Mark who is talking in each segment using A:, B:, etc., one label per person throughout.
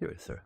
A: Here, sir.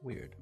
A: Weird.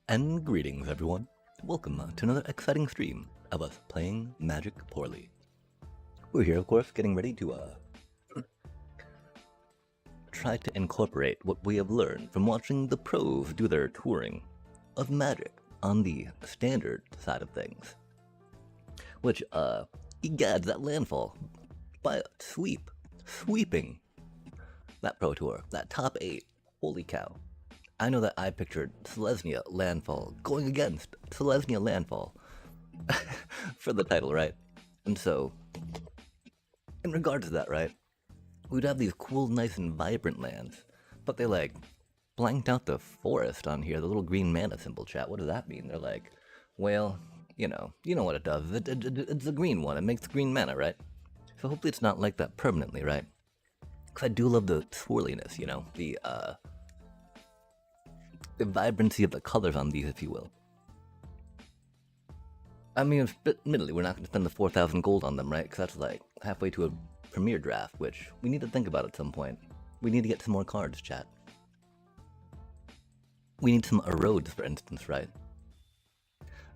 A: And greetings, everyone. Welcome to another exciting stream of us playing Magic poorly. We're here, of course, getting ready to try to incorporate what we have learned from watching the pros do their touring of Magic on the standard side of things. Which, egads that landfall by a sweeping that Pro Tour, that top 8. Holy cow. I know that I pictured Selesnya Landfall going against Selesnya Landfall for the title, right? And so, in regard to that, right, we'd have these cool, nice, and vibrant lands, but they, like, blanked out the forest on here, the little green mana symbol, chat. What does that mean? They're like, well, you know what it does. It's a green one. It makes green mana, right? So hopefully it's not like that permanently, right? Because I do love the swirliness, you know, the vibrancy of the colors on these, if you will. I mean, admittedly, we're not going to spend the 4,000 gold on them, right? Because that's like halfway to a premier draft, which we need to think about at some point. We need to get some more cards, chat. We need some erodes, for instance, right?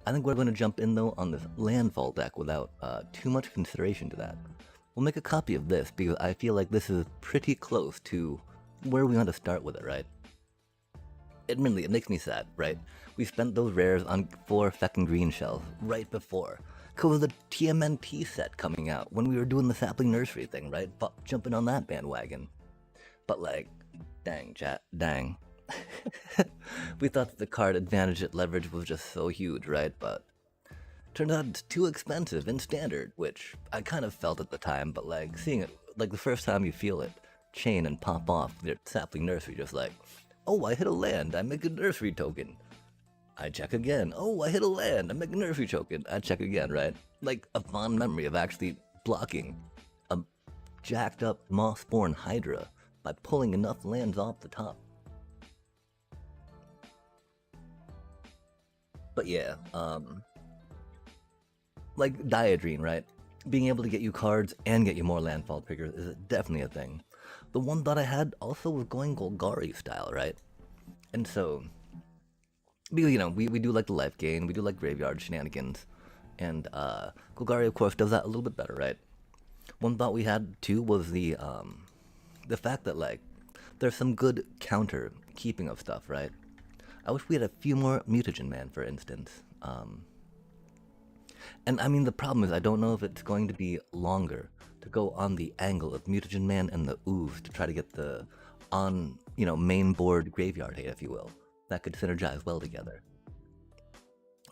A: I think we're going to jump in, though, on this landfall deck without too much consideration to that. We'll make a copy of this, because I feel like this is pretty close to where we want to start with it, right? Admittedly, it makes me sad, right? We spent those rares on 4 feckin' green shells right before. Because of the TMNT set coming out when we were doing the sapling nursery thing, right? Jumping on that bandwagon. But like, Dang, chat. Dang. We thought that the card advantage at leverage was just so huge, right? But turned out it's too expensive in standard, which I kind of felt at the time, but like seeing it, like the first time you feel it chain and pop off their sapling nursery, just like, oh, I hit a land, I make a nursery token. I check again. Oh, I hit a land, I make a nursery token. I check again, right? Like a fond memory of actually blocking a jacked up moss-born Hydra by pulling enough lands off the top. But yeah, like Diadrene, right? Being able to get you cards and get you more landfall triggers is definitely a thing. The one thought I had also was going Golgari style, right? And so, because, you know, we do like the life gain, we do like graveyard shenanigans, and Golgari, of course, does that a little bit better, right? One thought we had, too, was the fact that, like, there's some good counter keeping of stuff, right? I wish we had a few more Mutagen Man, for instance. And I mean, the problem is I don't know if it's going to be longer to go on the angle of Mutagen Man and the Ooze to try to get the on, you know, main board graveyard hate, if you will. That could synergize well together.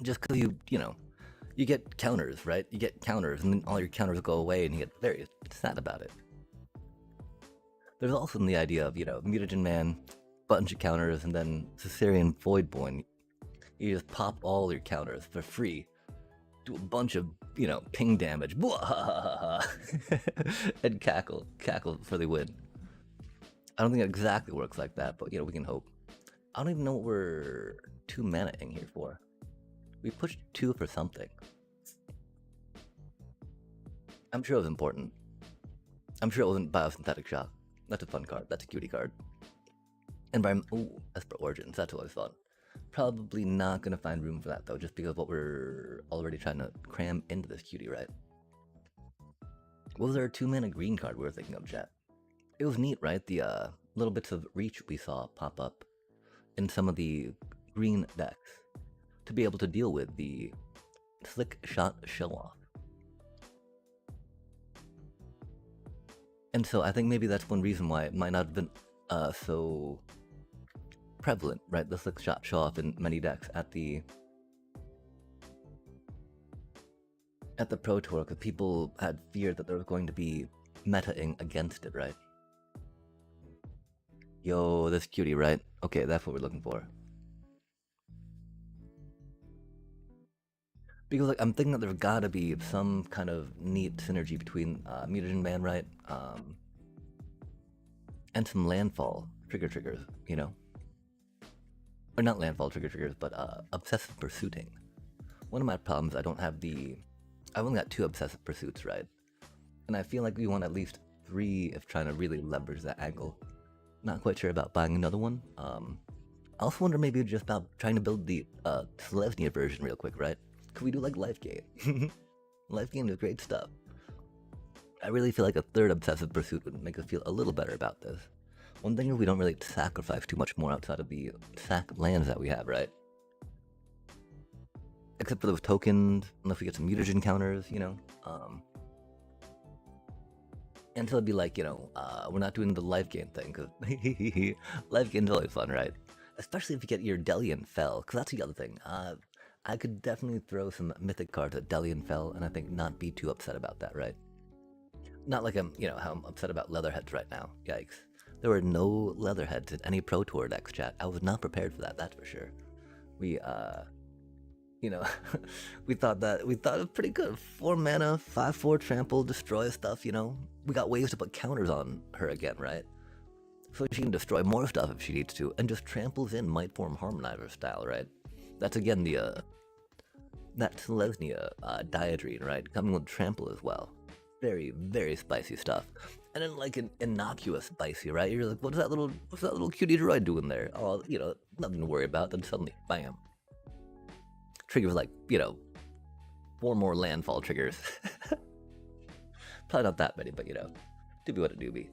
A: Just because you know, you get counters, right? You get counters, and then all your counters go away, and you get very sad about it. There's also the idea of, you know, Mutagen Man, bunch of counters, and then Sisyphean Voidborn. You just pop all your counters for free, do a bunch of, you know, ping damage, and cackle for the win. I don't think it exactly works like that, but, you know, we can hope. I don't even know what we're 2 mana-ing here for. We pushed 2 for something. I'm sure it was important. I'm sure it wasn't Biosynthetic Shock. That's a fun card. That's a cutie card. Ooh, Esper Origins. That's always fun. Probably not gonna find room for that though, just because of what we're already trying to cram into this cutie, right? Was there a 2 mana green card we were thinking of, chat? It was neat, right? The little bits of reach we saw pop up in some of the green decks to be able to deal with the Slick Shot Show-Off. And so I think maybe that's one reason why it might not have been so prevalent, right? The Slick Shot Show-Off in many decks at the Pro Tour, because people had feared that there was going to be meta-ing against it, right? Yo, this cutie, right? Okay, that's what we're looking for. Because, like, I'm thinking that there's gotta be some kind of neat synergy between Mutagen Man, right? And some landfall triggers, you know? Or not landfall triggers, but obsessive pursuiting. One of my problems, I've only got 2 obsessive pursuits, right? And I feel like we want at least 3 if trying to really leverage that angle. Not quite sure about buying another one. I also wonder maybe just about trying to build the Selesnya version real quick, right? Could we do like life gain? Life gain is great stuff. I really feel like a 3rd obsessive pursuit would make us feel a little better about this. One thing is we don't really sacrifice too much more outside of the sack lands that we have, right? Except for those tokens, unless we get some mutagen counters, you know? And so it'd be like, you know, we're not doing the life gain thing, because life gain's always fun, right? Especially if you get your Delian Fell, because that's the other thing. I could definitely throw some Mythic cards at Delian Fell, and I think not be too upset about that, right? Not like you know, how I'm upset about Leatherheads right now. Yikes. There were no Leatherheads in any Pro Tour decks, chat. I was not prepared for that, that's for sure. We, you know, we thought it was pretty good. 4 mana, 5/4 trample, destroy stuff, you know? We got ways to put counters on her again, right? So she can destroy more stuff if she needs to, and just tramples in Might Form Harmonizer style, right? That's again the, that Selesnya Diadrene, right? Coming with trample as well. Very, very spicy stuff. And then like an innocuous spicy, right? You're like, what's that little cutie droid doing there? Oh, you know, nothing to worry about. Then suddenly, bam. Triggers like, you know, 4 more landfall triggers. Probably not that many, but you know, do be what it do be.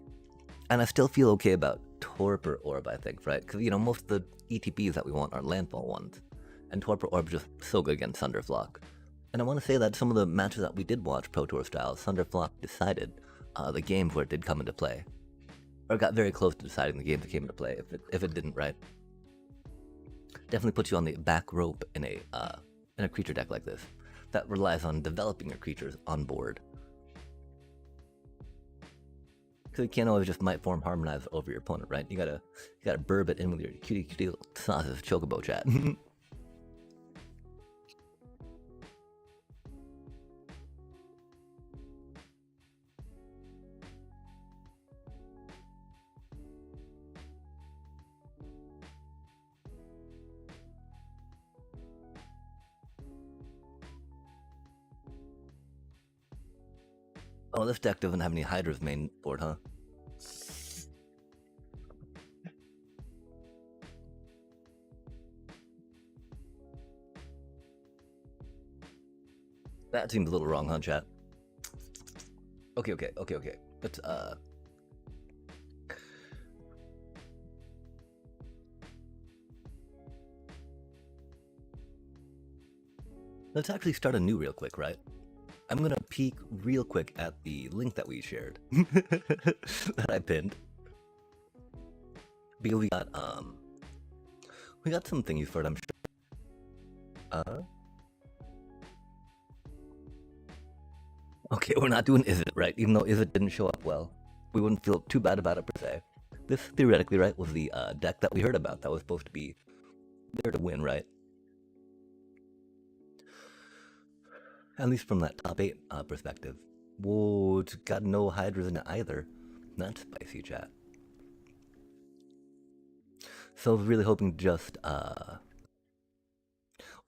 A: And I still feel okay about Torpor Orb, I think, right? Because, you know, most of the ETBs that we want are landfall ones. And Torpor Orb is just so good against Thunderflock. And I want to say that some of the matches that we did watch Pro Tour style, Thunderflock decided the games where it did come into play. or got very close to deciding the game that came into play. If it didn't, right? Definitely puts you on the back rope in a creature deck like this that relies on developing your creatures on board. Because you can't always just might form harmonize over your opponent, right? You gotta burb it in with your cutie sauces chocobo chat. Oh, this deck doesn't have any Hydra's main board, huh? That seems a little wrong, huh, chat? Okay. Let's let's actually start anew real quick, right? I'm gonna peek real quick at the link that we shared that I pinned. Because we got some thingies for it, I'm sure. Okay, we're not doing Is It, right? Even though Is It didn't show up well. We wouldn't feel too bad about it per se. This, theoretically, right, was the deck that we heard about that was supposed to be there to win, right? At least from that top 8 perspective. Whoa, it's got no Hydras in it either. That's spicy, chat. So I was really hoping just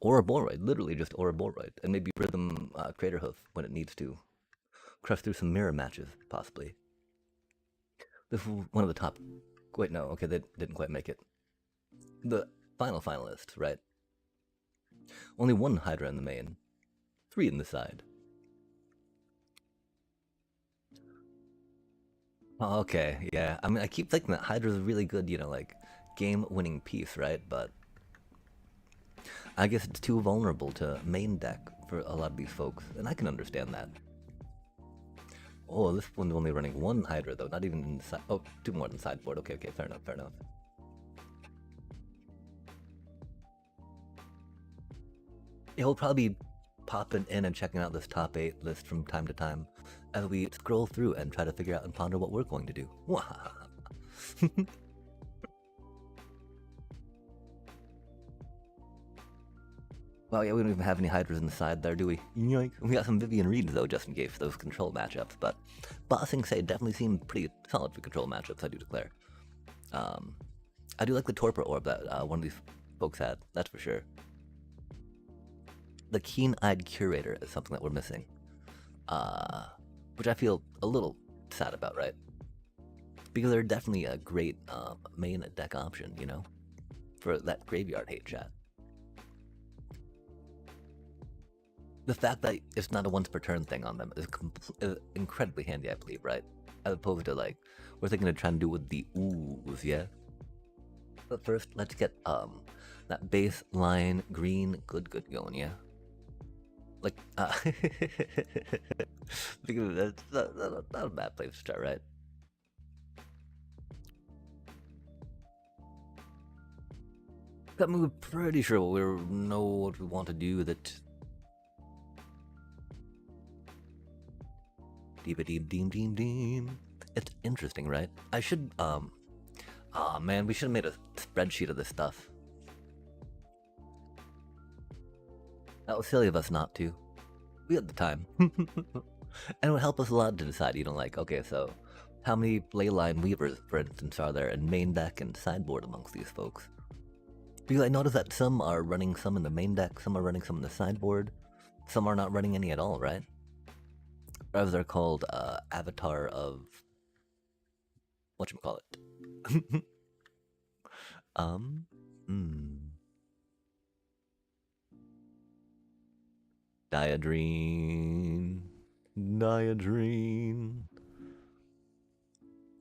A: Ouroboros, literally just Ouroboros, and maybe Rhythm Craterhoof when it needs to. Crush through some mirror matches, possibly. This was one of the top... Wait, no, okay, they didn't quite make it. The final finalists, right? Only one Hydra in the main. 3 in the side. Oh, okay, yeah. I mean, I keep thinking that Hydra's a really good, you know, like, game-winning piece, right? But I guess it's too vulnerable to main deck for a lot of these folks, and I can understand that. Oh, this one's only running 1 Hydra, though, not even inside. Oh, 2 more than sideboard. Okay, fair enough. Yeah, we'll probably be popping in and checking out this top 8 list from time to time as we scroll through and try to figure out and ponder what we're going to do. Well, yeah, we don't even have any Hydras in the side there, do we? Yoink. We got some Vivian Reeds, though, just in case for those control matchups, but Bossing Say definitely seemed pretty solid for control matchups, I do declare. I do like the Torpor Orb that one of these folks had, that's for sure. The Keen-Eyed Curator is something that we're missing, which I feel a little sad about, right? Because they're definitely a great main deck option, you know, for that graveyard hate chat. The fact that it's not a once per turn thing on them is incredibly handy, I believe, right? As opposed to, like, we're thinking of trying to do with the ooze, yeah? But first, let's get that baseline green good going, yeah? Like, because that's not a bad place to start, right? I mean, we're pretty sure we know what we want to do with it. Deem. It's interesting, right? I should, oh man, we should have made a spreadsheet of this stuff. That was silly of us not to. We had the time. And it would help us a lot to decide, you know, like, okay, so how many Leyline Weavers, for instance, are there in main deck and sideboard amongst these folks? Because I noticed that some are running some in the main deck, some are running some in the sideboard, some are not running any at all, right? Or as they're called, Avatar of... whatchamacallit? Diadrene.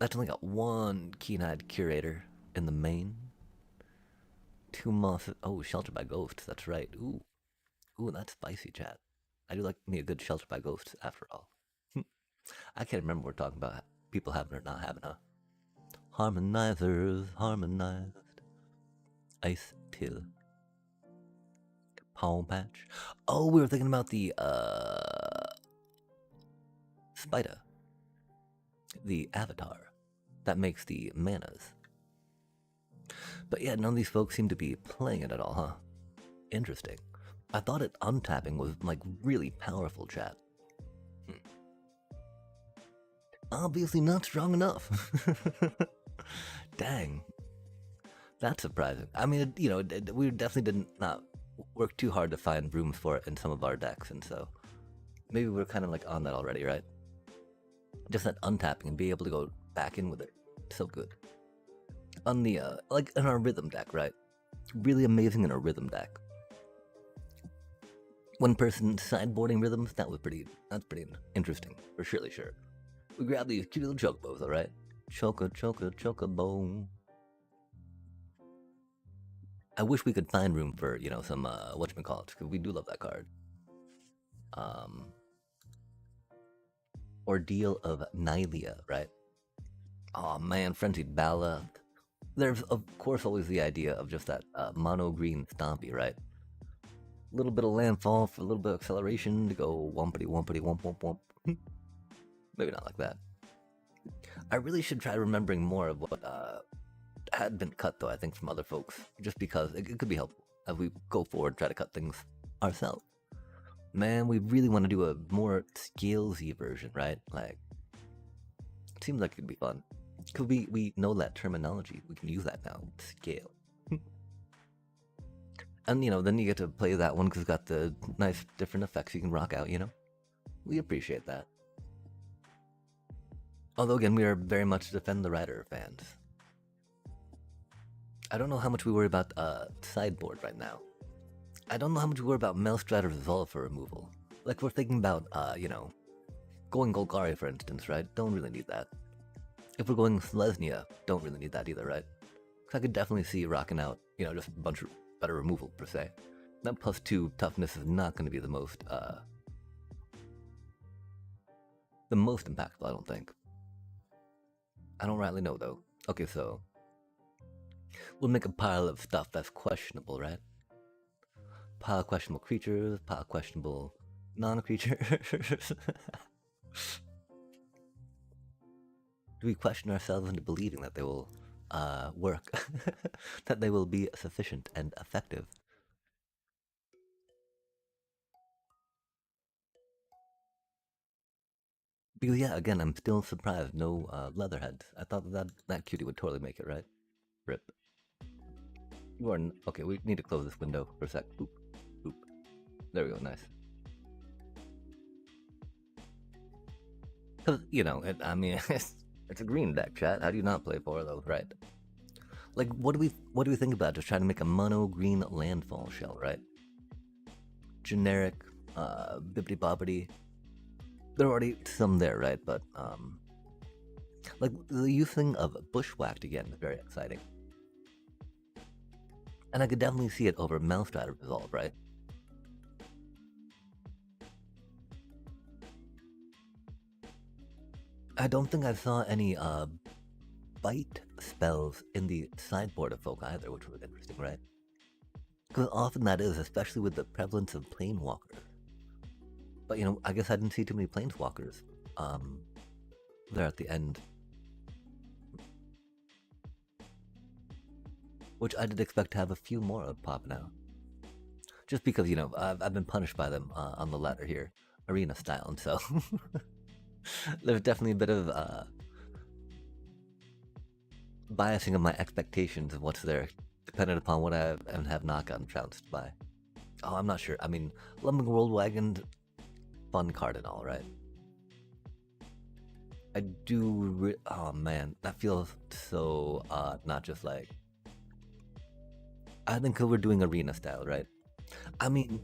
A: That's only got 1 Keen-Eyed Curator in the main. 2 Mosses. Oh, Shelter by Ghosts, that's right. Ooh, that's spicy, chat. I do like me a good Shelter by Ghosts, after all. I can't remember what we're talking about. People having or not having, huh? Harmonizers, harmonized. Ice till. Palm patch. Oh, we were thinking about the spider. The avatar that makes the manas. But yeah, none of these folks seem to be playing it at all, huh? Interesting. I thought it untapping was like really powerful, chat. Obviously not strong enough. Dang. That's surprising. I mean, we definitely did not work too hard to find rooms for it in some of our decks, and so maybe we're kind of like on that already, right? Just that untapping and be able to go back in with it. So good. On the, like in our rhythm deck, right? Really amazing in our rhythm deck. One person sideboarding rhythms, that's pretty interesting, for surely sure. We grab these cute little chocobos, alright? Chocobo. I wish we could find room for, some, whatchamacallit, because we do love that card. Ordeal of Nylea, right? Oh man, Frenzied Bala. There's, of course, always the idea of just that mono green stompy, right? A little bit of landfall for a little bit of acceleration to go wumpity wumpity wump wump wump. Maybe not like that. I really should try remembering more of what had been cut, though, I think, from other folks, just because it could be helpful as we go forward, try to cut things ourselves. Man, we really want to do a more scalesy version, right? Like, it seems like it could be fun. Because we know that terminology. We can use that now. Scale. And, then you get to play that one because it's got the nice different effects you can rock out, We appreciate that. Although, again, we are very much Defend the Rider fans. I don't know how much we worry about sideboard right now. I don't know how much we worry about Maelstrom Resolve for removal. Like, we're thinking about, going Golgari, for instance, right? Don't really need that. If we're going Selesnya, don't really need that either, right? Because I could definitely see rocking out, just a bunch of better removal, per se. That +2 toughness is not going to be the most impactful, I don't think. I don't rightly know, though. Okay, so we'll make a pile of stuff that's questionable, right? Pile of questionable creatures, pile of questionable non-creatures. Do we question ourselves into believing that they will work? That they will be sufficient and effective? Because yeah, again, I'm still surprised. No leatherheads. I thought that cutie would totally make it, right? Rip. You are okay. We need to close this window for a sec. Boop, boop. There we go. Nice. Because I mean, it's a green deck, chat. How do you not play 4 of those, right? Like, what do we think about just trying to make a mono green landfall shell, right? Generic, bibbity bobbity. There are already some there, right? But like the using of Bushwhacked again is very exciting, and I could definitely see it over Maelstrom Resolve, right? I don't think I saw any bite spells in the sideboard of folk either, which was interesting, right? Because often that is, especially with the prevalence of Planewalkers. But I guess I didn't see too many Planeswalkers there at the end. Which I did expect to have a few more of popping out. Just because, I've been punished by them on the ladder here, arena style, and so there's definitely a bit of biasing of my expectations of what's there, depending upon what I have not gotten trounced by. Oh, I'm not sure. I mean, Lumbering World Wagon, fun card and all, right? I do. Oh man, that feels so not just like. I think we're doing arena style, right? I mean,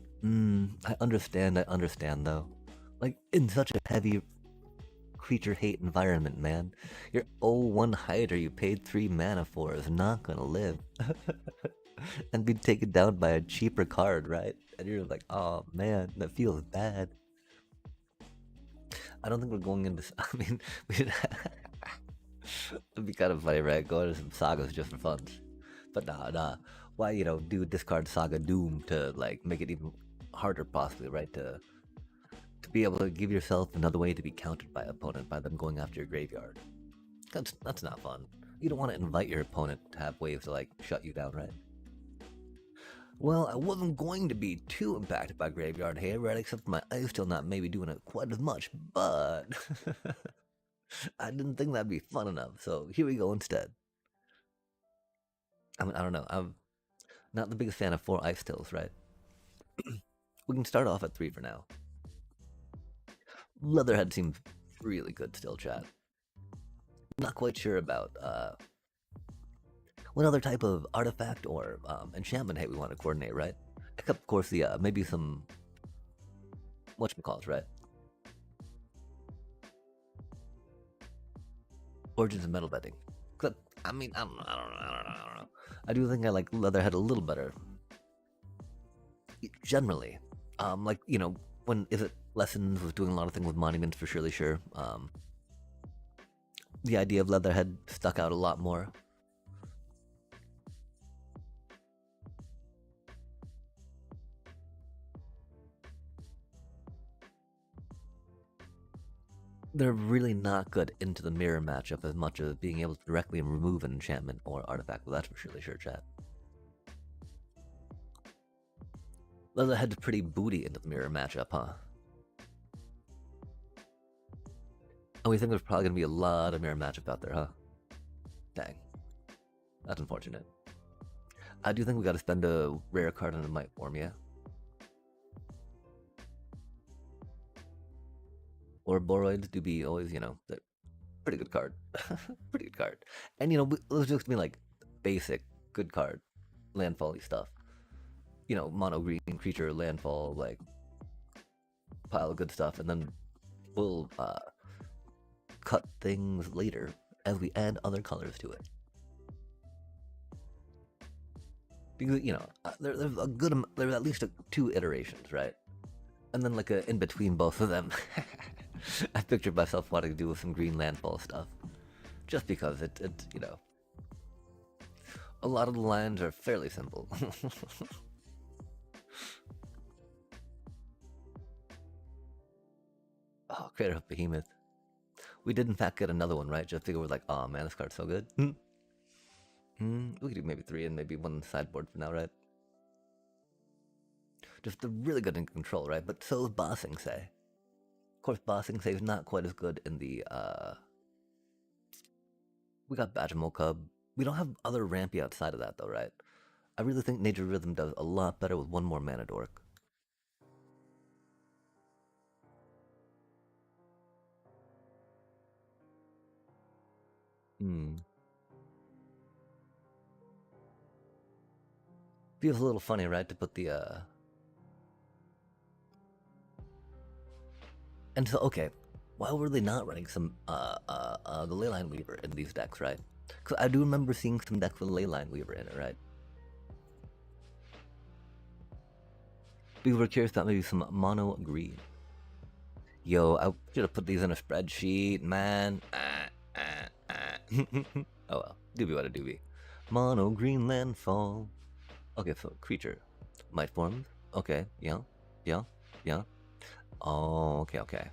A: I understand though. Like, in such a heavy creature hate environment, man. Your 0-1 Hydra you paid 3 mana for is not gonna live. And be taken down by a cheaper card, right? And you're like, oh man, that feels bad. I don't think we're going into. I mean, It'd be kind of funny, right? Going to some sagas just for fun. But nah. Why, do discard Saga Doom to, like, make it even harder, possibly, right? To be able to give yourself another way to be countered by opponent by them going after your graveyard. That's not fun. You don't want to invite your opponent to have ways to, like, shut you down, right? Well, I wasn't going to be too impacted by Graveyard here, right? Except for my ice still not maybe doing it quite as much, but I didn't think that'd be fun enough, so here we go instead. I mean, I don't know. I'm not the biggest fan of 4 ice stills, right? We can start off at 3 for now. Leatherhead seems really good still, chat. Not quite sure about what other type of artifact or enchantment hate we want to coordinate, right? Except, of course, the maybe some whatchamacalls, right? Origins of metal bending. I mean, I don't know. I do think I like Leatherhead a little better. Generally. Like, when Is It Lessons was doing a lot of things with monuments for surely sure. The idea of Leatherhead stuck out a lot more. They're really not good into the mirror matchup as much as being able to directly remove an enchantment or artifact. Well, that's for surely sure, chat. Leatherhead's pretty booty into the mirror matchup, huh? And we think there's probably going to be a lot of mirror matchup out there, huh? Dang. That's unfortunate. I do think we got to spend a rare card on a Might Form, yeah? Or Boroids do be always, the pretty good card. Pretty good card. And, let's just be like basic good card, landfall-y stuff. Mono green creature, landfall, like pile of good stuff, and then we'll cut things later as we add other colors to it. Because there's at least 2 iterations, right? And then like in between both of them, I pictured myself wanting to do some green landfall stuff, just because it a lot of the lines are fairly simple. Oh, Crater of Behemoth. We did in fact get another one, right? Just because we're like, oh man, this card's so good. We could do maybe 3 and maybe 1 sideboard for now, right? Just really good in control, right? But so is Bossing Say. Of course, Bossing Say is not quite as good in the, we got Badgermole Cub. We don't have other Rampy outside of that, though, right? I really think Nature Rhythm does a lot better with 1 more mana dork. Feels a little funny, right, to put the, And so, okay, why were they not running some, the Leyline Weaver in these decks, right? Because I do remember seeing some decks with Leyline Weaver in it, right? People were curious about maybe some mono green. Yo, I should have put these in a spreadsheet, man. Oh well, doobie what a doobie. Mono green landfall. Okay, so creature. Might forms. Okay, yeah. Oh, okay.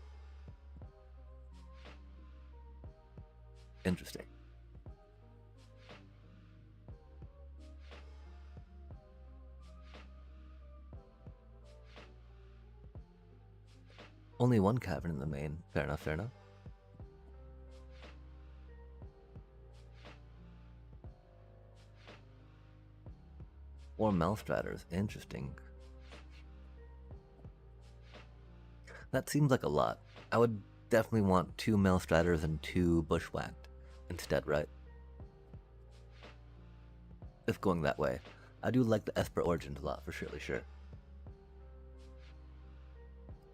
A: Interesting. Only 1 cavern in the main. Fair enough. Or Malstrators. Interesting. That seems like a lot. I would definitely want 2 Malstrators and 2 Bushwhacked instead, right? If going that way. I do like the Esper Origins a lot, for surely sure.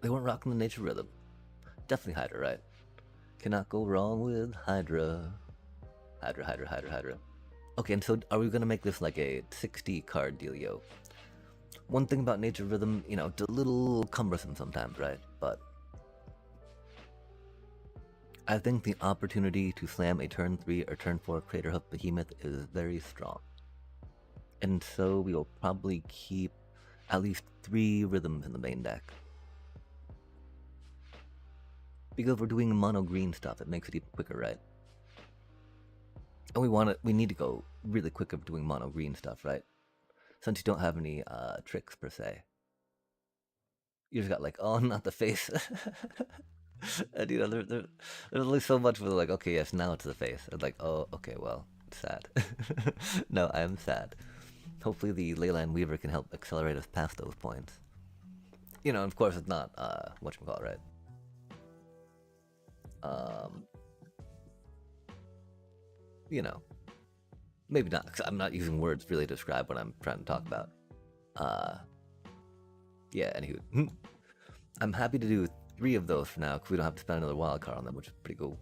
A: They weren't rocking the Nature Rhythm. Definitely Hydra, right? Cannot go wrong with Hydra. Hydra. Okay, and so are we gonna make this like a 60 card dealio? One thing about Nature Rhythm, it's a little cumbersome sometimes, right? But I think the opportunity to slam a turn 3 or turn 4 Crater Hoof Behemoth is very strong. And so we will probably keep at least 3 rhythms in the main deck. Because we're doing mono green stuff, it makes it even quicker, right? And we need to go really quick of doing mono green stuff, right? Since you don't have any tricks per se. You just got like, oh, not the face. And you know, there's only so much where they're like, okay, yes, now it's the face. And like, oh, okay, well, it's sad. No, I am sad. Hopefully the Leyline Weaver can help accelerate us past those points. You know, of course it's not, whatchamacallit, right? You know, maybe not, because I'm not using words really to describe what I'm trying to talk about. Yeah, anywho. I'm happy to do 3 of those for now, because we don't have to spend another wild card on them, which is pretty cool.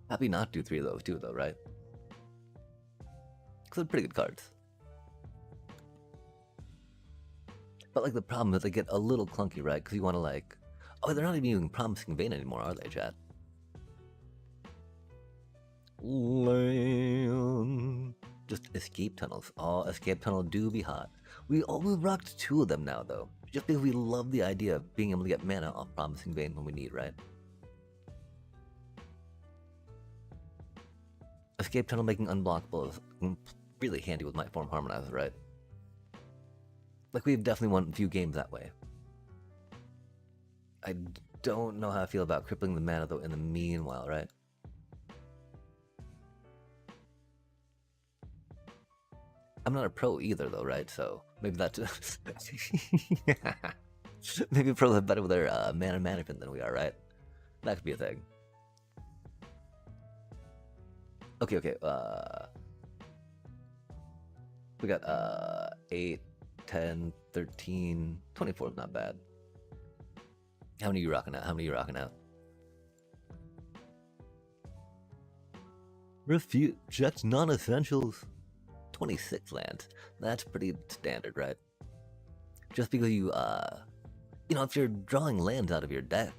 A: Happy not to do 3 of those too, though, right? Because they're pretty good cards. But like the problem is they get a little clunky, right? Because you want to like, oh, they're not even using Promising Vein anymore, are they, chat? Land. Just escape tunnels. Oh, escape tunnel do be hot. We rocked 2 of them now, though. Just because we love the idea of being able to get mana off Promising Vein when we need, right? Escape tunnel making unblockable is really handy with Might Form Harmonizer, right? Like, we've definitely won a few games that way. I don't know how I feel about crippling the mana, though, in the meanwhile, right? I'm not a pro either, though, right? So maybe that's maybe pros are better with their mana management than we are, right? That could be a thing. Okay. We got 8, 10, 13, 24 is not bad. How many are you rocking out? Refute Jets non-essentials. 26 lands. That's pretty standard, right? Just because you know, if you're drawing lands out of your deck,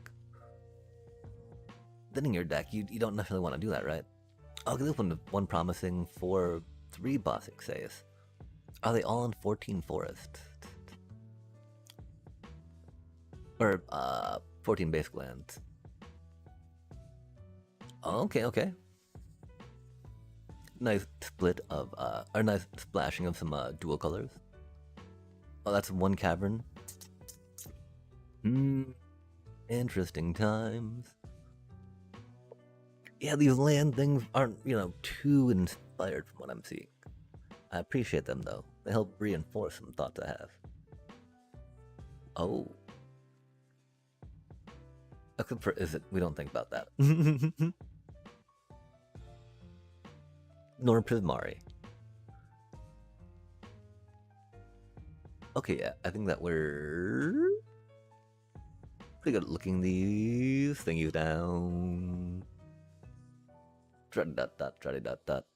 A: then in your deck, you don't necessarily want to do that, right? Okay, this one promising 4/3 Bossic says. Are they all in 14 forests? Or 14 basic lands. Oh, okay. Nice split of or nice splashing of some dual colors. Oh, that's 1 cavern. Interesting times. Yeah, these land things aren't, you know, too inspired from what I'm seeing. I appreciate them though. They help reinforce some thoughts I have. Oh. Except for is it? We don't think about that. Nor Prismari. Okay, yeah, I think that we're pretty good at looking these thingies down. Dot.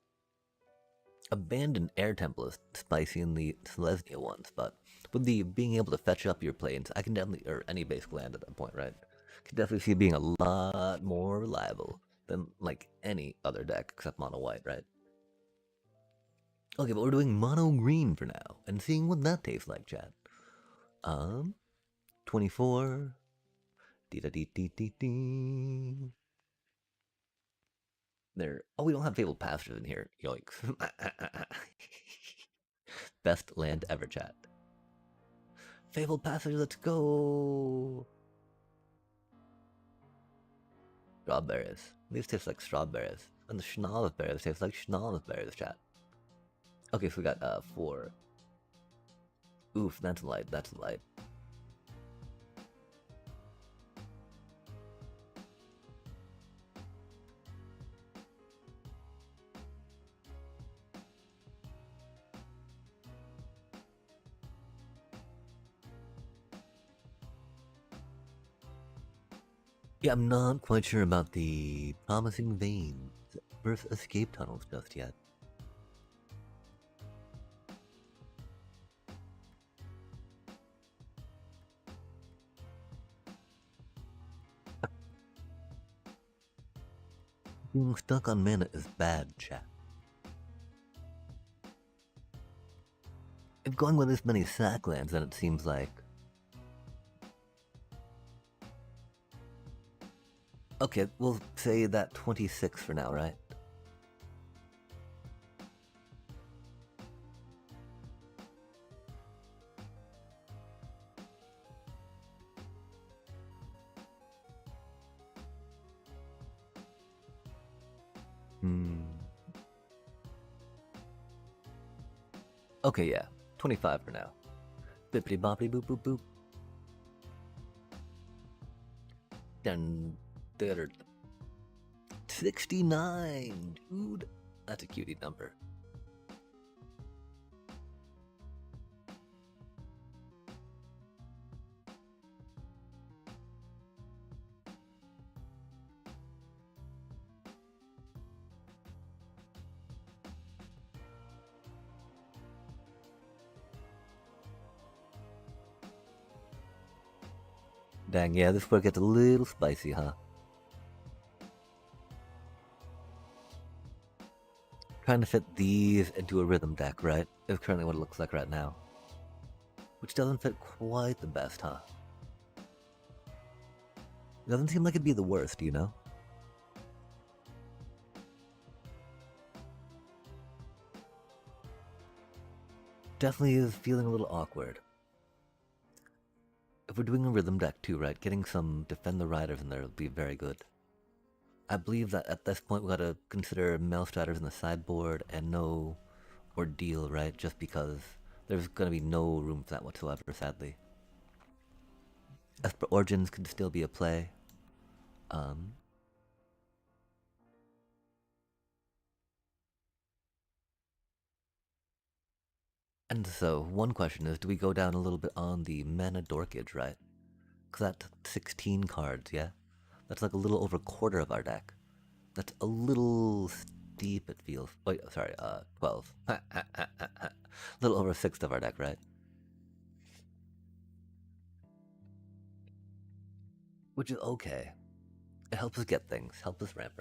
A: Abandoned Air Temple is spicy in the Selesnya ones, but with the being able to fetch up your planes, I can definitely, or any basic land at that point, right? Can definitely see it being a lot more reliable than like any other deck except mono white, right? Okay, but we're doing mono green for now and seeing what that tastes like, chat. 24. Dee. There. Oh, we don't have Fabled Passage in here. Yoinks. Best land ever, chat. Fabled Passage, let's go. Strawberries. These taste like strawberries. And the schnozberries berries taste like schnozberries berries, chat. Okay, so we got 4. Oof, that's light. Yeah, I'm not quite sure about the Promising Veins versus Escape Tunnels just yet. Being stuck on mana is bad, chat. If going with this many sacklands, then it seems like... Okay, we'll say that 26 for now, right? Okay, yeah. 25 for now. Bippity boppity boop boop boop. Then... 69, dude. That's a cutie number. Dang, yeah, this where it gets a little spicy, huh? Trying to fit these into a rhythm deck, right? Is currently what it looks like right now. Which doesn't fit quite the best, huh? It doesn't seem like it'd be the worst, you know? Definitely is feeling a little awkward. If we're doing a rhythm deck too, right? Getting some Defend the Riders in there would be very good. I believe that at this point we gotta consider Maelstriders in the sideboard and no Ordeal, right? Just because there's gonna be no room for that whatsoever, sadly. Esper Origins could still be a play. And so, one question is, do we go down a little bit on the mana dorkage, right? Because that's 16 cards, yeah? That's like a little over a quarter of our deck. That's a little steep, it feels. Wait, sorry, 12. A little over a sixth of our deck, right? Which is okay. It helps us get things, helps us ramp.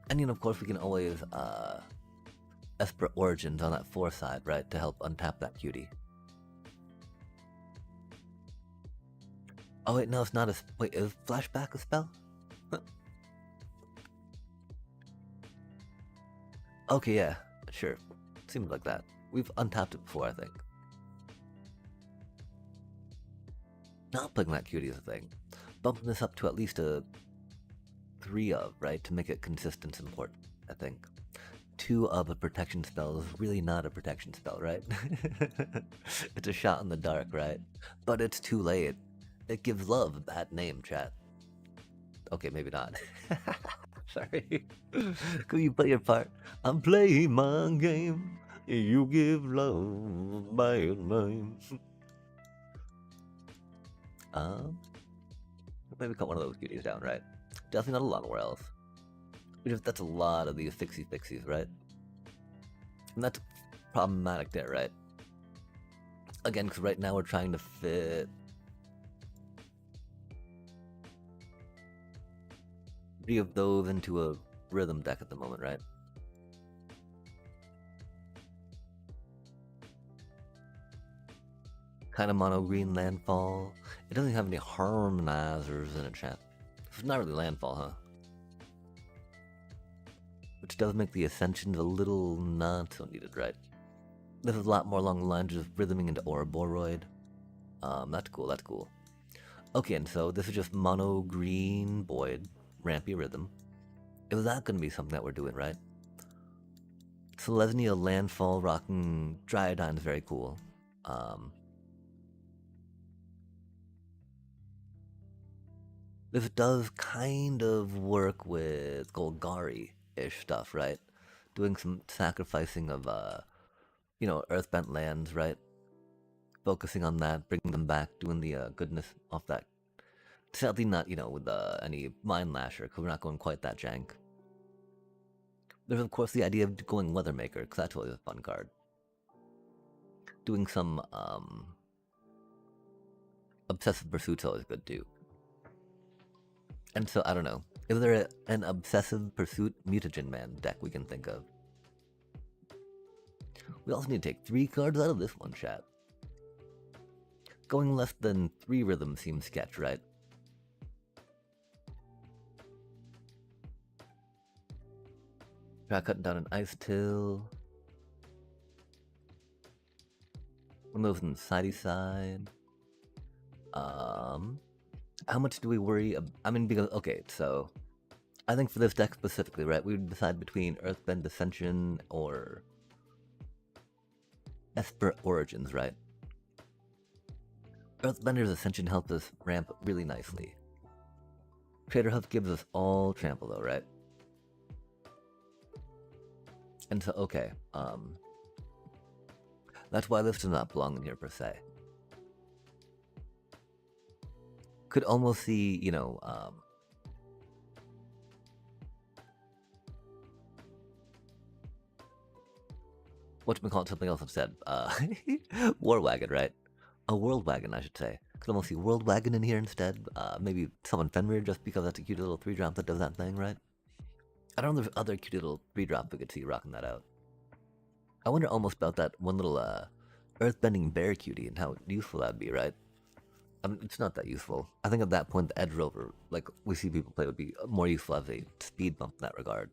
A: And you know, of course, we can always Esper Origins on that 4 side, right? To help untap that cutie. Oh wait, no, it's not a... Wait, is Flashback a spell? Okay, yeah, sure. Seems like that. We've untapped it before, I think. Not playing that cutie is a thing. Bumping this up to at least a 3 of, right? To make it consistent and important, I think. 2 of a protection spell is really not a protection spell, right? It's a shot in the dark, right? But it's too late. It gives love a bad name, chat. Okay, maybe not. Sorry. Could you play your part? I'm playing my game. You give love a bad name. Maybe cut one of those cuties down, right? Definitely not a lot of else. That's a lot of these fixie fixies, right? And that's problematic there, right? Again, because right now we're trying to fit 3 of those into a rhythm deck at the moment, right? Kind of mono green landfall. It doesn't have any harmonizers in it, chat. It's not really landfall, huh? Which does make the ascensions a little not so needed, right? This is a lot more along the lines of rhythming into Ouroboros. That's cool, that's cool. Okay, and so this is just mono green Boyd, rampy rhythm. Is that gonna be something that we're doing, right? Selesnya landfall rocking Dryadine's very cool. This does kind of work with Golgari-ish stuff, right? Doing some sacrificing of, you know, earthbent lands, right? Focusing on that, bringing them back, doing the goodness off that. Sadly not, you know, with any Mind Lasher, because we're not going quite that jank. There's, of course, the idea of going Weathermaker, because that's always a fun card. Doing some, Obsessive Pursuit's always good, too. And so, I don't know. Is there an obsessive pursuit mutagen man deck we can think of? We also need to take 3 cards out of this one, chat. Going less than 3 rhythms seems sketch, right? Try cutting down an Ice Till. One of those in sidey side. How much do we worry? I mean, because, okay, so I think for this deck specifically, right, we would decide between Earthbend Ascension or Esper Origins, right? Earthbender's Ascension helps us ramp really nicely. Trader Hoof gives us all trample though, right? And so, okay, that's why this does not belong in here per se. Could almost see, you know, whatchamacallit, something else instead. War Wagon, right? A World Wagon, I should say. Could almost see World Wagon in here instead. Maybe summon Fenrir just because that's a cute little 3-drop that does that thing, right? I don't know if there's other cute little 3-drop we could see rocking that out. I wonder almost about that one little Earthbending Bear cutie and how useful that'd be, right? I mean, it's not that useful. I think at that point the Edge Rover, like we see people play, would be more useful as a speed bump in that regard.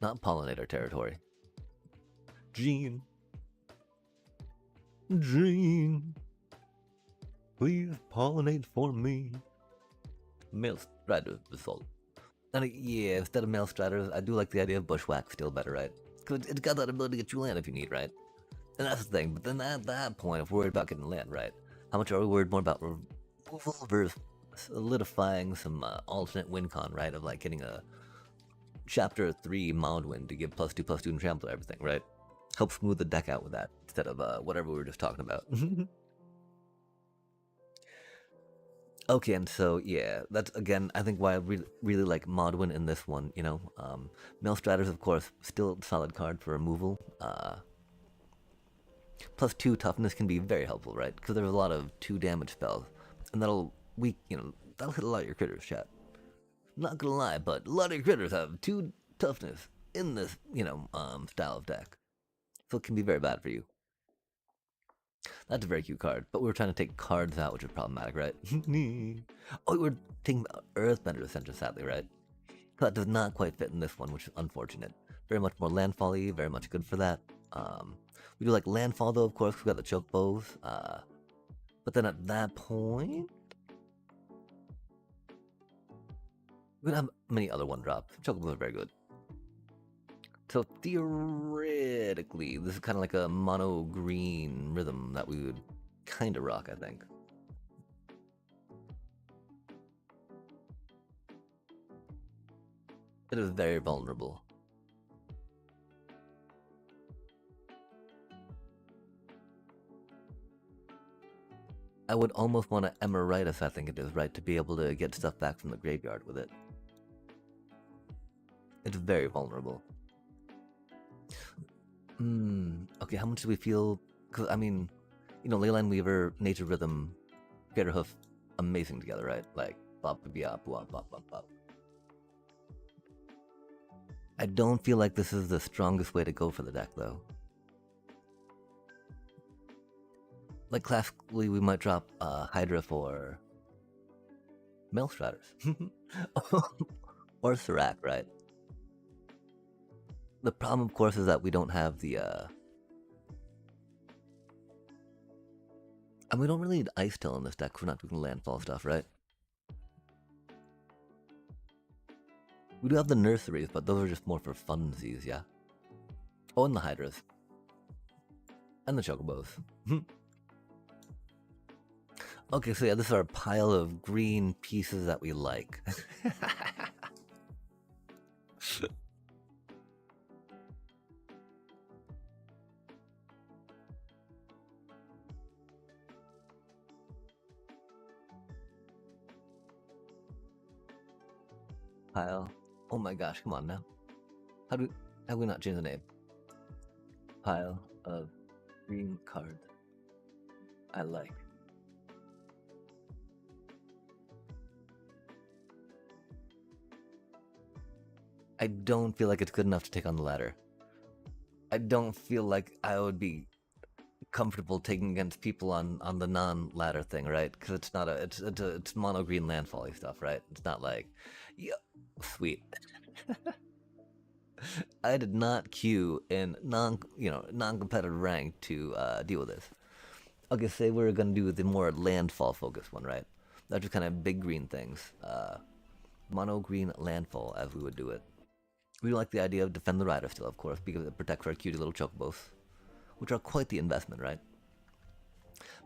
A: Not pollinator territory. Gene. Gene. Please pollinate for me. Male Strider Assault. And yeah, instead of Male Striders, I do like the idea of Bushwhack still better, right? Because it's got that ability to get you land if you need, right? And that's the thing. But then at that point, if we're worried about getting land, right? How much are we worried more about removal versus solidifying some alternate win con, right? Of like getting a Chapter 3 Mild Wind to give +2/+2 and trample everything, right? Help smooth the deck out with that instead of whatever we were just talking about. Okay, and so yeah, that's again I think why I really like Modwin in this one. You know, Maelstraters of course still a solid card for removal. +2 toughness can be very helpful, right? Because there's a lot of 2 damage spells, and that'll that'll hit a lot of your critters, chat. Not gonna lie, but a lot of your critters have 2 toughness in this, style of deck. So it can be very bad for you. That's a very cute card, but we were trying to take cards out, which is problematic, right? Oh, we were taking Earthbender Ascension, sadly, right? That does not quite fit in this one, which is unfortunate. Very much more landfall-y, very much good for that. We do like landfall, though, of course, we got the choke bows. But then at that point, we don't have many other 1-drops. Chocobos are very good. So theoretically, this is kind of like a mono green rhythm that we would kind of rock, I think. It is very vulnerable. I would almost want to Emeritus, I think it is, right, to be able to get stuff back from the graveyard with it. It's very vulnerable. Okay, how much do we feel? Because, I mean, Leyline Weaver, Nature Rhythm, Gator Hoof, amazing together, right? Like, bop, bop, bop, bop, bop, bop. I don't feel like this is the strongest way to go for the deck, though. Like, classically, we might drop Hydra for Maelstraters. Or Serac, right? The problem, of course, is that we don't have the, and we don't really need Ice Tail in this deck because we're not doing landfall stuff, right? We do have the Nurseries, but those are just more for funsies, yeah? Oh, and the Hydras. And the Chocobos. Okay, so yeah, this is our pile of green pieces that we like. Pile. Oh my gosh, come on now. How do we not change the name? Pile of green card I like. I don't feel like it's good enough to take on the ladder. I don't feel like I would be comfortable taking against people on the non-ladder thing, right? Because it's not it's mono green landfall stuff, right? It's not like, yeah, sweet. I did not queue in non-competitive rank to deal with this. Okay, say we're gonna do the more landfall focused one, right? That's just kind of big green things. Mono green landfall, as we would do it. We like the idea of defend the rider still, of course, because it protects our cutie little chocobos, which are quite the investment, right?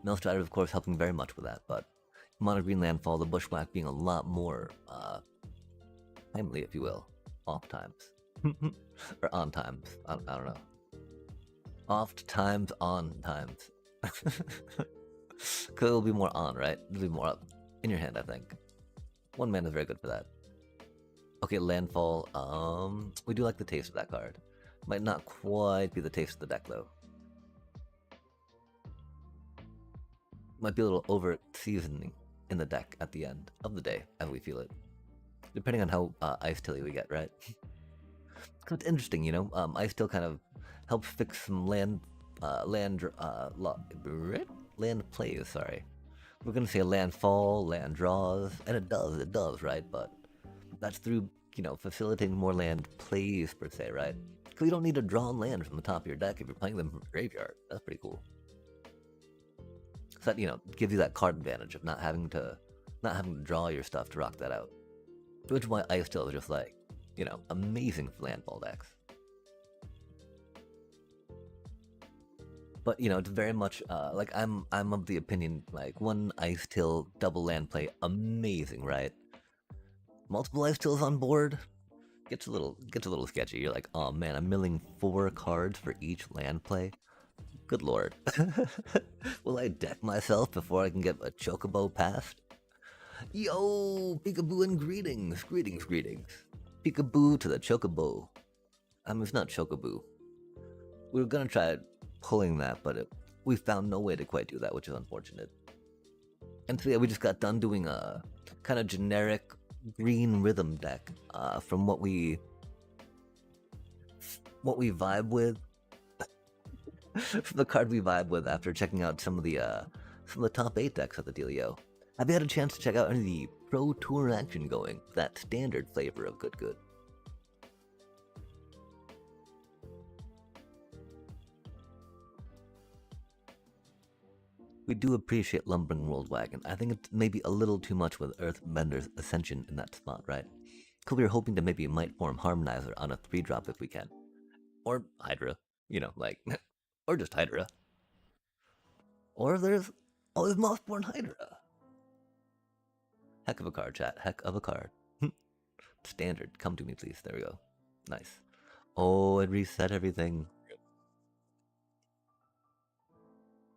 A: Maelstrider, of course, helping very much with that, but mono green landfall, the bushwhack being a lot more timely, if you will, off times. Or on times. I don't know. Oft times, on times. Because it'll be more on, right? It'll be more up in your hand, I think. One man is very good for that. Okay, landfall. We do like the taste of that card. Might not quite be the taste of the deck, though. Might be a little over seasoning in the deck at the end of the day, as we feel it. Depending on how Ice Tilly we get, right? It's interesting, you know. Ice Till kind of helps fix some land plays. Sorry, we're gonna say landfall, land draws, and it does, right? But that's through facilitating more land plays per se, right? Because you don't need to draw land from the top of your deck if you're playing them from your graveyard. That's pretty cool. So that gives you that card advantage of not having to draw your stuff to rock that out. Which is why Ice Till is just like, amazing for landfall decks. But it's very much like I'm of the opinion like one Ice Till double land play, amazing, right? Multiple Ice Tills on board gets a little sketchy. You're like, oh man, I'm milling 4 cards for each land play. Good lord. Will I deck myself before I can get a chocobo past? Yo, peekaboo and greetings. Peekaboo to the chocobo. It's not chocoboo. We were gonna try pulling that, but we found no way to quite do that, which is unfortunate. And so yeah, we just got done doing a kind of generic green rhythm deck from what we vibe with. From the card we vibe with after checking out some of the top 8 decks at the dealio. Have you had a chance to check out any of the Pro Tour action going? That standard flavor of good. We do appreciate Lumbering World Wagon. I think it's maybe a little too much with Earthbender's Ascension in that spot, right? Because we were hoping to maybe might form Harmonizer on a 3-drop if we can. Or Hydra, or just Hydra. Or there's Mothborn Hydra. Heck of a card, chat. Heck of a card. Standard. Come to me, please. There we go. Nice. Oh, it reset everything.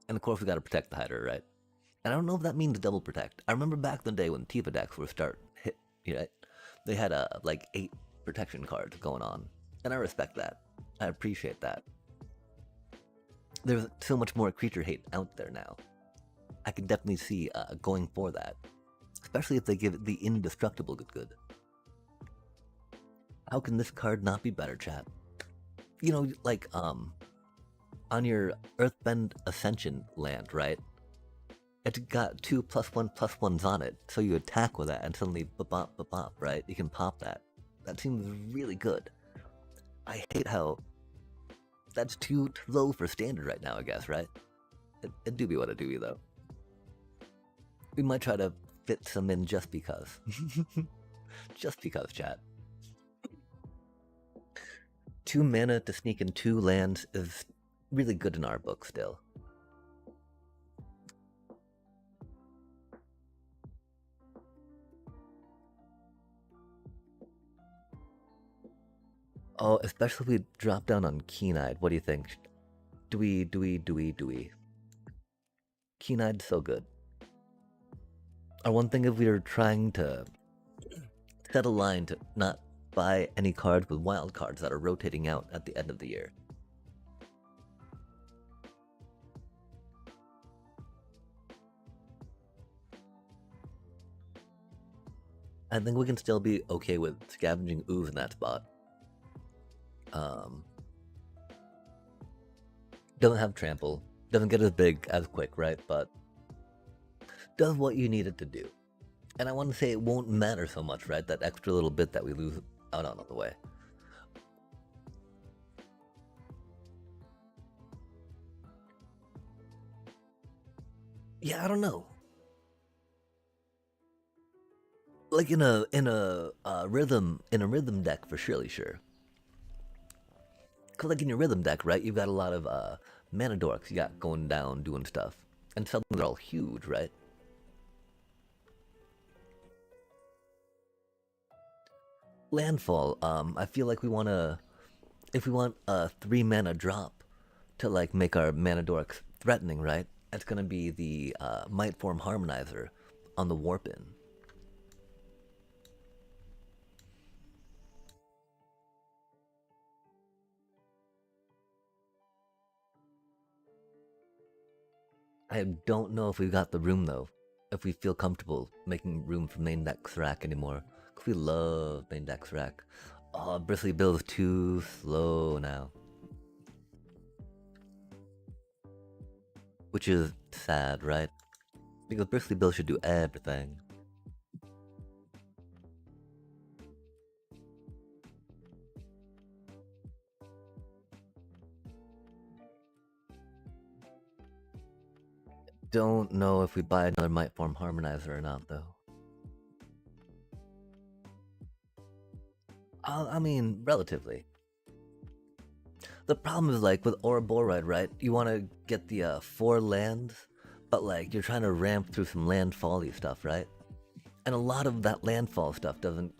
A: And of course, we gotta protect the Hydra, right? And I don't know if that means double protect. I remember back in the day when Tifa decks were they had like 8 protection cards going on. And I respect that. I appreciate that. There's so much more creature hate out there now. I could definitely see going for that. Especially if they give it the indestructible good. How can this card not be better, chat? On your Earthbend Ascension land, right? It's got 2 +1/+1s on it, so you attack with that and suddenly bop, right? You can pop that. That seems really good. I hate how that's too low for standard right now, I guess, right? It do be what it do be, though. We might try to fit some in just because. Just because, chat. 2 mana to sneak in 2 lands is really good in our book still. Oh, especially if we drop down on Keen-Eyed. What do you think? Do we? Keen-Eyed's so good. Or one thing if we were trying to set a line to not buy any cards with wild cards that are rotating out at the end of the year. I think we can still be okay with scavenging ooze in that spot. Doesn't have trample, doesn't get as big as quick, right? But does what you need it to do. And I want to say it won't matter so much, right? That extra little bit that we lose out on the way. Yeah, I don't know. Like in a rhythm deck for surely sure. Cause like in your rhythm deck, right? You've got a lot of mana dorks you got going down doing stuff, and suddenly they're all huge, right? Landfall. I feel like we wanna, if we want a 3 mana drop to like make our mana dorks threatening, right? It's gonna be the Might Form Harmonizer on the Warp In. I don't know if we've got the room though. If we feel comfortable making room for main deck Thrak anymore. Cause we love main deck Thrak. Oh, Bristly Bill's too slow now. Which is sad, right? Because Bristly Bill should do everything. Don't know if we buy another Might Form Harmonizer or not, though. I mean, relatively. The problem is, like, with Ouroboros, right? You want to get the 4 lands, but, like, you're trying to ramp through some landfall-y stuff, right? And a lot of that landfall stuff doesn't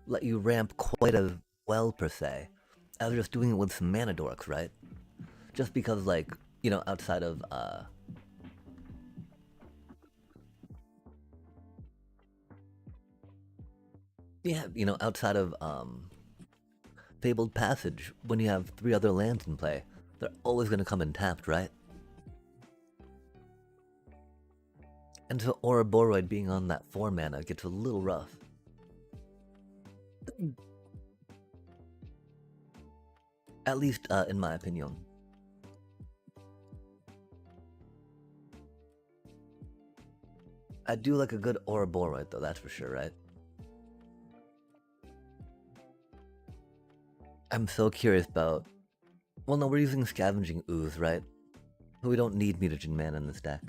A: let you ramp quite as well, per se, as just doing it with some mana dorks, right? Just because, like, you know, outside of yeah, you know, outside of Fabled Passage, when you have 3 other lands in play, they're always going to come in tapped, right? And so Ouroboros being on that 4 mana gets a little rough. At least in my opinion. I do like a good Ouroboros though, that's for sure, right? I'm so curious about... Well, no, we're using Scavenging Ooze, right? We don't need Mutagen Mana in this deck.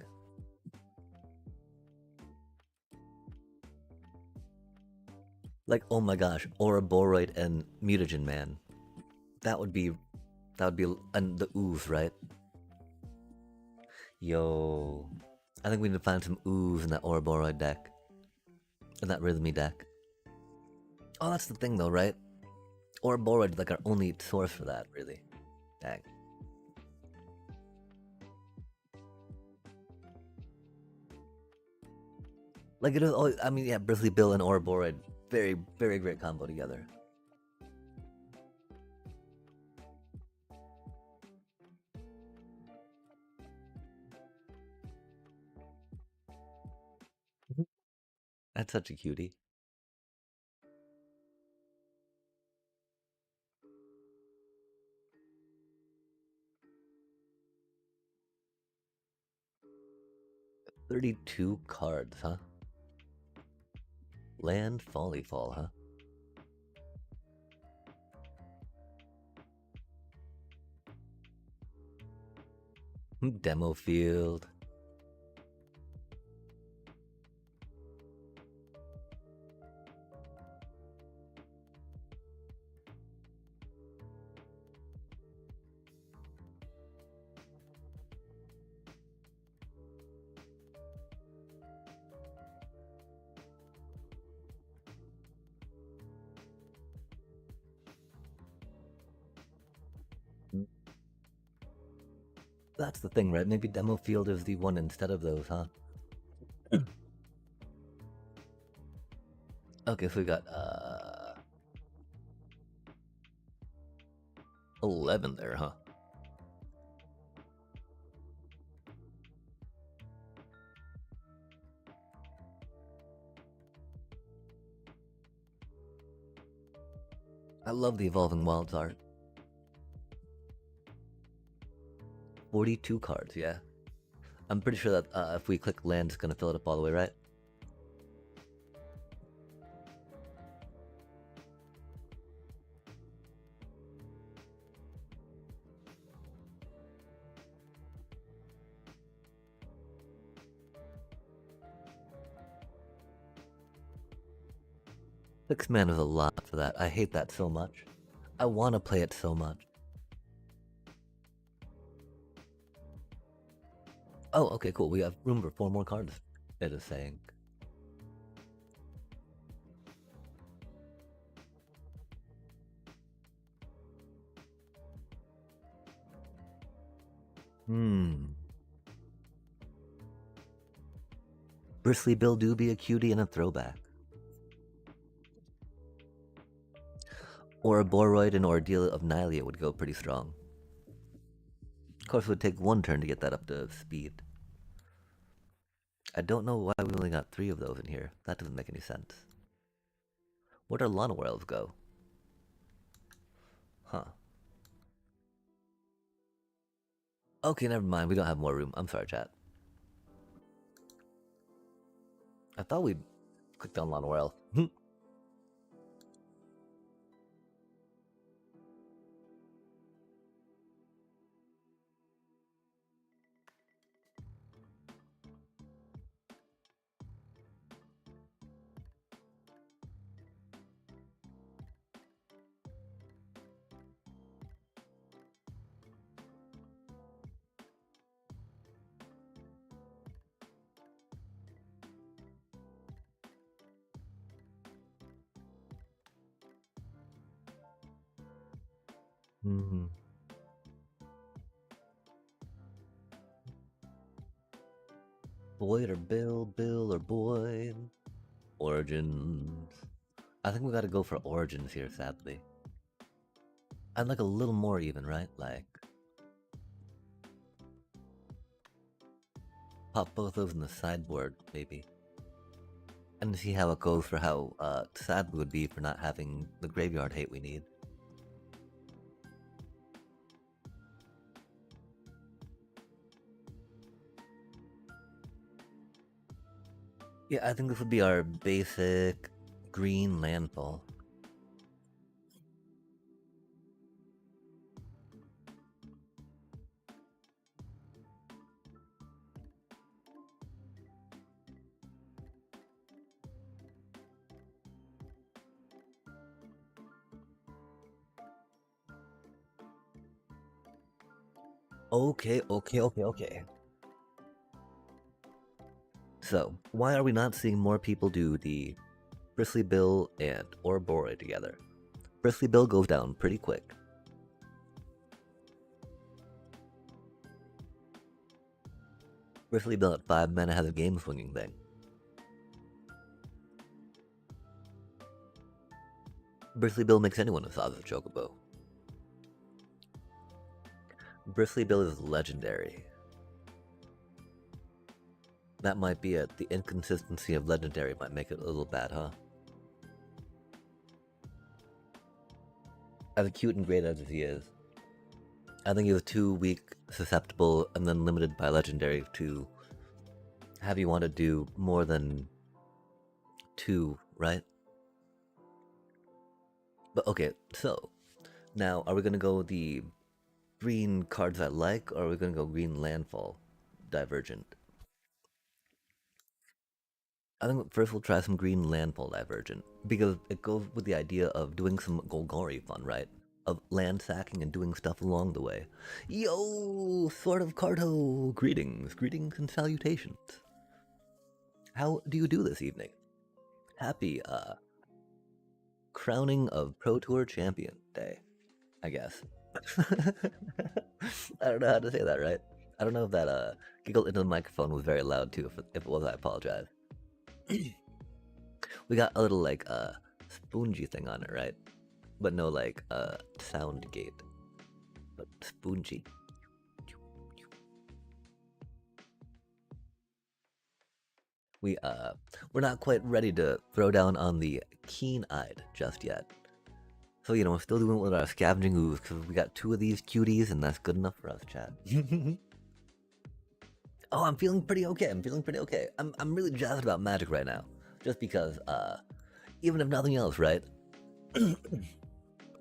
A: Like, oh my gosh, Ouroboros and Mutagen Man. That would be... And the Ooze, right? Yo... I think we need to find some Ooze in that Ouroboros deck. In that Rhythmy deck. Oh, that's the thing though, right? Ouroboros is like our only source for that, really. Dang. Like it is always, I mean, yeah, Bristly Bill and Ouroboros, very, very great combo together. That's such a cutie. $32 cards, huh? Land Folly Fall, huh? Demo field. That's the thing, right? Maybe Demo Field is the one instead of those, huh? Okay, so we got 11 there, huh? I love the Evolving Wilds art. 42 cards, yeah. I'm pretty sure that if we click land, it's gonna fill it up all the way, right? Six mana is a lot for that. I hate that so much. I want to play it so much. Oh, okay, cool. We have room for 4 more cards, it is saying. Bristly Bill do be a cutie and a throwback. Or a Boroid and Ordeal of Nylea would go pretty strong. Of course, it would take 1 turn to get that up to speed. I don't know why we only got 3 of those in here. That doesn't make any sense. Where'd our Lana Worlds go? Huh. Okay, never mind. We don't have more room. I'm sorry, chat. I thought we'd clicked on Lana World. Boyd or Bill or Boyd. Origins. I think we gotta go for Origins here, sadly. I'd like a little more even, right? Like, pop both those in the sideboard, maybe. And see how it goes for how sad we would be for not having the graveyard hate we need. Yeah, I think this would be our basic green landfall. Okay. So, why are we not seeing more people do the Bristly Bill and or Boroid together? Bristly Bill goes down pretty quick. Bristly Bill at 5 mana has a game swinging thing. Bristly Bill makes anyone a size of Chocobo. Bristly Bill is legendary. That might be it. The inconsistency of legendary might make it a little bad, huh? As cute and great as he is, I think he was too weak, susceptible, and then limited by legendary to have you want to do more than 2, right? But okay, so now are we gonna go the green cards I like, or are we gonna go green landfall divergent? I think first we'll try some green landfall divergent, because it goes with the idea of doing some Golgari fun, right? Of land sacking and doing stuff along the way. Yo, Sword of Carto! Greetings and salutations. How do you do this evening? Happy, crowning of Pro Tour Champion Day, I guess. I don't know how to say that right. I don't know if that giggle into the microphone was very loud too. If it was, I apologize. We got a little like spongy thing on it, right? But no like sound gate. But spongy. We're not quite ready to throw down on the keen-eyed just yet. So, we're still doing with our scavenging ooze because we got 2 of these cuties and that's good enough for us, chat. Oh, I'm feeling pretty okay. I'm really jazzed about Magic right now. Just because, even if nothing else, right?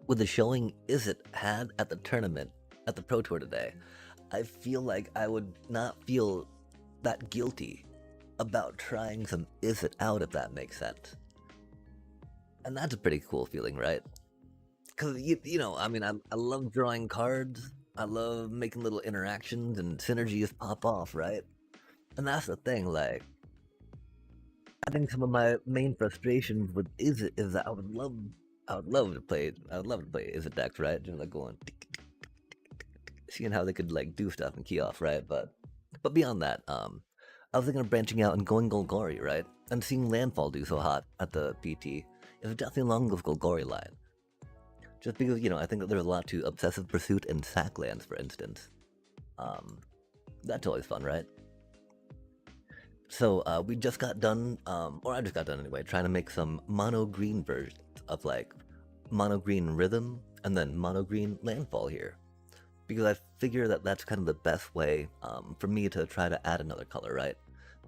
A: With the showing Izzet had at the tournament, at the Pro Tour today, I feel like I would not feel that guilty about trying some Izzet out, if that makes sense. And that's a pretty cool feeling, right? Because, I love drawing cards. I love making little interactions and synergies pop off, right? And that's the thing, like, I think some of my main frustrations with Izzet is that I would love to play, Izzet decks, right? Just like going, seeing how they could like do stuff and key off, right? But beyond that, I was thinking of branching out and going Golgari, right? And seeing Landfall do so hot at the PT is definitely along the Golgari line. Just because, I think that there's a lot to Obsessive Pursuit and Sacklands, for instance. That's always fun, right? So we just got done, or I just got done anyway, trying to make some mono green versions of like mono green Rhythm and then mono green Landfall here. Because I figure that that's kind of the best way for me to try to add another color, right?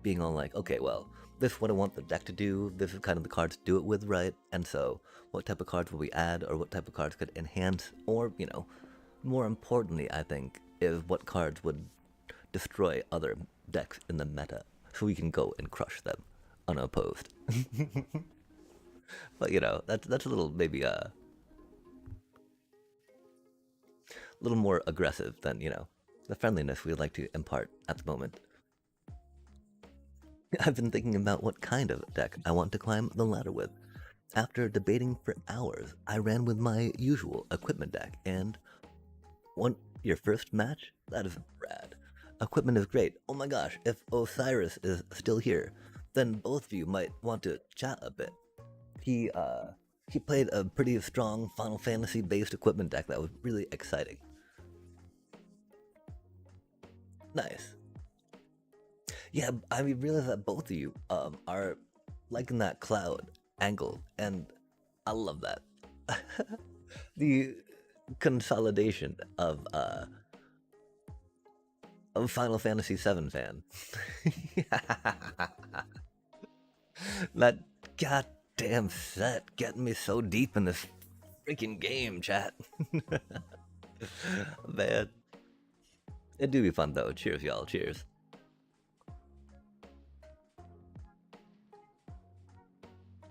A: Being all like, okay, well, this is what I want the deck to do, this is kind of the cards to do it with, right? And so, what type of cards will we add, or what type of cards could enhance, or, more importantly, I think, is what cards would destroy other decks in the meta, so we can go and crush them unopposed. But, that's a little, maybe, a little more aggressive than, the friendliness we'd like to impart at the moment. I've been thinking about what kind of deck I want to climb the ladder with. After debating for hours, I ran with my usual equipment deck, and your first match? That is rad. Equipment is great. Oh my gosh, if Osiris is still here, then both of you might want to chat a bit. He played a pretty strong Final Fantasy based equipment deck that was really exciting. Nice. Yeah, I realize that both of you are liking that cloud angle, and I love that. The consolidation of Final Fantasy VII fan. That goddamn set getting me so deep in this freaking game, chat. Man, it do be fun though. Cheers, y'all. Cheers.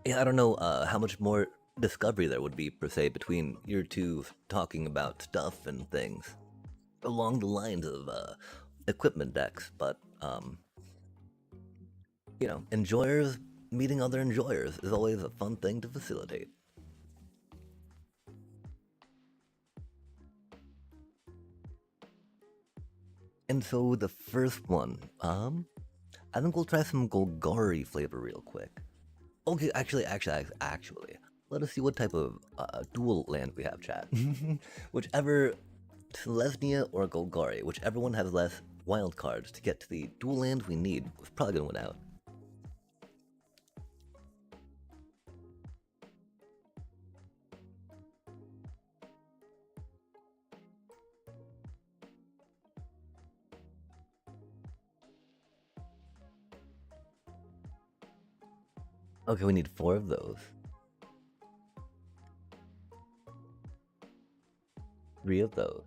A: Yeah, I don't know how much more discovery there would be per se between your two talking about stuff and things along the lines of equipment decks, but enjoyers meeting other enjoyers is always a fun thing to facilitate. And so the first one, I think we'll try some Golgari flavor real quick. Okay, actually, let us see what type of dual land we have, chat. Whichever Selesnya or Golgari, whichever one has less wild cards to get to the dual land we need, is probably gonna win out. Okay, we need 4 of those. 3 of those.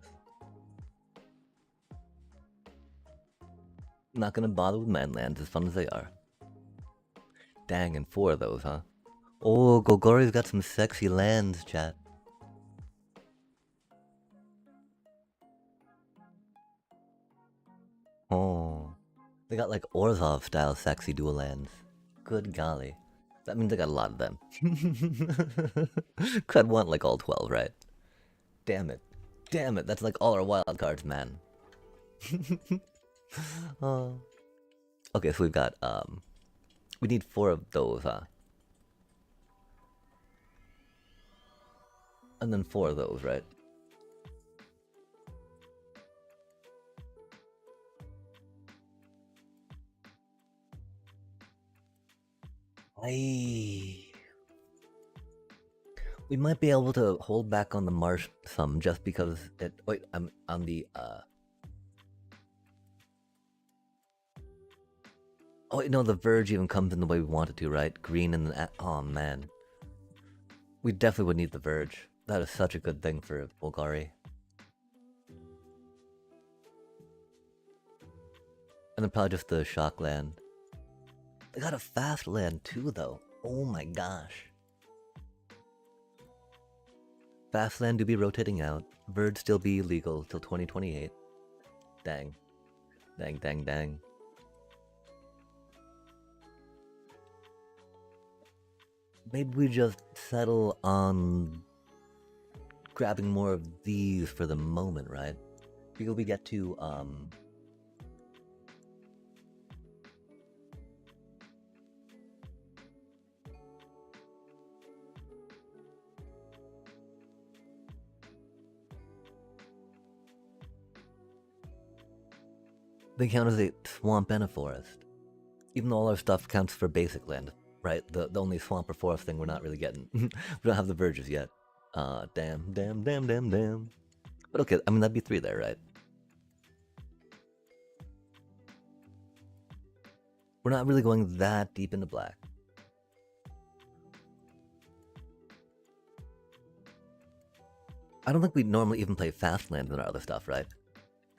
A: Not gonna bother with manlands as fun as they are. Dang, and 4 of those, huh? Oh, Golgari's got some sexy lands, chat. Oh, they got like Orzhov style sexy dual lands. Good golly. That means I got a lot of them. Cause I'd want like all 12, right? Damn it. Damn it, that's like all our wild cards, man. Oh. Okay, so we've got, we need 4 of those, huh? And then 4 of those, right? Aye. We might be able to hold back on the marsh some just because it. Wait, I'm on the. Oh wait, no, the verge even comes in the way we want it to, right? Green and the. Oh man, we definitely would need the verge. That is such a good thing for Bulgari. And then probably just the shock land. They got a fast land too, though. Oh my gosh. Fast land do be rotating out. Verge still be illegal till 2028. Dang. Dang, dang, dang. Maybe we just settle on grabbing more of these for the moment, right? Because we get to, they count as a swamp and a forest. Even though all our stuff counts for basic land, right? The only swamp or forest thing we're not really getting. We don't have the verges yet. Damn, damn, damn, damn, damn. But okay, I mean, that'd be 3 there, right? We're not really going that deep into black. I don't think we normally even play fast land in our other stuff, right?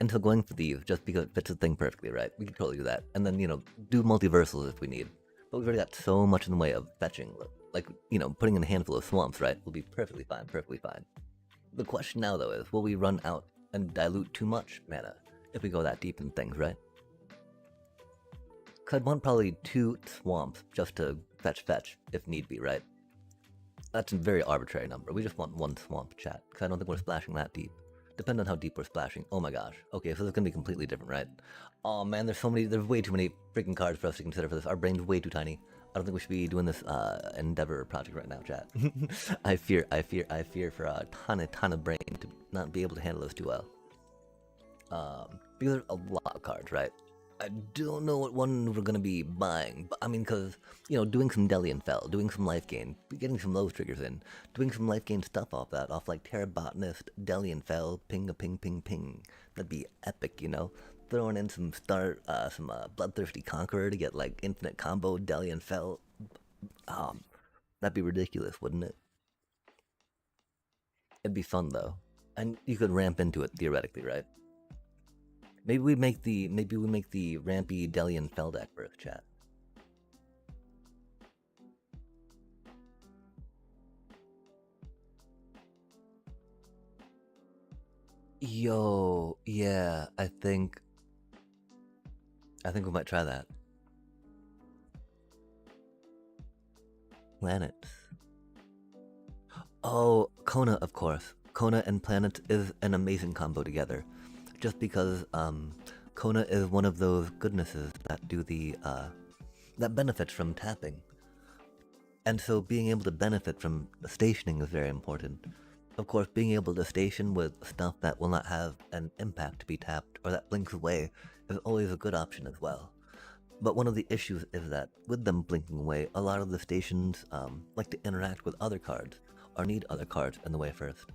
A: And so going for these, just because it fits the thing perfectly, right? We can totally do that. And then, do multiversals if we need. But we've already got so much in the way of fetching. Like, putting in a handful of swamps, right? Will be perfectly fine, perfectly fine. The question now, though, is will we run out and dilute too much mana if we go that deep in things, right? Because I'd want probably 2 swamps just to fetch if need be, right? That's a very arbitrary number. We just want 1 swamp, chat, because I don't think we're splashing that deep. Depending on how deep we're splashing. Oh my gosh. Okay, so this is gonna be completely different, right? Oh man, there's way too many freaking cards for us to consider for this. Our brain's way too tiny. I don't think we should be doing this Endeavor project right now, chat. I fear for a ton of brain to not be able to handle this too well. Because there's a lot of cards, right? I don't know what one we're gonna be buying, but I mean, because, doing some Delian Fell, doing some life gain, getting some low triggers in, doing some life gain stuff off that, off like Terra Botanist, Delian Fell, ping a ping ping ping. That'd be epic, Throwing in some Bloodthirsty Conqueror to get like infinite combo Delian Fell. That'd be ridiculous, wouldn't it? It'd be fun though. And you could ramp into it theoretically, right? Maybe we make the rampy Delian Fell deck birth, chat. Yo, yeah, I think we might try that. Planets. Oh, Kona, of course. Kona and Planets is an amazing combo together. Just because Kona is one of those goodnesses that do that benefits from tapping. And so being able to benefit from stationing is very important. Of course, being able to station with stuff that will not have an impact to be tapped or that blinks away is always a good option as well. But one of the issues is that with them blinking away, a lot of the stations like to interact with other cards or need other cards in the way first.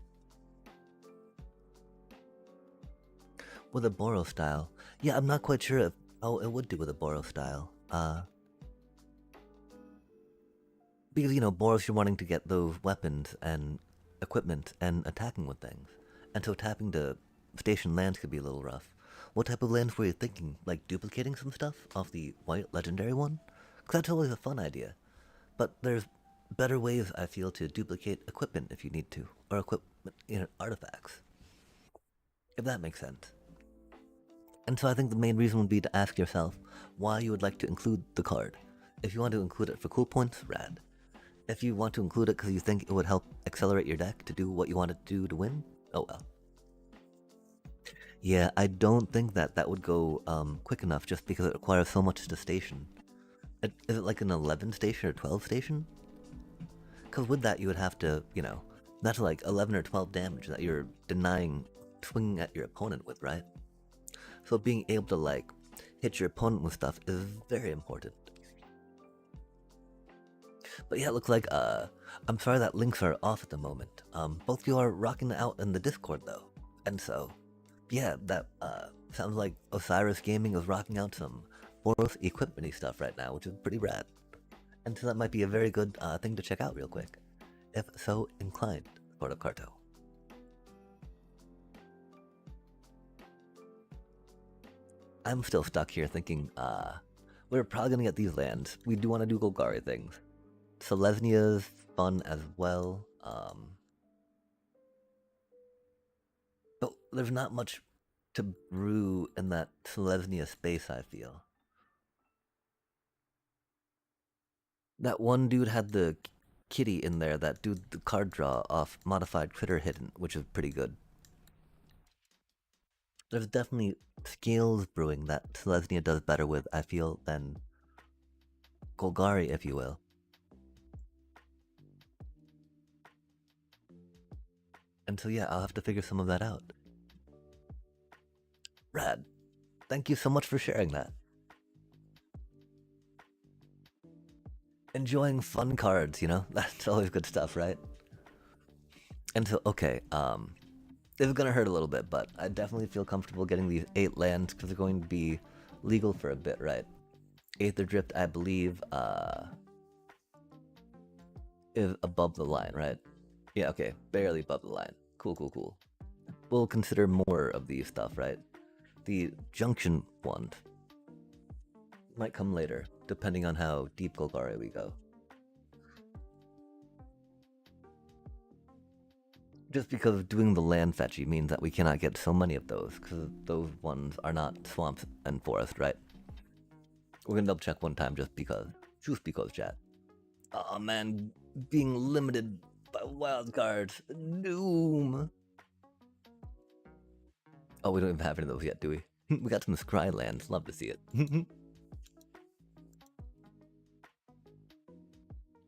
A: With a Boros style, yeah, I'm not quite sure if it would do with a Boros style. Because, Boros, you're wanting to get those weapons and equipment and attacking with things. And so tapping to station lands could be a little rough. What type of lands were you thinking? Like duplicating some stuff off the white legendary one? Because that's always a fun idea. But there's better ways, I feel, to duplicate equipment if you need to. Or equipment, artifacts. If that makes sense. And so I think the main reason would be to ask yourself why you would like to include the card. If you want to include it for cool points, rad. If you want to include it because you think it would help accelerate your deck to do what you want it to do to win, oh well. Yeah, I don't think that would go quick enough just because it requires so much to station. Is it like an 11 station or 12 station? Because with that you would have to, that's like 11 or 12 damage that you're denying swinging at your opponent with, right? So being able to like hit your opponent with stuff is very important. But yeah, it looks like I'm sorry that links are off at the moment. Both of you are rocking out in the Discord though, and so yeah, that sounds like Osiris Gaming is rocking out some Boros equipment-y stuff right now, which is pretty rad. And so that might be a very good thing to check out real quick, if so inclined, Porto Carto. I'm still stuck here thinking, we're probably gonna get these lands. We do want to do Golgari things. Selesnia's fun as well. But there's not much to brew in that Selesnia space, I feel. That one dude had the kitty in there that do the card draw off modified critter hidden, which is pretty good. There's definitely skills brewing that Selesnia does better with, I feel, than Golgari, if you will. And so yeah, I'll have to figure some of that out. Rad. Thank you so much for sharing that. Enjoying fun cards, you know? That's always good stuff, right? And so, okay, this is gonna hurt a little bit, but I definitely feel comfortable getting these 8 lands because they're going to be legal for a bit, right? Aether Drift, I believe, is above the line, right? Yeah, okay, barely above the line. Cool, cool, cool. We'll consider more of these stuff, right? The Junction ones might come later, depending on how deep Golgari we go. Just because doing the land fetchy means that we cannot get so many of those, because those ones are not swamps and forest, right? We're gonna double check one time just because. Just because, chat. Oh man, being limited by wild cards. Doom! Oh, we don't even have any of those yet, do we? We got some Scry lands, love to see it.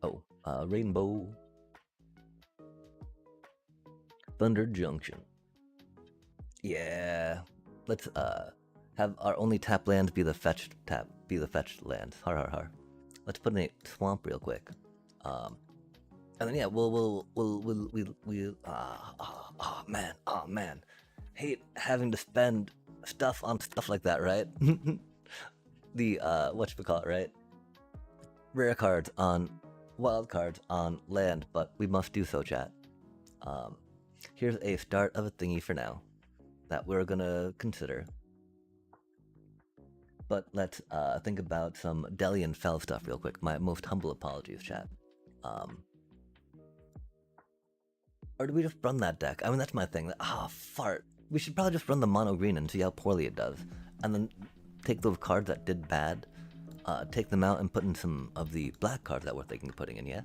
A: Oh, Rainbow. Thunder Junction. Yeah. Let's have our only tap lands be the fetched lands. Har har har. Let's put in a swamp real quick. And then yeah, oh man. Hate having to spend stuff on stuff like that, right? The whatchamacallit, right? Rare cards on wild cards on land, but we must do so, chat. Here's a start of a thingy for now that we're gonna consider. But let's think about some Delian Fell stuff real quick. My most humble apologies, chat. Or do we just run that deck? I mean, that's my thing. Fart. We should probably just run the mono green and see how poorly it does. And then take those cards that did bad, take them out and put in some of the black cards that we're thinking of putting in, yeah?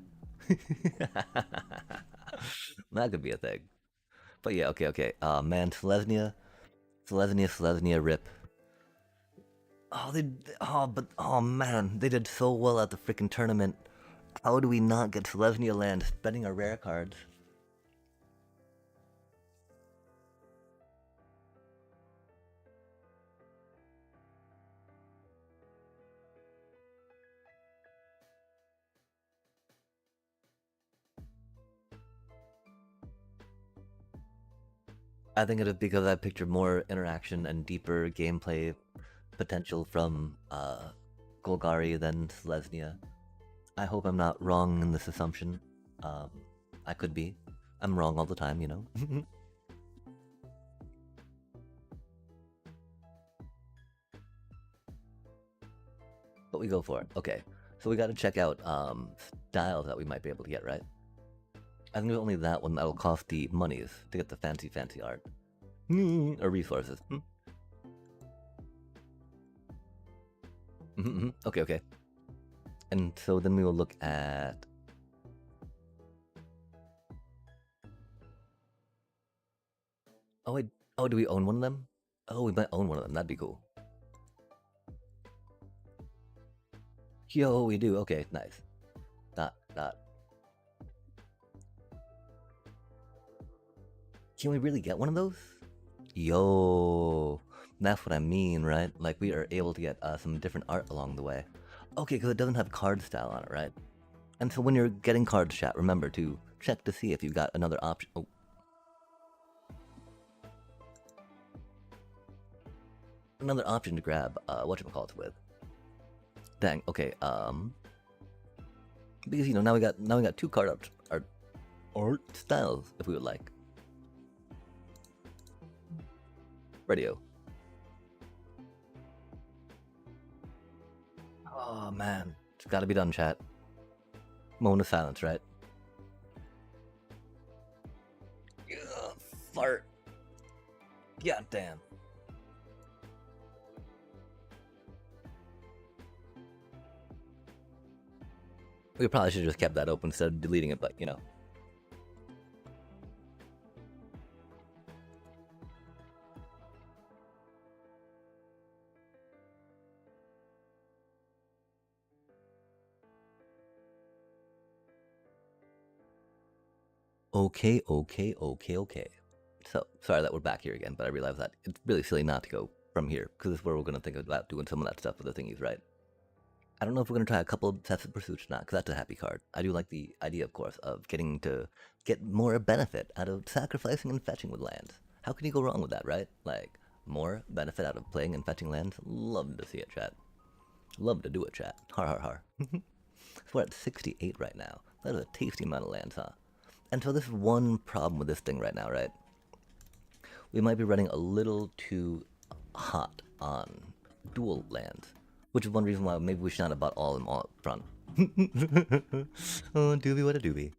A: That could be a thing. But yeah, okay. Man, Selesnia, rip. Oh man, they did so well at the freaking tournament. How do we not get Selesnia land spending our rare cards? I think it is because I pictured more interaction and deeper gameplay potential from Golgari than Selesnia. I hope I'm not wrong in this assumption. I could be. I'm wrong all the time, you know? But we go for it. Okay, so we gotta check out styles that we might be able to get, right? I think there's only that one that'll cost the monies to get the fancy art. Or resources. Okay. And so then we will look at... Oh, wait. Oh, do we own one of them? Oh, we might own one of them. That'd be cool. Yo, we do. Okay, nice. Dot. Can we really get one of those? Yo, that's what I mean, right? Like, we are able to get some different art along the way. Okay, because it doesn't have card style on it, right? And so when you're getting cards, chat, remember to check to see if you've got another option. Oh. Another option to grab whatchamacallit with. Dang, okay, because you know now we got two card art styles if we would like. Radio. Oh man, it's gotta be done, chat. Moment of silence, right? Ugh, fart. God damn. We probably should have just kept that open instead of deleting it, but you know. Okay. So, sorry that we're back here again, but I realize that it's really silly not to go from here, because it's where we're going to think about doing some of that stuff with the thingies, right? I don't know if we're going to try a couple of sets of pursuits or not, because that's a happy card. I do like the idea, of course, of getting to get more benefit out of sacrificing and fetching with lands. How can you go wrong with that, right? Like, more benefit out of playing and fetching lands? Love to see it, chat. Love to do it, chat. Har har har. So we're at 68 right now. That is a tasty amount of lands, huh? And so this is one problem with this thing right now, right? We might be running a little too hot on dual lands, which is one reason why maybe we should not have bought all of them all up front. Oh, doobie, what a doobie.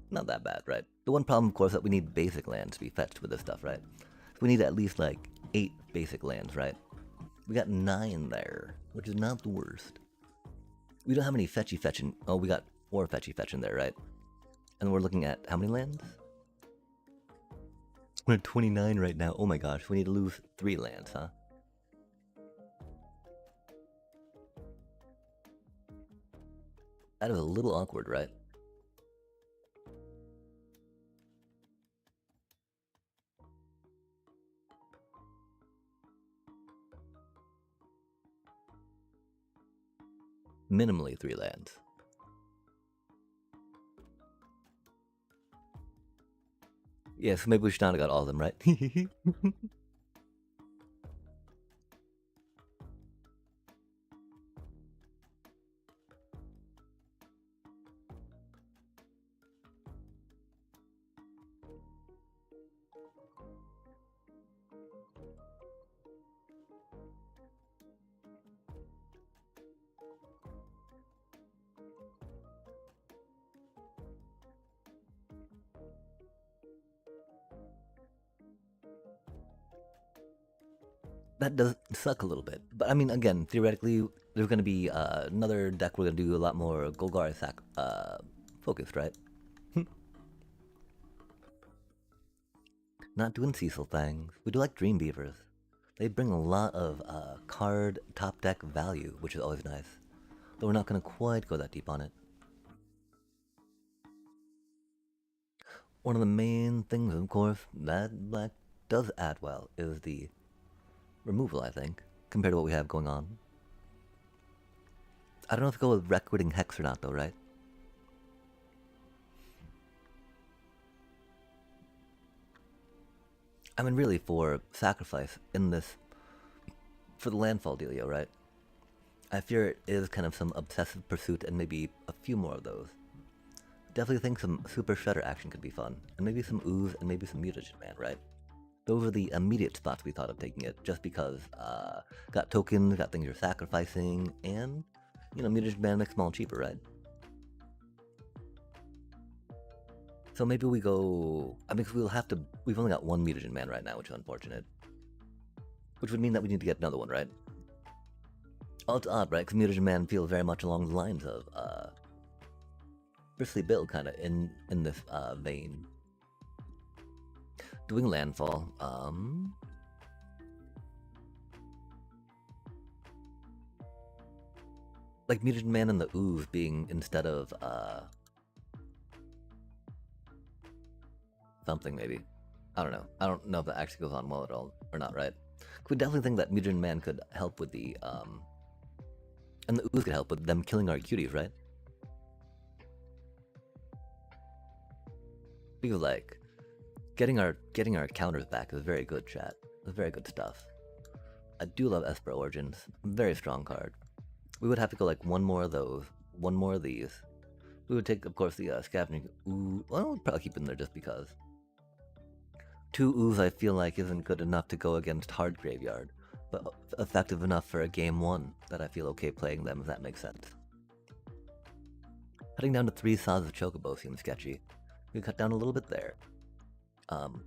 A: Not that bad, right? The one problem, of course, that we need basic lands to be fetched with this stuff, right? So we need at least like 8 basic lands, right? We got 9 there, which is not the worst. We don't have any fetchy fetching. Oh, we got 4 fetchy fetching there, right? And we're looking at how many lands? We're at 29 right now. Oh my gosh, we need to lose 3 lands, huh? That is a little awkward, right? Minimally 3 lands. Yeah, so maybe we should not have got all of them, right? That does suck a little bit. But I mean, again, theoretically, there's going to be another deck we're going to do a lot more Golgari focused, right? Not doing Cecil things. We do like Dream Beavers. They bring a lot of card top deck value, which is always nice. But we're not going to quite go that deep on it. One of the main things, of course, that black does add well is the removal, I think, compared to what we have going on. I don't know if to go with Requiting Hex or not, though, right? I mean, really, for sacrifice in this, for the landfall dealio, right? I fear it is kind of some obsessive pursuit and maybe a few more of those. Definitely think some super shredder action could be fun, and maybe some ooze and maybe some mutagen man, right? Those are the immediate spots we thought of taking it, just because got tokens, got things you're sacrificing, and you know, mutagen man makes them all cheaper, right? So maybe we go. I mean, we'll have to. We've only got 1 mutagen man right now, which is unfortunate. Which would mean that we need to get another one, right? Oh, it's odd, right? Because mutagen man feels very much along the lines of Bristly Bill, kind of in this vein. Doing landfall. Like mutagen man and the ooze being instead of something maybe. I don't know. I don't know if that actually goes on well at all or not, right? We definitely think that mutagen man could help with the and the ooze could help with them killing our cuties, right? Because like getting our counters back is very good, chat. It's very good stuff. I do love Esper Origins. Very strong card. We would have to go like one more of those, one more of these. We would take, of course, the scavenging ooh. Well, we'll probably keep them there just because. 2 ooze I feel like isn't good enough to go against hard graveyard, but effective enough for a game 1 that I feel okay playing them, if that makes sense. Cutting down to 3 saws of Chocobo seems sketchy. We cut down a little bit there.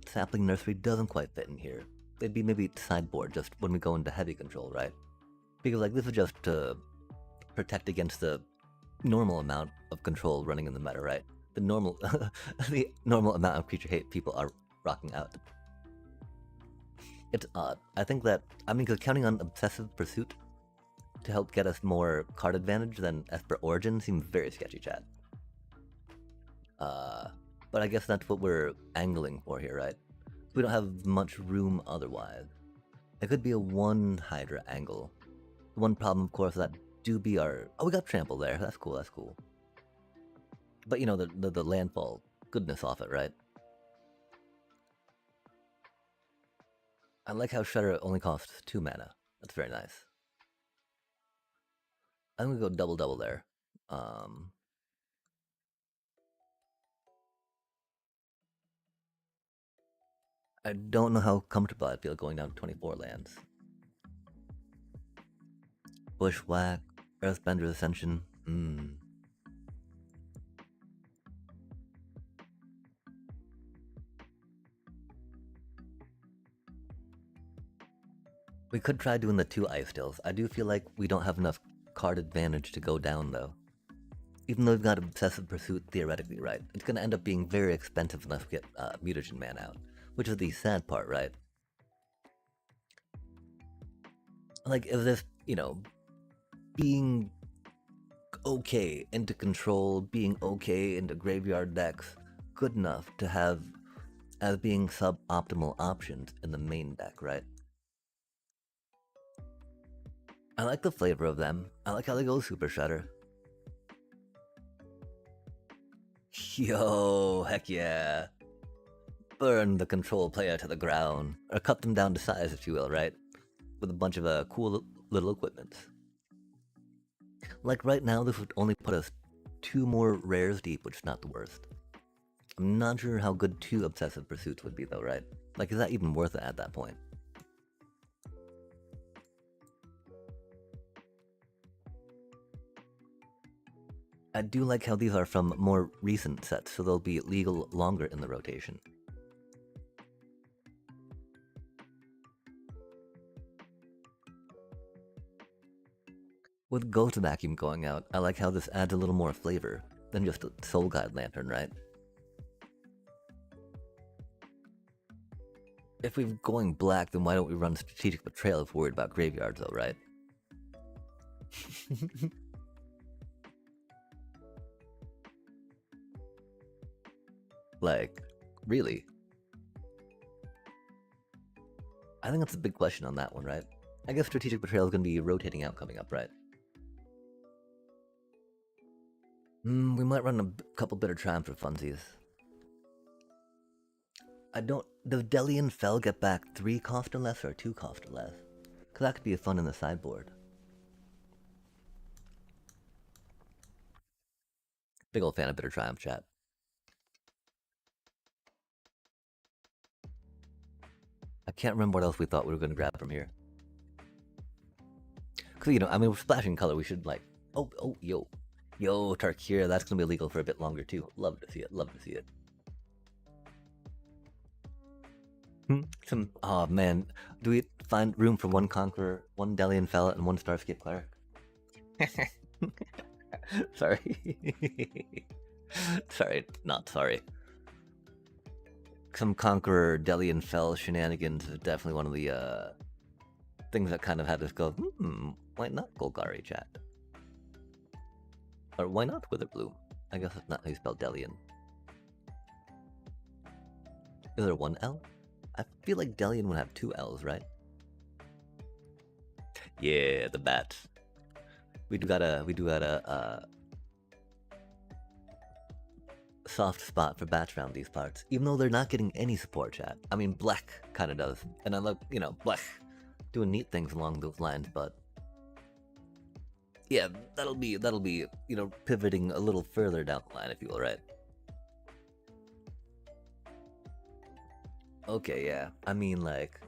A: Sapling Nursery doesn't quite fit in here. They'd be maybe sideboard just when we go into heavy control, right? Because like this is just to protect against the normal amount of control running in the meta, right? The normal amount of creature hate people are rocking out. It's odd. I think that, because counting on Obsessive Pursuit to help get us more card advantage than Esper Origin seems very sketchy, chat. But I guess that's what we're angling for here, right? We don't have much room otherwise. It could be a 1 Hydra angle. The one problem, of course, that do be our... Oh, we got Trample there. That's cool, that's cool. But, you know, the landfall goodness off it, right? I like how Shudder only costs 2 mana. That's very nice. I'm gonna go double there. I don't know how comfortable I feel going down to 24 lands. Bushwhack, Earthbender's Ascension. We could try doing the 2 Ice Stills. I do feel like we don't have enough card advantage to go down, though. Even though we've got Obsessive Pursuit theoretically, right? It's gonna end up being very expensive unless we get Mutagen Man out. Which is the sad part, right? Like, is this, you know, being okay into control, being okay into graveyard decks, good enough to have as being suboptimal options in the main deck, right? I like the flavor of them. I like how they go Super Shredder. Yo, heck yeah. Burn the control player to the ground. Or cut them down to size, if you will, right? With a bunch of cool little equipment. Like right now, this would only put us 2 more rares deep, which is not the worst. I'm not sure how good 2 Obsessive Pursuits would be though, right? Like, is that even worth it at that point? I do like how these are from more recent sets, so they'll be legal longer in the rotation. With Ghost Vacuum going out, I like how this adds a little more flavor than just a Soul Guide Lantern, right? If we're going black, then why don't we run Strategic Betrayal if we're worried about graveyards though, right? Like, really? I think that's a big question on that one, right? I guess Strategic Betrayal is going to be rotating out coming up, right? We might run a couple Bitter Triumph for funsies. Does Delian Fell get back 3 cost or less or 2 cost or less? Because that could be fun in the sideboard. Big old fan of Bitter Triumph, chat. I can't remember what else we thought we were going to grab from here. Because, you know, I mean, we're splashing color. We should, like... Oh, yo. Yo, Tarkir, that's going to be illegal for a bit longer, too. Love to see it. Love to see it. Oh, man. Do we find room for 1 Conqueror, 1 Delian Fell, and 1 Starscape Cleric? Sorry. Sorry, not sorry. Some Conqueror, Delian Fell shenanigans is definitely one of the things that kind of had us go, why not Golgari, chat? Or why not Witherbloom? I guess that's not how you spell Delian. Is there 1 L? I feel like Delian would have 2 L's, right? Yeah, the bats. We do gotta soft spot for bats around these parts, even though they're not getting any support chat. I mean, Black kind of does, and I love, Black doing neat things along those lines, but yeah, that'll be, pivoting a little further down the line, if you will, right? Okay, yeah, I mean, like,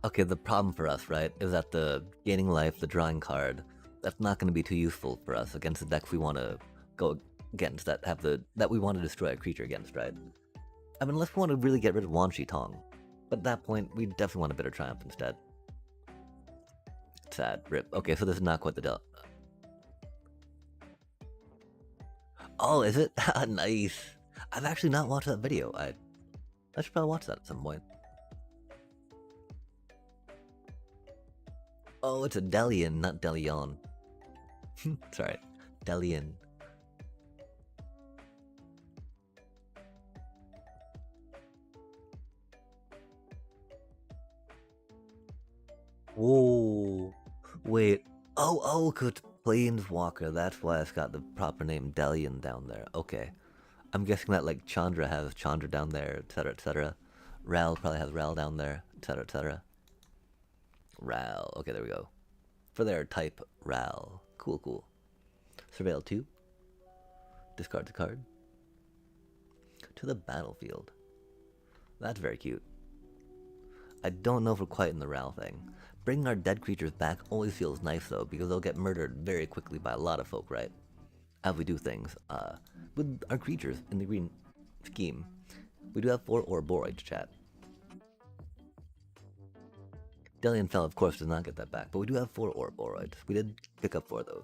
A: okay, the problem for us, right, is that the gaining life, the drawing card, that's not going to be too useful for us against the decks we want to go against, that we want to destroy a creature against, right? I mean, unless we want to really get rid of Wan Shi Tong. But at that point, we definitely want a Bitter Triumph instead. Sad. Rip. Okay, so this is not quite the del. Oh, is it? Nice. I've actually not watched that video. I should probably watch that at some point. Oh, it's a Delian, not Delion. Sorry. Delian. Whoa. Wait. Oh, good. Planeswalker. That's why it's got the proper name Delian down there. Okay. I'm guessing that, like, Chandra has Chandra down there, etc., etc. Ral probably has Ral down there, etc., etc. Ral. Okay, there we go. For their type, Ral. Cool. Surveil 2. Discard the card. To the battlefield. That's very cute. I don't know if we're quite in the Ral thing. Bringing our dead creatures back always feels nice, though, because they'll get murdered very quickly by a lot of folk, right? As we do things. With our creatures in the green scheme, we do have 4 Ouroboros to chat. Delian Fell, of course, does not get that back, but we do have 4 Ouroboros. We did pick up 4 of those.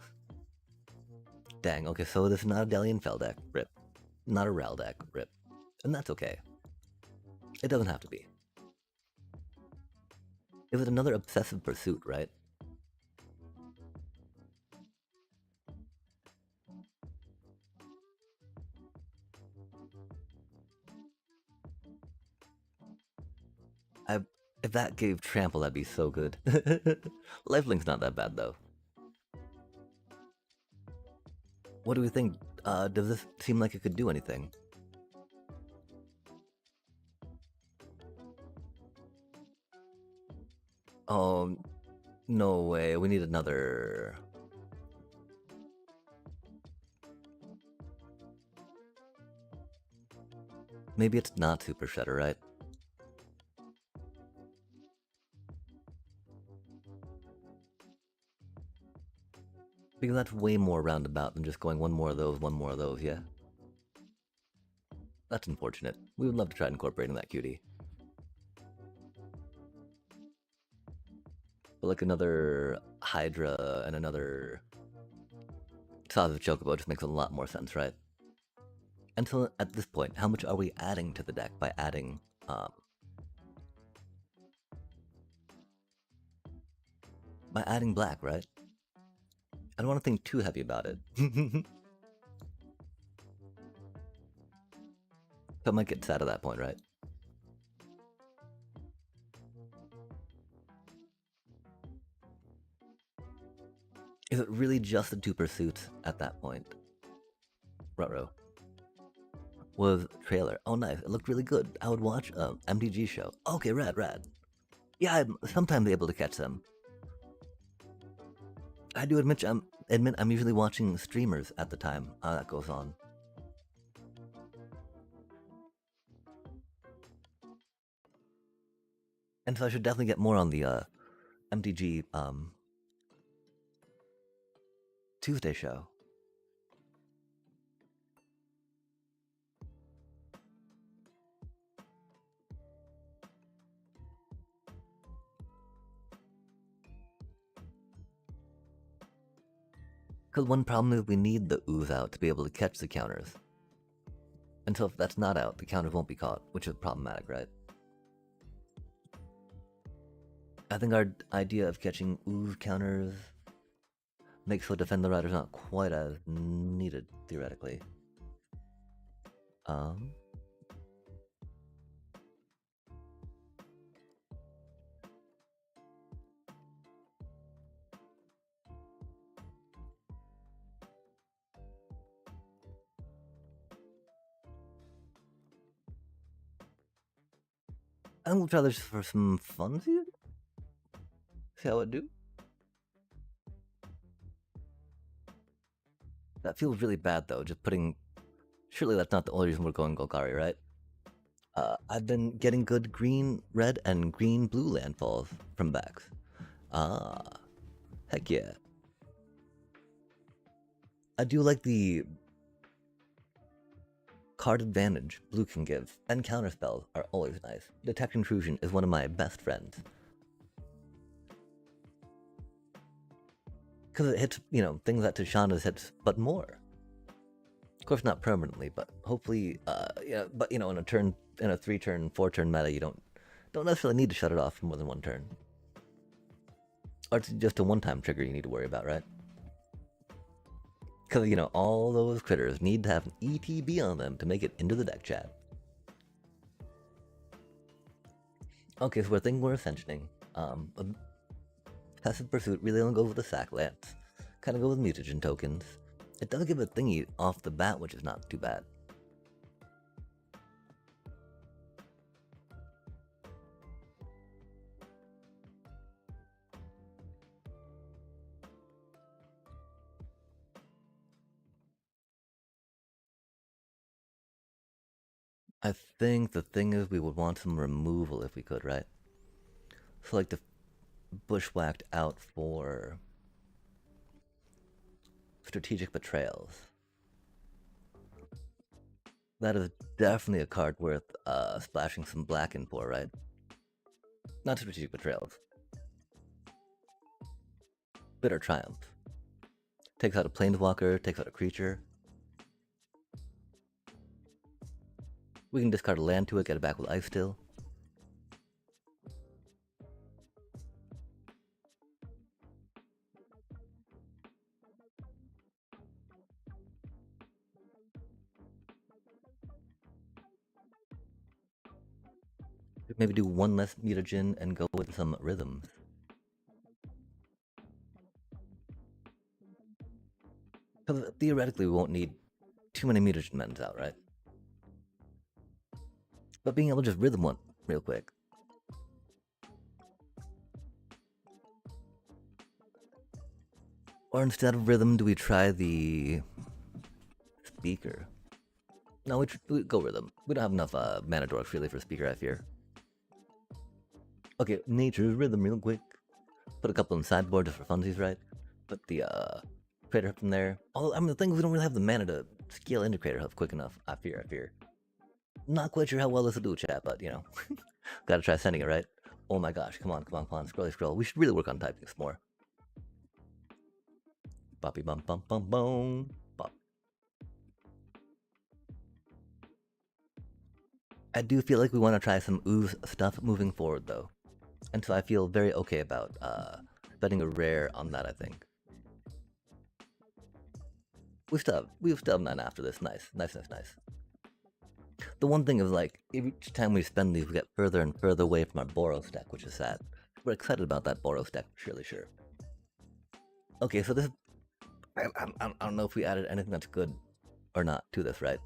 A: Dang, okay, so this is not a Delian Fell deck, rip. Not a Ral deck, rip. And that's okay. It doesn't have to be. It was another obsessive pursuit, right? If that gave trample, that'd be so good. Lifelink's not that bad, though. What do we think? Does this seem like it could do anything? Oh, no way. We need another... Maybe it's not Super Shredder, right? Because that's way more roundabout than just going one more of those, yeah? That's unfortunate. We would love to try incorporating that cutie. But like another Hydra and another Sav of Chocobo just makes a lot more sense, right? Until at this point, how much are we adding to the deck by adding black, right? I don't want to think too heavy about it. I might get sad at that point, right? Is it really just the 2 pursuits at that point? Ruh-roh. Was trailer. Oh, nice. It looked really good. I would watch a MTG show. Okay, rad. Yeah, I'm sometimes able to catch them. I do admit I'm usually watching streamers at the time that goes on. And so I should definitely get more on the MTG Tuesday show. Because one problem is we need the ooze out to be able to catch the counters. And so if that's not out, the counters won't be caught, which is problematic, right? I think our idea of catching ooze counters makes so Defend the Riders not quite as needed, theoretically. And we'll try this for some funsies. See how it do. That feels really bad though, just putting... Surely that's not the only reason we're going Golgari, right? I've been getting good green, red, and green blue landfalls from backs. Ah, heck yeah. I do like the card advantage blue can give, and counterspells are always nice. Detect Intrusion is one of my best friends. Because it hits, you know, things that Tishana's hits, but more. Of course, not permanently, but hopefully, yeah. But you know, in a 3-turn, 4-turn meta, you don't necessarily need to shut it off for more than one turn. Or it's just a one-time trigger you need to worry about, right? Because, you know, all those critters need to have an ETB on them to make it into the deck chat. Okay, so we're thinking we're Ascensioning. Passive Pursuit really only goes with the Sack Lance. Kind of go with mutagen tokens. It does give a thingy off the bat, which is not too bad. I think the thing is we would want some removal if we could, right? So like the Bushwhacked out for Strategic Betrayals. That is definitely a card worth splashing some black in for, right? Not Strategic Betrayals. Bitter Triumph. Takes out a Planeswalker, takes out a creature. We can discard a land to it, get it back with Ice Still. Maybe do one less mutagen and go with some rhythms. Because theoretically we won't need too many mutagen mens out, right? But being able to just rhythm one real quick. Or instead of rhythm, do we try the speaker? No, we go rhythm. We don't have enough mana dorks really for speaker, I fear. Okay, nature's rhythm real quick. Put a couple in sideboard just for funsies, right? Put the Crater Hoof in there. Although, I mean, the thing is we don't really have the mana to scale into Crater Hoof quick enough. I fear. Not quite sure how well this will do, chat, but, you know. Gotta try sending it, right? Oh my gosh, come on. Scroll. We should really work on typing this more. Boppy bum bum bum bum. Bop. I do feel like we want to try some ooze stuff moving forward, though. And so I feel very okay about betting a rare on that, I think. We still have 9 after this. Nice. The one thing is, like, each time we spend these, we get further and further away from our Boros deck, which is sad. We're excited about that Boros deck, surely sure. Okay, so this... I don't know if we added anything that's good or not to this, right?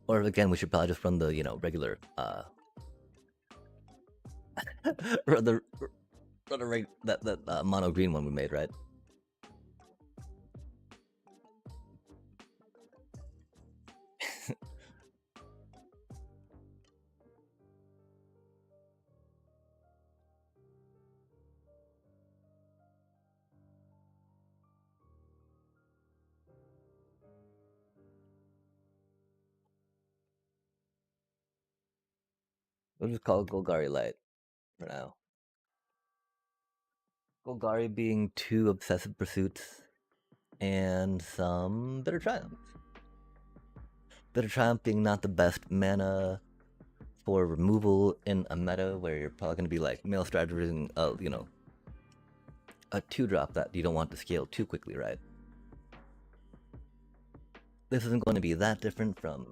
A: Or again, we should probably just run the, you know, regular, run that mono green one we made, right? We'll just call it Golgari Light for now. Golgari being 2 Obsessive Pursuits and some Bitter Triumph. Bitter Triumph being not the best mana for removal in a meta where you're probably going to be like mail strategizing, you know, a 2-drop that you don't want to scale too quickly, right? This isn't going to be that different from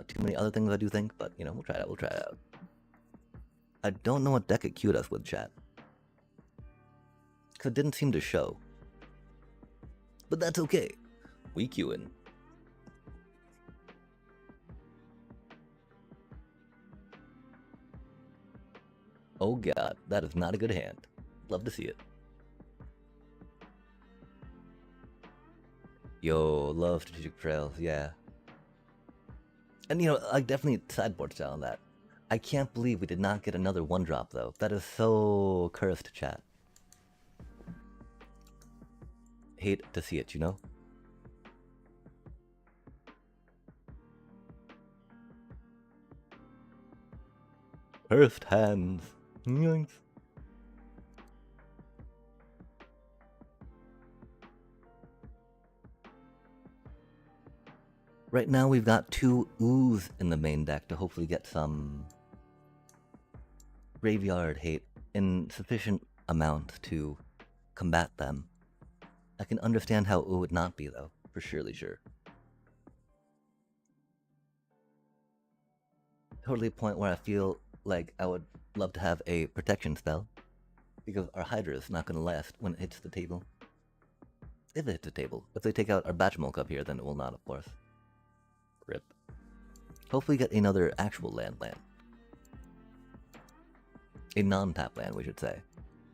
A: too many other things I do think, but, you know, we'll try it out. I don't know what deck it queued us with, chat. Because it didn't seem to show. But that's okay. We queuing. Oh god, that is not a good hand. Love to see it. Yo, love strategic trails, yeah. And you know, I definitely sideboard style on that. I can't believe we did not get another one drop though. That is so cursed, chat. Hate to see it, you know? Cursed hands. Yoinks. Right now we've got 2 ooze in the main deck to hopefully get some graveyard hate in sufficient amount to combat them. I can understand how it would not be though, for surely sure. Totally a point where I feel like I would love to have a protection spell, because our Hydra is not going to last when it hits the table. If it hits the table. If they take out our Batchmolk up here, then it will not, of course. Rip. Hopefully get another actual land. A non-tap land, we should say.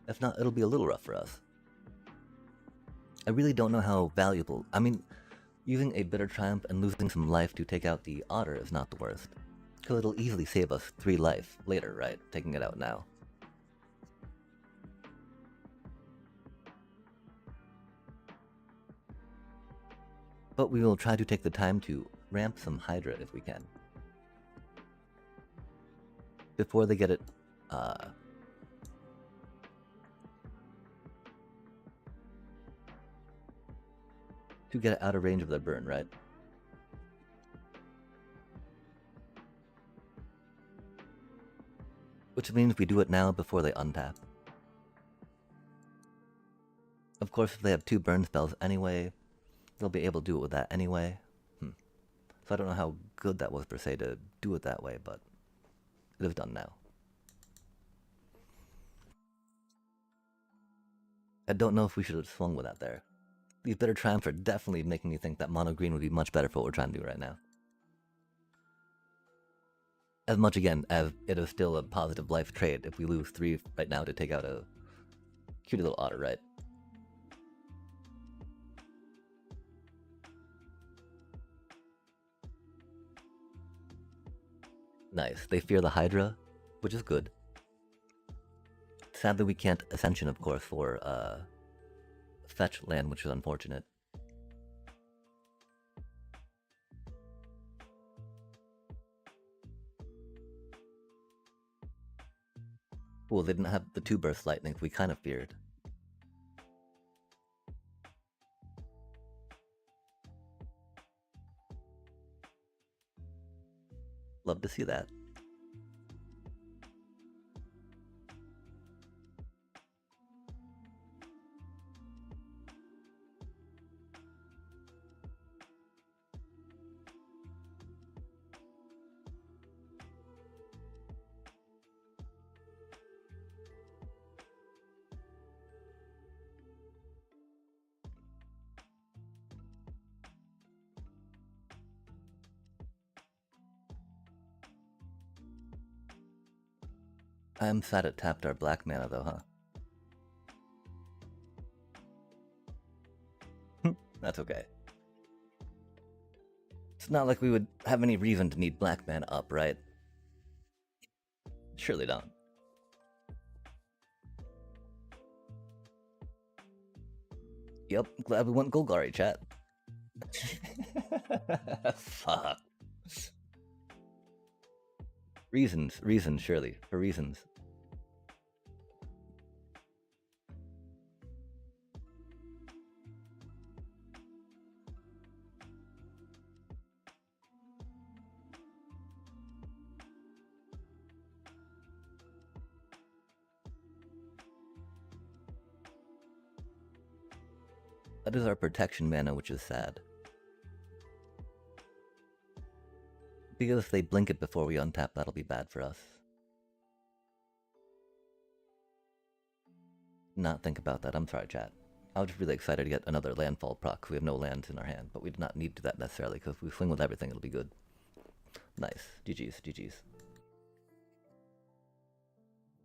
A: If not, it'll be a little rough for us. I really don't know how valuable... I mean, using a Bitter Triumph and losing some life to take out the Otter is not the worst. Because it'll easily save us 3 life later, right? Taking it out now. But we will try to take the time to ramp some Hydra if we can. Before they get it, to get it out of range of their burn, right? Which means we do it now before they untap. Of course, if they have 2 burn spells anyway, they'll be able to do it with that anyway. So I don't know how good that was per se to do it that way, but it is done now. I don't know if we should have swung with that there. These Bitter Triumphs are definitely making me think that mono green would be much better for what we're trying to do right now. As much, again, as it is still a positive life trade if we lose 3 right now to take out a cutie little otter, right? Nice. They fear the Hydra, which is good. Sadly, we can't Ascension, of course, for fetch land, which is unfortunate. Well, they didn't have the 2 burst lightnings we kind of feared. Love to see that. I am sad it tapped our black mana though, huh? That's okay. It's not like we would have any reason to need black mana up, right? Surely don't. Yep, glad we went Golgari, chat. Fuck. Reasons, surely. For reasons. That is our protection mana, which is sad. Because if they blink it before we untap, that'll be bad for us. Not think about that, I'm sorry, chat. I was just really excited to get another landfall proc. We have no lands in our hand, but we do not need to do that necessarily, because if we swing with everything, it'll be good. Nice. GG's, GG's.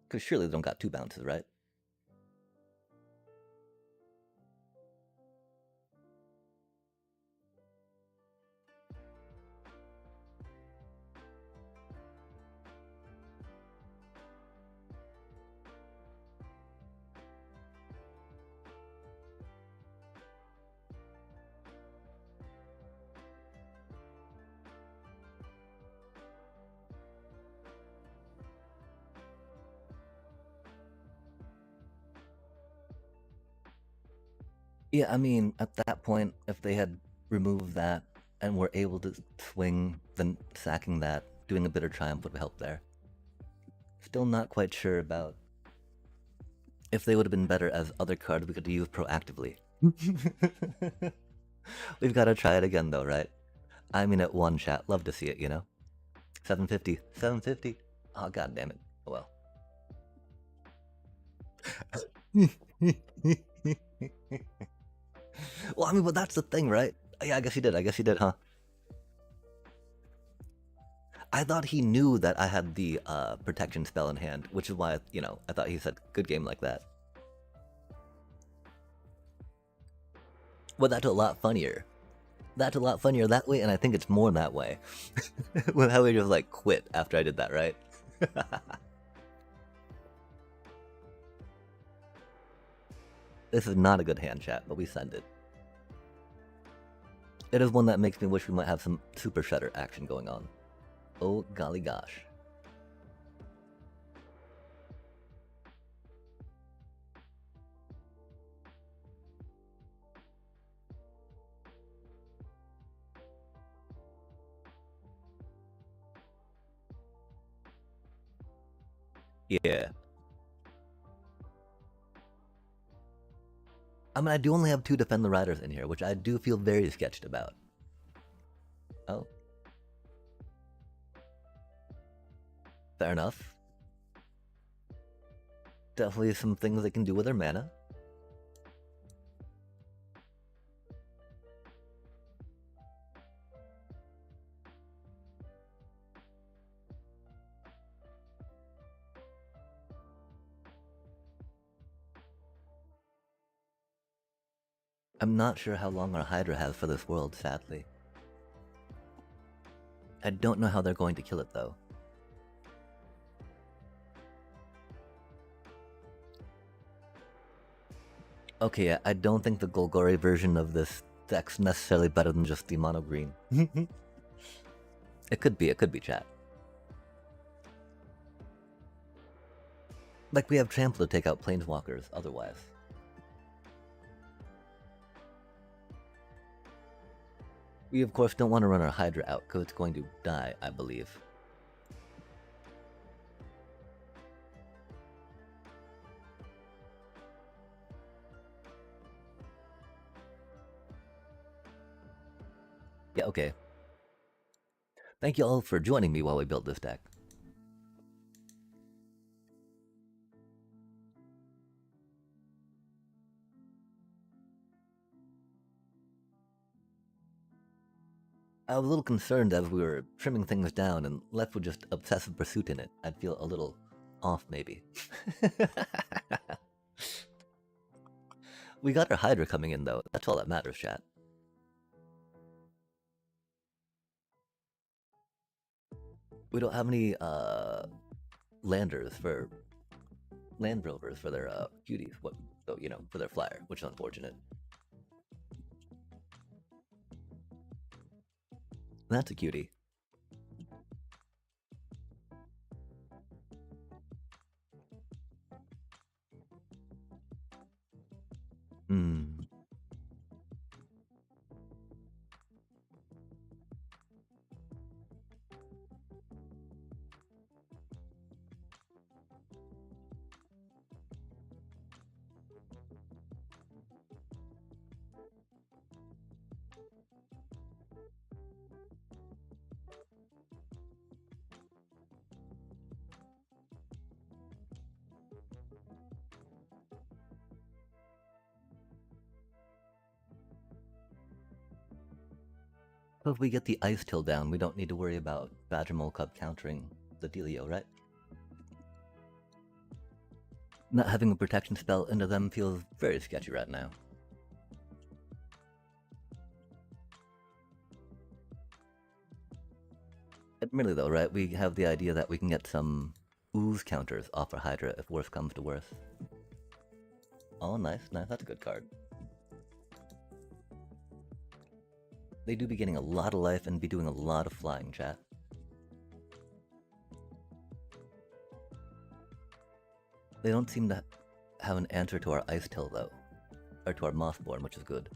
A: Because surely they don't got 2 bounces, right? Yeah, I mean, at that point, if they had removed that and were able to swing, then sacking that, doing a bitter triumph would have helped there. Still not quite sure about if they would have been better as other cards we could use proactively. We've got to try it again, though, right? I mean, at one chat, love to see it, you know? 750, 750. Oh, god damn it. Oh well. Well, I mean, but that's the thing, right? Yeah, I guess he did. I guess he did, huh? I thought he knew that I had the protection spell in hand, which is why, you know, I thought he said good game like that. Well, that's a lot funnier. That's a lot funnier that way, and I think it's more that way. With how we just like quit after I did that, right? This is not a good hand chat, but we send it. It is one that makes me wish we might have some super shredder action going on. Oh golly gosh. Yeah. I mean, I do only have 2 Defend the Riders in here, which I do feel very sketched about. Oh. Fair enough. Definitely some things they can do with their mana. I'm not sure how long our Hydra has for this world, sadly. I don't know how they're going to kill it, though. Okay, yeah, I don't think the Golgari version of this deck's necessarily better than just the mono green. It could be, chat. Like, we have Trample to take out Planeswalkers, otherwise. We, of course, don't want to run our Hydra out, because it's going to die, I believe. Yeah, okay. Thank you all for joining me while we built this deck. I was a little concerned as we were trimming things down and left with just obsessive pursuit in it. I'd feel a little off, maybe. We got our Hydra coming in, though. That's all that matters, chat. We don't have any landers for land rovers for their cuties. What? So, you know, for their flyer, which is unfortunate. That's a cutie. Hmm. So if we get the Ice Till down, we don't need to worry about Badgermole Cub countering the dealio, right? Not having a protection spell into them feels very sketchy right now. Admittedly though, right, we have the idea that we can get some ooze counters off our Hydra if worse comes to worse. Oh, nice, nice, that's a good card. They do be getting a lot of life and be doing a lot of flying, chat. They don't seem to have an answer to our Ice Tail though, or to our Mossborn, which is good.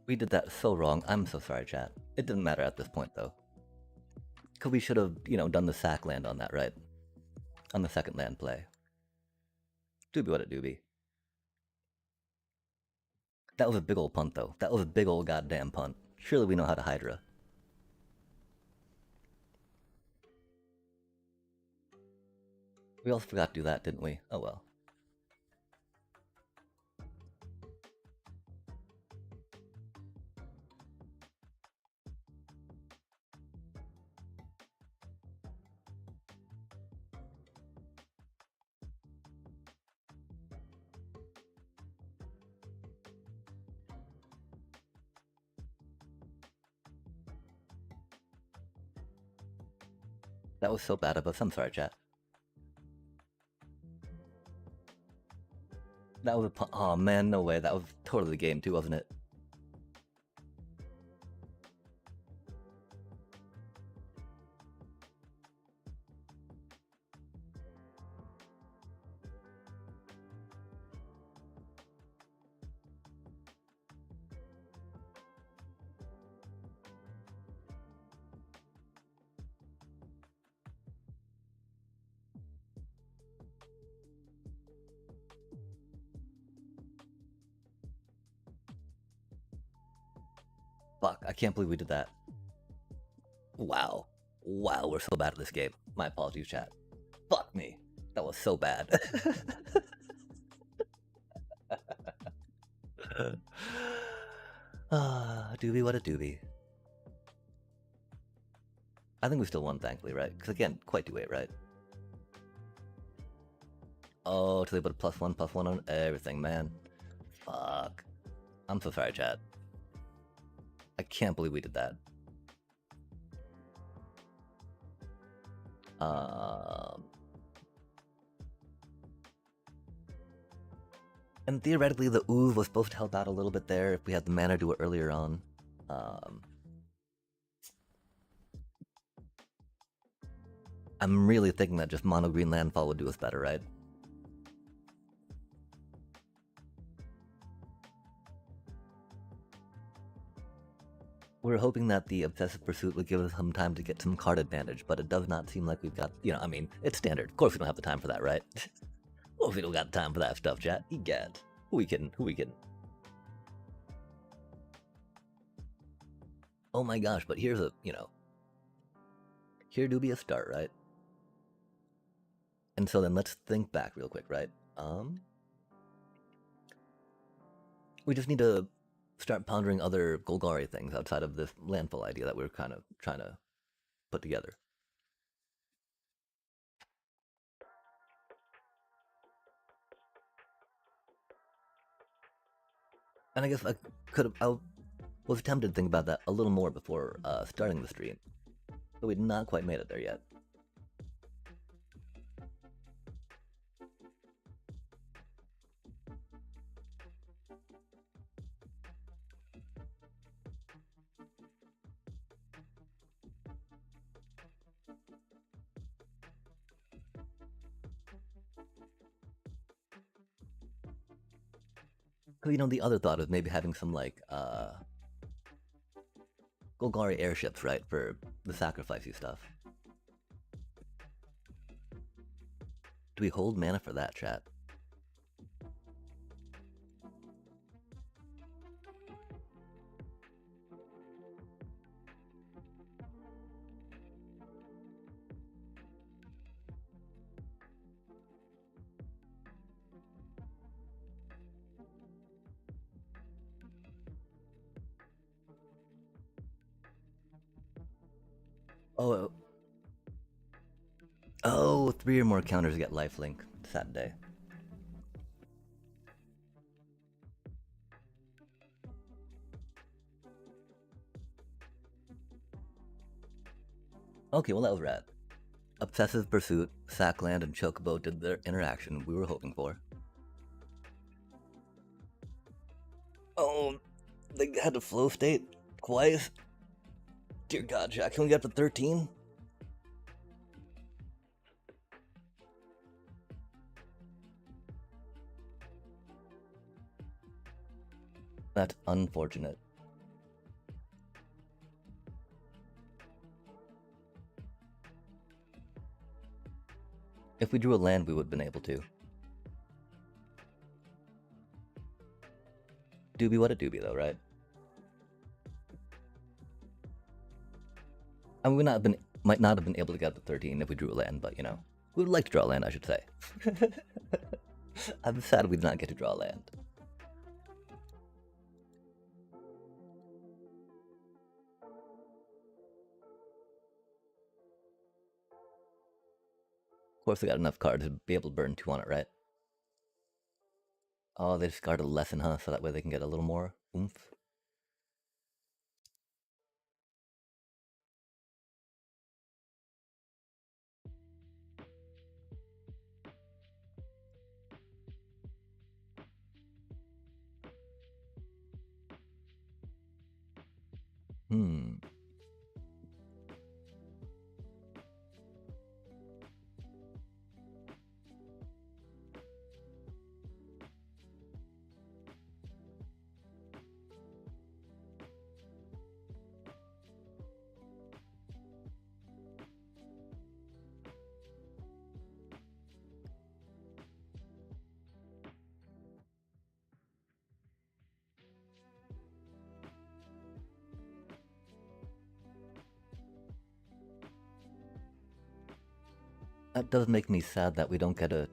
A: We did that so wrong. I'm so sorry, chat. It didn't matter at this point, though. Because we should have, you know, done the sack land on that, right? On the second land play. Doobie what it doobie. That was a big old punt, though. That was a big old goddamn punt. Surely we know how to Hydra. We also forgot to do that, didn't we? Oh well. That was so bad of us. I'm sorry, chat. That was a punt. Oh man, no way. That was totally the game, too, wasn't it? Fuck, I can't believe we did that. Wow. Wow, we're so bad at this game. My apologies, chat. Fuck me. That was so bad. Doobie what a doobie. I think we still won, thankfully, right? Because again, quite 2-8, right? Oh, so they put a +1/+1 on everything, man. Fuck. I'm so sorry, chat. I can't believe we did that. And theoretically, the ooze was supposed to help out a little bit there if we had the mana do it earlier on. I'm really thinking that just mono green landfall would do us better, right? We were hoping that the Obsessive Pursuit would give us some time to get some card advantage, but it does not seem like we've got, you know, I mean, it's standard. Of course we don't have the time for that, right? Of course we don't got time for that stuff, chat. Egad. Who we kidding? Who we kidding? Oh my gosh, but here's a, you know, here do be a start, right? And so then let's think back real quick, right? We just need to start pondering other Golgari things outside of this landfall idea that we're kind of trying to put together. And I guess I was tempted to think about that a little more before starting the stream, but we'd not quite made it there yet. Because, you know, the other thought of maybe having some, like, Golgari airships, right, for the sacrificey stuff. Do we hold mana for that, chat? Oh, oh, 3 or more counters get lifelink. Sad day. Okay, well that was rad. Obsessive Pursuit, Sackland, and Chocobo did their interaction we were hoping for. Oh, they had a flow state twice? Dear God, Jack, can we get up to 13? That's unfortunate. If we drew a land, we would have been able to. Doobie what a doobie, though, right? I mean, might not have been able to get up to 13 if we drew a land, but you know, we would like to draw a land, I should say. I'm sad we did not get to draw a land. Of course, we got enough cards to be able to burn 2 on it, right? Oh, they discarded a lesson, huh? So that way they can get a little more oomph. Hmm. That does make me sad that we don't get to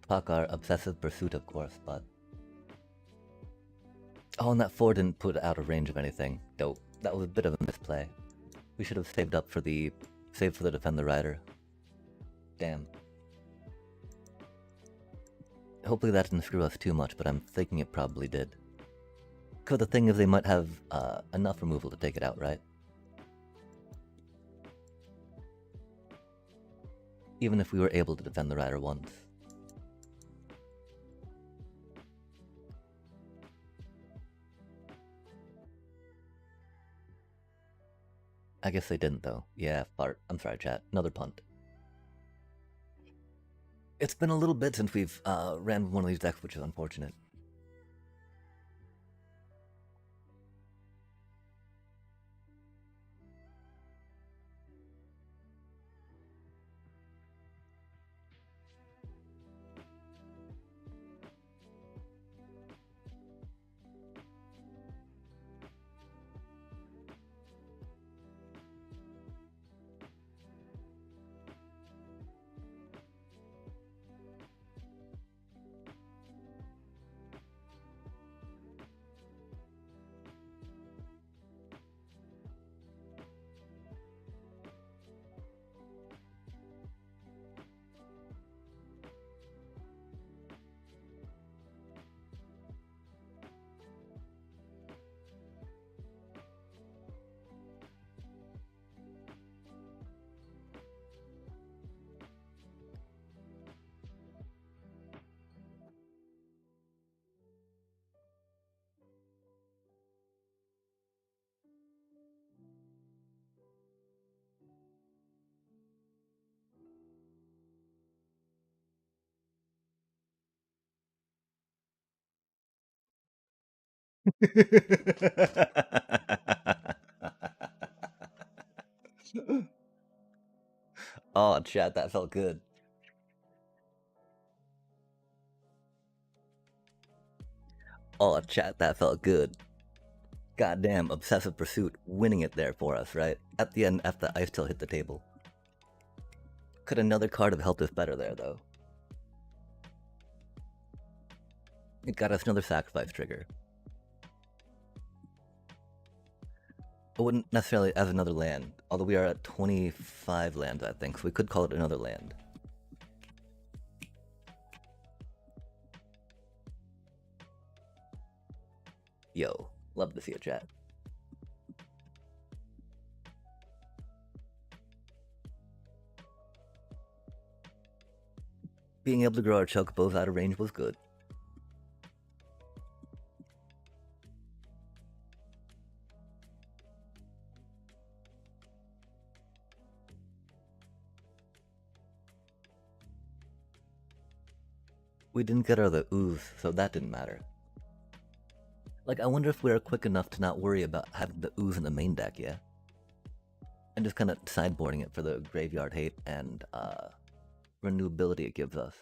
A: talk our obsessive pursuit, of course, but... Oh, and that 4 didn't put out of range of anything. Dope. That was a bit of a misplay. We should have saved up for the... Saved for the Defend the Rider. Damn. Hopefully that didn't screw us too much, but I'm thinking it probably did. Because the thing is, they might have enough removal to take it out, right? Even if we were able to defend the rider once. I guess they didn't, though. Yeah, fart. I'm sorry, chat. Another punt. It's been a little bit since we've ran one of these decks, which is unfortunate. Oh, chat, that felt good. Oh, chat, that felt good. Goddamn, Obsessive Pursuit winning it there for us, right? At the end, after the Ice Tail hit the table. Could another card have helped us better there, though? It got us another sacrifice trigger. It wouldn't necessarily as another land, although we are at 25 lands, I think, so we could call it another land. Yo, love to see a chat. Being able to grow our chocobos out of range was good. We didn't get our the ooze, so that didn't matter. Like, I wonder if we are quick enough to not worry about having the ooze in the main deck, yeah? And just kind of sideboarding it for the graveyard hate and renewability it gives us.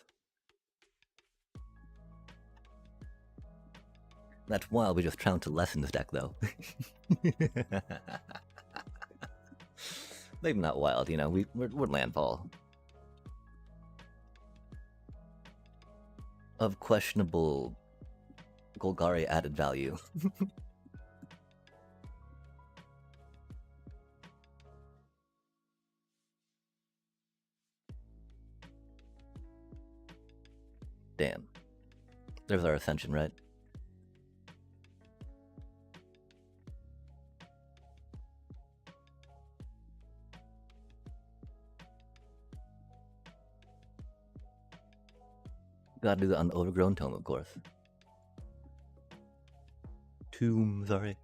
A: That's wild, we just trounced to less in this deck, though. Maybe not wild, you know, we're landfall. Of questionable Golgari added value. Damn. There's our ascension, right? Gotta do the overgrown tome, of course. Tomb, sorry.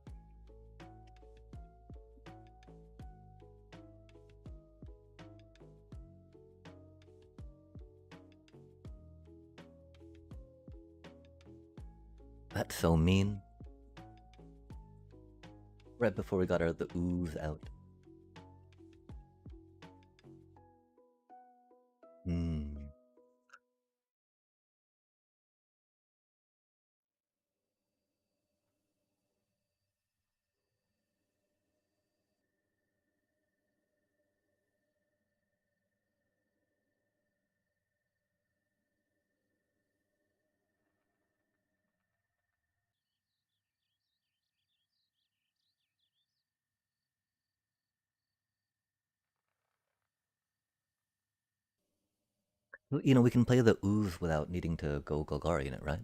A: That's so mean. Right before we got the ooze out. Hmm. You know, we can play the ooze without needing to go Golgari in it, right?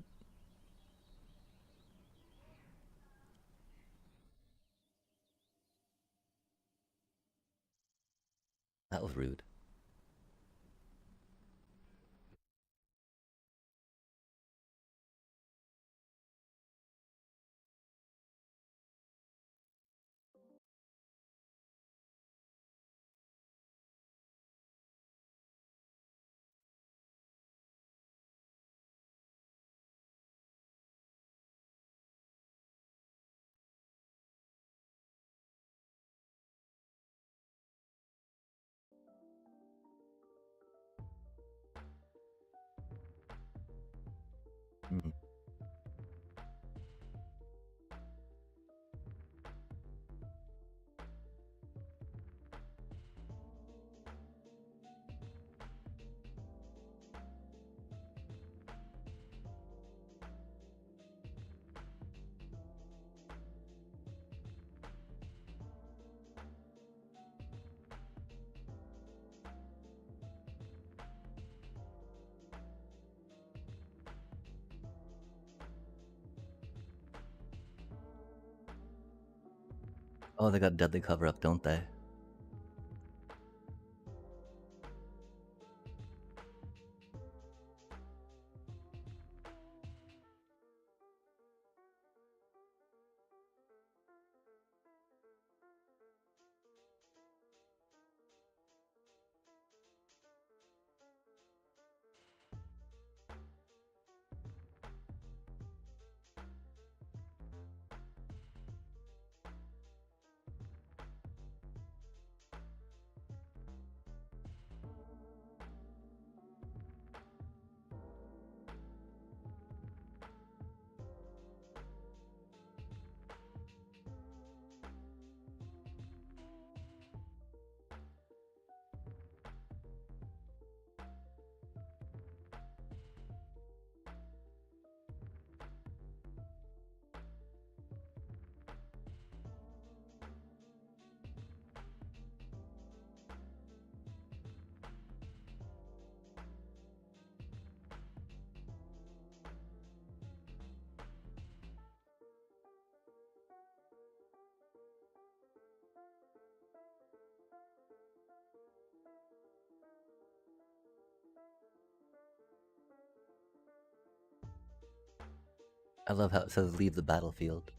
A: That was rude. Mm. Oh, they got deadly cover up, don't they? I love how it says leave the battlefield.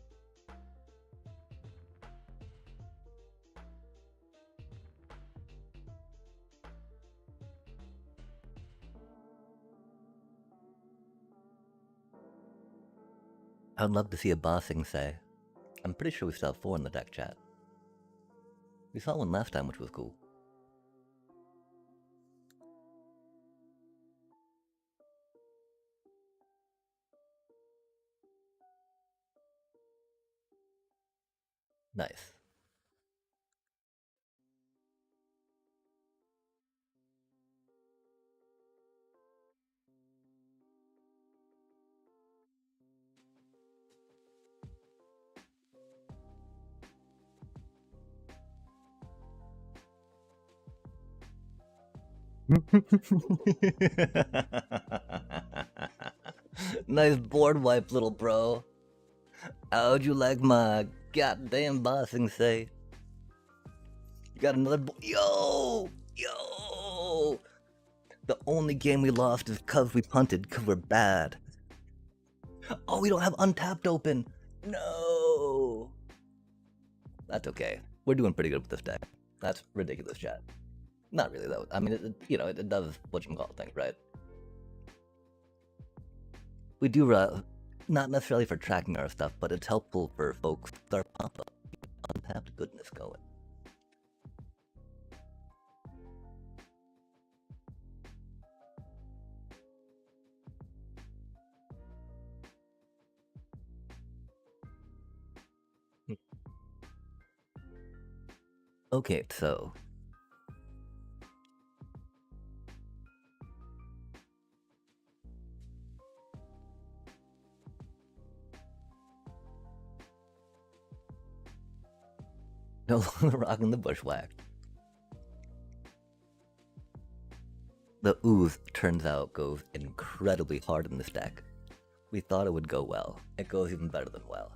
A: I'd love to see a bossing say. I'm pretty sure we still have 4 in the deck, chat. We saw one last time, which was cool. Nice. Nice board wipe, little bro. How'd you like my goddamn bossing say? You got another yo! Yo! The only game we lost is cause we punted, cause we're bad. Oh, we don't have Untapped open! No! That's okay. We're doing pretty good with this deck. That's ridiculous, chat. Not really, though. I mean, it does whatchamacallit things, right? We do, not necessarily for tracking our stuff, but it's helpful for folks with our pop-up. Untapped goodness going. Okay, so no longer rocking the bushwhacked. The ooze, turns out, goes incredibly hard in this deck. We thought it would go well. It goes even better than well.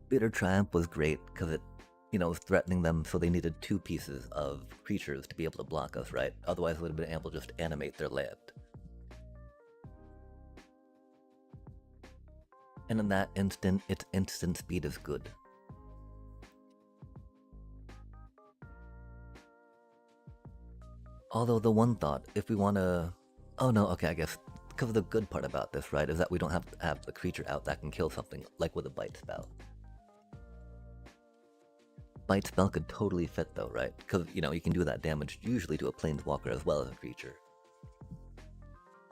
A: Bitter Triumph was great because it, was threatening them, so they needed 2 pieces of creatures to be able to block us, right? Otherwise, they would have been able to just animate their land. And in that instant, its instant speed is good. Although the one thought, if we want to... Oh no, okay, I guess, because the good part about this, right, is that we don't have to have a creature out that can kill something, like with a Bite spell. Bite spell could totally fit though, right? Because, you can do that damage usually to a planeswalker as well as a creature.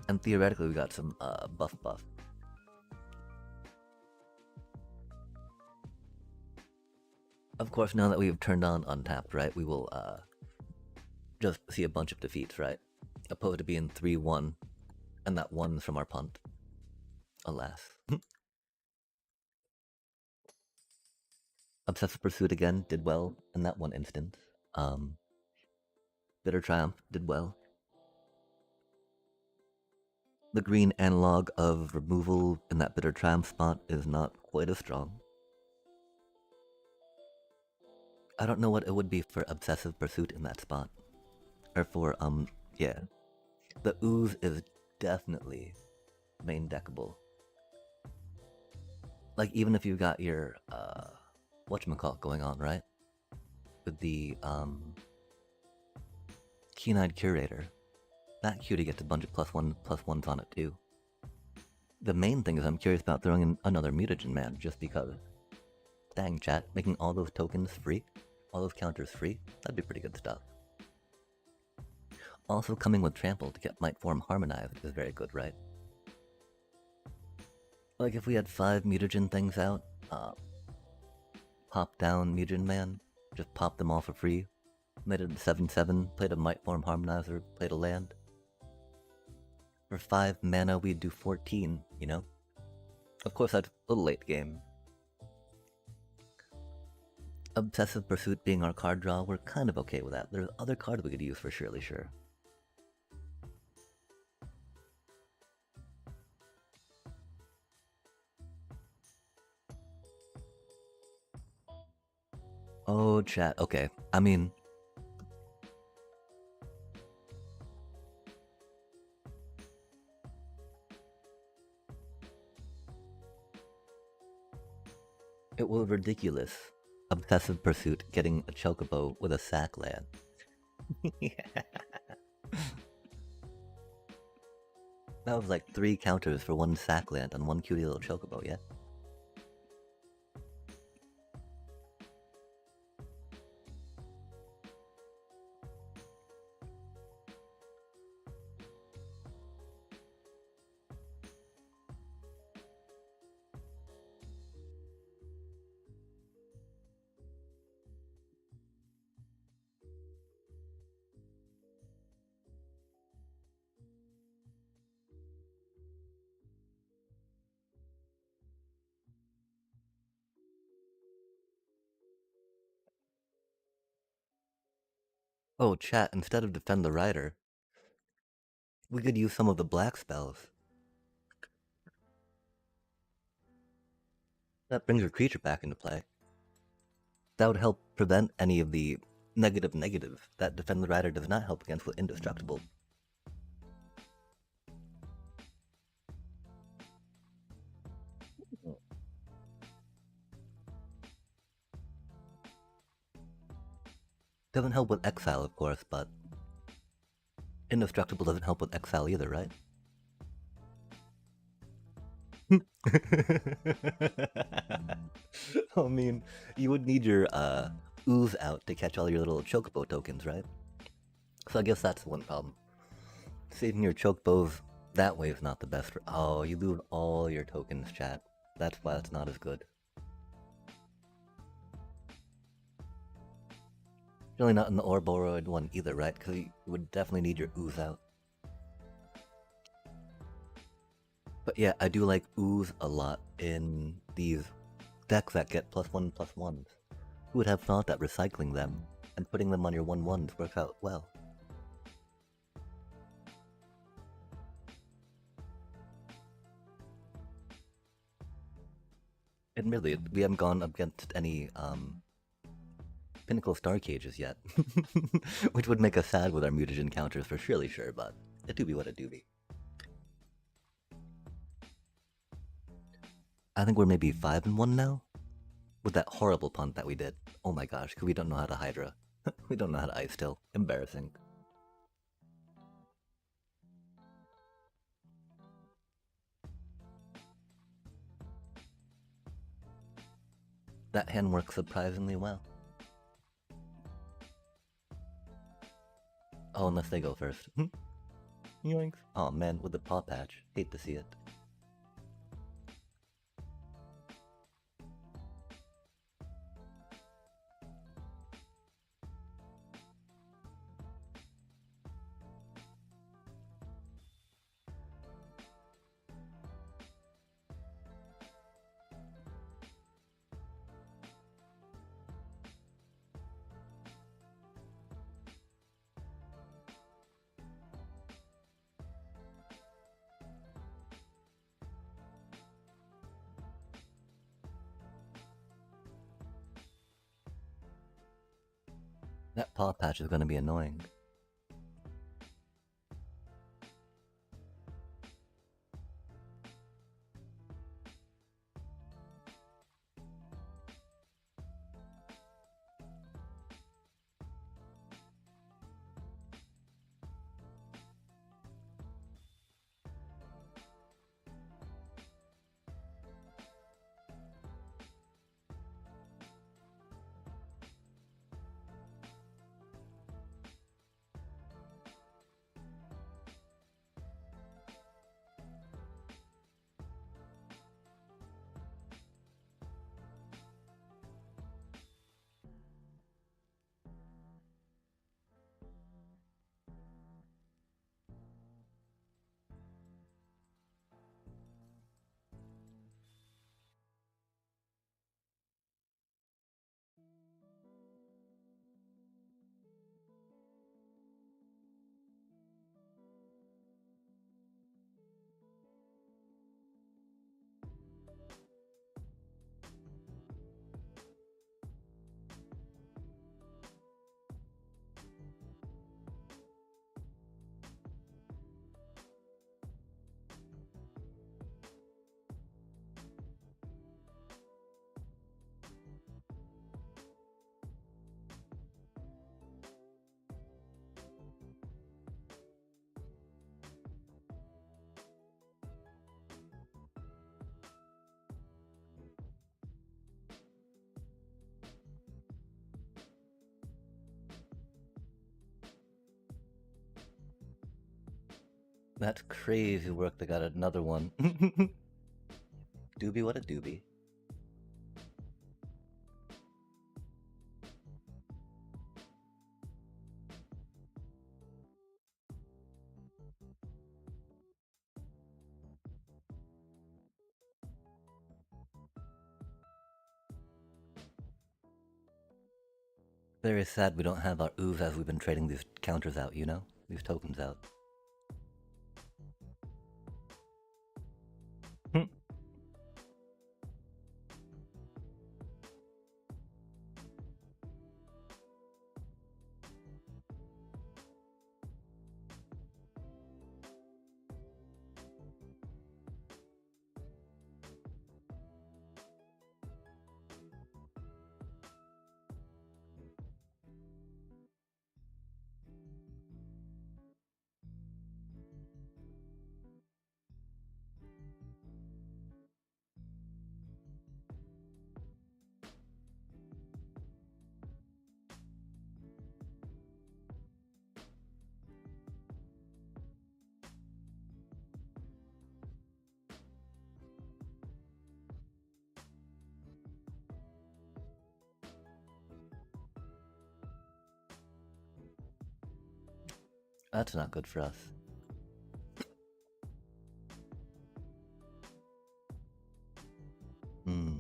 A: And theoretically we got some buff. Of course, now that we've turned on Untapped, right, we will just see a bunch of defeats, right? Opposed to being 3-1, and that 1's from our punt. Alas. Obsessive Pursuit again did well in that one instance. Bitter Triumph did well. The green analog of removal in that Bitter Triumph spot is not quite as strong. I don't know what it would be for Obsessive Pursuit in that spot. Or for, yeah. The ooze is definitely main deckable. Like, even if you got your, whatchamacallit going on, right? With the, Keen-Eyed Curator. That cutie gets a bunch of +1/+1s on it, too. The main thing is I'm curious about throwing in another Mutagen Man, just because. Dang, chat, making all those tokens free? All those counters free? That'd be pretty good stuff. Also coming with Trample to get Might Form harmonized is very good, right? Like if we had 5 Mutagen things out, pop down Mutagen Man, just pop them all for free, made it a 7/7, played a Might Form Harmonizer, played a land. For 5 mana we'd do 14, Of course that's a little late game. Obsessive Pursuit being our card draw, we're kind of okay with that. There's other cards we could use for surely sure. Oh, chat, okay. I mean... It was ridiculous. Obsessive pursuit getting a chocobo with a sack land. That was like 3 counters for 1 sack land on 1 cutie little chocobo, yeah? Oh, chat, instead of defend the rider, we could use some of the black spells. That brings your creature back into play. That would help prevent any of the negative that defend the rider does not help against with indestructible. Doesn't help with exile, of course, but indestructible doesn't help with exile either, right? I mean, you would need your ooze out to catch all your little chocobo tokens, right? So I guess that's one problem. Saving your chocobos that way is not the best. Oh, you lose all your tokens, chat. That's why it's not as good. Really not in the Orboroid one either, right? Because you would definitely need your ooze out. But yeah, I do like ooze a lot in these decks that get +1/+1s. Who would have thought that recycling them and putting them on your 1/1s works out well? Admittedly, we haven't gone up against any Pinnacle Star Cages yet, which would make us sad with our mutagen counters for surely sure, but it do be what it do be. I think we're maybe 5-1 now? With that horrible punt that we did. Oh my gosh, because we don't know how to Hydra. We don't know how to Ice Still. Embarrassing. That hand works surprisingly well. Oh, unless they go first. Yoinks. Oh man, with the paw patch. Hate to see it. That paw patch is gonna be annoying. That's crazy work. They got another one. Doobie, what a doobie. Very sad we don't have our ooze as we've been trading these counters out, you know? These tokens out. That's not good for us. Hmm.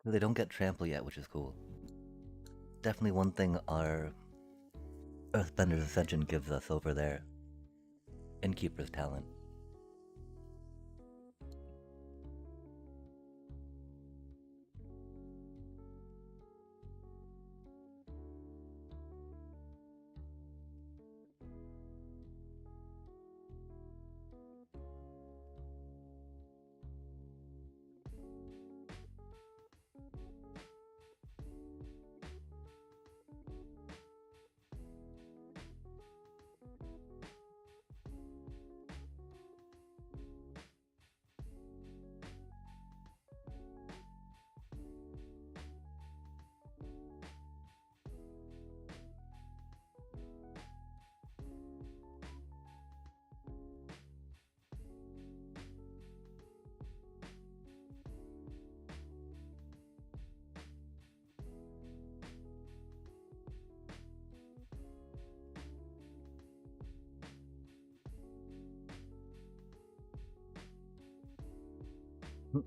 A: They don't get trample yet, which is cool. Definitely one thing our Earthbender's Ascension gives us over there. Innkeeper's talent.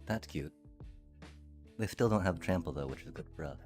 A: That's cute. They still don't have trample though, which is good for us.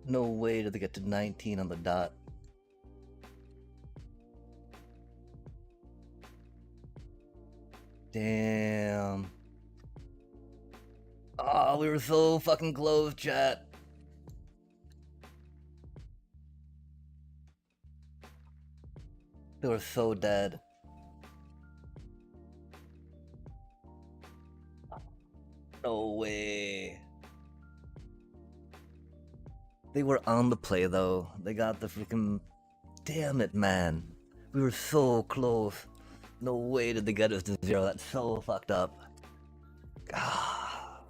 A: No way did they get to 19 on the dot. Damn. Oh, we were so fucking close, chat. They were so dead. No way. They were on the play though. They got the freaking... Damn it, man. We were so close. No way did they get us to 0. That's so fucked up. Ah.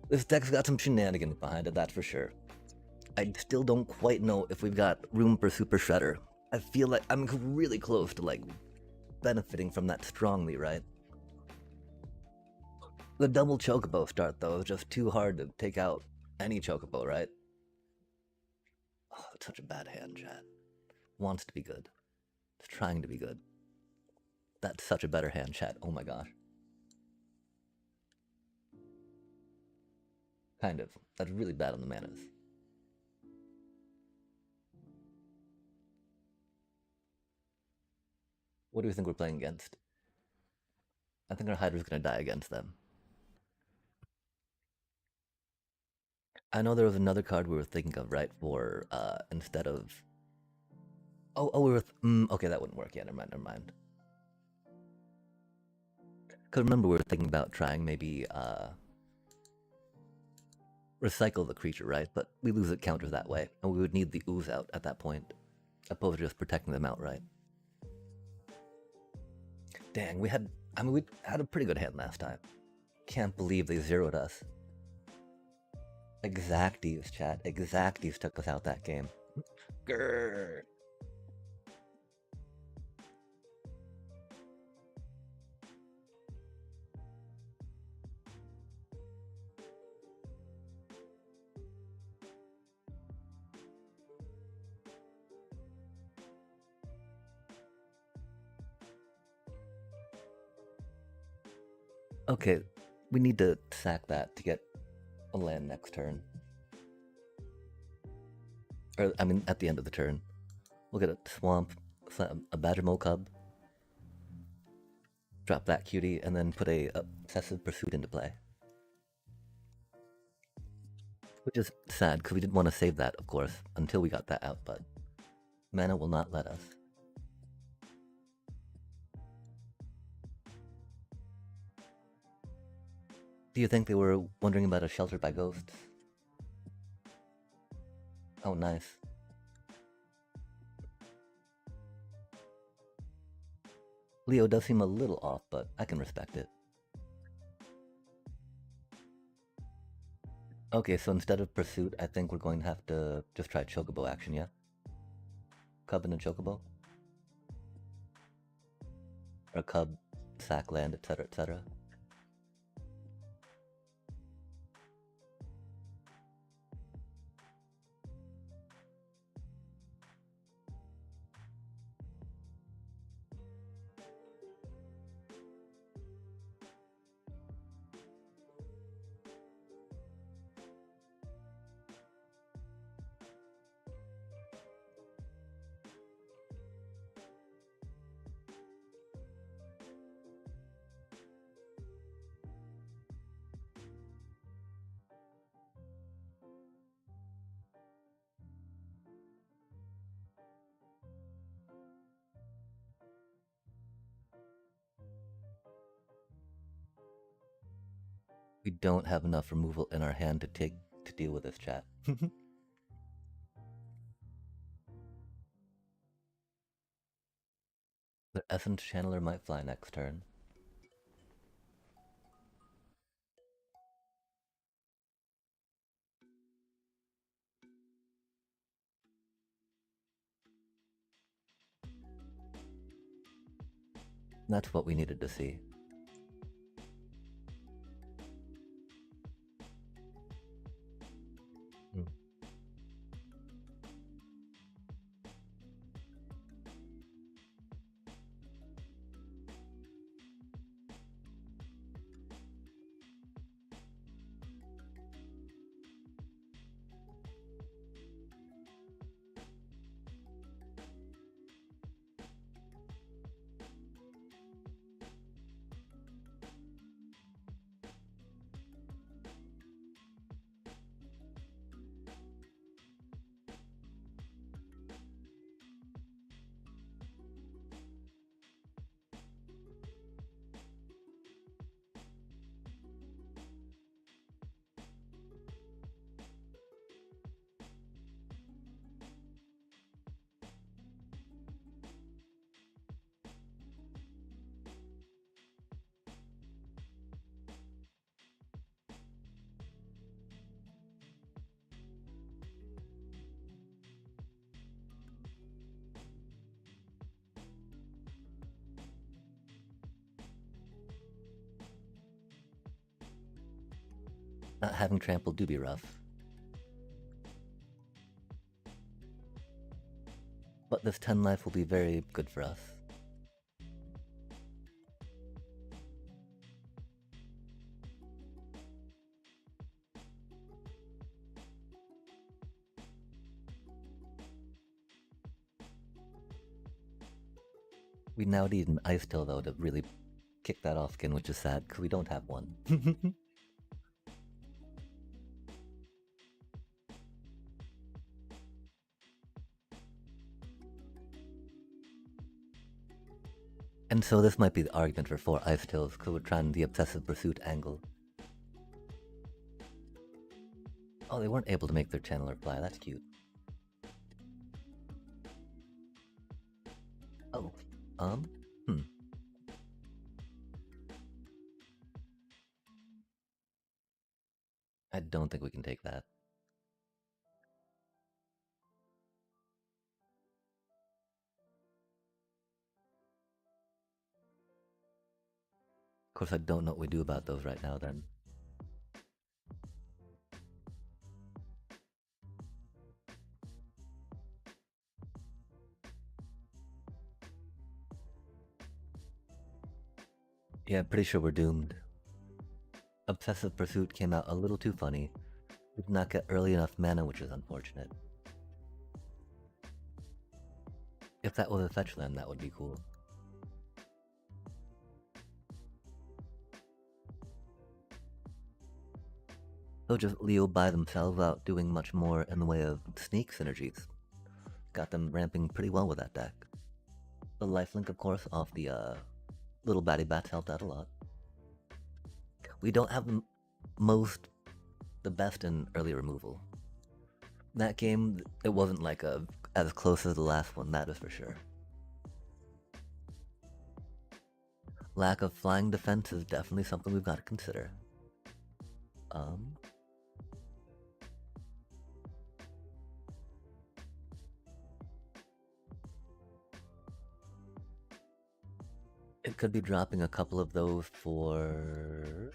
A: This deck's got some shenanigans behind it, that's for sure. I still don't quite know if we've got room for Super Shredder. I feel like I'm really close to, like, benefiting from that strongly, right? The double Chocobo start, though, is just too hard to take out any Chocobo, right? Oh, it's such a bad hand, chat. Wants to be good. It's trying to be good. That's such a better hand, chat. Oh my gosh. Kind of. That's really bad on the manas. What do we think we're playing against? I think our Hydra's gonna die against them. I know there was another card we were thinking of, right? For instead of... Oh, we were... okay, that wouldn't work. Yeah, never mind. Because remember, we were thinking about trying maybe recycle the creature, right? But we lose it counters that way, and we would need the ooze out at that point, opposed to just protecting them outright. Dang, we had a pretty good hand last time. Can't believe they zeroed us. Exacties, chat. Exacties took us out that game. Grrr. Okay, we need to sack that to get a land next turn. Or, I mean, at the end of the turn. We'll get a swamp, a Badgermole Cub, drop that cutie, and then put a Obsessive Pursuit into play. Which is sad, because we didn't want to save that, of course, until we got that out, but mana will not let us. Do you think they were wondering about a Shelter by Ghosts? Oh, nice. Leo does seem a little off, but I can respect it. Okay, so instead of Pursuit, I think we're going to have to just try Chocobo action, yeah? Cub and a Chocobo? Or Cub, sack land, etc., etc. We don't have enough removal in our hand to deal with this, chat. The Essence Channeler might fly next turn. That's what we needed to see. Not having trample do be rough. But this 10 life will be very good for us. We now need an Ice Tail though to really kick that off skin, which is sad because we don't have one. And so this might be the argument for 4 Ice Tails because we're trying the Obsessive Pursuit angle. Oh, they weren't able to make their channeler fly, that's cute. Oh, I don't think we can take that. Of course, I don't know what we do about those right now then. Yeah, pretty sure we're doomed. Obsessive Pursuit came out a little too funny. We did not get early enough mana, which is unfortunate. If that was a fetch land, that would be cool. They'll just Leo by themselves without doing much more in the way of sneak synergies. Got them ramping pretty well with that deck. The lifelink, of course, off the little baddie bats helped out a lot. We don't have the best in early removal. That game, it wasn't like as close as the last one, that is for sure. Lack of flying defense is definitely something we've got to consider. It could be dropping a couple of those for...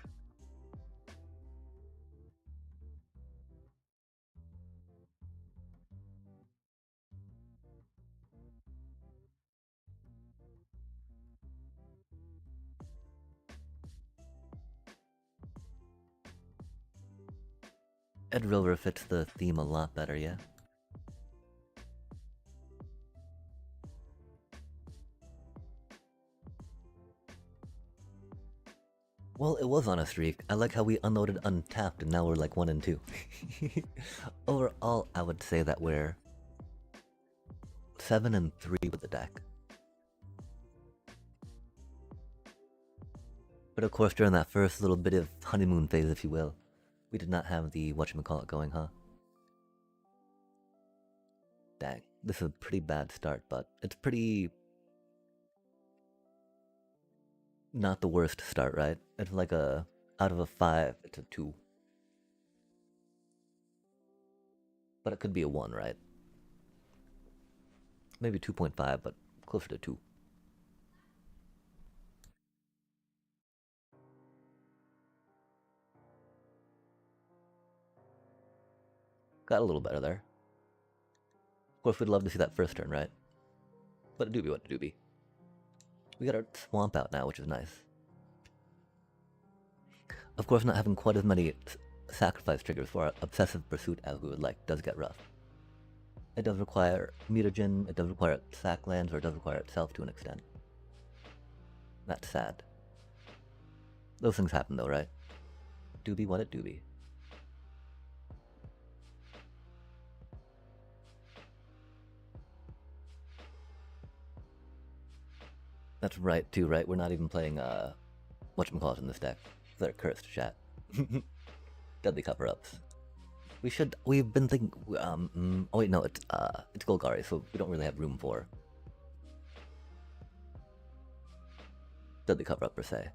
A: Ed Rover fits the theme a lot better, yeah? Well, it was on a streak. I like how we unloaded untapped and now we're like 1 and 2. Overall, I would say that we're 7 and 3 with the deck. But of course, during that first little bit of honeymoon phase, if you will, we did not have the whatchamacallit going, huh? Dang, this is a pretty bad start, but it's pretty... not the worst start, right? It's like a... out of a 5, it's a 2. But it could be a 1, right? Maybe 2.5, but closer to 2. Got a little better there. Of course, we'd love to see that first turn, right? But a doobie what a doobie. We got our swamp out now, which is nice. Of course, not having quite as many sacrifice triggers for our obsessive pursuit as we would like does get rough. It does require mutagen, it does require sack lands, or it does require itself to an extent. That's sad. Those things happen though, right? Doobie what it doobie. That's right too, right? We're not even playing whatchamacallit in this deck. They're cursed, chat. Deadly cover-ups. We've been thinking, oh wait, no, it's Golgari, so we don't really have room for Deadly cover-up per se.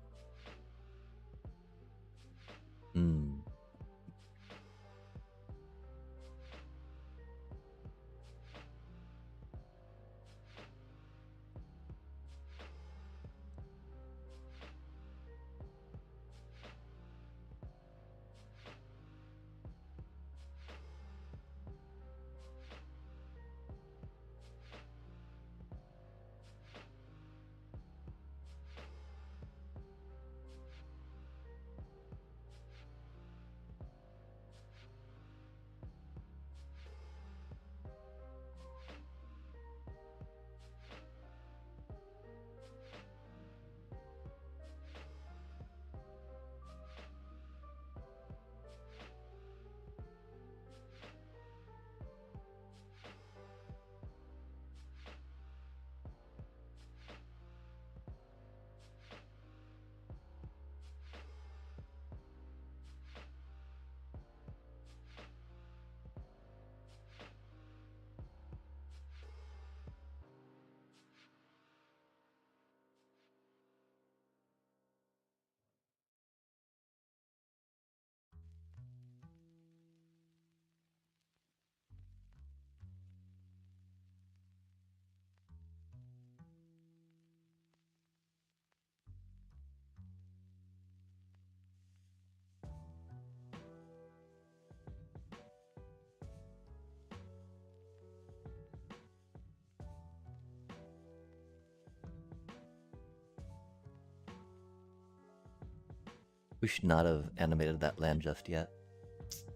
A: We should not have animated that land just yet.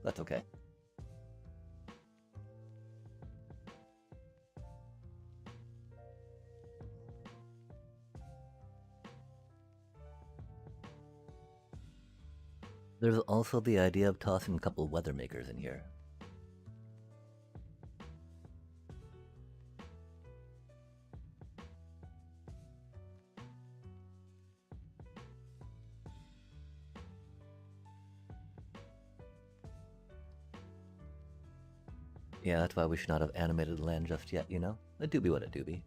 A: That's okay. There's also the idea of tossing a couple weather makers in here. Yeah, that's why we should not have animated land just yet, you know? A do be what it do be.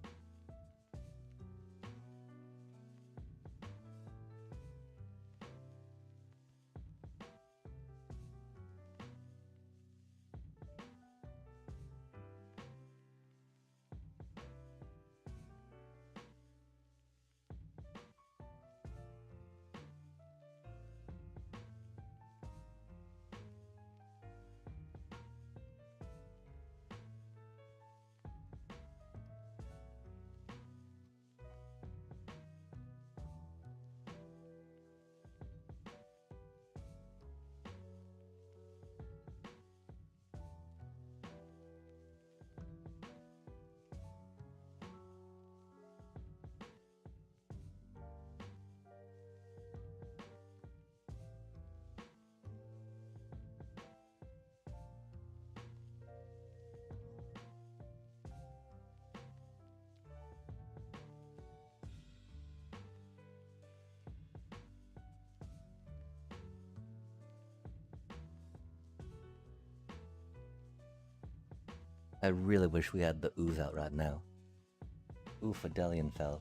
A: I really wish we had the ooze out right now. Ooh, Fidelian fell.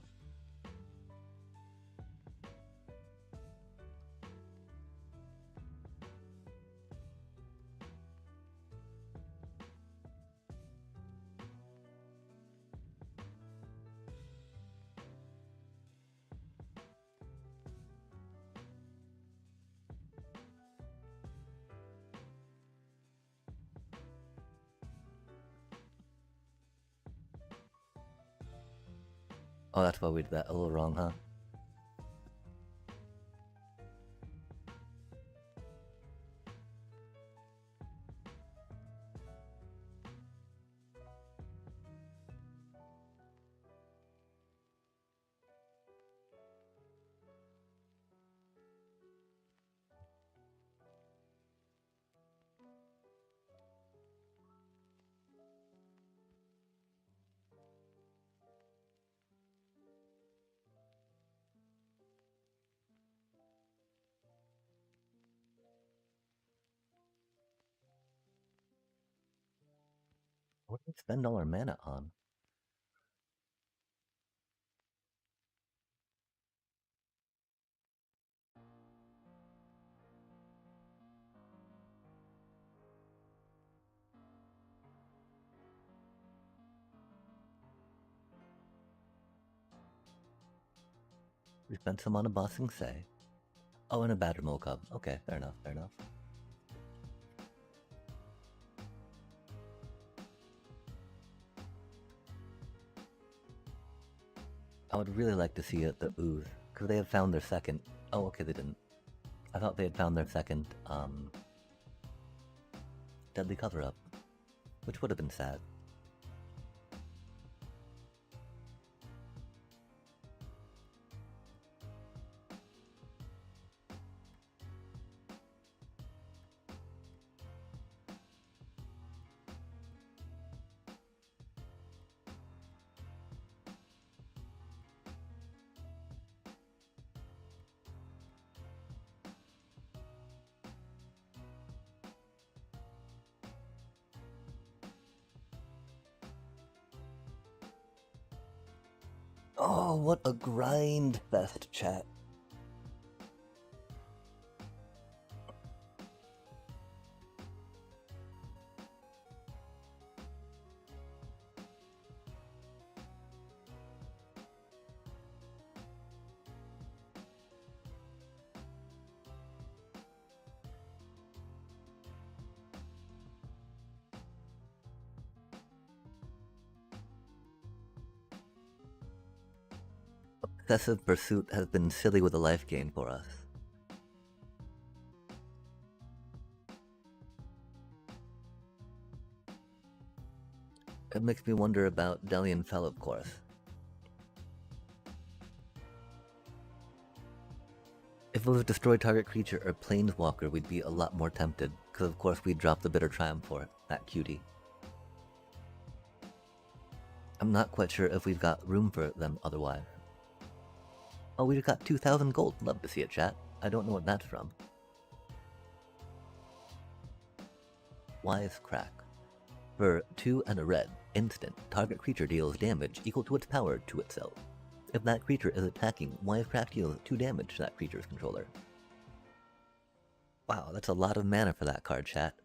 A: Oh, that's why we did that a little wrong, huh? What did we spend all our mana on? We spent some on a Bossing Say. Oh, and a Badger Mole Cub. Okay, fair enough, fair enough. I would really like to see it, the ooze. Could they have found their second... Oh, okay, they didn't. I thought they had found their second, deadly cover-up. Which would have been sad. Oh, what a grind fest, chat. Obsessive pursuit has been silly with a life gain for us. It makes me wonder about Delian Fell, of course. If it was destroy target creature or planeswalker, we'd be a lot more tempted, because of course we'd drop the Bitter Triumph for it, that cutie. I'm not quite sure if we've got room for them otherwise. Oh, we just got 2,000 gold. Love to see it, chat. I don't know what that's from. Wisecrack. For 2 and a red, instant, target creature deals damage equal to its power to itself. If that creature is attacking, Wisecrack deals 2 damage to that creature's controller. Wow, that's a lot of mana for that card, chat.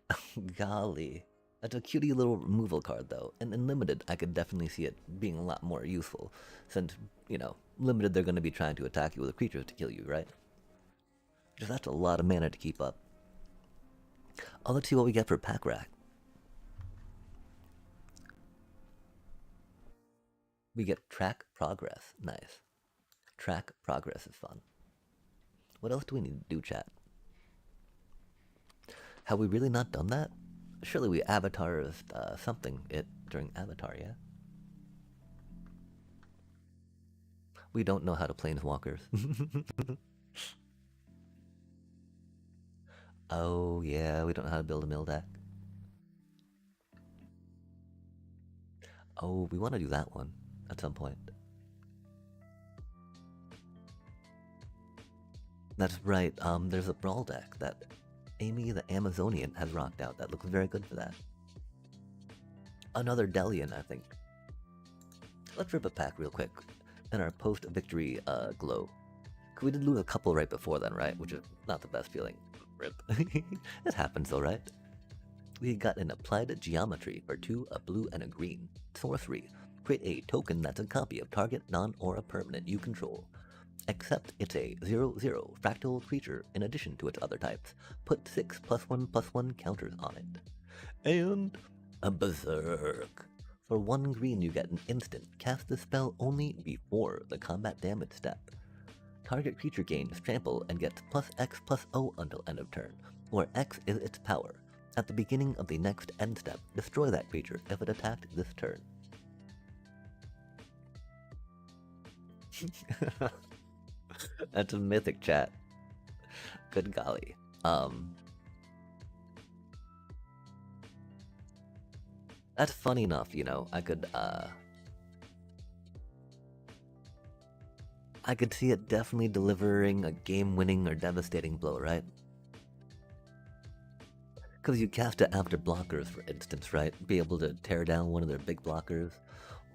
A: Golly. That's a cutie little removal card, though, and in Limited, I could definitely see it being a lot more useful, since, you know, Limited they're going to be trying to attack you with creatures to kill you, right? Just that's a lot of mana to keep up. Oh, let's see what we get for Pack Rack. We get Track Progress. Nice. Track Progress is fun. What else do we need to do, chat? Have we really not done that? Surely we avatar something it during Avatar, yeah? We don't know how to planeswalkers. Oh yeah, we don't know how to build a mill deck. Oh, we want to do that one at some point. That's right, there's a brawl deck that Amy the Amazonian has rocked out that looks very good for that. Another Delian, I think. Let's rip a pack real quick in our post-victory glow. Cause we did lose a couple right before then, right? Which is not the best feeling. Rip. It happens though, right? We got an applied geometry for 2, a blue and a green. Sorcery. Create a token that's a copy of target non-aura permanent you control. Except it's a 0/0 fractal creature in addition to its other types. Put 6 +1/+1 counters on it. And a berserk. For 1 green you get an instant. Cast the spell only before the combat damage step. Target creature gains trample and gets +X+0 until end of turn, where X is its power. At the beginning of the next end step, destroy that creature if it attacked this turn. That's a Mythic, chat. Good golly. That's funny enough, you know, I could see it definitely delivering a game-winning or devastating blow, right? Because you cast it after blockers, for instance, right? Be able to tear down one of their big blockers,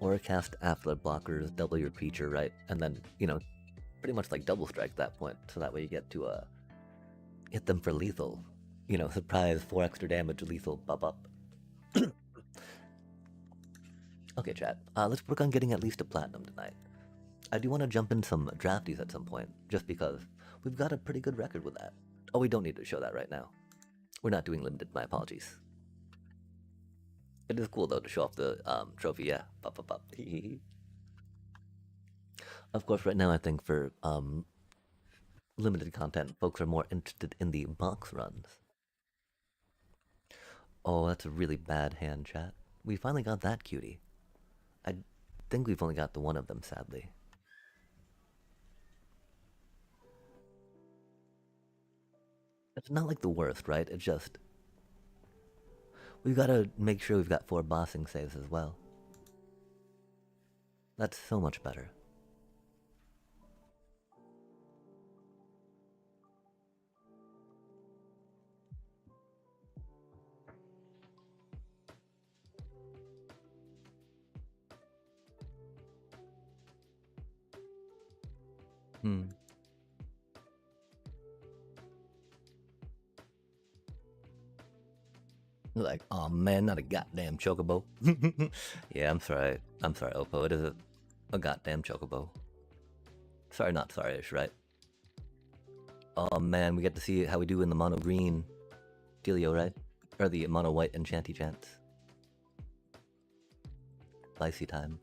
A: or cast after blockers, double your creature, right? And then, you know, pretty much like double strike at that point, so that way you get to hit them for lethal. You know, surprise, 4 extra damage, lethal, up. Okay, chat, let's work on getting at least a platinum tonight. I do want to jump in some drafties at some point, just because we've got a pretty good record with that. Oh, we don't need to show that right now. We're not doing limited, my apologies. It is cool though to show off the trophy, yeah. Pop. Of course, right now I think for limited content, folks are more interested in the box runs. Oh, that's a really bad hand, chat. We finally got that cutie. I think we've only got the one of them, sadly. It's not like the worst, right? It's just we've got to make sure we've got 4 bossing saves as well. That's so much better. Like, oh man, not a goddamn chocobo. Yeah, I'm sorry, Oppo. It is a goddamn chocobo. Sorry, not sorry-ish, right? Oh man, we get to see how we do in the mono green dealio, right? Or the mono white enchanty chance. Spicy times.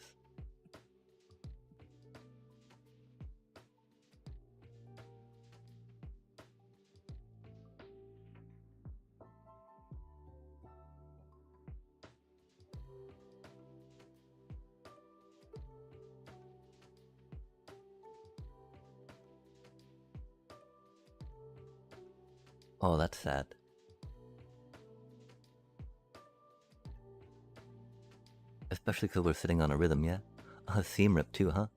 A: Oh, that's sad. Especially because we're sitting on a rhythm, yeah? Seam rip too, huh?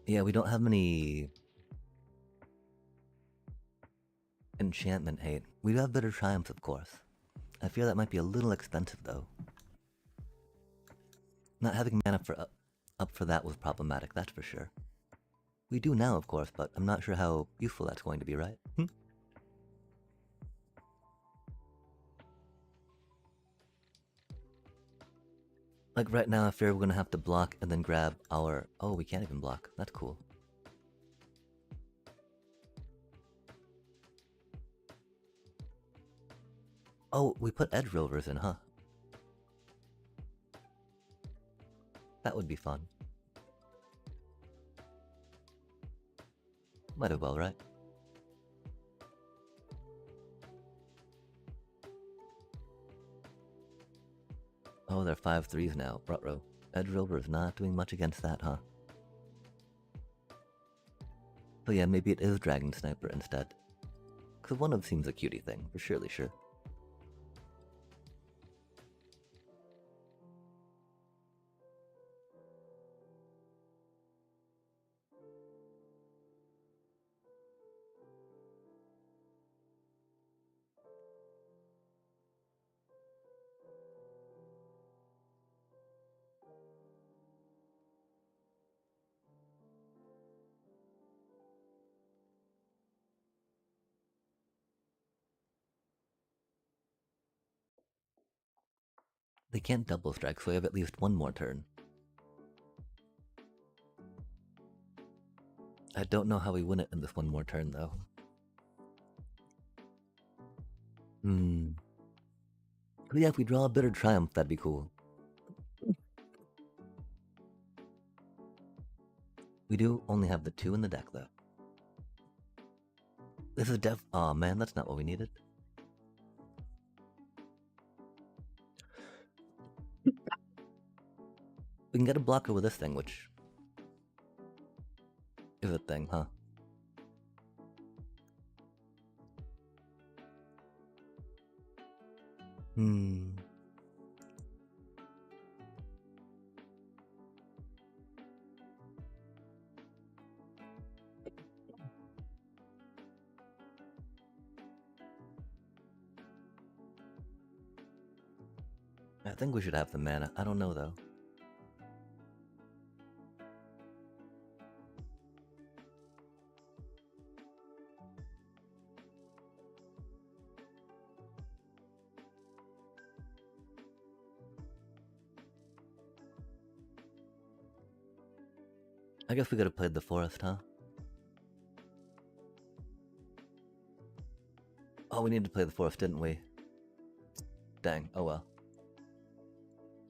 A: Yeah, we don't have many enchantment hate. We do have bitter triumphs, of course. I fear that might be a little expensive, though. Not having mana for up for that was problematic, that's for sure. We do now, of course, but I'm not sure how useful that's going to be, right? Like right now, I fear we're gonna have to block and then grab our... Oh, we can't even block. That's cool. Oh, we put edge rovers in, huh? That would be fun. Might as well, right? Oh, they're 5/3s now. Ruh-roh. Edge rover is not doing much against that, huh? So yeah, maybe it is Dragon Sniper instead. Because one of seems a cutie thing, for surely sure. They can't double strike, so we have at least one more turn. I don't know how we win it in this one more turn, though. But yeah, if we draw a bitter triumph, that'd be cool. We do only have the 2 in the deck, though. This is def... Aw, man, that's not what we needed. We can get a blocker with this thing, which... is a thing, huh? I think we should have the mana. I don't know, though. I guess we could have played the forest, huh? Oh, we needed to play the forest, didn't we? Dang, oh well.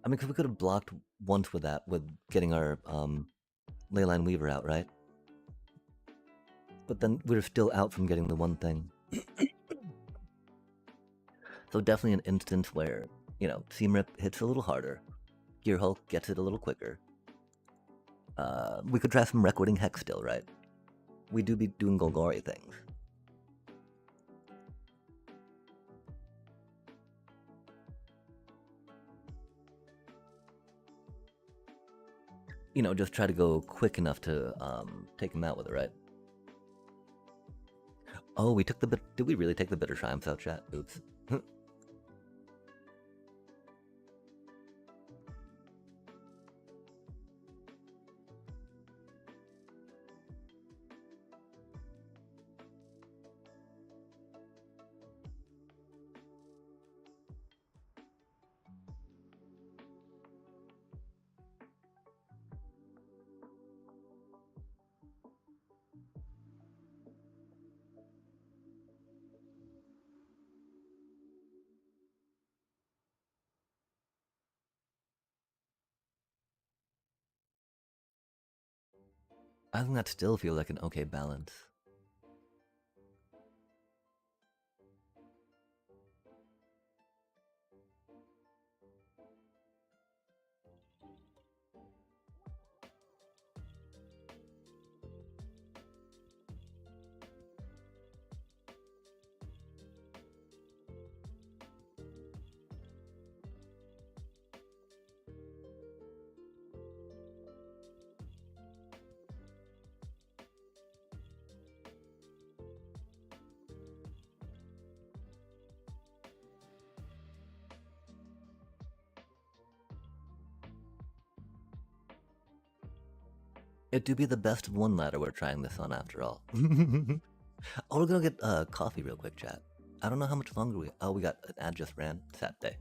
A: I mean, because we could have blocked once with that, with getting our Leyline Weaver out, right? But then we were still out from getting the one thing. So definitely an instance where, you know, Seam Rip hits a little harder. Gear Hulk gets it a little quicker. We could try some Recording Hex still, right? We do be doing Golgari things. You know, just try to go quick enough to take him out with it, right? Oh, we took the bit. Did we really take the bitter triumphs out, chat? Oops. I think that still feels like an okay balance. It do be the best of one ladder we're trying this on after all. Oh, we're gonna get coffee real quick, chat. I don't know how much longer we. Oh, we got an ad just ran. Sad day.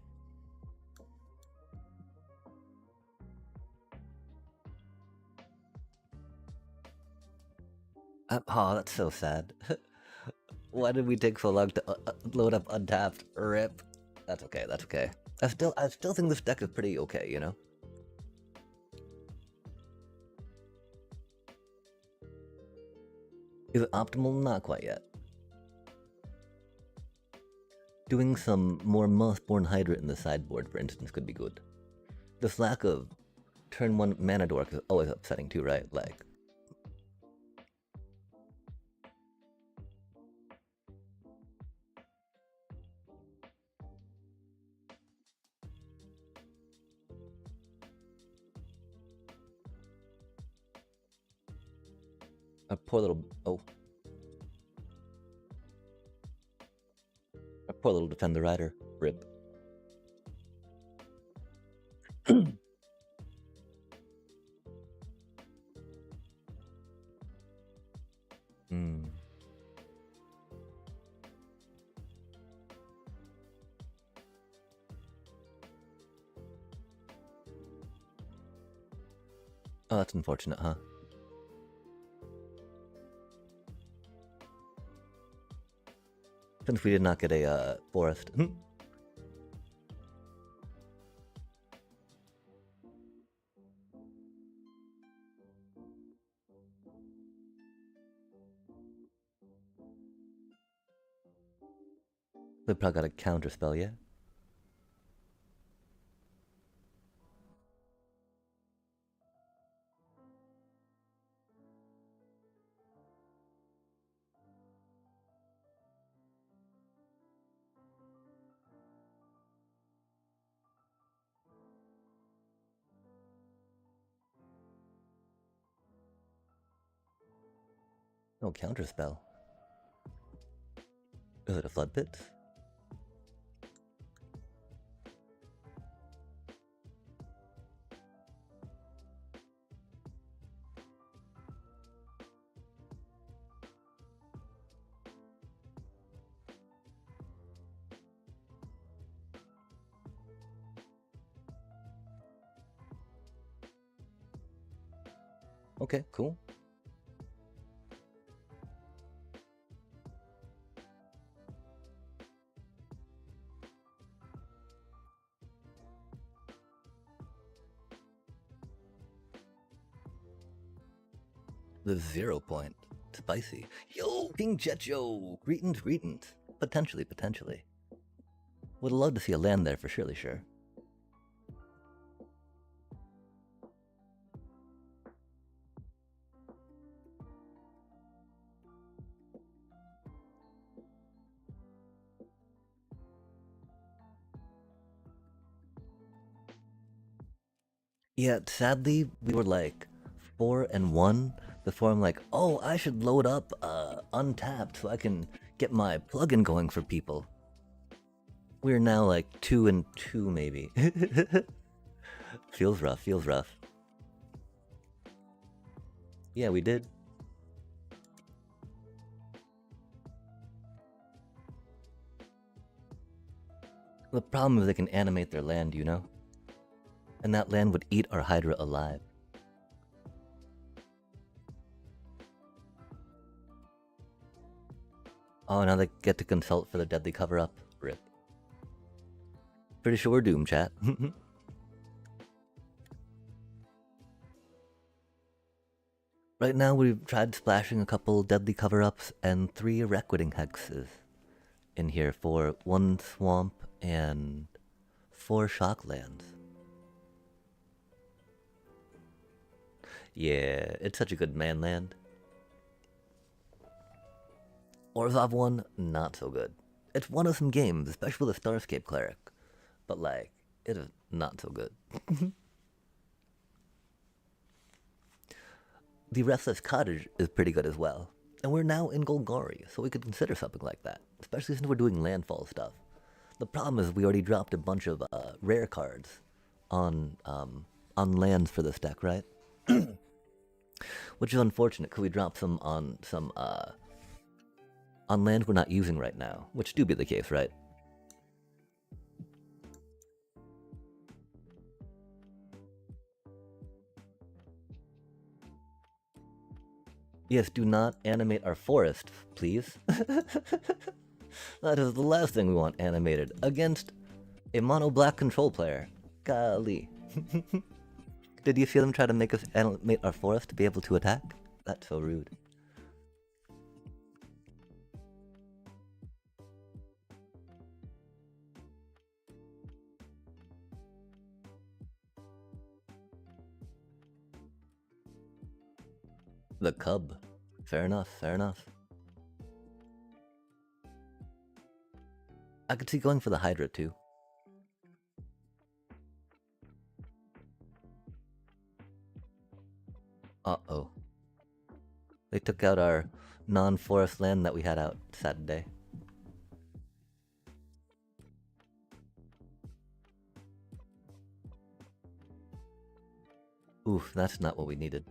A: Oh, that's so sad. Why did we take so long to load up Untapped? Rip. That's okay. That's okay. I still think this deck is pretty okay. You know. Is it optimal? Not quite yet. Doing some more Mothborn Hydra in the sideboard, for instance, could be good. This lack of turn 1 mana dork is always upsetting too, right? Like, a poor little... Oh. A poor little Defender Rider. Rip. Hmm. Oh, that's unfortunate, huh? Since we did not get a forest. They probably got a counter spell, yeah? No counter spell. Is it a Flood Pit? Okay, cool. The 0 point. Spicy. Yo, King Jetjo! Greetings, greetings. Potentially, potentially. Would love to see a land there for surely sure. Yeah, sadly, we were like 4-1 before I'm like, oh, I should load up Untapped so I can get my plugin going for people. We're now like 2-2 maybe. Feels rough, feels rough. Yeah, we did. The problem is they can animate their land, you know? And that land would eat our Hydra alive. Oh, now they get to consult for the deadly cover-up. Rip. Pretty sure we're doomed, chat. Right now we've tried splashing a couple deadly cover-ups and 3 Requiting Hexes in here for 1 Swamp and 4 Shock Lands. Yeah, it's such a good man land. Orzhov one, not so good. It's one of some games, especially with the Starscape Cleric. But like, it is not so good. The Restless Cottage is pretty good as well. And we're now in Golgari, so we could consider something like that. Especially since we're doing landfall stuff. The problem is we already dropped a bunch of rare cards on lands for this deck, right? Which is unfortunate. Could we drop some on on land we're not using right now? Which do be the case, right? Yes, do not animate our forest, please. That is the last thing we want animated against a mono black control player. Golly. Did you see them try to make us animate our forest to be able to attack? That's so rude. The cub. Fair enough, fair enough. I could see going for the Hydra too. Uh-oh. They took out our non-forest land that we had out Saturday. Oof, that's not what we needed.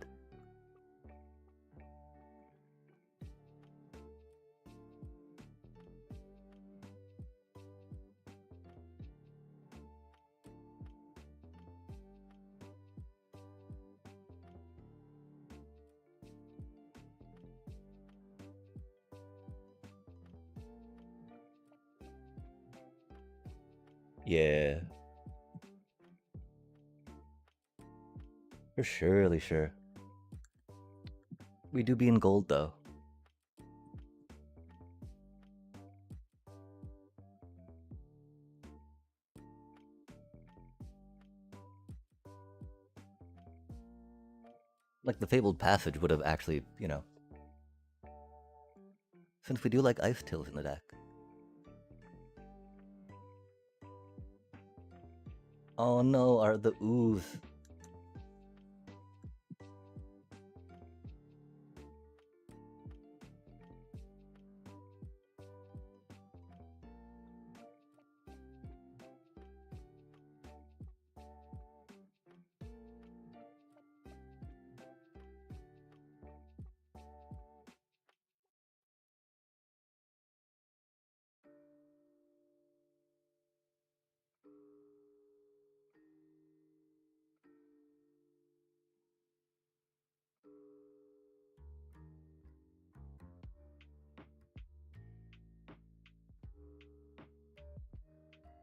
A: Yeah. For surely sure. We do be in gold though. Like the Fabled Passage would have actually, you know. Since we do like Ice Tills in the deck. Oh no, are the ooze.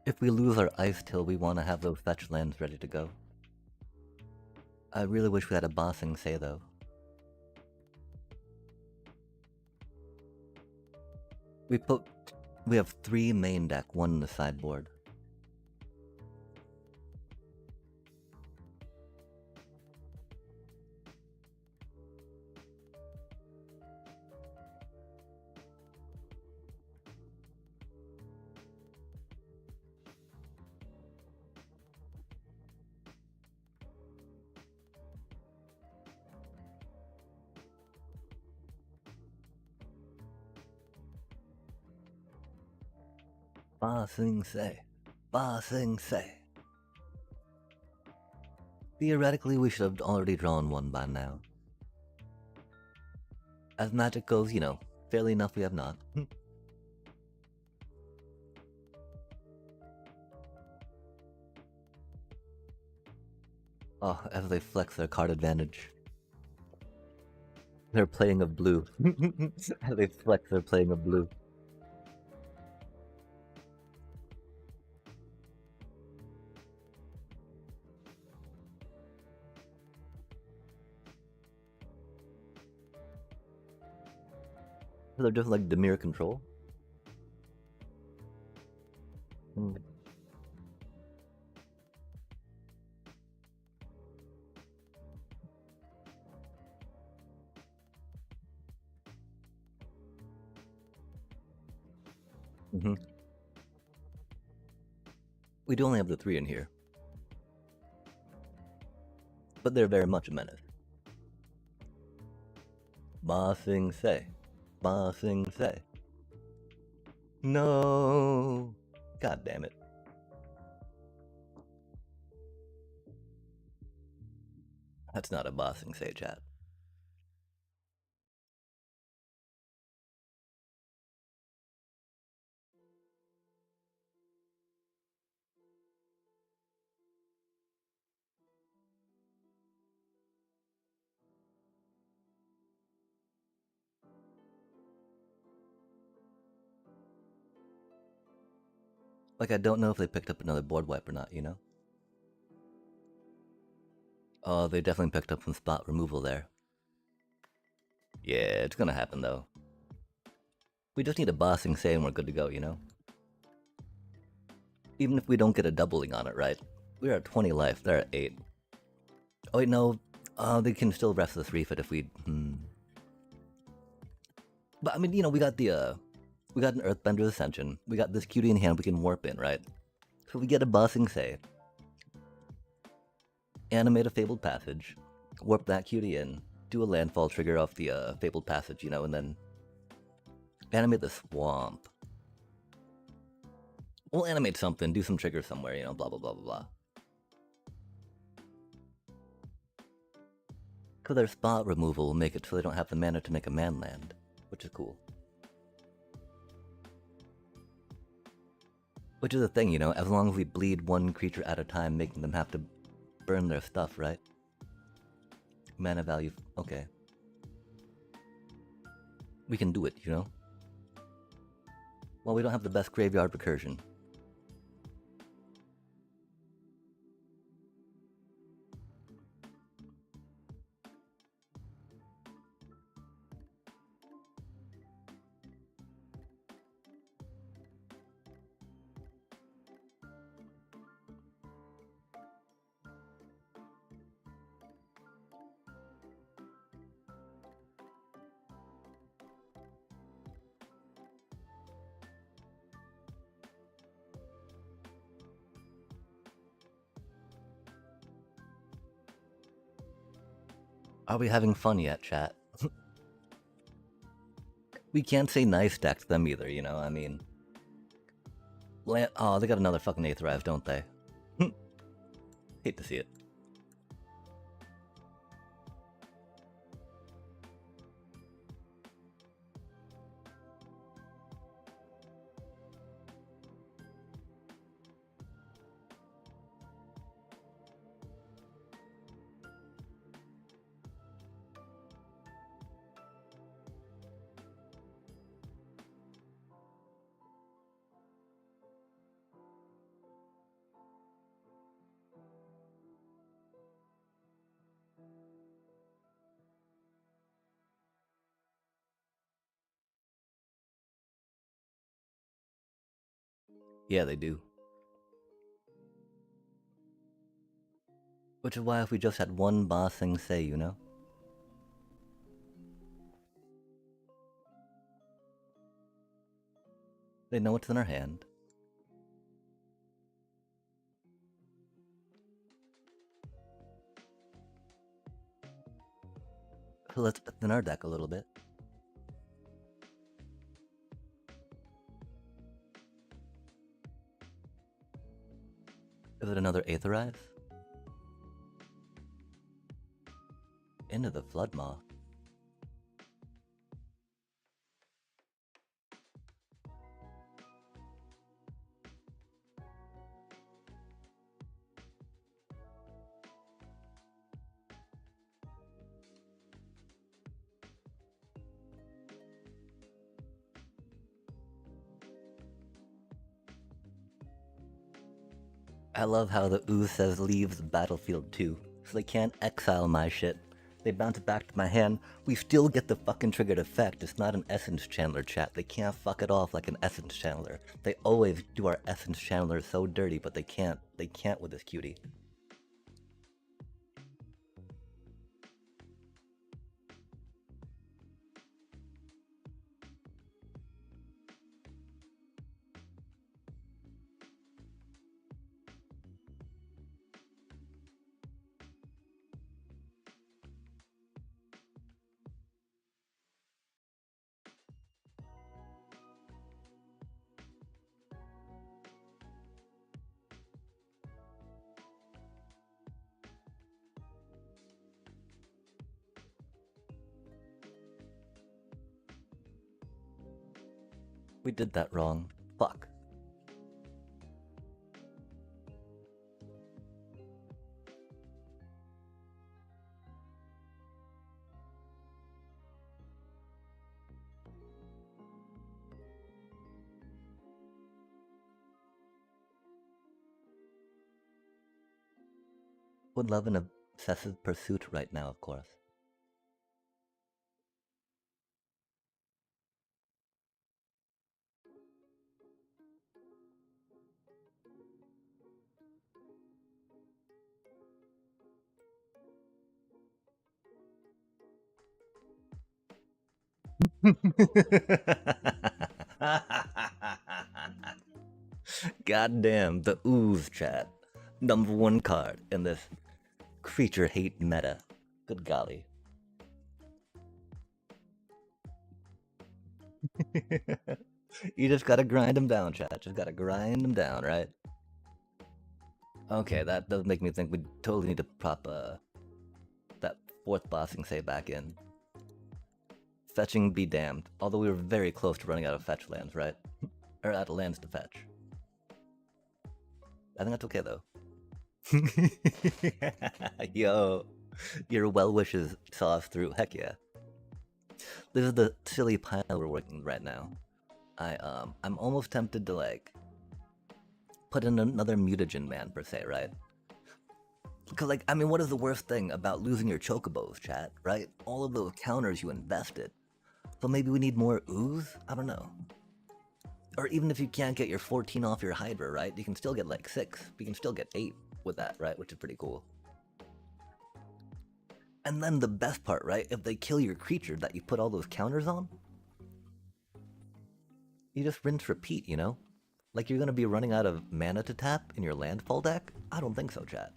A: If we lose our Ice Till, we want to have those fetch lands ready to go. I really wish we had a bossing say though. We have 3 main deck, 1 in the sideboard. Bossing say. Bossing say. Theoretically, we should have already drawn 1 by now. As Magic goes, you know, fairly enough we have not. Oh, as they flex their card advantage. They're playing of blue. As they flex, they're playing of blue. They're just like Demir control. Mm. We do only have the 3 in here. But they're very much a menace. Bossing say. Bossing say. No. God damn it. That's not a bossing say, chat. Like, I don't know if they picked up another board wipe or not, you know? Oh, they definitely picked up some spot removal there. Yeah, it's gonna happen though. We just need a bossing say and we're good to go, you know? Even if we don't get a doubling on it, right? We're at 20 life, they're at 8. Oh wait, no. They can still rest the 3-foot if we... But I mean, you know, we got we got an Earthbender's Ascension. We got this cutie in hand we can warp in, right? So we get a bossing say. Animate a Fabled Passage. Warp that cutie in. Do a landfall trigger off the Fabled Passage, you know, and then... Animate the Swamp. We'll animate something, do some triggers somewhere, you know, blah blah blah blah blah. Because their spot removal will make it so they don't have the mana to make a man land, which is cool. Which is the thing, you know, as long as we bleed one creature at a time, making them have to burn their stuff, right? Mana value, okay. We can do it, you know? Well, we don't have the best graveyard recursion. Are we having fun yet, chat? We can't say nice deck to them either, you know, I mean... Oh, they got another fucking Aetherize, don't they? Hate to see it. Yeah, they do. Which is why if we just had one bossing say, you know? They know what's in our hand. So let's thin our deck a little bit. Is it another Aetherize? Into the Floodmaw. I love how the ooze says leaves the battlefield too, so they can't exile my shit. They bounce it back to my hand. We still get the fucking triggered effect. It's not an Essence Channeler, chat. They can't fuck it off like an Essence Channeler. They always do our Essence Channeler so dirty, but they can't. They can't with this cutie. We did that wrong. Fuck. Would love an obsessive pursuit right now, of course. Goddamn, the ooze chat. Number one card in this creature hate meta. Good golly. You just gotta grind them down, chat. Just gotta grind them down, right? Okay, that does make me think we totally need to prop that fourth bossing save back in. Fetching be damned. Although we were very close to running out of fetch lands, right? Or out of lands to fetch. I think that's okay though. Yo, your well wishes saw us through. Heck yeah. This is the silly pile we're working right now. I'm almost tempted to like put in another mutagen man per se, right? Because like, I mean, what is the worst thing about losing your chocobos, chat? Right? All of those counters you invested. So maybe we need more ooze. I don't know. Or even if you can't get your 14 off your Hydra, right? You can still get like 6. You can still get 8 with that, right? Which is pretty cool. And then the best part, right? If they kill your creature that you put all those counters on, you just rinse repeat, you know? Like you're gonna be running out of mana to tap in your landfall deck? I don't think so, chat.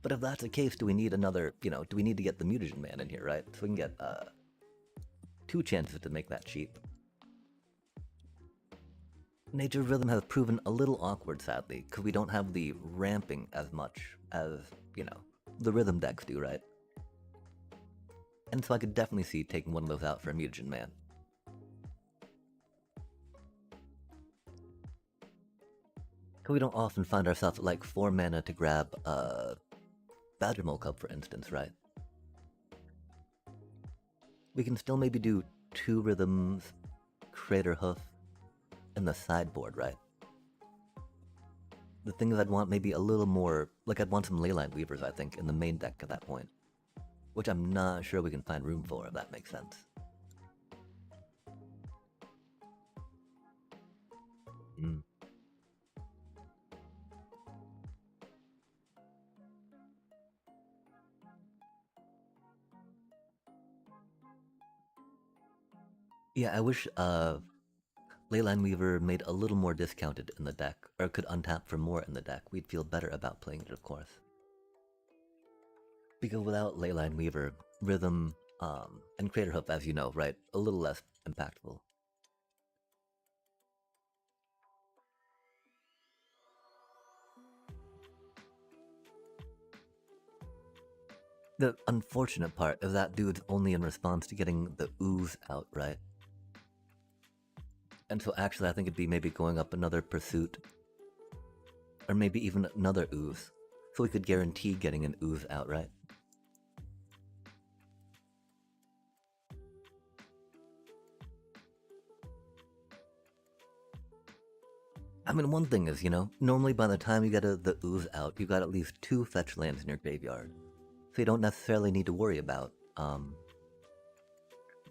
A: But if that's the case, do we need another, you know, do we need to get the mutagen man in here, right? So we can get 2 chances to make that cheap. Nature's Rhythm has proven a little awkward, sadly, because we don't have the ramping as much as, you know, the rhythm decks do, right? And so I could definitely see taking one of those out for a mutagen man. Because we don't often find ourselves at like 4 mana to grab Badgermole Cup, for instance, right? We can still maybe do 2 rhythms, Crater Hoof, and the sideboard, right? The thing is I'd want maybe a little more, like I'd want some Leyline Weavers, I think, in the main deck at that point. Which I'm not sure we can find room for, if that makes sense. Mm. Yeah, I wish Leyline Weaver made a little more discounted in the deck, or could untap for more in the deck. We'd feel better about playing it, of course. Because without Leyline Weaver, Rhythm, and Crater Hoof, as you know, right, a little less impactful. The unfortunate part is that dude's only in response to getting the ooze out, right? And so actually I think it'd be maybe going up another pursuit, or maybe even another ooze, so we could guarantee getting an ooze out, right? I mean, one thing is, you know, normally by the time you get the ooze out, you got at least 2 fetch lands in your graveyard. So you don't necessarily need to worry about,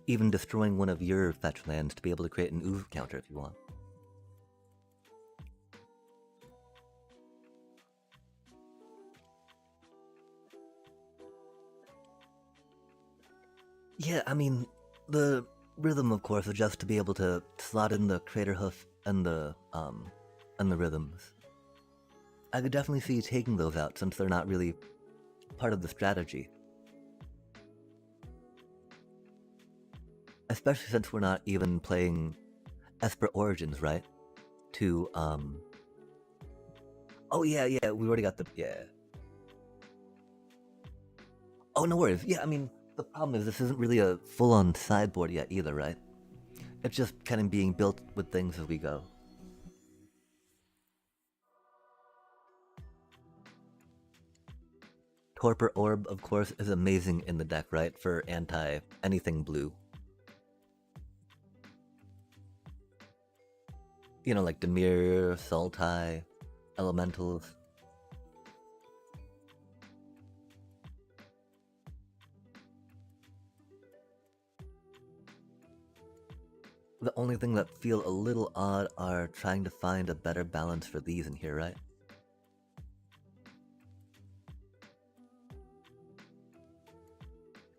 A: even destroying one of your fetch lands to be able to create an ooze counter if you want. Yeah, I mean, the rhythm, of course, is just to be able to slot in the Crater Hoof and the rhythms. I could definitely see taking those out since they're not really part of the strategy. Especially since we're not even playing Esper Origins, right? To, Oh, yeah, we already got the... yeah. Oh, no worries. Yeah, I mean, the problem is this isn't really a full-on sideboard yet either, right? It's just kind of being built with things as we go. Torpor Orb, of course, is amazing in the deck, right? For anti-anything blue. You know, like Demir, Sultai, Elementals. The only thing that feel a little odd are trying to find a better balance for these in here, right?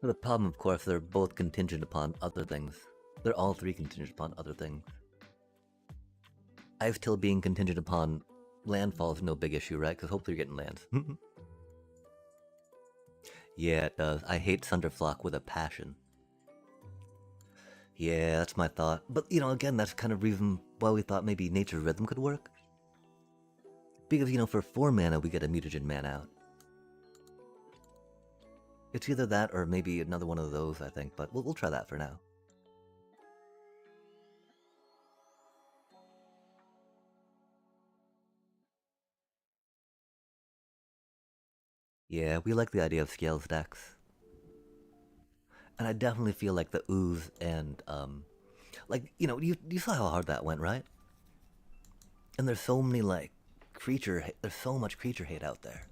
A: The problem, of course, they're both contingent upon other things. They're all three contingent upon other things. I've still being contingent upon landfall is no big issue, right? Because hopefully you're getting lands. Yeah, it does. I hate Thunderflock with a passion. Yeah, that's my thought. But, you know, again, that's kind of reason why we thought maybe Nature Rhythm could work. Because, you know, for 4 mana, we get a mutagen man out. It's either that or maybe another one of those, I think, but we'll try that for now. Yeah, we like the idea of scale stacks. And I definitely feel like the ooze and, like, you know, you saw how hard that went, right? And there's so many, like, there's so much creature hate out there.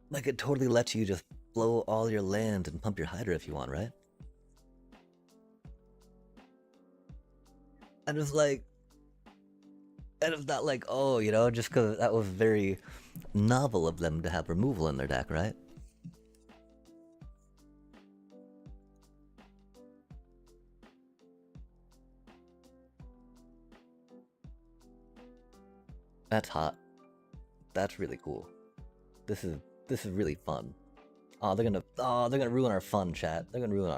A: Like, it totally lets you just blow all your land and pump your Hydra if you want, right? And it's like, and it's not like, oh, you know, just because that was very novel of them to have removal in their deck, right? That's hot. That's really cool. This is really fun. Oh, they're gonna ruin our fun, chat. They're gonna ruin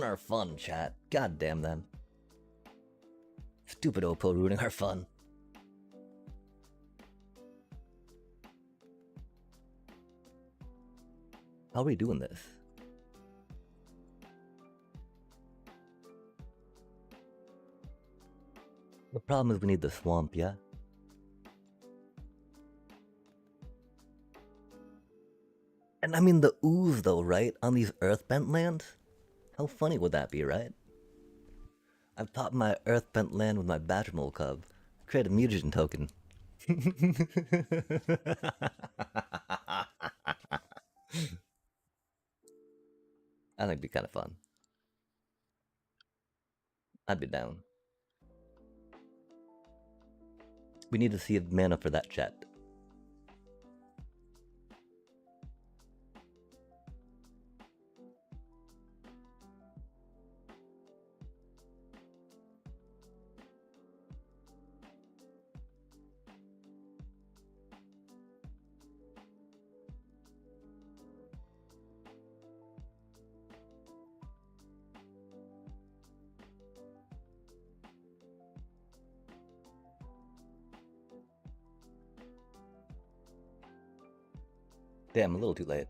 A: our fun, chat. God damn them. Stupid Oppo ruining our fun. How are we doing this? The problem is we need the swamp, yeah? And I mean the ooze though, right? On these earthbent lands? How funny would that be, right? I've popped my earthbent land with my Badgermole cub. Create a mutagen token. I think it'd be kind of fun. I'd be down. We need to see a mana for that, chat. Damn, a little too late.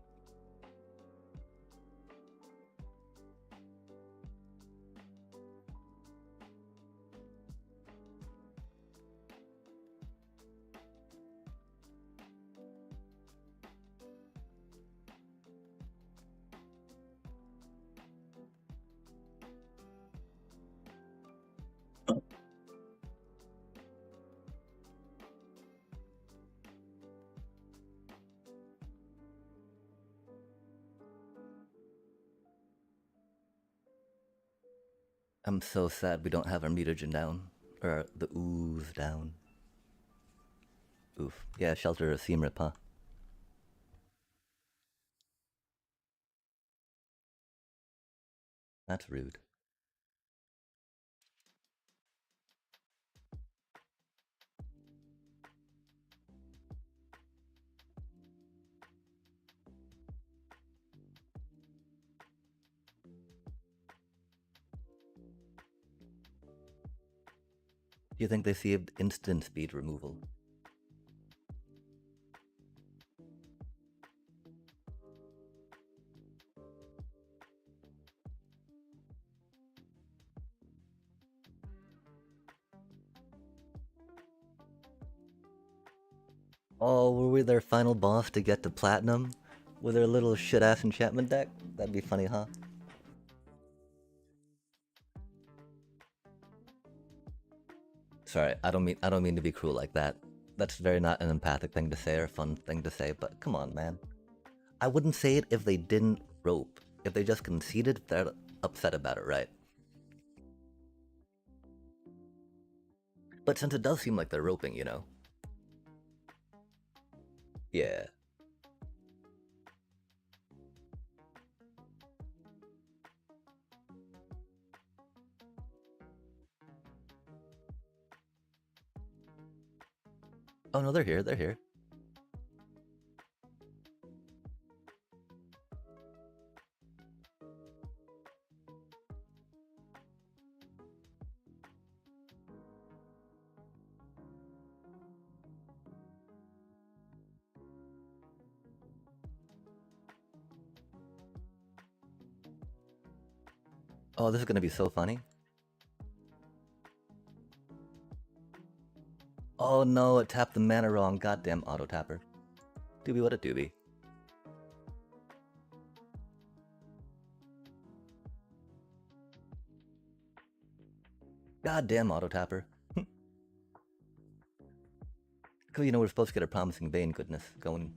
A: I'm so sad we don't have our mutagen down. Or the ooze down. Oof. Yeah, shelter a seam rip, huh? That's rude. Do you think they saved instant speed removal? Oh, were we their final boss to get to platinum? With their little shit-ass enchantment deck? That'd be funny, huh? Sorry, I don't mean to be cruel like that. That's very not an empathic thing to say or a fun thing to say, but come on, man. I wouldn't say it if they didn't rope. If they just conceded, they're upset about it, right? But since it does seem like they're roping, you know? Yeah. Oh no, they're here, they're here. Oh, this is gonna be so funny. Oh no, it tapped the mana wrong. Goddamn auto tapper. Doobie, what a doobie. Goddamn auto tapper. Because you know we're supposed to get a promising vein goodness going.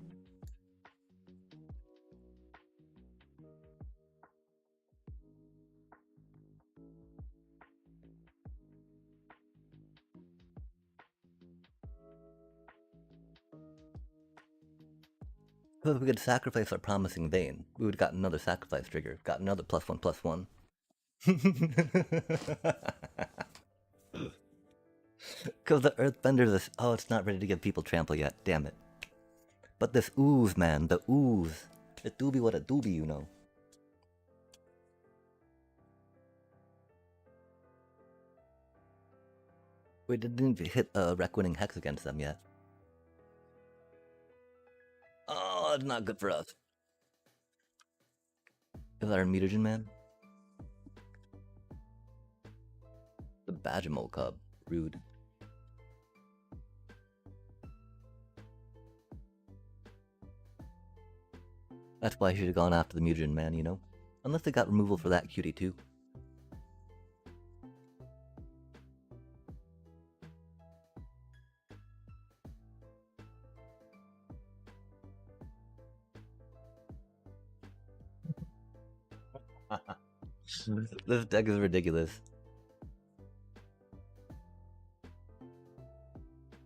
A: Because if we could sacrifice our promising vein, we would have got another sacrifice trigger. Got another +1/+1. Because the Earthbender is... Oh, it's not ready to give people trample yet. Damn it. But this ooze, man. The ooze. The doobie what a doobie, you know. We didn't hit a Rec-winning Hex against them yet. Oh, it's not good for us. Is that our mutagen, man? The Badgermole Cub. Rude. That's why I should have gone after the mutagen, man, you know? Unless they got removal for that cutie, too. This deck is ridiculous.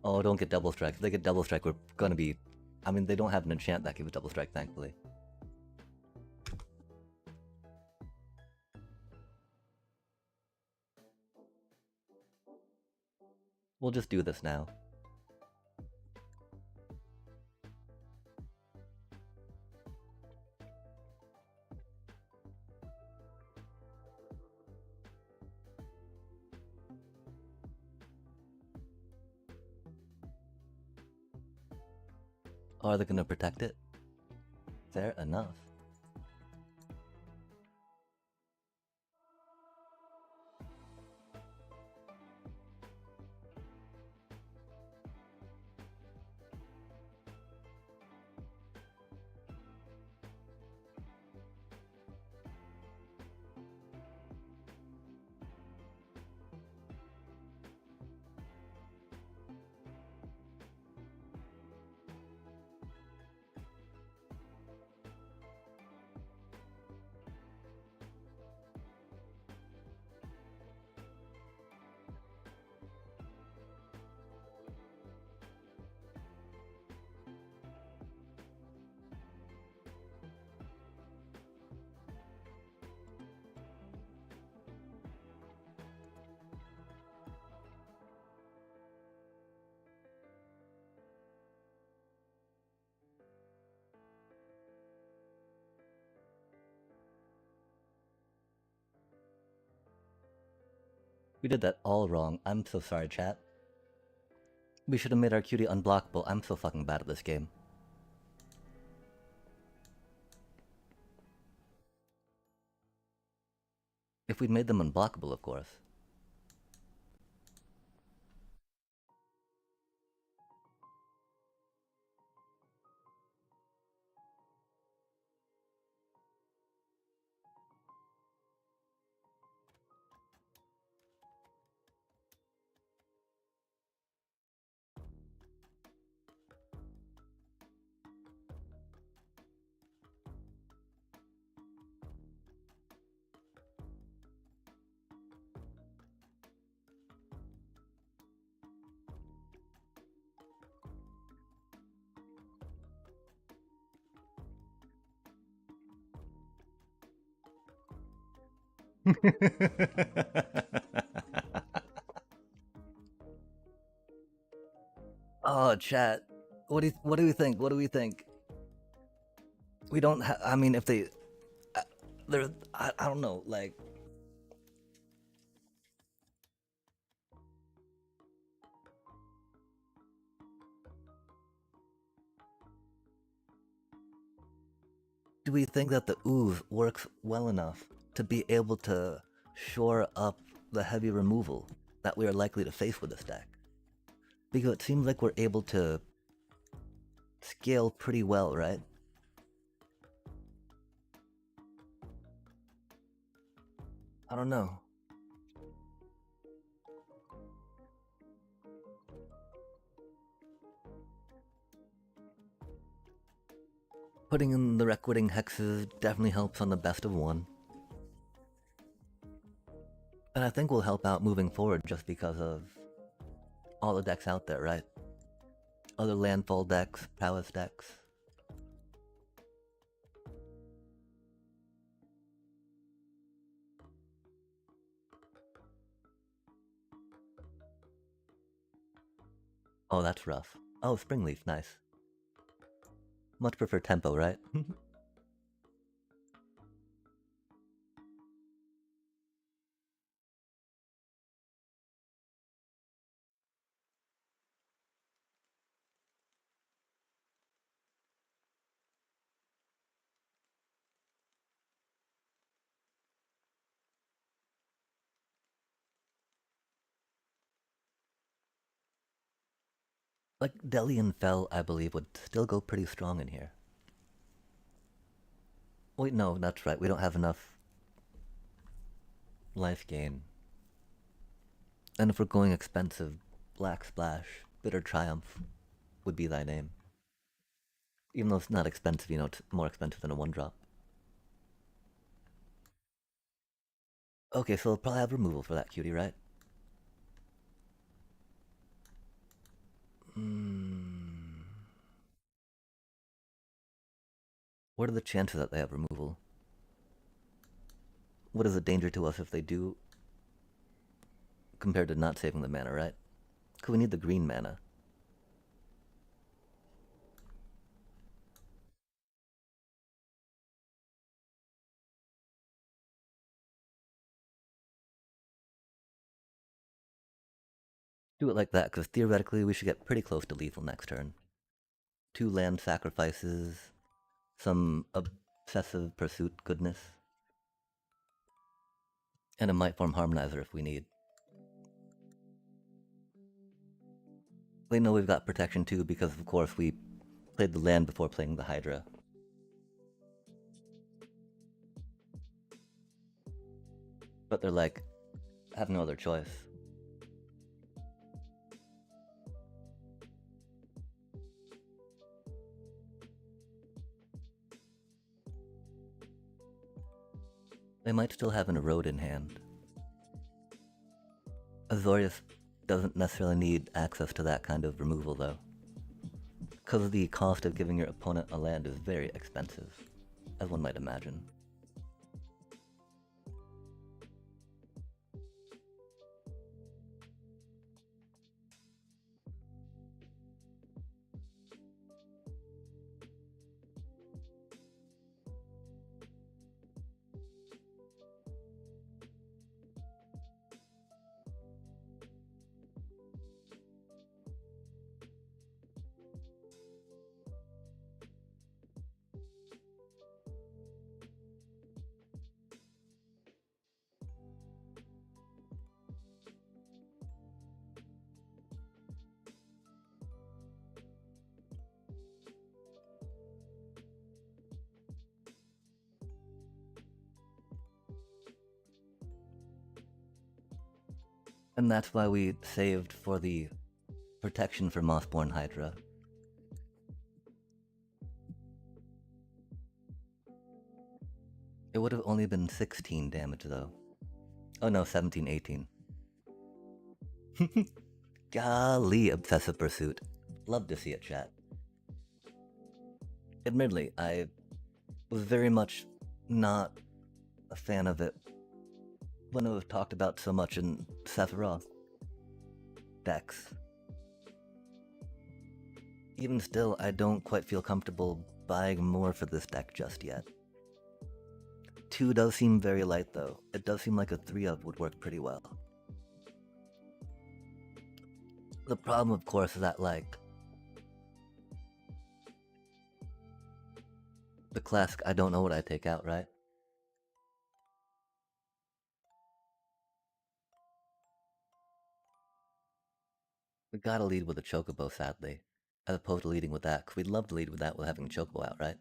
A: Oh, don't get double strike. If they get double strike, we're gonna be... I mean, they don't have an enchant that gives double strike, thankfully. We'll just do this now. Oh, are they gonna protect it? Fair enough. We did that all wrong. I'm so sorry, chat. We should have made our cutie unblockable. I'm so fucking bad at this game. If we'd made them unblockable, of course. Oh, chat. What do we think? What do we think? We don't have. I mean, if they, there. I don't know. Like, do we think that the ooze works well enough to be able to shore up the heavy removal that we are likely to face with this deck? Because it seems like we're able to scale pretty well, right? I don't know. Putting in the requiting hexes definitely helps on the best of one. And I think will help out moving forward just because of all the decks out there, right? Other landfall decks, prowess decks. Oh, that's rough. Oh, Springleaf, nice. Much prefer tempo, right? Like, Delian Fell, I believe, would still go pretty strong in here. Wait, no, that's right. We don't have enough life gain. And if we're going expensive, Black Splash, Bitter Triumph would be thy name. Even though it's not expensive, you know, it's more expensive than a 1-drop. Okay, so we'll probably have removal for that cutie, right? What are the chances that they have removal? What is the danger to us if they do compared to not saving the mana, right? Because we need the green mana. Do it like that, because theoretically we should get pretty close to lethal next turn. 2 land sacrifices, some obsessive pursuit goodness, and a Might Form Harmonizer if we need. We know we've got protection too, because of course we played the land before playing the Hydra. But they're like, have no other choice. They might still have an Erode in hand. Azorius doesn't necessarily need access to that kind of removal though, because the cost of giving your opponent a land is very expensive, as one might imagine. And that's why we saved for the protection for Mossborn Hydra. It would have only been 16 damage though. Oh no, 17, 18. Golly, Obsessive Pursuit. Love to see it, chat. Admittedly, I was very much not a fan of it One we've talked about so much in Sephiroth decks. Even still, I don't quite feel comfortable buying more for this deck just yet. 2 does seem very light though. It does seem like a 3-of would work pretty well. The problem, of course, is that, like, the classic I don't know what I take out, right? We gotta lead with a Chocobo, sadly, as opposed to leading with that, because we'd love to lead with that with having Chocobo out, right?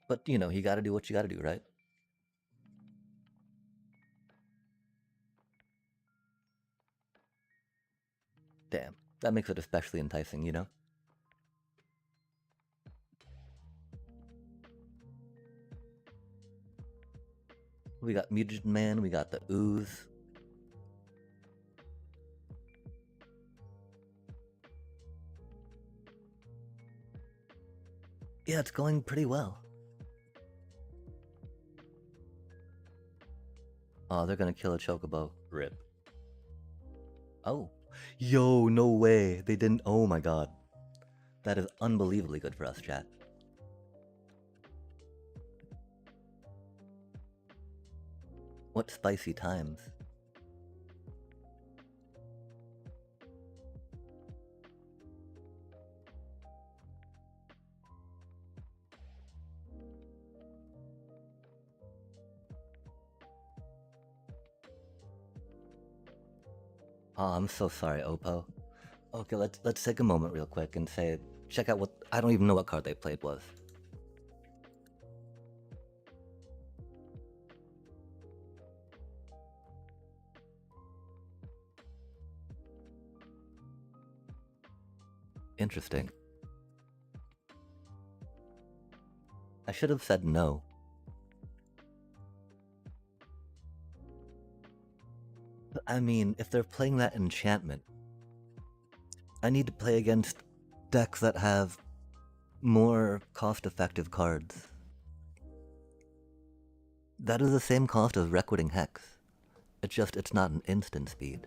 A: But, you know, you gotta do what you gotta do, right? Damn, that makes it especially enticing, you know? We got Mutagen Man, we got the Ooze. Yeah, it's going pretty well. Oh, they're gonna kill a Chocobo. Rip. Oh. Yo, no way. They didn't. Oh my god. That is unbelievably good for us, chat. What spicy times. Oh, I'm so sorry, Oppo. Okay, let's take a moment real quick and say, check out what, I don't even know what card they played was. Interesting. I should have said no. I mean, if they're playing that enchantment, I need to play against decks that have more cost-effective cards. That is the same cost as Requiting Hex. It's just, it's not an instant speed.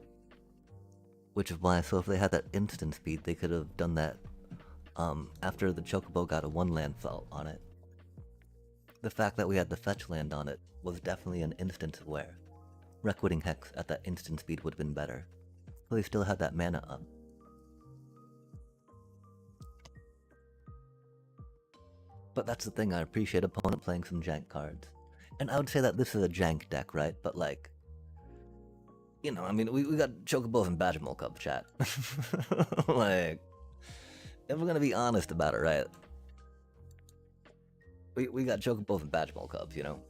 A: Which is why, so if they had that instant speed, they could have done that after the Chocobo got a 1 landfall on it. The fact that we had the fetch land on it was definitely an instance where Requiting Hex at that instant speed would have been better. But they still had that mana up. But that's the thing, I appreciate opponent playing some jank cards. And I would say that this is a jank deck, right? But like, you know, I mean, we got Chocobos and Badgermole Cubs, chat. Like, if we're gonna be honest about it, right? We got Chocobos and Badgermole Cubs, you know?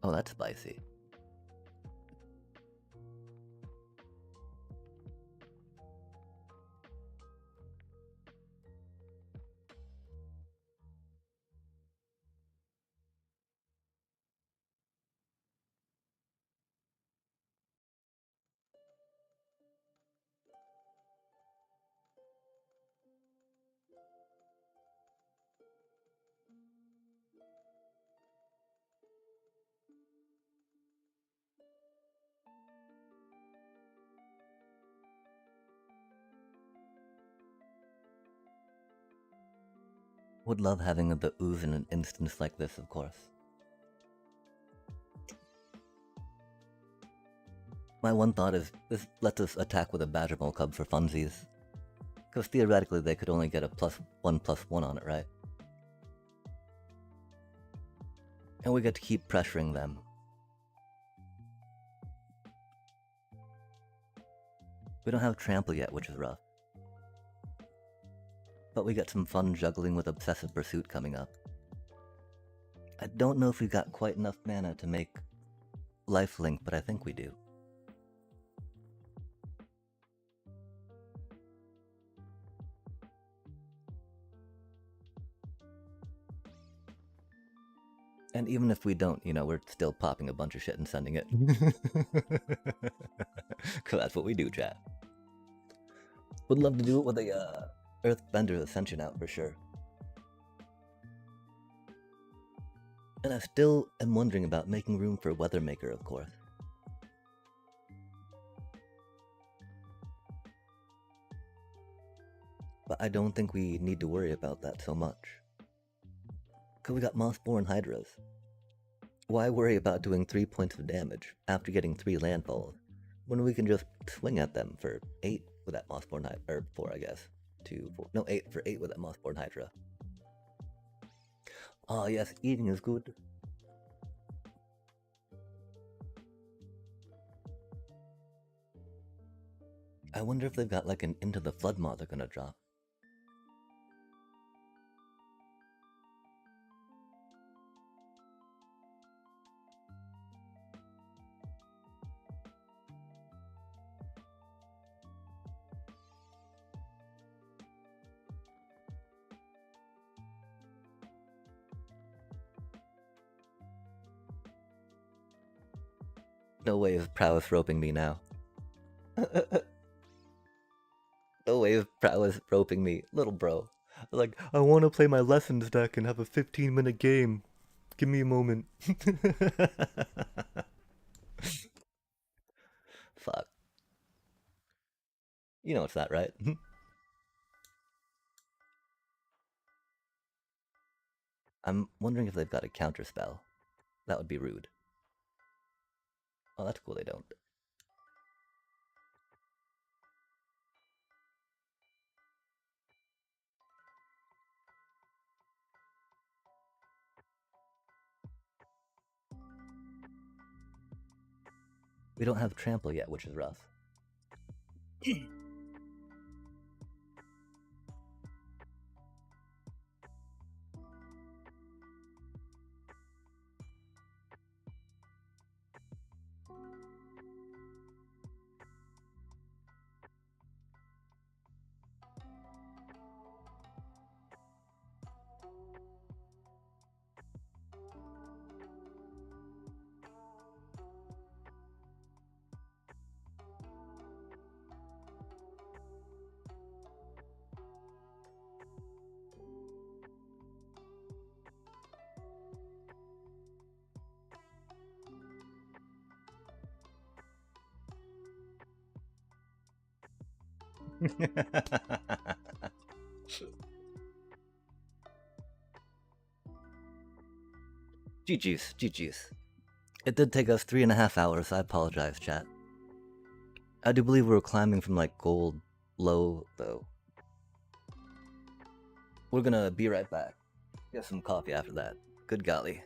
A: Oh, that's spicy. Would love having the ooze in an instance like this, of course. My one thought is, this lets us attack with a Badgermole Cub for funsies. Because theoretically they could only get a +1/+1 on it, right? And we get to keep pressuring them. We don't have trample yet, which is rough. But we got some fun juggling with Obsessive Pursuit coming up. I don't know if we've got quite enough mana to make lifelink, but I think we do. And even if we don't, you know, we're still popping a bunch of shit and sending it. Cause that's what we do, chat. Would love to do it with a Earthbender Ascension out for sure. And I still am wondering about making room for Weathermaker, of course. But I don't think we need to worry about that so much. Cause we got Mossborn Hydras. Why worry about doing 3 points of damage after getting 3 landfalls, when we can just swing at them for 8 with that Mossborn Hydra, or 4 I guess. 2, 4, no 8 for 8 with that Mossborn Hydra. Oh yes, eating is good. I wonder if they've got like an Into the Flood mod they're gonna drop. No way of prowess roping me now. No way of prowess roping me, little bro. Like, I want to play my lessons deck and have a 15-minute game. Give me a moment. Fuck. You know it's that, right? I'm wondering if they've got a counter spell. That would be rude. Oh, that's cool they don't. We don't have trample yet, which is rough. GG's, GG's. It did take us 3.5 hours, I apologize, chat. I do believe we were climbing from like gold low, though. We're gonna be right back. Get some coffee after that. Good golly.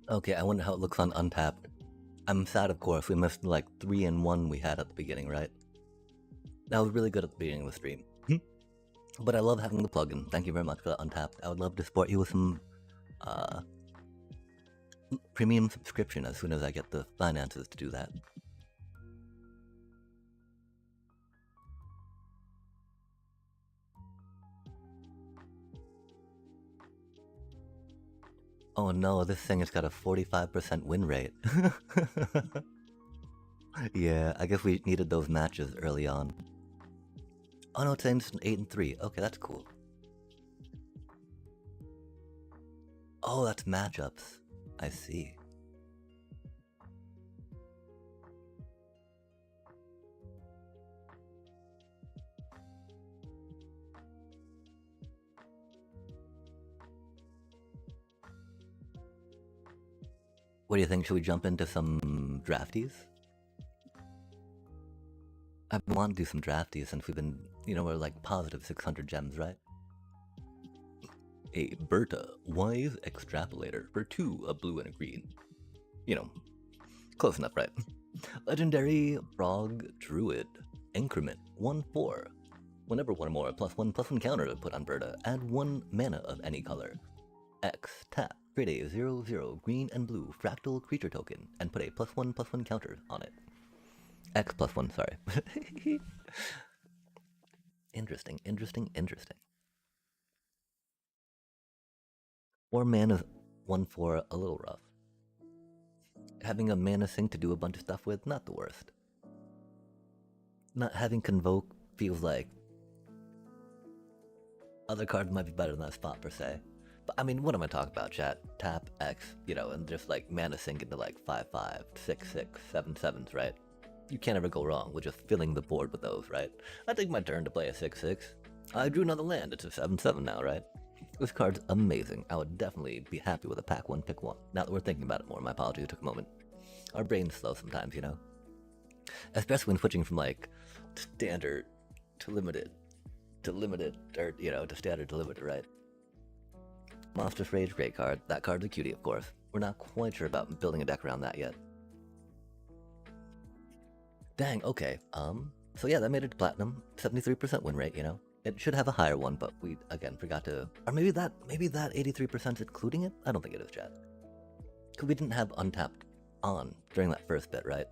A: Okay, I wonder how it looks on Untapped. I'm sad, of course, we missed like 3 and 1 we had at the beginning, right? That was really good at the beginning of the stream. But I love having the plugin. Thank you very much for that, Untapped. I would love to support you with some uh, premium subscription as soon as I get the finances to do that. Oh no, this thing has got a 45% win rate. Yeah, I guess we needed those matches early on. Oh no, it's saying it's an 8 and 3. Okay, that's cool. Oh, that's matchups. I see. What do you think? Should we jump into some drafties? I've been wanting to do some drafties since we've been, we're like positive 600 gems, right? A Berta Wise Extrapolator for 2, a blue and a green. Close enough, right? Legendary Frog Druid. Increment 1/4. Whenever one or more +1/+1 counter are put on Berta, add 1 mana of any color. X, tap, create a 0/0 green and blue fractal creature token, and put a +1/+1 counter on it. X +1, sorry. Interesting. 4 mana 1/4, a little rough. Having a mana sink to do a bunch of stuff with, not the worst. Not having Convoke feels like other cards might be better than that spot per se. But I mean, what am I talking about, chat? Tap X, and just like mana sink into like 5/5, 6/6, 7/7s, right? You can't ever go wrong with just filling the board with those, right? I take my turn to play a 6/6. I drew another land, it's a 7/7 now, right? This card's amazing. I would definitely be happy with a pack 1, pick 1. Now that we're thinking about it more, my apologies, it took a moment. Our brain's slow sometimes, Especially when switching from like standard to limited, or to standard to limited, right? Monstrous Rage, great card. That card's a cutie, of course. We're not quite sure about building a deck around that yet. Dang, okay. So yeah, that made it to platinum. 73% win rate, It should have a higher one, but we, again, forgot to... Or maybe that 83% is including it? I don't think it is, chat. Because we didn't have Untapped on during that first bit, right?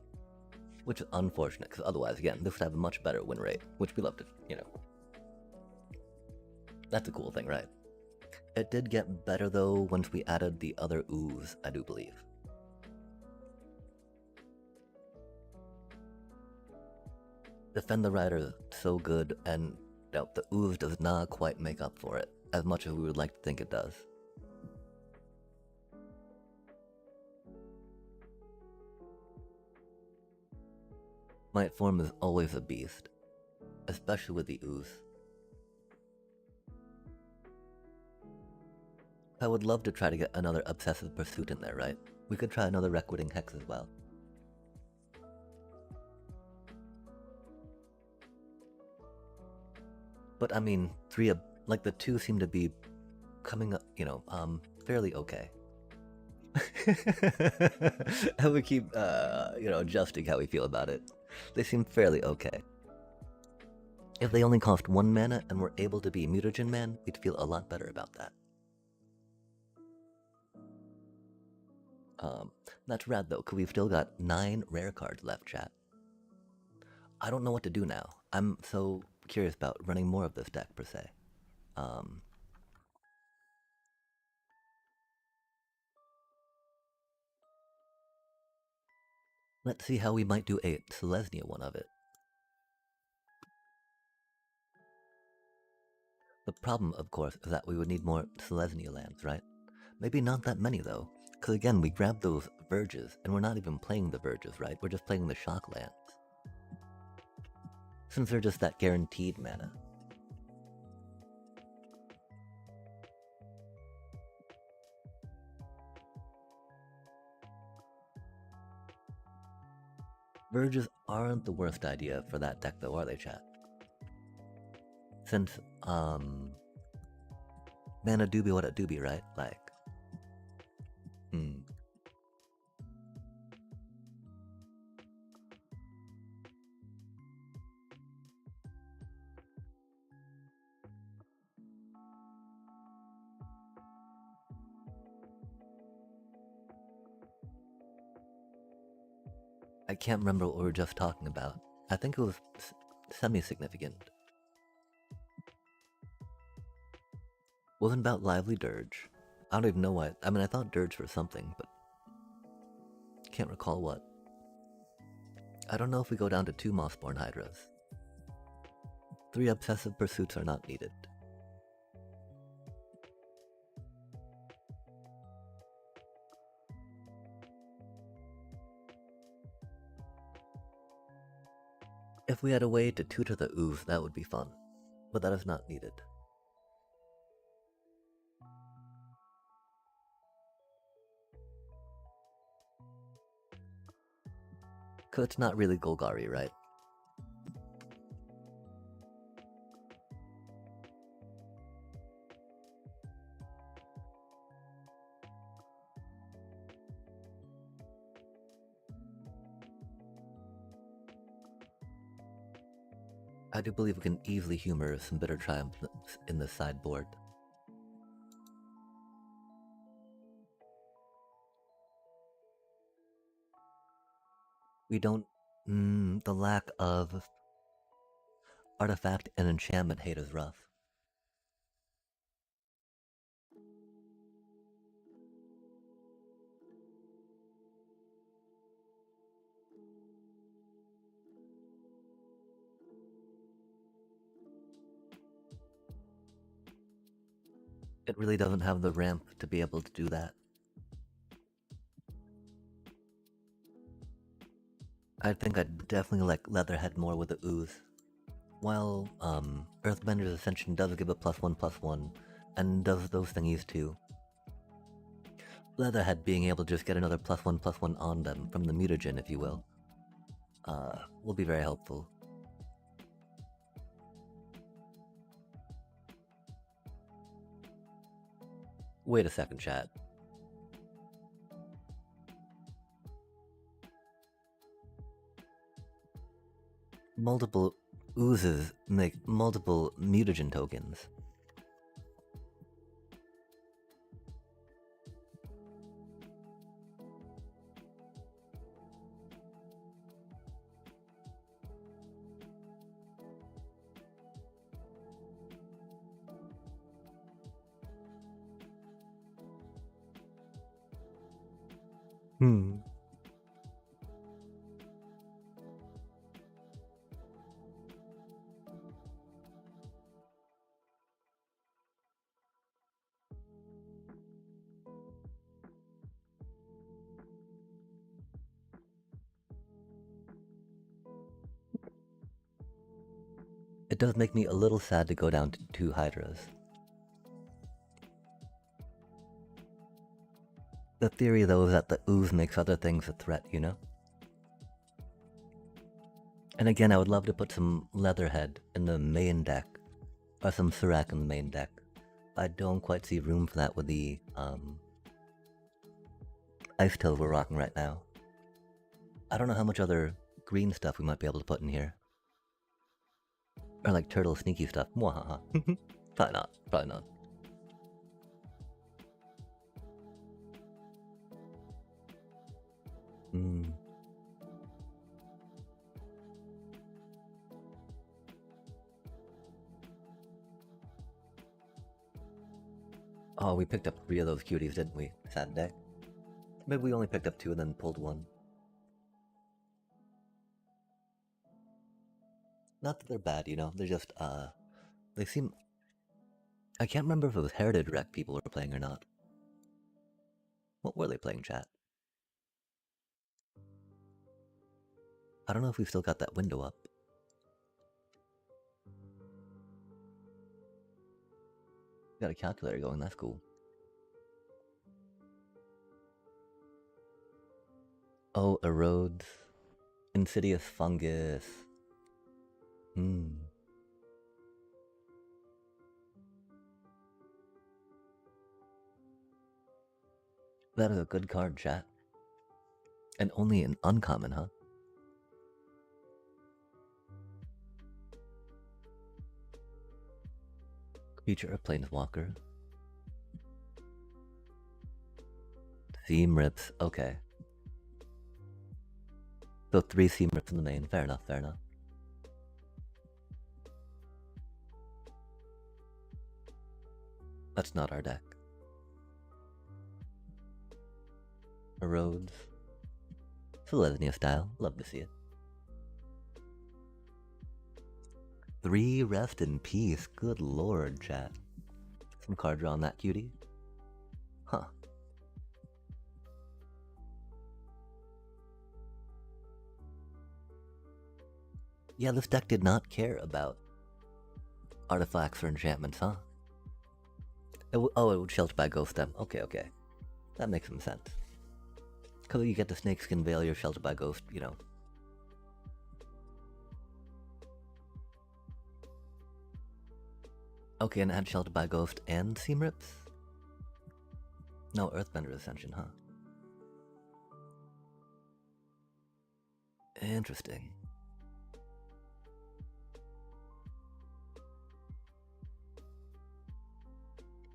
A: Which is unfortunate, because otherwise, again, this would have a much better win rate, which we love to, That's a cool thing, right? It did get better, though, once we added the other ooze, I do believe. Defend the Rider is so good, and the ooze does not quite make up for it, as much as we would like to think it does. Might form is always a beast, especially with the ooze. I would love to try to get another Obsessive Pursuit in there, right? We could try another Reckoning Hex as well. But I mean, the 2 seem to be coming up, fairly okay. And we keep, adjusting how we feel about it. They seem fairly okay. If they only cost 1 mana and were able to be Mutagen Man, we'd feel a lot better about that. That's rad though, because we've still got 9 rare cards left, chat. I don't know what to do now. I'm so curious about running more of this deck, per se. Let's see how we might do a Selesnya one of it. The problem, of course, is that we would need more Selesnya lands, right? Maybe not that many, though. Because again, we grabbed those Verges, and we're not even playing the Verges, right? We're just playing the Shock lands. Since they're just that guaranteed mana. Verges aren't the worst idea for that deck, though, are they, chat? Since, mana do be what it do be, right? Like, I can't remember what we were just talking about. I think it was semi-significant. Wasn't about lively dirge. I don't even know why. I mean, I thought dirge was something, but can't recall what. I don't know if we go down to 2 Mossborn Hydras. 3 obsessive pursuits are not needed. If we had a way to tutor the ooze, that would be fun, but that is not needed. Cause it's not really Golgari, right? I do believe we can easily humor some bitter triumphs in the sideboard. We don't... the lack of artifact and enchantment hate is rough. It really doesn't have the ramp to be able to do that. I think I'd definitely like Leatherhead more with the ooze. While Earthbender's Ascension does give a +1/+1, and does those thingies too. Leatherhead being able to just get another +1/+1 on them from the mutagen, if you will, will be very helpful. Wait a second, chat. Multiple oozes make multiple mutagen tokens. It does make me a little sad to go down to 2 Hydras. The theory, though, is that the ooze makes other things a threat, you know? And again, I would love to put some Leatherhead in the main deck, or some Surak in the main deck. I don't quite see room for that with the Ice Tail we're rocking right now. I don't know how much other green stuff we might be able to put in here. Or like turtle sneaky stuff. Mwahaha. Probably not. Probably not. Oh, we picked up 3 of those cuties, didn't we? Sad day. Maybe we only picked up 2 and then pulled 1. Not that they're bad, you know, they're just, they seem... I can't remember if it was Heritage Rec people were playing or not. What were they playing, chat? I don't know if we've still got that window up. Got a calculator going, that's cool. Oh, erodes. Insidious fungus. That is a good card, chat. And only an uncommon, huh? Creature or planeswalker. Theme rips, okay. So 3 seam rips in the main. Fair enough, fair enough. That's not our deck. Erodes. Sisyphean style. Love to see it. 3 rest in peace. Good lord, chat. Some card draw on that cutie. Huh. Yeah, this deck did not care about artifacts or enchantments, huh? It would shelter by ghost them. Okay, okay. That makes some sense. Because you get the snakeskin veil, you're sheltered by ghost, you know. Okay, and add sheltered by ghost and seam rips? No, Earthbender Ascension, huh? Interesting.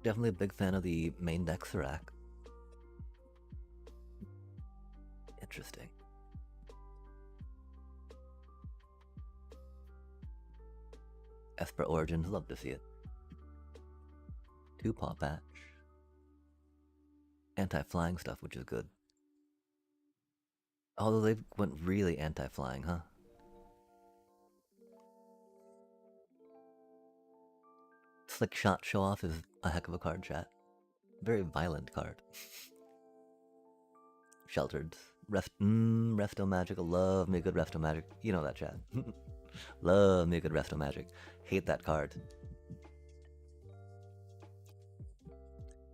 A: Definitely a big fan of the main deck Serac. Interesting. Esper Origins, love to see it. 2 Paw Patch. Anti-flying stuff, which is good. Although they went really anti-flying, huh? Slick Shot Show Off is a heck of a card, chat. Very violent card. Sheltered. Resto Magic. Love me a good Resto Magic. You know that, chat. Love me a good Resto Magic. Hate that card.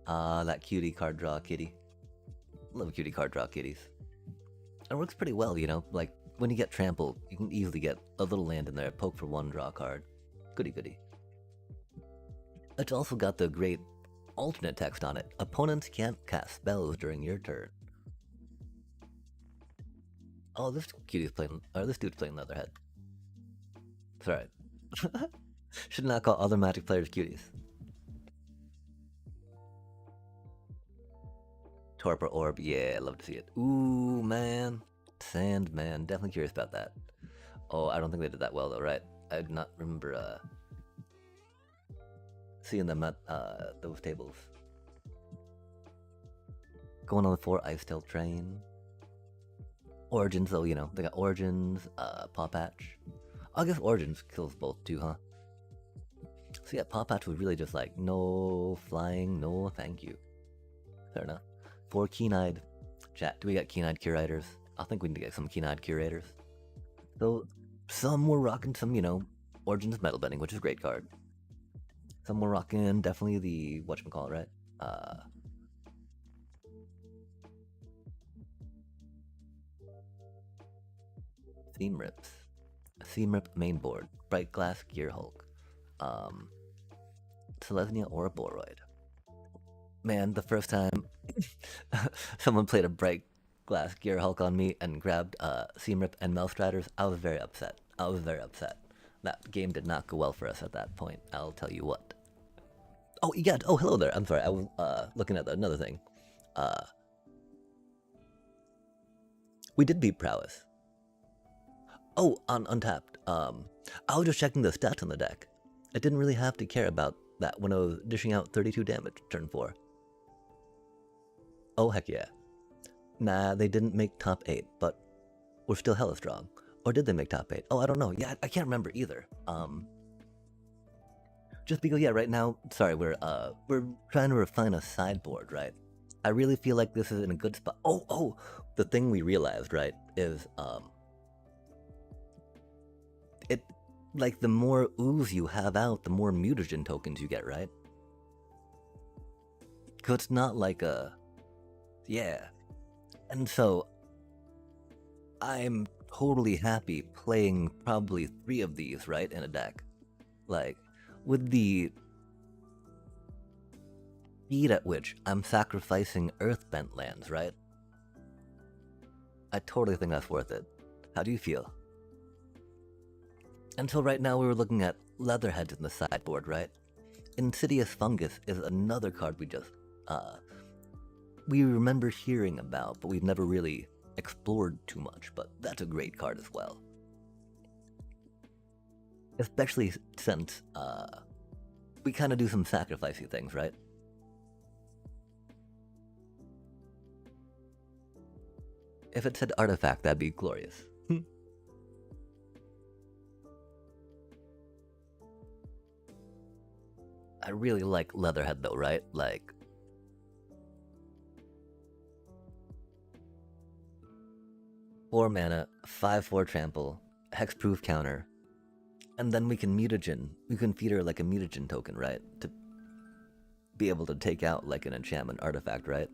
A: That cutie card draw kitty. Love cutie card draw kitties. It works pretty well, you know? Like, when you get trampled, you can easily get a little land in there, poke for 1, draw a card. Goody goody. It's also got the great alternate text on it. Opponents can't cast spells during your turn. Oh, this dude's playing Leatherhead. It's alright. Should not call other Magic players cuties. Torpor Orb, yeah, love to see it. Ooh, man. Sandman, definitely curious about that. Oh, I don't think they did that well though, right? I do not remember seeing them at those tables. Going on the 4 Ice Tail Train. Origins though, you know, they got Origins, Paw Patch. I guess Origins kills both too, huh? So yeah, Paw Patch was really just like, no flying, no thank you. Fair enough. 4 Keen-Eyed. Chat, do we got Keen-Eyed Curators? I think we need to get some Keen-Eyed Curators. So, some were rocking some, you know, Origins Metal Bending, which is a great card. Some were rocking definitely the, whatchamacallit, right? Theme Rips. Theme Rip Mainboard. Bright Glass Gear Hulk. Selesnya Ouroboros. Man, the first time someone played a Bright Glass Gear Hulk on me and grabbed Seam Rip and Melstraters, I was very upset. That game did not go well for us at that point, I'll tell you what. Oh, yeah, oh, hello there. I'm sorry, I was looking at another thing. We did beat Prowess. Oh, on Untapped. I was just checking the stats on the deck. I didn't really have to care about that when I was dishing out 32 damage turn 4. Oh, heck yeah. Nah, they didn't make top 8, but we're still hella strong. Or did they make top 8? Oh, I don't know. Yeah, I can't remember either. Just because, yeah, right now, sorry, we're trying to refine a sideboard, right? I really feel like this is in a good spot. Oh, the thing we realized, right, is, like, the more ooze you have out, the more mutagen tokens you get, right? Because it's not like a... Yeah. And so, I'm totally happy playing probably 3 of these, right, in a deck. Like, with the speed at which I'm sacrificing Earthbent lands, right? I totally think that's worth it. How do you feel? Until right now we were looking at Leatherheads in the sideboard, right? Insidious Fungus is another card we just, we remember hearing about, but we've never really explored too much, but that's a great card as well. Especially since we kind of do some sacrificey things, right? If it said artifact, that'd be glorious. I really like Leatherhead though, right? Like, 4 mana, 5/4 trample, hexproof counter, and then we can mutagen. We can feed her like a mutagen token, right? To be able to take out like an enchantment artifact, right?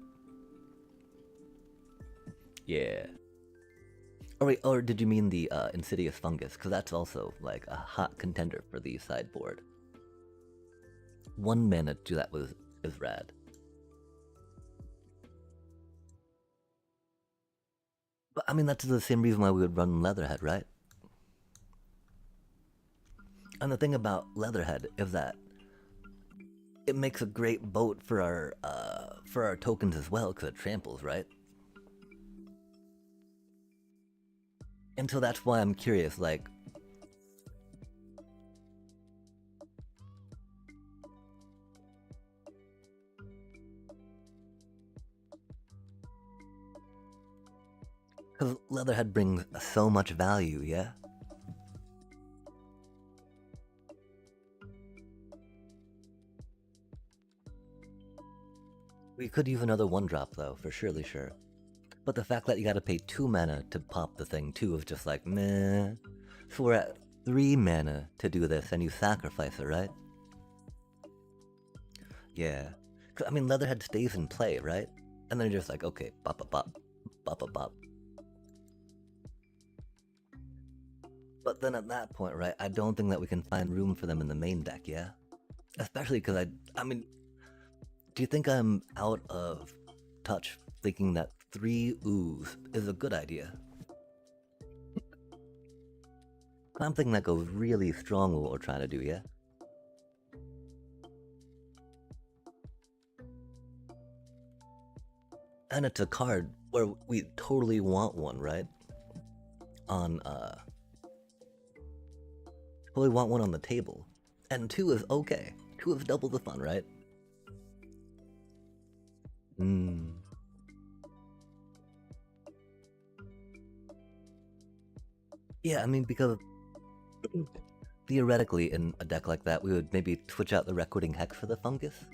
A: Yeah. Oh wait, or did you mean the Insidious Fungus? Because that's also like a hot contender for the sideboard. 1 mana to do that is rad. But I mean, that's the same reason why we would run Leatherhead, right? And the thing about Leatherhead is that it makes a great boat for our tokens as well, because it tramples, right? And so that's why I'm curious, like, because Leatherhead brings so much value, yeah? We could use another 1-drop though, for surely sure. But the fact that you gotta pay 2 mana to pop the thing too is just like, meh. So we're at 3 mana to do this, and you sacrifice it, right? Yeah. I mean, Leatherhead stays in play, right? And then you're just like, okay, bop, bop, bop, bop, bop, bop. But then at that point, right, I don't think that we can find room for them in the main deck, yeah? Especially because I mean, do you think I'm out of touch thinking that 3 ooze is a good idea? I'm thinking that goes really strong with what we're trying to do, yeah? And it's a card where we totally want one, right? On, totally want one on the table. And 2 is okay. 2 is double the fun, right? Yeah, I mean, because theoretically, in a deck like that, we would maybe switch out the Recording Hex for the Fungus.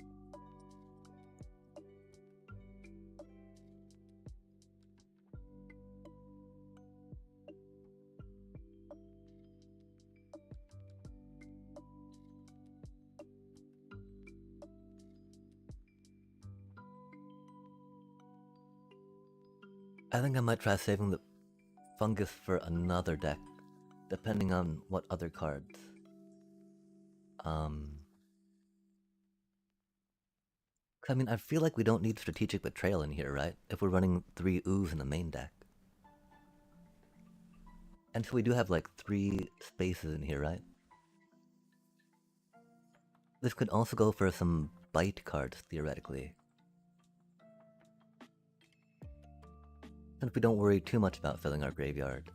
A: I think I might try saving the Fungus for another deck, depending on what other cards. I mean, I feel like we don't need Strategic Betrayal in here, right? If we're running 3 ooze in the main deck. And so we do have like 3 spaces in here, right? This could also go for some bite cards, theoretically. Since we don't worry too much about filling our graveyard.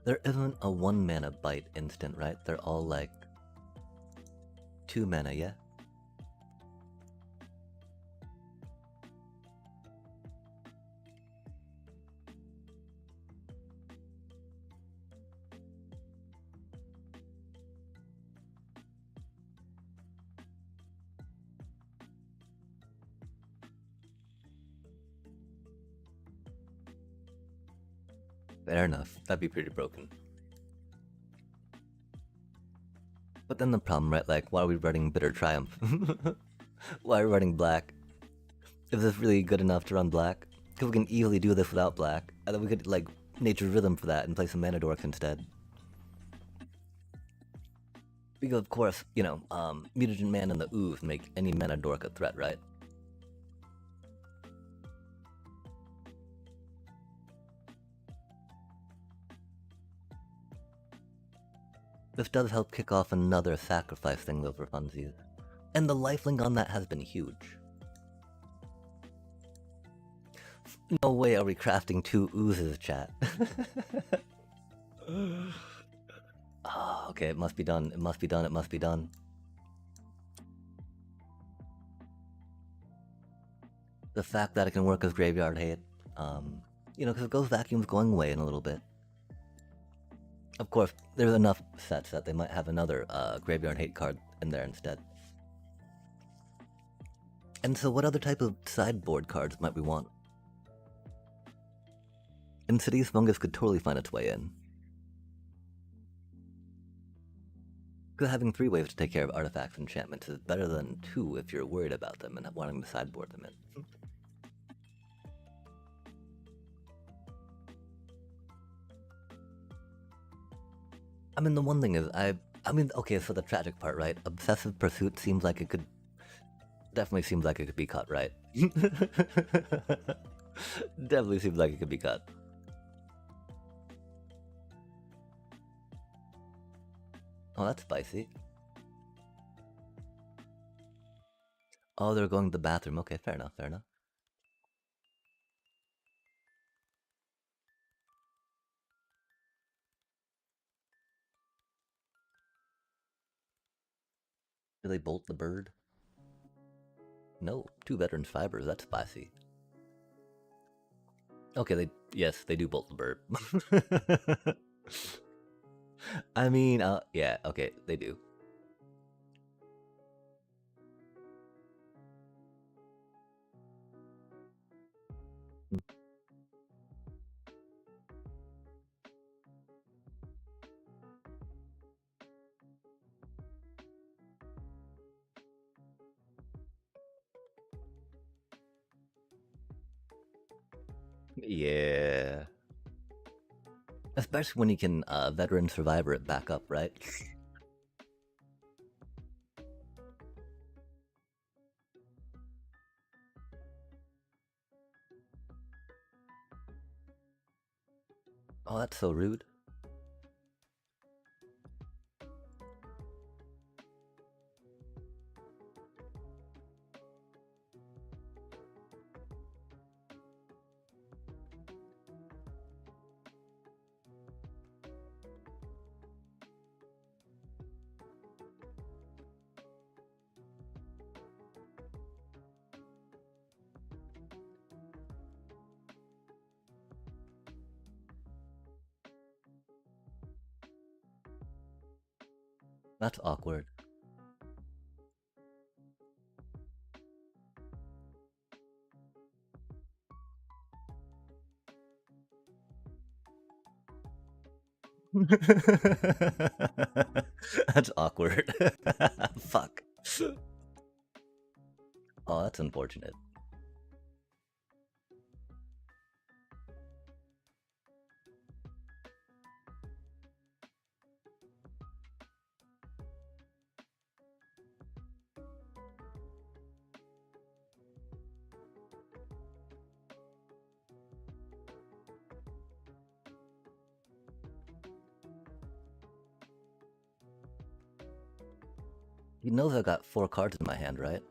A: There isn't a 1 mana bite instant, right? They're all like 2 mana, yeah? Fair enough, that'd be pretty broken. But then the problem, right, like, why are we running Bitter Triumph? Why are we running black? Is this really good enough to run black? Because we can easily do this without black, and then we could, like, Nature's Rhythm for that and play some Mana Dorks instead. Because, of course, you know, Mutagen Man and the Ooze make any Mana Dork a threat, right? This does help kick off another sacrifice thing though for funsies. And the lifelink on that has been huge. No way are we crafting 2 oozes, chat. Oh, okay, it must be done, it must be done, it must be done. The fact that it can work as graveyard hate, you know, because Ghost Vacuum's going away in a little bit. Of course, there's enough sets that they might have another graveyard hate card in there instead. And so what other type of sideboard cards might we want? Insidious Fungus could totally find its way in. Because having 3 ways to take care of artifacts and enchantments is better than 2 if you're worried about them and wanting to sideboard them in. I mean, the one thing is, I mean, okay, so the tragic part, right? Obsessive Pursuit seems like it could... Definitely seems like it could be cut, right? Definitely seems like it could be cut. Oh, that's spicy. Oh, they're going to the bathroom. Okay, fair enough, fair enough. Do they bolt the bird? No, 2 veterans fibers, that's spicy. Okay, yes, they do bolt the bird. I mean, yeah, okay, they do. Yeah. Especially when you can veteran survivor it back up, right? Oh, that's so rude. That's awkward. That's awkward. Fuck. Oh, that's unfortunate. He knows I got 4 cards in my hand, right?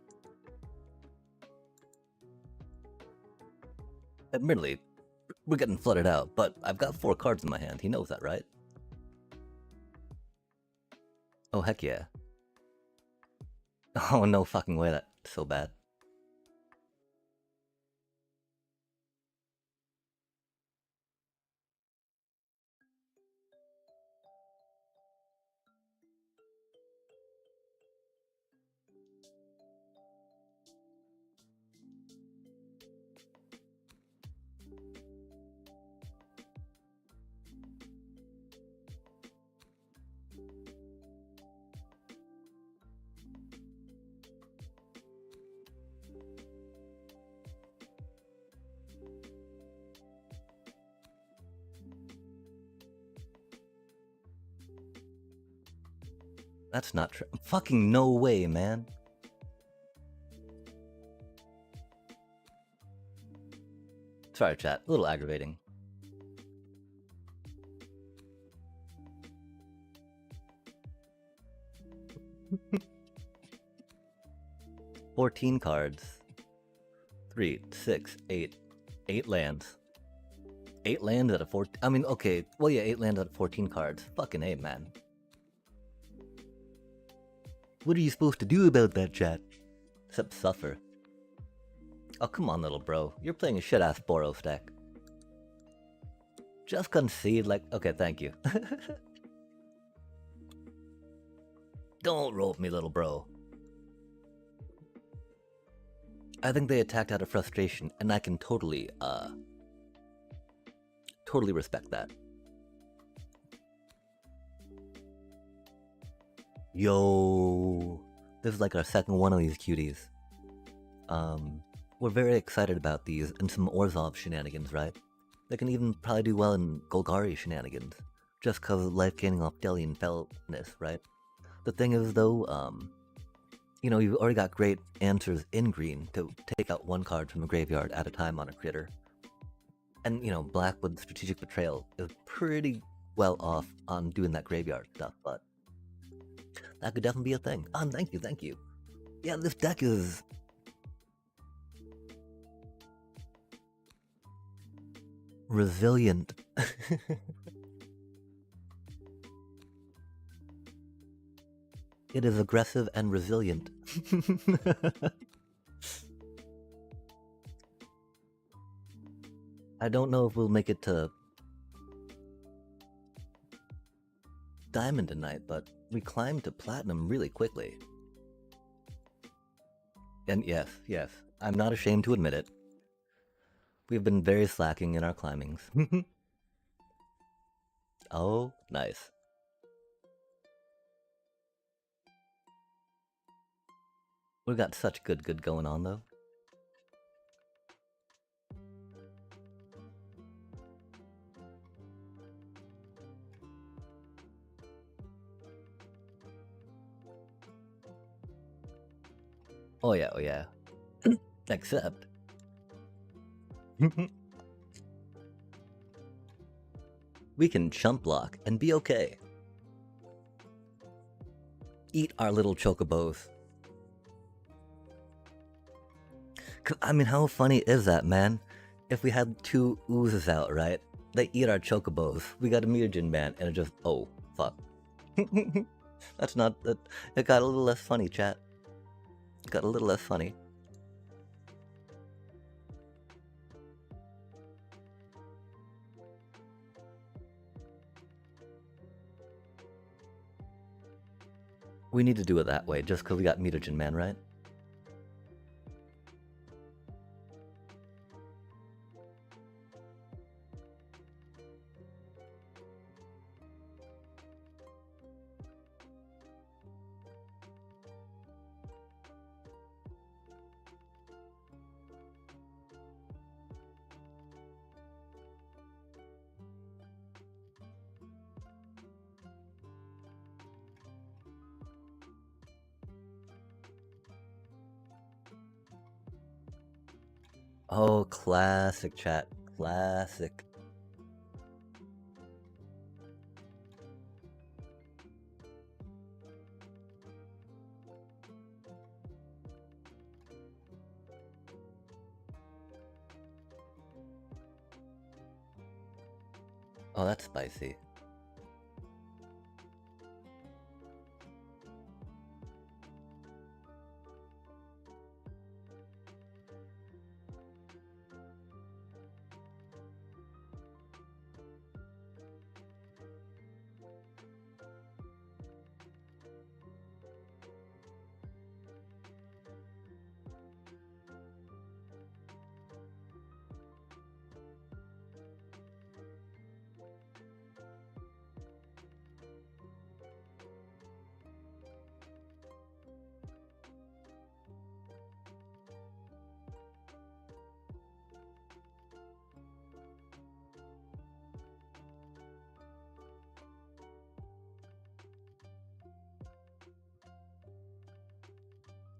A: Admittedly, we're getting flooded out, but I've got 4 cards in my hand. He knows that, right? Oh, heck yeah. Oh, no fucking way, that's so bad. That's not true. Fucking no way, man. Sorry, chat. A little aggravating. 14 cards. 3, 6, 8. 8 lands. 8 lands out of 14. I mean, okay. Well, yeah, 8 lands out of 14 cards. Fucking A, man. What are you supposed to do about that, chat? Except suffer. Oh, come on, little bro. You're playing a shit-ass Boros deck. Just concede, like... Okay, thank you. Don't rope me, little bro. I think they attacked out of frustration, and I can totally respect that. Yo, this is like our second one of these cuties. We're very excited about these and some Orzhov shenanigans, right? They can even probably do well in Golgari shenanigans, just cause of life gaining off Delian Fellness, right? The thing is though, you know, you've already got great answers in green to take out one card from the graveyard at a time on a critter. And, you know, black with Strategic Betrayal is pretty well off on doing that graveyard stuff, but that could definitely be a thing. Thank you, thank you. Yeah, this deck is... resilient. It is aggressive and resilient. I don't know if we'll make it to Diamond tonight, but we climbed to Platinum really quickly. And yes, I'm not ashamed to admit it. We've been very slacking in our climbings. Oh, nice. We've got such good going on, though. Oh yeah. Except... we can chump block and be okay. Eat our little chocobos. I mean, how funny is that, man? If we had two oozes out, right? They eat our chocobos. We got a mutagen, man, and it just... oh, fuck. That's not... that. It got a little less funny, chat. It got a little less funny. We need to do it that way, just because we got mutagen, man, right? Oh, classic, chat. Classic. Oh, that's spicy.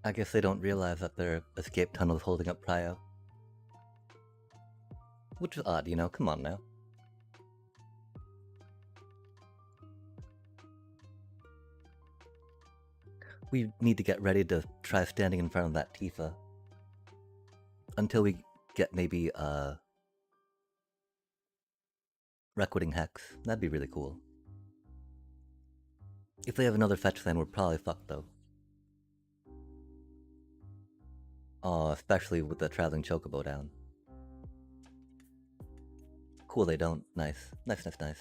A: I guess they don't realize that their escape tunnel is holding up Prio. Which is odd, you know, come on now. We need to get ready to try standing in front of that Tifa. Until we get maybe Requiting Hex. That'd be really cool. If they have another fetch land, we're probably fucked though. Oh, especially with the Traveling Chocobo down. Cool, they don't. Nice. Nice, nice, nice.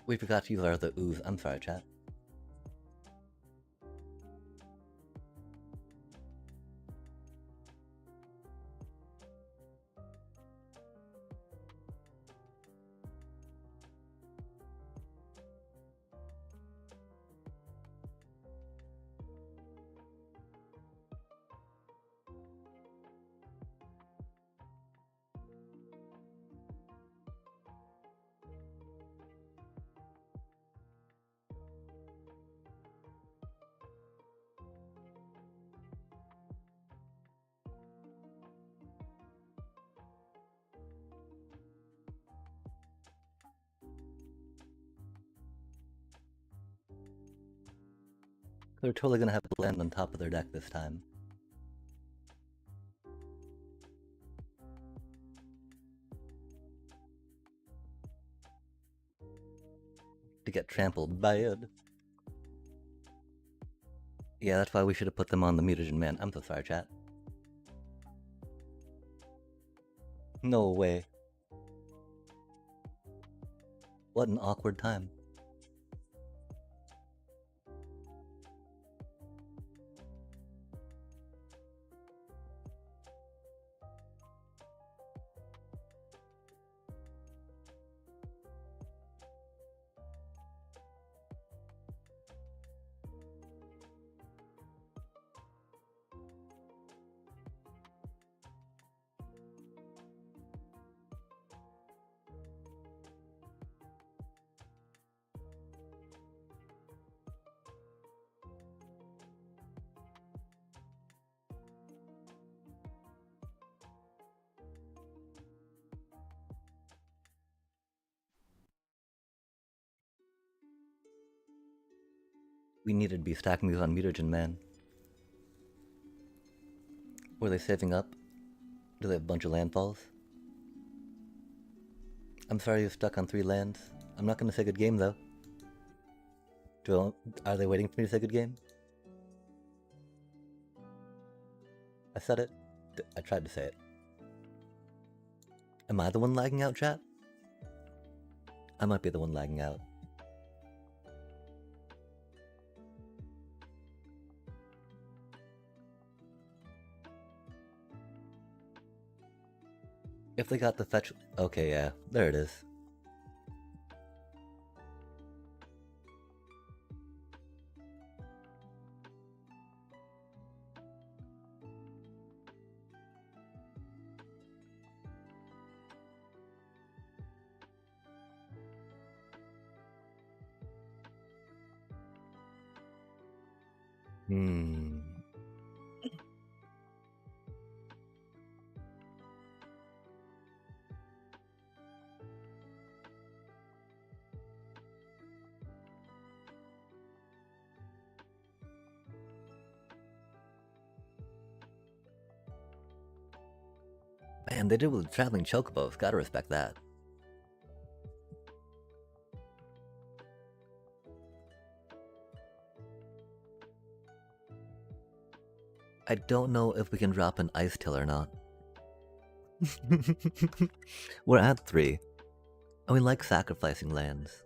A: We forgot to use our other ooze. I'm sorry, chat. They're totally gonna have to land on top of their deck this time. To get trampled bad. Yeah, that's why we should have put them on the mutagen man. I'm so sorry, chat. No way. What an awkward time. We needed to be stacking these on mutagen man. Were they saving up? Do they have a bunch of landfalls? I'm sorry you're stuck on 3 lands. I'm not gonna say good game though. Are they waiting for me to say good game? I said it. I tried to say it. Am I the one lagging out, chat? I might be the one lagging out. If they got the fetch... Okay, yeah. There it is. Man, they did it with traveling chocobos. Gotta respect that. I don't know if we can drop an ice till or not. We're at 3. And we like sacrificing lands.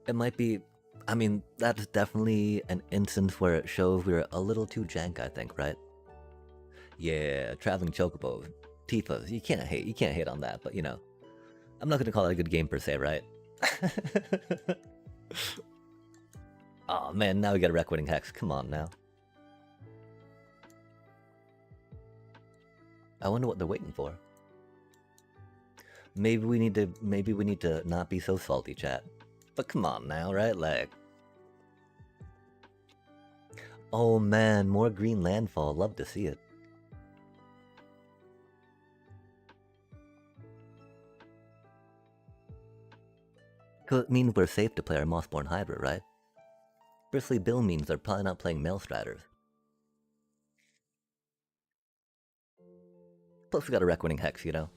A: It might be... I mean, that's definitely an instance where it shows we were a little too jank, I think, right? Yeah, traveling chocobos, Tifas. You can't hate on that, but you know, I'm not gonna call it a good game per se, right? Oh man, now we got a Requiting Hex. Come on now. I wonder what they're waiting for. Maybe we need to not be so salty, chat. But come on now, right? Like, Oh man, more green landfall. Love to see it. Cause it means we're safe to play our Mossborn Hydra, right? Bristly Bill means they're probably not playing Maelstriders. Plus we got a Reckoning Hex, you know?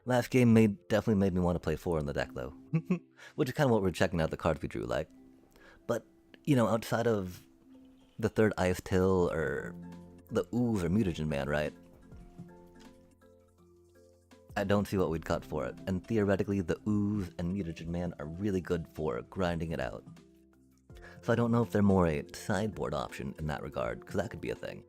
A: Last game definitely made me want to play 4 in the deck, though. Which is kind of what we're checking out the cards we drew like. But, you know, outside of the third Ice Till or the Ooze or Mutagen Man, right? I don't see what we'd cut for it. And theoretically, the Ooze and Mutagen Man are really good for grinding it out. So I don't know if they're more a sideboard option in that regard, because that could be a thing.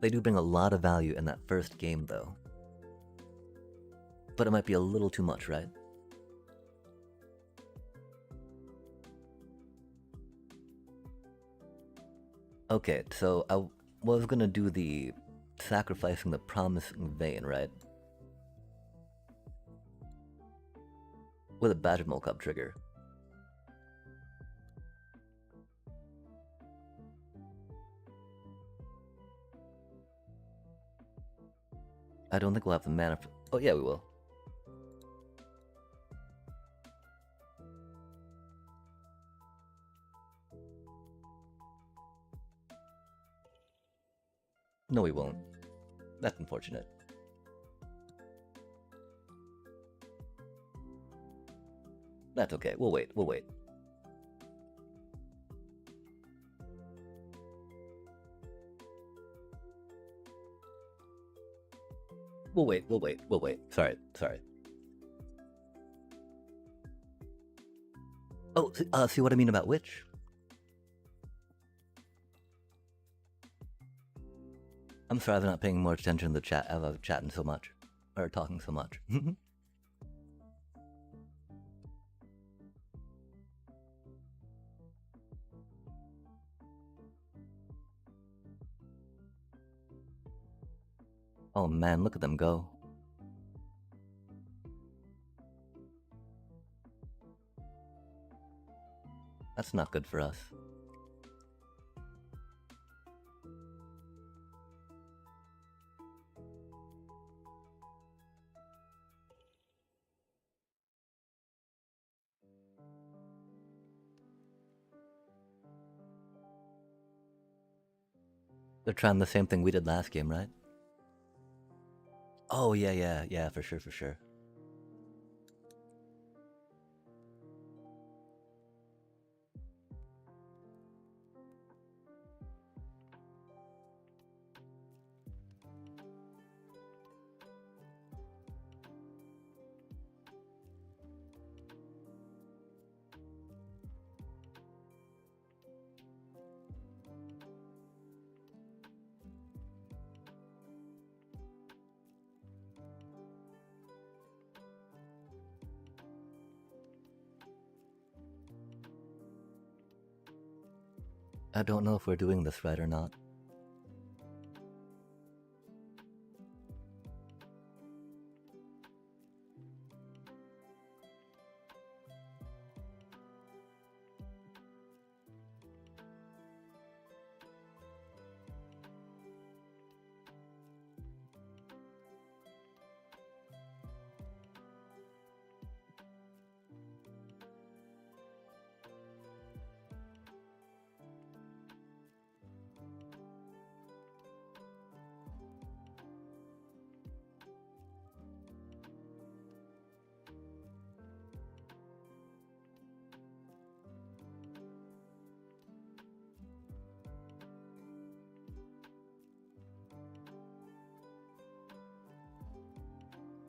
A: They do bring a lot of value in that first game, though. But it might be a little too much, right? Okay, so I was gonna do the sacrificing the promising vein, right? With a Badgermole Cup trigger. I don't think we'll have the mana for... Oh yeah, we will. No, we won't. That's unfortunate. That's okay. We'll wait. We'll wait. We'll wait. We'll wait. We'll wait. Sorry. Sorry. Oh, see what I mean about which? I'm sorry I'm not paying more attention to the chat. I was chatting so much. Or talking so much. Oh man, look at them go. That's not good for us. They're trying the same thing we did last game, right? Oh, yeah, for sure, for sure. I don't know if we're doing this right or not.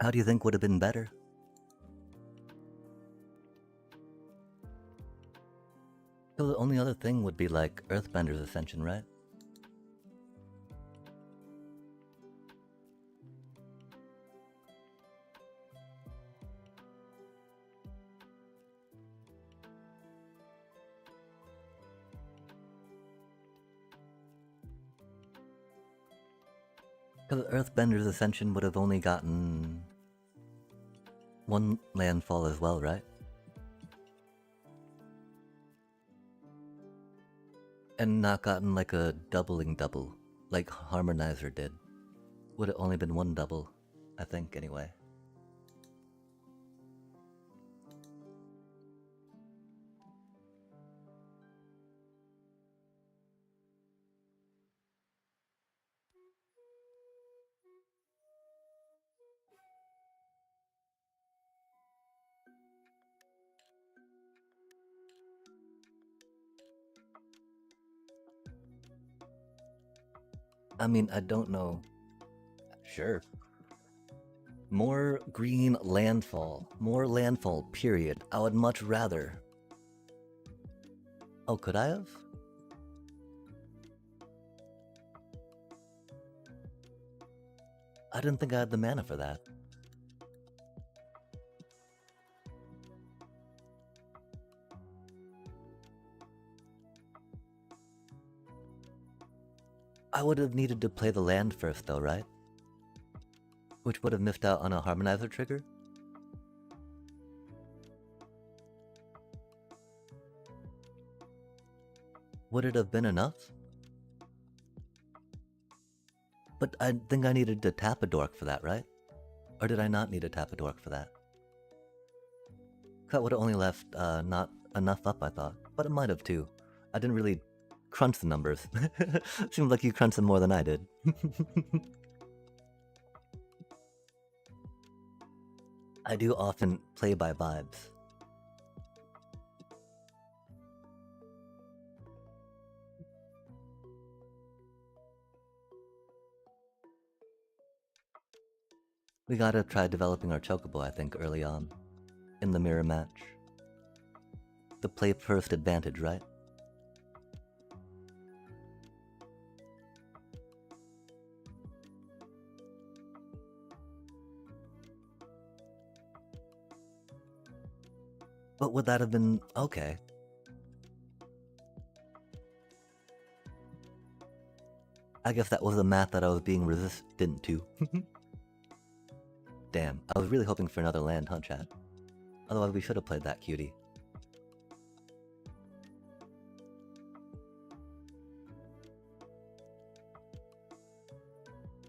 A: How do you think would have been better? So the only other thing would be like Earthbender's Ascension, right? Because Earthbender's Ascension would have only gotten one landfall as well, right? And not gotten like a doubling double, like Harmonizer did. Would have only been one double, I think, anyway. I mean, I don't know. Sure. More green landfall. More landfall, period. I would much rather. Oh, could I have? I didn't think I had the mana for that. I would have needed to play the land first, though, right? Which would have missed out on a Harmonizer trigger? Would it have been enough? But I think I needed to tap a dork for that, right? Or did I not need to tap a dork for that? That would have only left not enough up, I thought. But it might have too. I didn't really crunch the numbers. Seems like you crunched them more than I did. I do often play by vibes. We gotta try developing our Chocobo, I think, early on. In the mirror match. The play first advantage, right? But would that have been okay? I guess that was the math that I was being resistant to. Damn, I was really hoping for another land, huh, chat? Otherwise we should have played that cutie.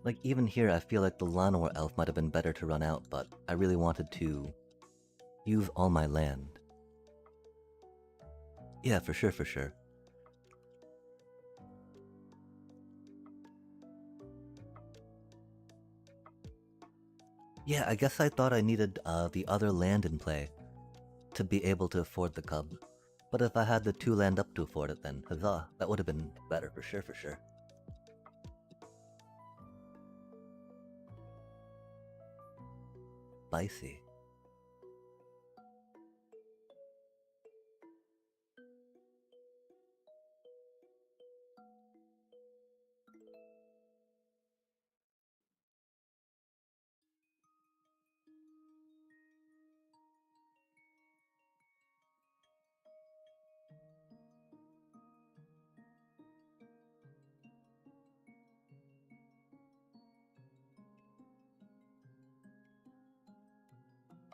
A: Like, even here, I feel like the Llanowar Elf might have been better to run out, but I really wanted to use all my land. Yeah, for sure, for sure. Yeah, I guess I thought I needed the other land in play to be able to afford the cub. But if I had the 2 land up to afford it, then huzzah, that would have been better for sure, for sure. Spicy.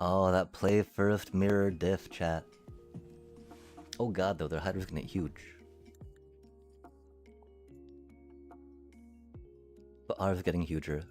A: Oh, that play first mirror diff, chat. Oh god, though, their Hydra's gonna get huge. But ours is getting huger.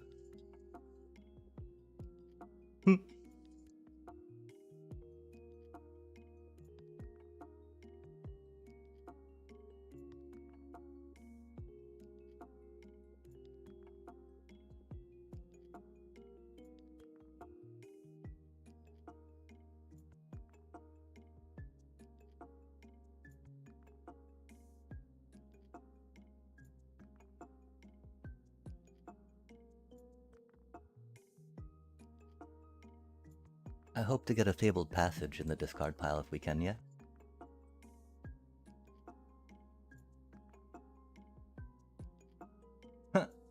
A: I hope to get a Fabled Passage in the discard pile if we can, yeah?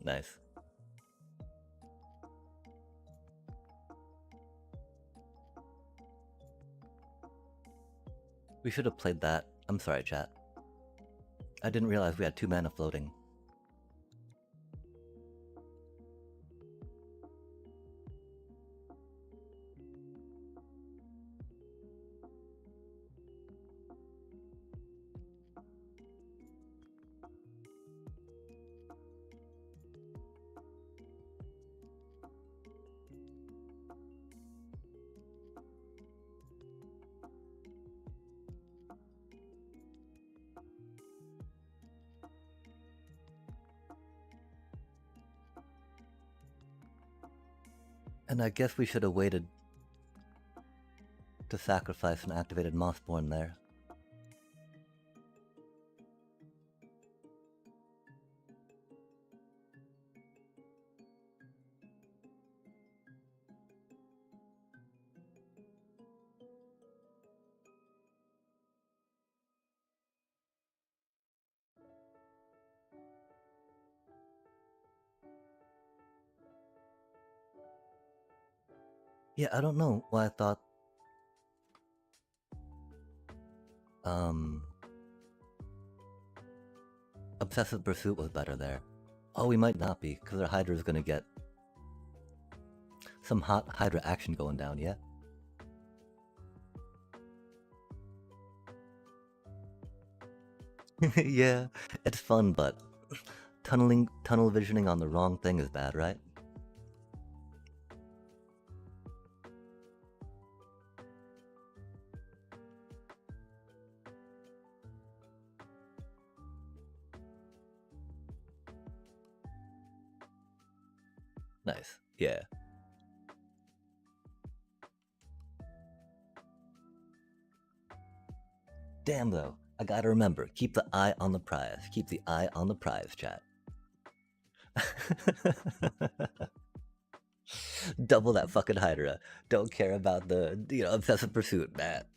A: Nice. We should have played that. I'm sorry, chat. I didn't realize we had 2 mana floating. And I guess we should have waited to sacrifice an activated Mossborn there. Yeah, I don't know why I thought Obsessive Pursuit was better there. Oh, we might not be, because our Hydra's gonna get some hot Hydra action going down, yeah? Yeah, it's fun, but tunnel visioning on the wrong thing is bad, right? Nice, yeah. Damn though, I gotta remember, keep the eye on the prize. Keep the eye on the prize, chat. Double that fucking Hydra. Don't care about the, obsessive pursuit. Bat.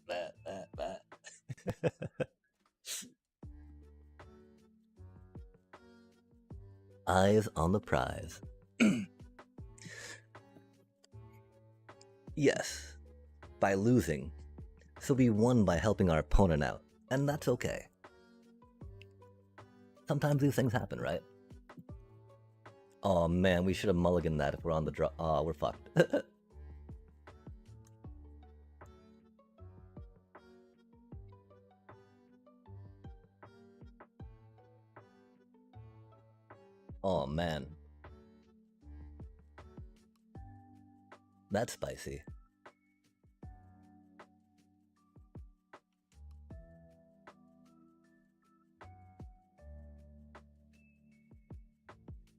A: Eyes on the prize. Yes, by losing. So we won by helping our opponent out, and that's okay. Sometimes these things happen, right? Oh man, we should have mulliganed that if we're on the draw. Oh, we're fucked. Oh man. That's spicy.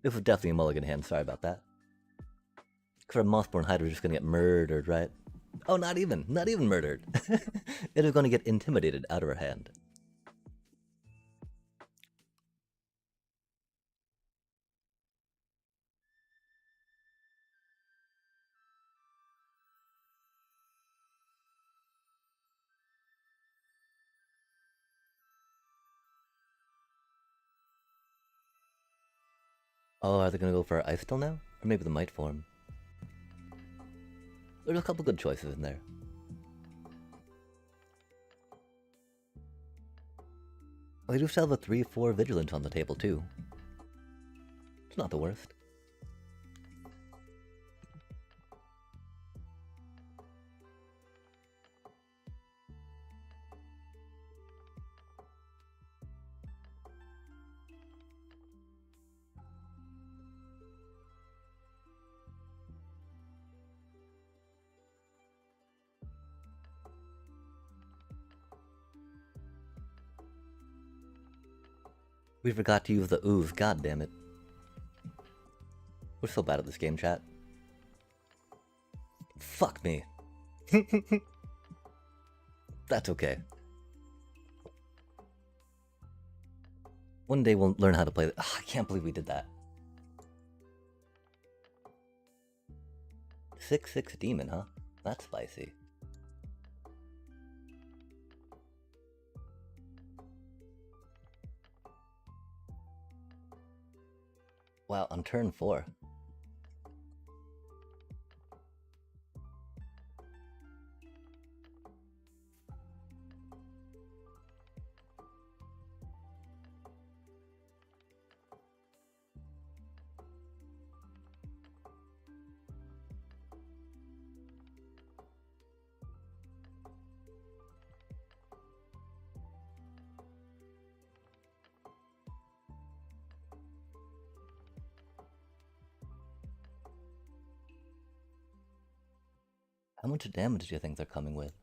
A: This was definitely a mulligan hand, sorry about that. Because our Mothborn Hydra is just gonna get murdered, right? Oh, not even murdered. It is gonna get intimidated out of her hand. Oh, are they gonna go for Ice Steel now? Or maybe the Might form? There's a couple good choices in there. We do still have a 3-4 Vigilance on the table too. It's not the worst. We forgot to use the ooze, god damn it. We're so bad at this game, chat. Fuck me. That's okay. One day we'll learn how to play. I can't believe we did that. 6/6 demon, huh? That's spicy. Wow, on turn 4. How much damage do you think they're coming with?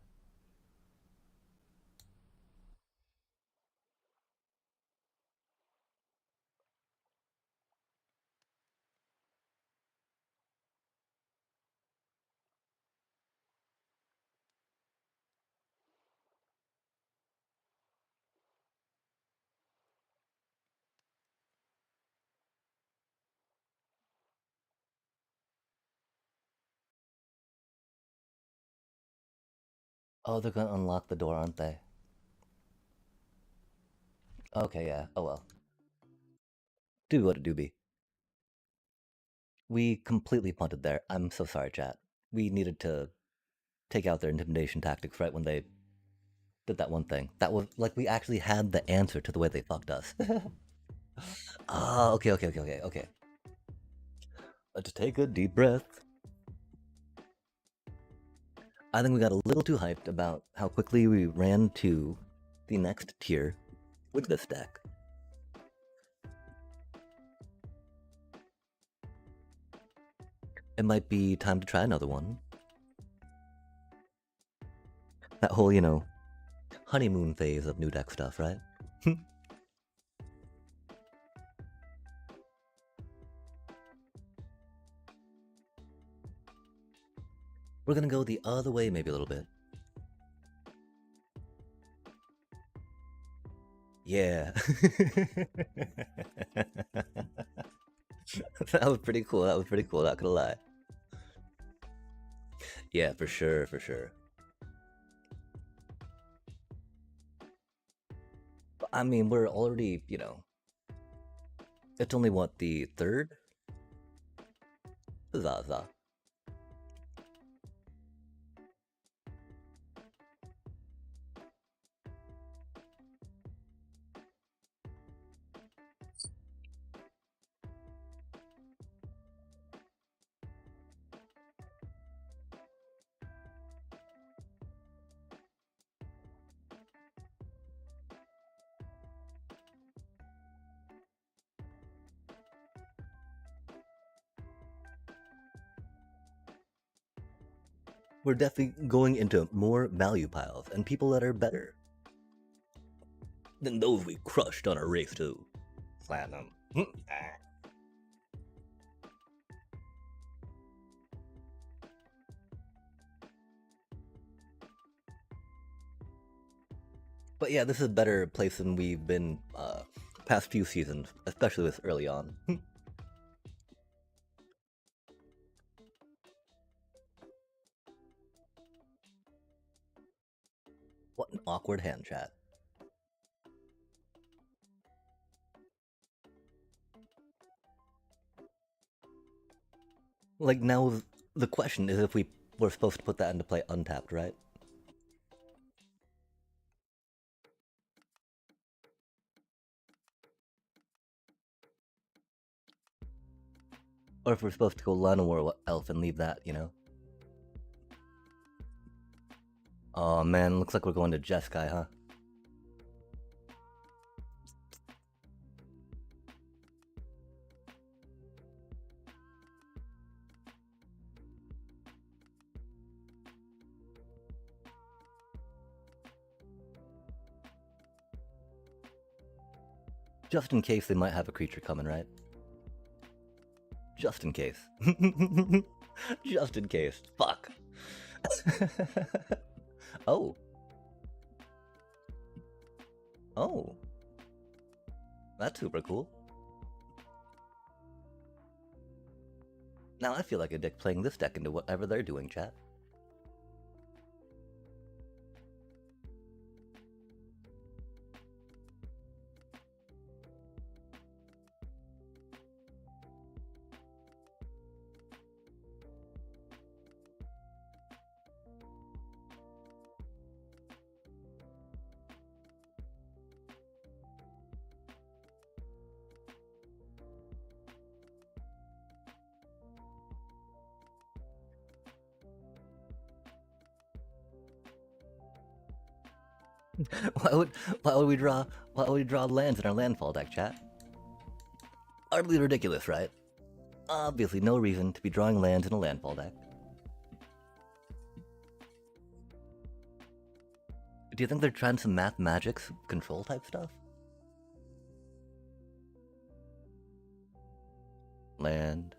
A: Oh, they're gonna unlock the door, aren't they? Okay, yeah. Oh well. Do what it do be. We completely punted there. I'm so sorry, chat. We needed to take out their intimidation tactics right when they did that one thing. That was like we actually had the answer to the way they fucked us. Ah, okay. Let's take a deep breath. I think we got a little too hyped about how quickly we ran to the next tier with this deck. It might be time to try another one. That whole, honeymoon phase of new deck stuff, right? We're gonna go the other way maybe a little bit. Yeah. That was pretty cool. Not gonna lie. Yeah, for sure. But, I mean, we're already, it's only what, the third? Zaza. We're definitely going into more value piles and people that are better than those we crushed on our race to platinum. But yeah, this is a better place than we've been past few seasons, especially this early on. What an awkward hand chat. Like now, the question is if we were supposed to put that into play untapped, right? Or if we're supposed to go Llanowar Elf and leave that, Oh man, looks like we're going to Jeskai, huh? Just in case they might have a creature coming, right? Just in case. Just in case. Fuck. Oh. Oh. That's super cool. Now I feel like a dick playing this deck into whatever they're doing, chat. why would why would we draw lands in our landfall deck, chat? Utterly ridiculous, right? Obviously no reason to be drawing lands in a landfall deck. Do you think they're trying some math magics control type stuff? Land.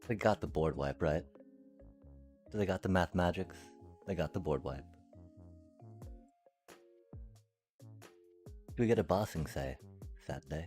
A: They got the board wipe, right? They got the math magics. They got the board wipe. Do we get a bossing say Saturday?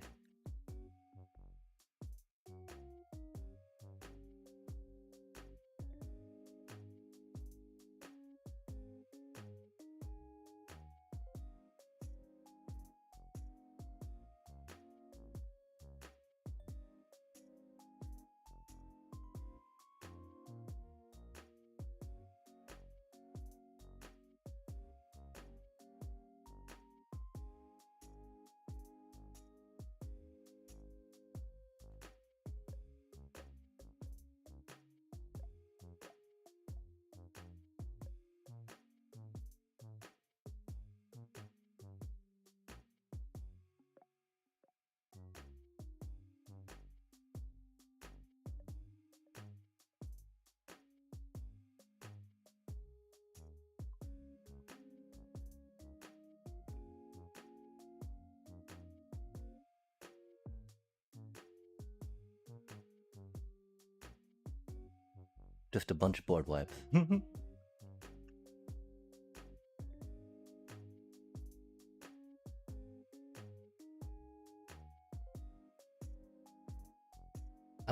A: Just a bunch of board wipes. I'm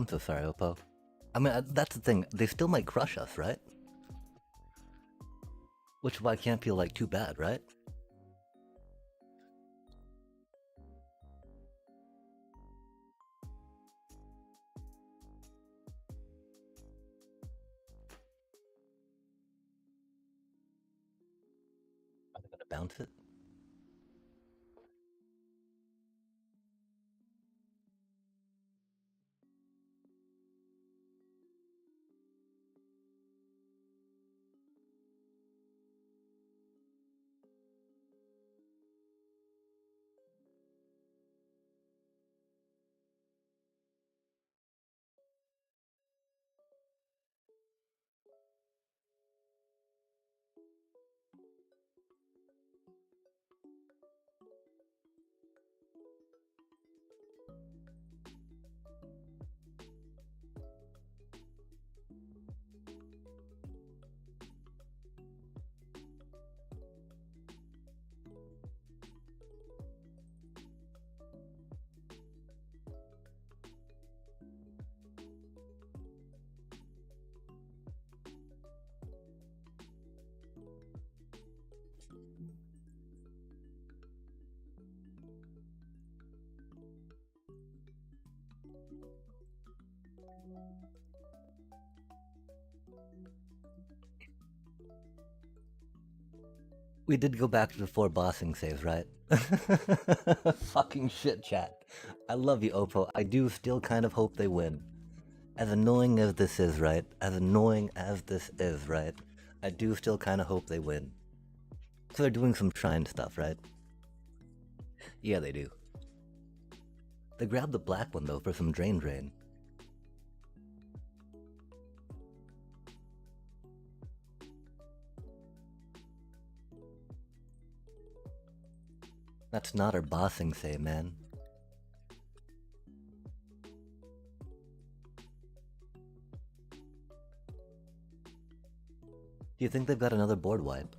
A: so sorry, Oppo. I mean, that's the thing. They still might crush us, right? Which why can't feel like too bad, right? Are they gonna bounce it? We did go back to the 4 bossing saves, right? Fucking shit, chat. I love you, Oppo. I do still kind of hope they win. As annoying as this is, right? As annoying as this is, right? I do still kind of hope they win. So they're doing some shrine stuff, right? Yeah, they do. They grabbed the black one, though, for some drain. That's not our bossing say, man. Do you think they've got another board wipe?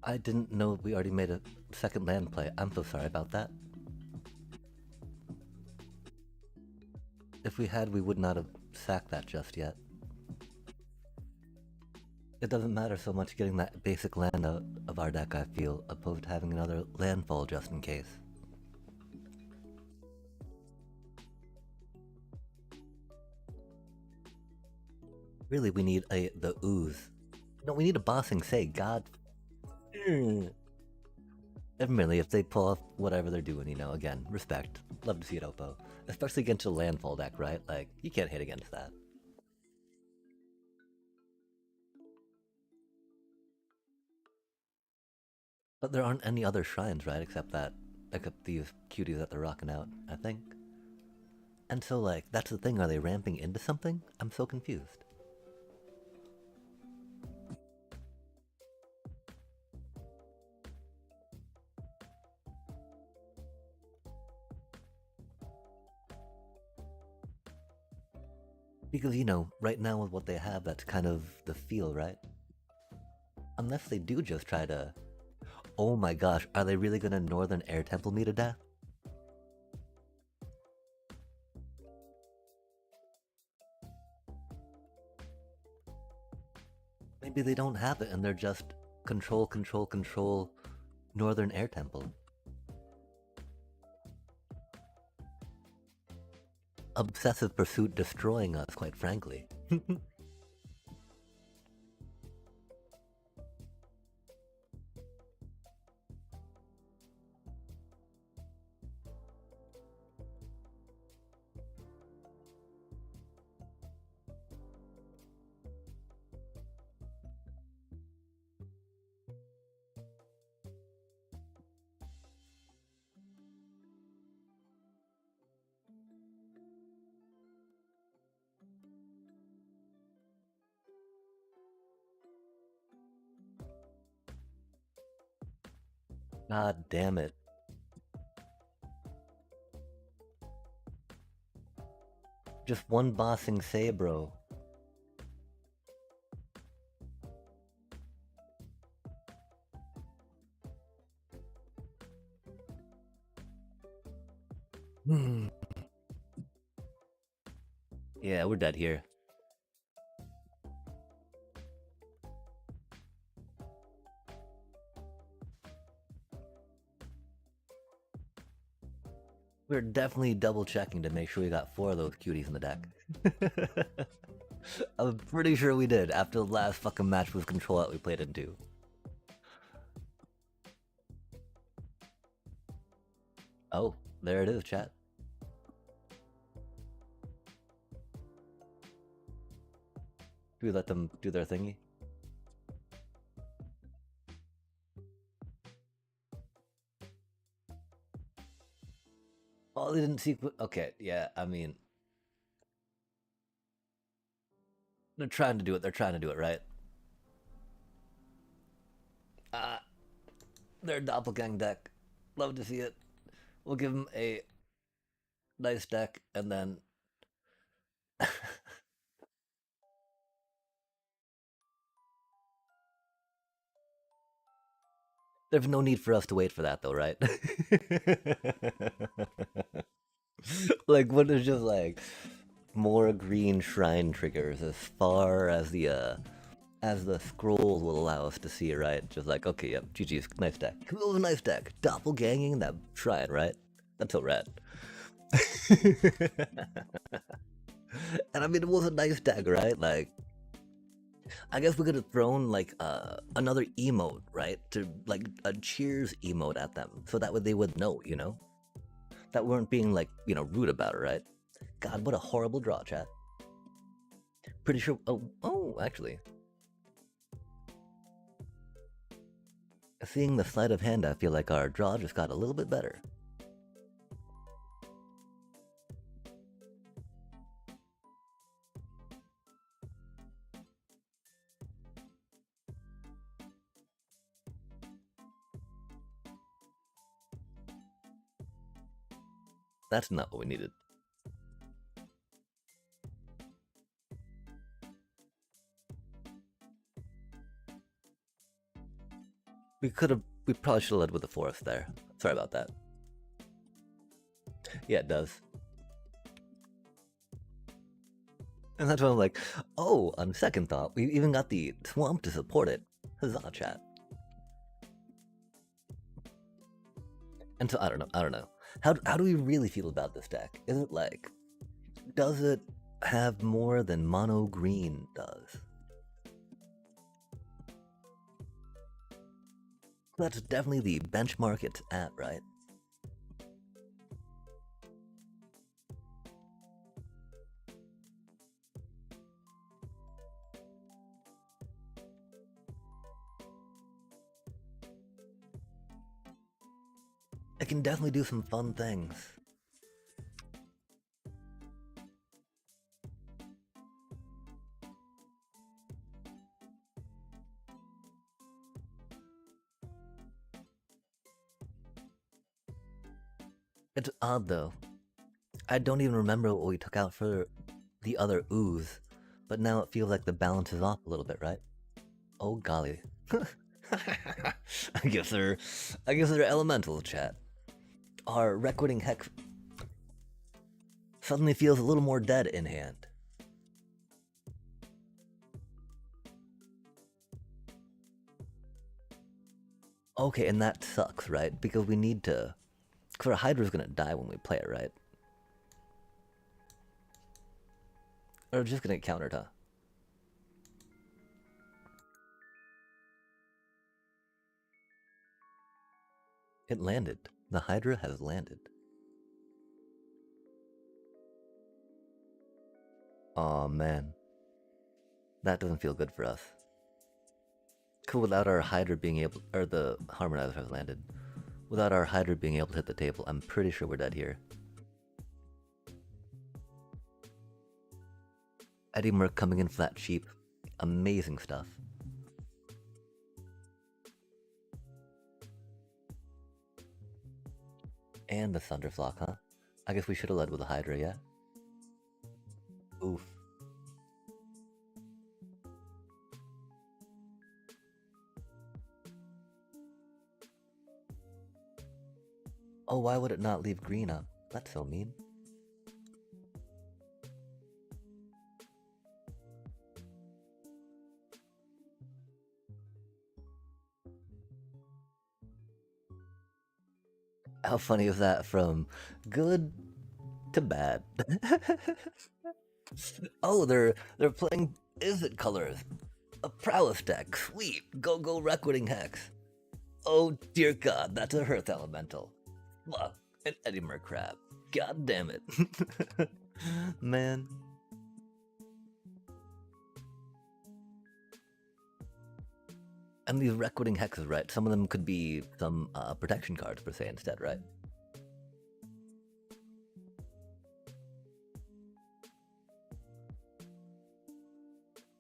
A: I didn't know we already made a second land play. I'm so sorry about that. If we had, we would not have sacked that just yet. It doesn't matter so much getting that basic land out of our deck, I feel, opposed to having another landfall just in case. Really, we need the ooze. No, we need a bossing say, God. Admittedly, if they pull off whatever they're doing, you know, again, respect. Love to see it, Oppo. Especially against a landfall deck, right? Like, you can't hit against that. But there aren't any other shrines, right? Except these cuties that they're rocking out, I think. And so, like, that's the thing. Are they ramping into something? I'm so confused. Because, you know, right now with what they have, that's kind of the feel, right? Unless they do just try to... Oh my gosh, are they really gonna Northern Air Temple me to death? Maybe they don't have it and they're just control, control, control Northern Air Temple. Obsessive pursuit destroying us, quite frankly. God damn it. Just one bossing say, bro. Yeah, we're dead here. We're definitely double checking to make sure we got 4 of those cuties in the deck. I'm pretty sure we did after the last fucking match with control that we played into. Oh, there it is, chat. Do we let them do their thingy? Oh, they didn't see. Okay, yeah, I mean. They're trying to do it, right? Their doppelgang deck. Love to see it. We'll give them a nice deck, and then... There's no need for us to wait for that, though, right? Like, what is just like more green shrine triggers as far as the scrolls will allow us to see, right? Just like, okay, yep, GG's, nice deck. Cool, nice deck. Doppelganging that shrine, right? That's so rad. And I mean, it was a nice deck, right? Like, I guess we could have thrown like another emote, right? To like a cheers emote at them, so that way they would know, you know, that weren't being like, you know, rude about it, right? God, what a horrible draw, chat. Pretty sure. Oh, actually, seeing the sleight of hand, I feel like our draw just got a little bit better. That's not what we needed. We probably should have led with the forest there. Sorry about that. Yeah, it does. And that's why I'm like, oh, on second thought, we even got the swamp to support it. Huzzah, chat. And so I don't know. How do we really feel about this deck? Is it like, does it have more than mono green does. That's definitely the benchmark it's at, right? It can definitely do some fun things. It's odd though. I don't even remember what we took out for the other ooze, but now it feels like the balance is off a little bit, right? Oh golly. I guess they're elemental, chat. Our Requiting Hex suddenly feels a little more dead in hand. Okay, and that sucks, right? Because we need to... Because our Hydra's gonna die when we play it, right? Or it's just gonna get countered, huh? It landed. The Hydra has landed. Aw, man. That doesn't feel good for us. Cool, without our Hydra being able... Or the Harmonizer has landed. Without our Hydra being able to hit the table, I'm pretty sure we're dead here. Eddie Merc coming in for that cheap. Amazing stuff. And the Thunderflock, huh? I guess we should have led with the Hydra, yeah? Oof. Oh, why would it not leave green up? That's so mean. How funny is that from good to bad? Oh, they're playing Izzet colors. A prowess deck. Sweet. Go Requiting Hex. Oh dear god, that's a Hearth Elemental. Fuck, an Edimer Crab. God damn it. Man. And these Requiting Hexes, right? Some of them could be some protection cards per se instead, right?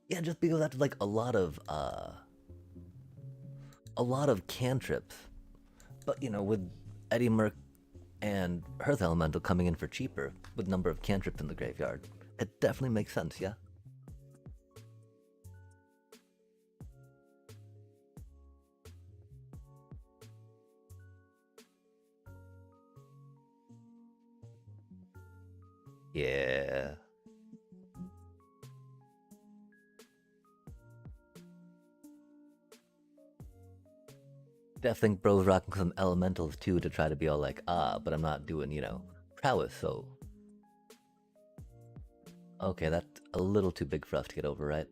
A: Yeah, just because that's like a lot of cantrips. But you know, with Eddie Merc and Hearth Elemental coming in for cheaper with number of cantrips in the graveyard, it definitely makes sense, yeah? Yeah. Definitely think bro's rocking some elementals too to try to be all like, but I'm not doing, you know, prowess, so. Okay, that's a little too big for us to get over, right?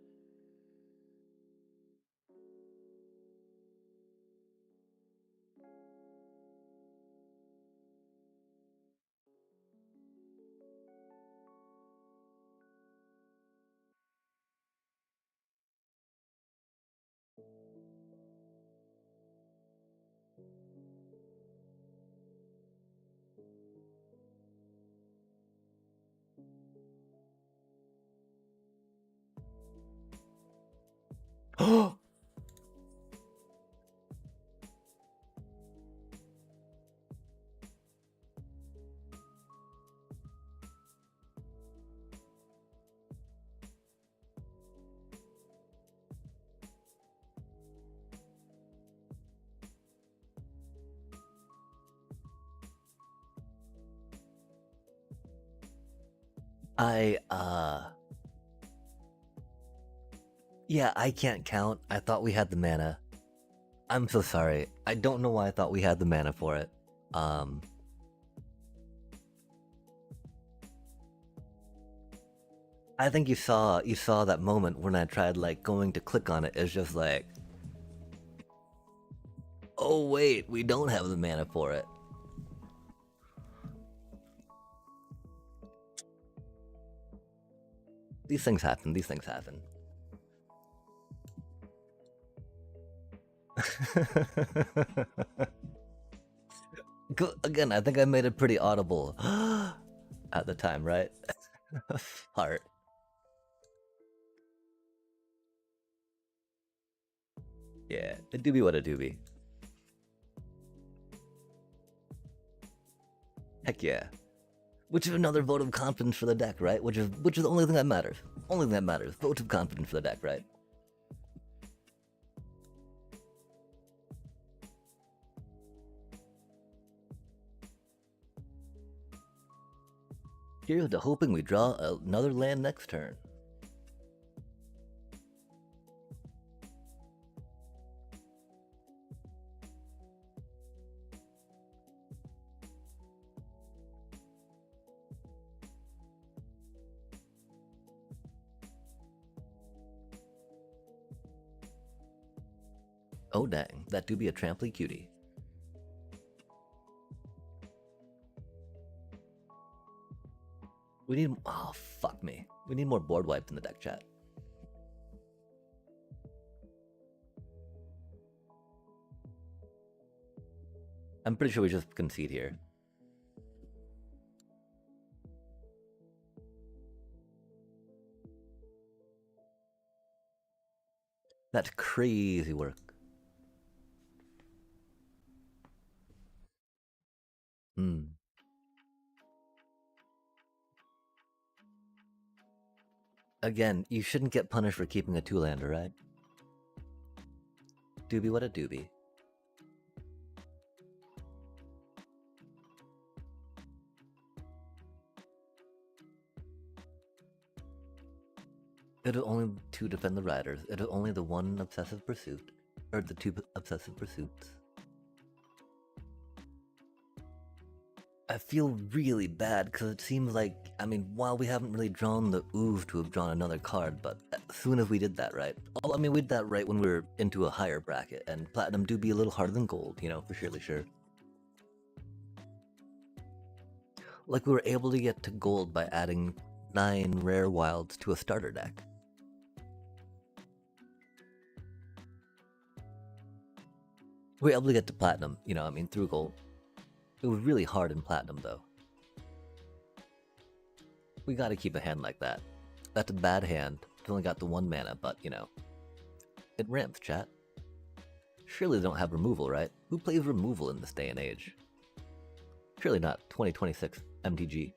A: Yeah, I can't count. I thought we had the mana. I'm so sorry. I don't know why I thought we had the mana for it. Um, I think you saw that moment when I tried like going to click on it. It's just like, oh wait, we don't have the mana for it. These things happen. These things happen. Again, I think I made it pretty audible at the time, right? Heart. Yeah, a doobie what a doobie. Heck yeah. Which is another vote of confidence for the deck, right? Which is the only thing that matters. Only thing that matters. Vote of confidence for the deck, right? Here's to hoping we draw another land next turn. Oh dang, that do be a tramply cutie. We need, oh fuck me. We need more board wipes in the deck, chat. I'm pretty sure we just concede here. That's crazy work. Again, you shouldn't get punished for keeping a two-lander, right? Doobie what a doobie. It'll only two defend the riders. It'll only the one obsessive pursuit. Or the two obsessive pursuits. I feel really bad because it seems like, I mean, while we haven't really drawn the ooze to have drawn another card, but as soon as we did that right, I mean, we did that right when we were into a higher bracket, and platinum do be a little harder than gold, you know, for surely sure. Like we were able to get to gold by adding 9 rare wilds to a starter deck. We were able to get to platinum, you know, I mean, through gold. It was really hard in platinum, though. We gotta keep a hand like that. That's a bad hand. It's only got the 1 mana, but, you know. It ramps, chat. Surely they don't have removal, right? Who plays removal in this day and age? Surely not 2026 MTG.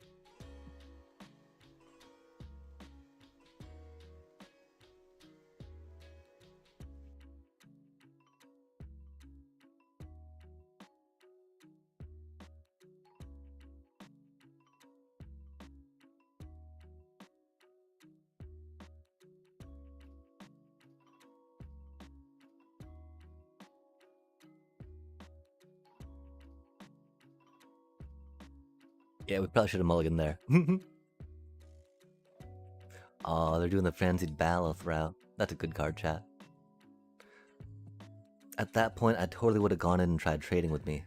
A: Yeah, we probably should have mulliganed there. Oh, they're doing the Frenzied Baloth route. That's a good card, chat. At that point, I totally would have gone in and tried trading with me.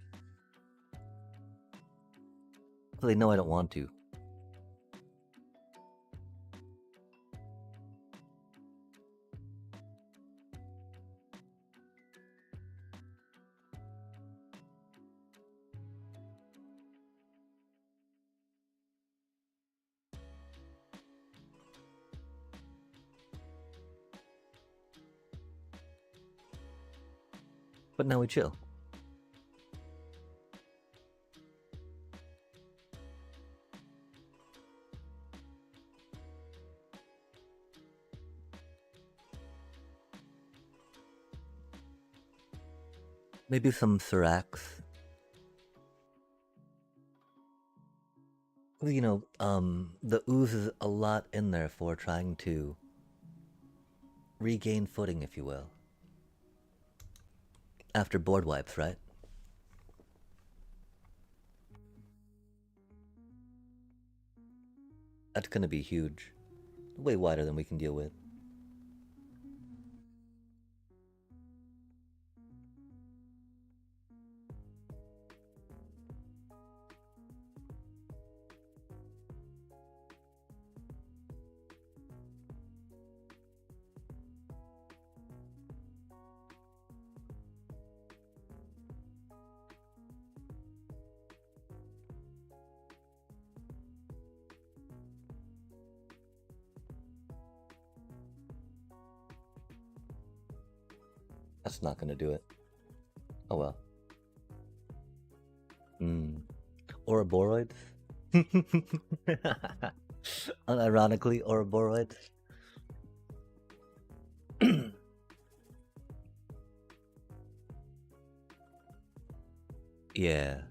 A: But they know I don't want to. But now we chill. Maybe some Syrax. You know, the ooze is a lot in there for trying to regain footing, if you will. After board wipes, right? That's gonna be huge. Way wider than we can deal with. That's not gonna do it. Oh well. Ouroboros? Unironically, Ouroboros? Yeah.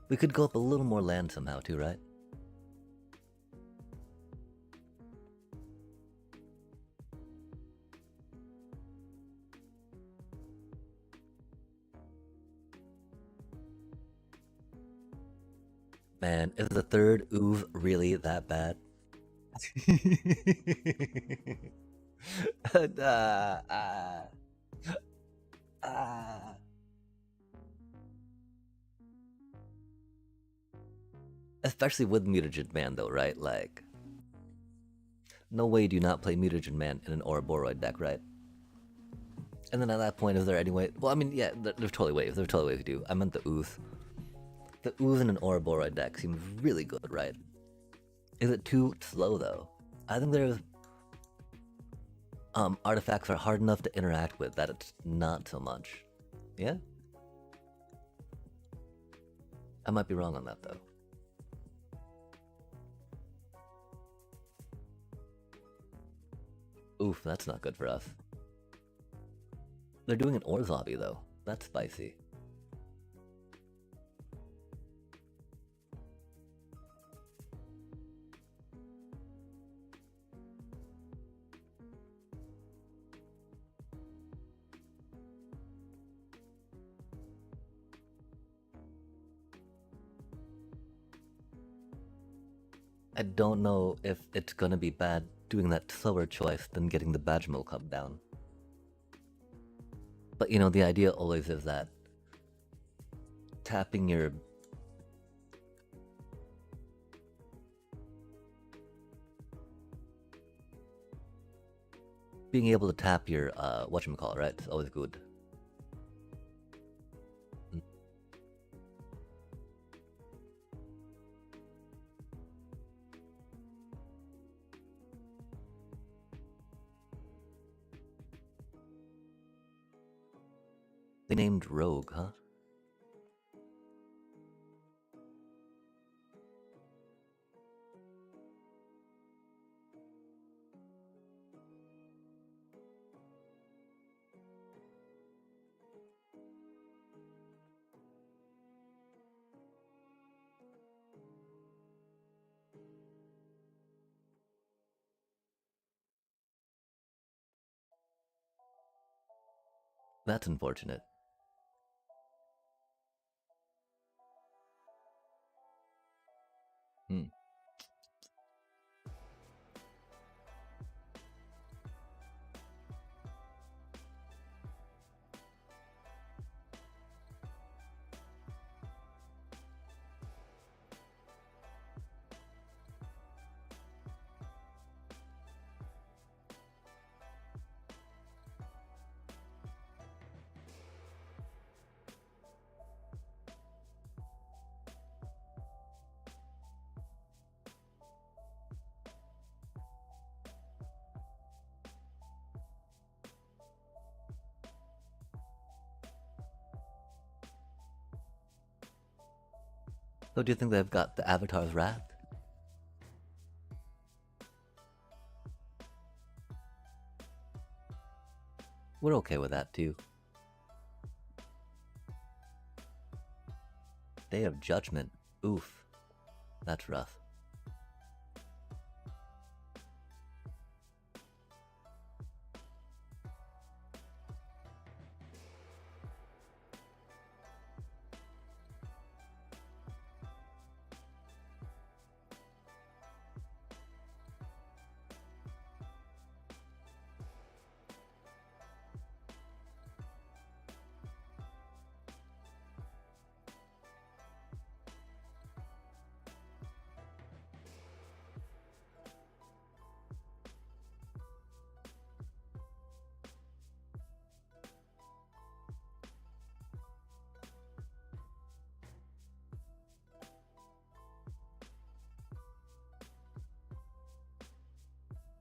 A: We could go up a little more land somehow too, right? Man, is the third oov really that bad? Ah. Especially with Mutagen Man though, right? Like, no way do you not play Mutagen Man in an Ouroboros deck, right? And then at that point, is there any way? Well, I mean, yeah, there's totally ways. There's totally ways to do. I meant the ooze. The ooze in an Ouroboros deck seems really good, right? Is it too slow though? I think there's artifacts are hard enough to interact with that it's not so much. Yeah? I might be wrong on that though. Oof, that's not good for us. They're doing an Orzobi though. That's spicy. I don't know if it's gonna be bad doing that slower choice than getting the badge milk up down. But you know, the idea always is that tapping your being able to tap your whatchamacallit, right? It's always good. They named Rogue, huh? That's unfortunate. Hmm. So do you think they've got the Avatar's Wrath? We're okay with that too. Day of Judgment. Oof. That's rough.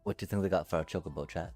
A: What do you think they got for our chocobo, chat?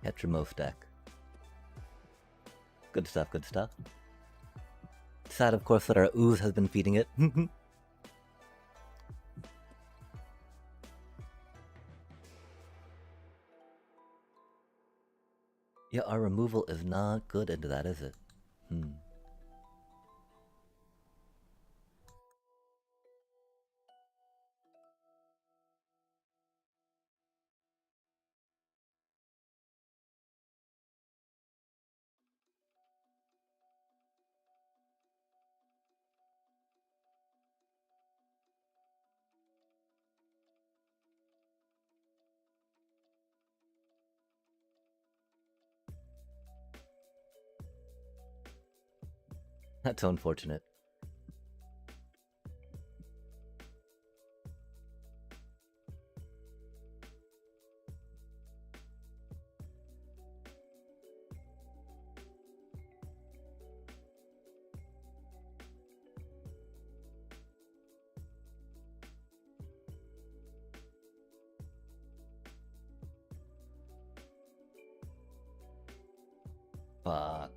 A: Hetramo stack. Good stuff, good stuff. Sad, of course, that our ooze has been feeding it. Yeah, our removal is not good into that, is it? That's so unfortunate. Fuck.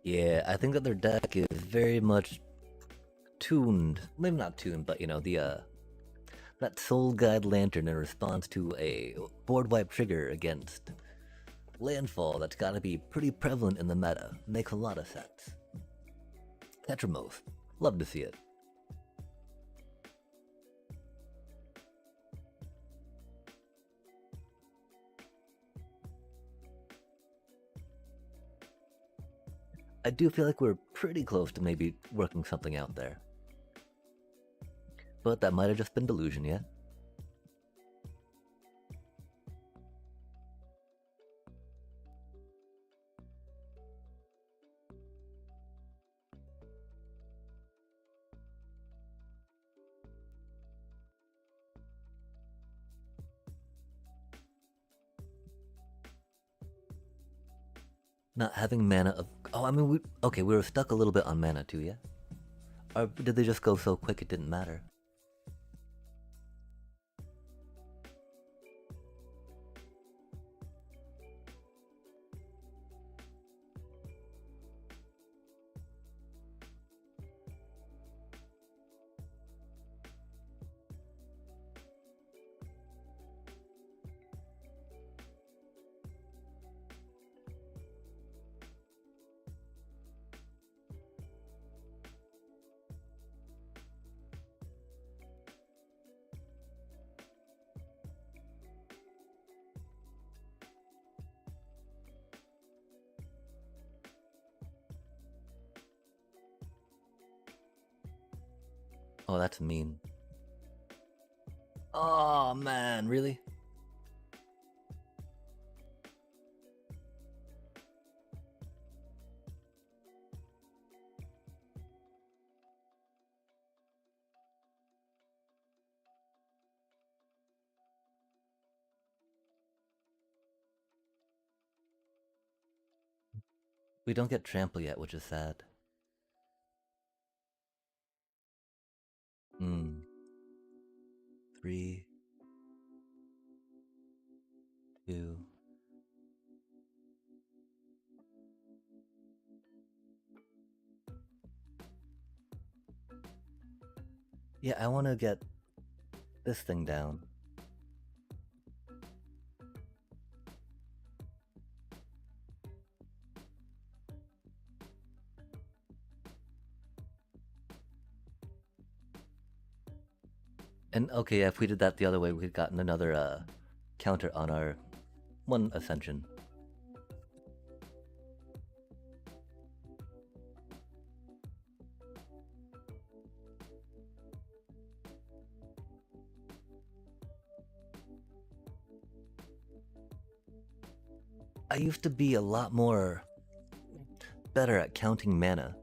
A: Yeah, I think that their deck is very much tuned. Maybe not tuned, but you know, that Soul Guide Lantern in response to a board wipe trigger against landfall that's gotta be pretty prevalent in the meta. Makes a lot of sense. Tetramos. Love to see it. I do feel like we're pretty close to maybe working something out there. But that might have just been delusion, yeah? Not having mana of... Oh, I mean, okay, we were stuck a little bit on mana too, yeah? Or did they just go so quick it didn't matter? Oh, that's mean. Oh, man, really? We don't get trample yet, which is sad. Hmm. 3, 2. Yeah, I want to get this thing down. And okay, if we did that the other way, we'd gotten another counter on our one ascension. I used to be a lot more better at counting mana,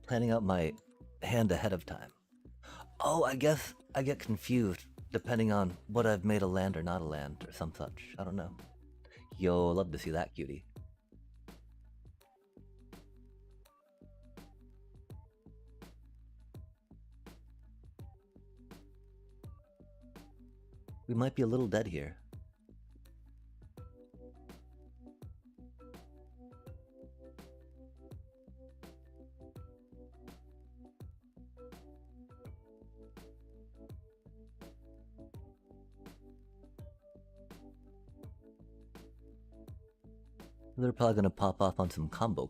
A: planning out my hand ahead of time. Oh, I guess I get confused depending on what I've made a land or not a land or some such. I don't know. Yo, love to see that, cutie. We might be a little dead here. They're probably gonna pop off on some combo.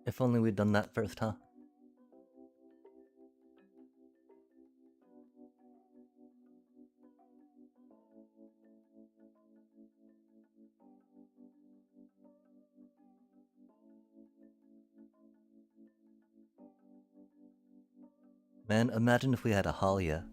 A: If only we'd done that first, huh? Man, imagine if we had a Halia.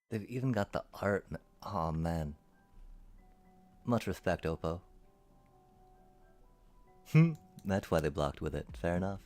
A: They've even got the art. Oh man. Much respect, Oppo. That's why they blocked with it. Fair enough.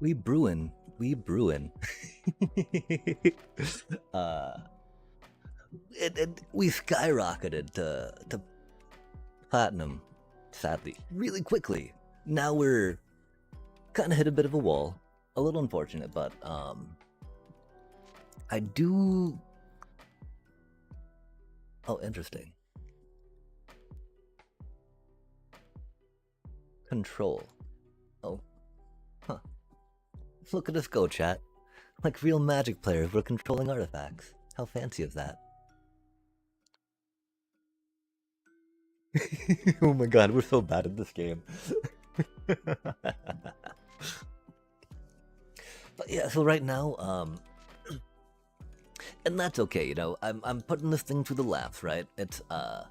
A: We brewin'. We brewin'. We skyrocketed to platinum, sadly, really quickly. Now we're kind of hit a bit of a wall. A little unfortunate, but I do. Oh, interesting. Control. Huh. Look at us go, chat. Like real Magic players, we're controlling artifacts. How fancy is that? Oh my god, we're so bad at this game. But yeah, so right now, and that's okay, you know. I'm putting this thing through the laughs, right? It's a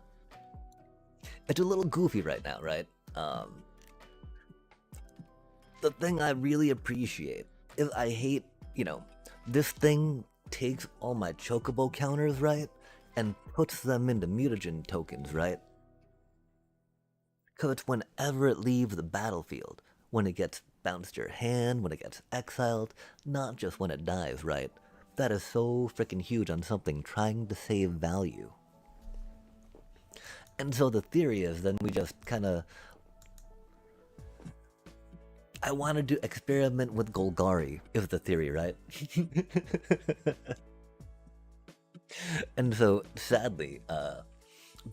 A: little goofy right now, right? The thing I really appreciate is I hate, you know, this thing takes all my chocobo counters, right, and puts them into mutagen tokens, right? Because it's whenever it leaves the battlefield, when it gets bounced your hand, when it gets exiled, not just when it dies, right? That is so freaking huge on something trying to save value. And so the theory is then we just kind of. I wanted to experiment with Golgari, is the theory, right? And so, sadly,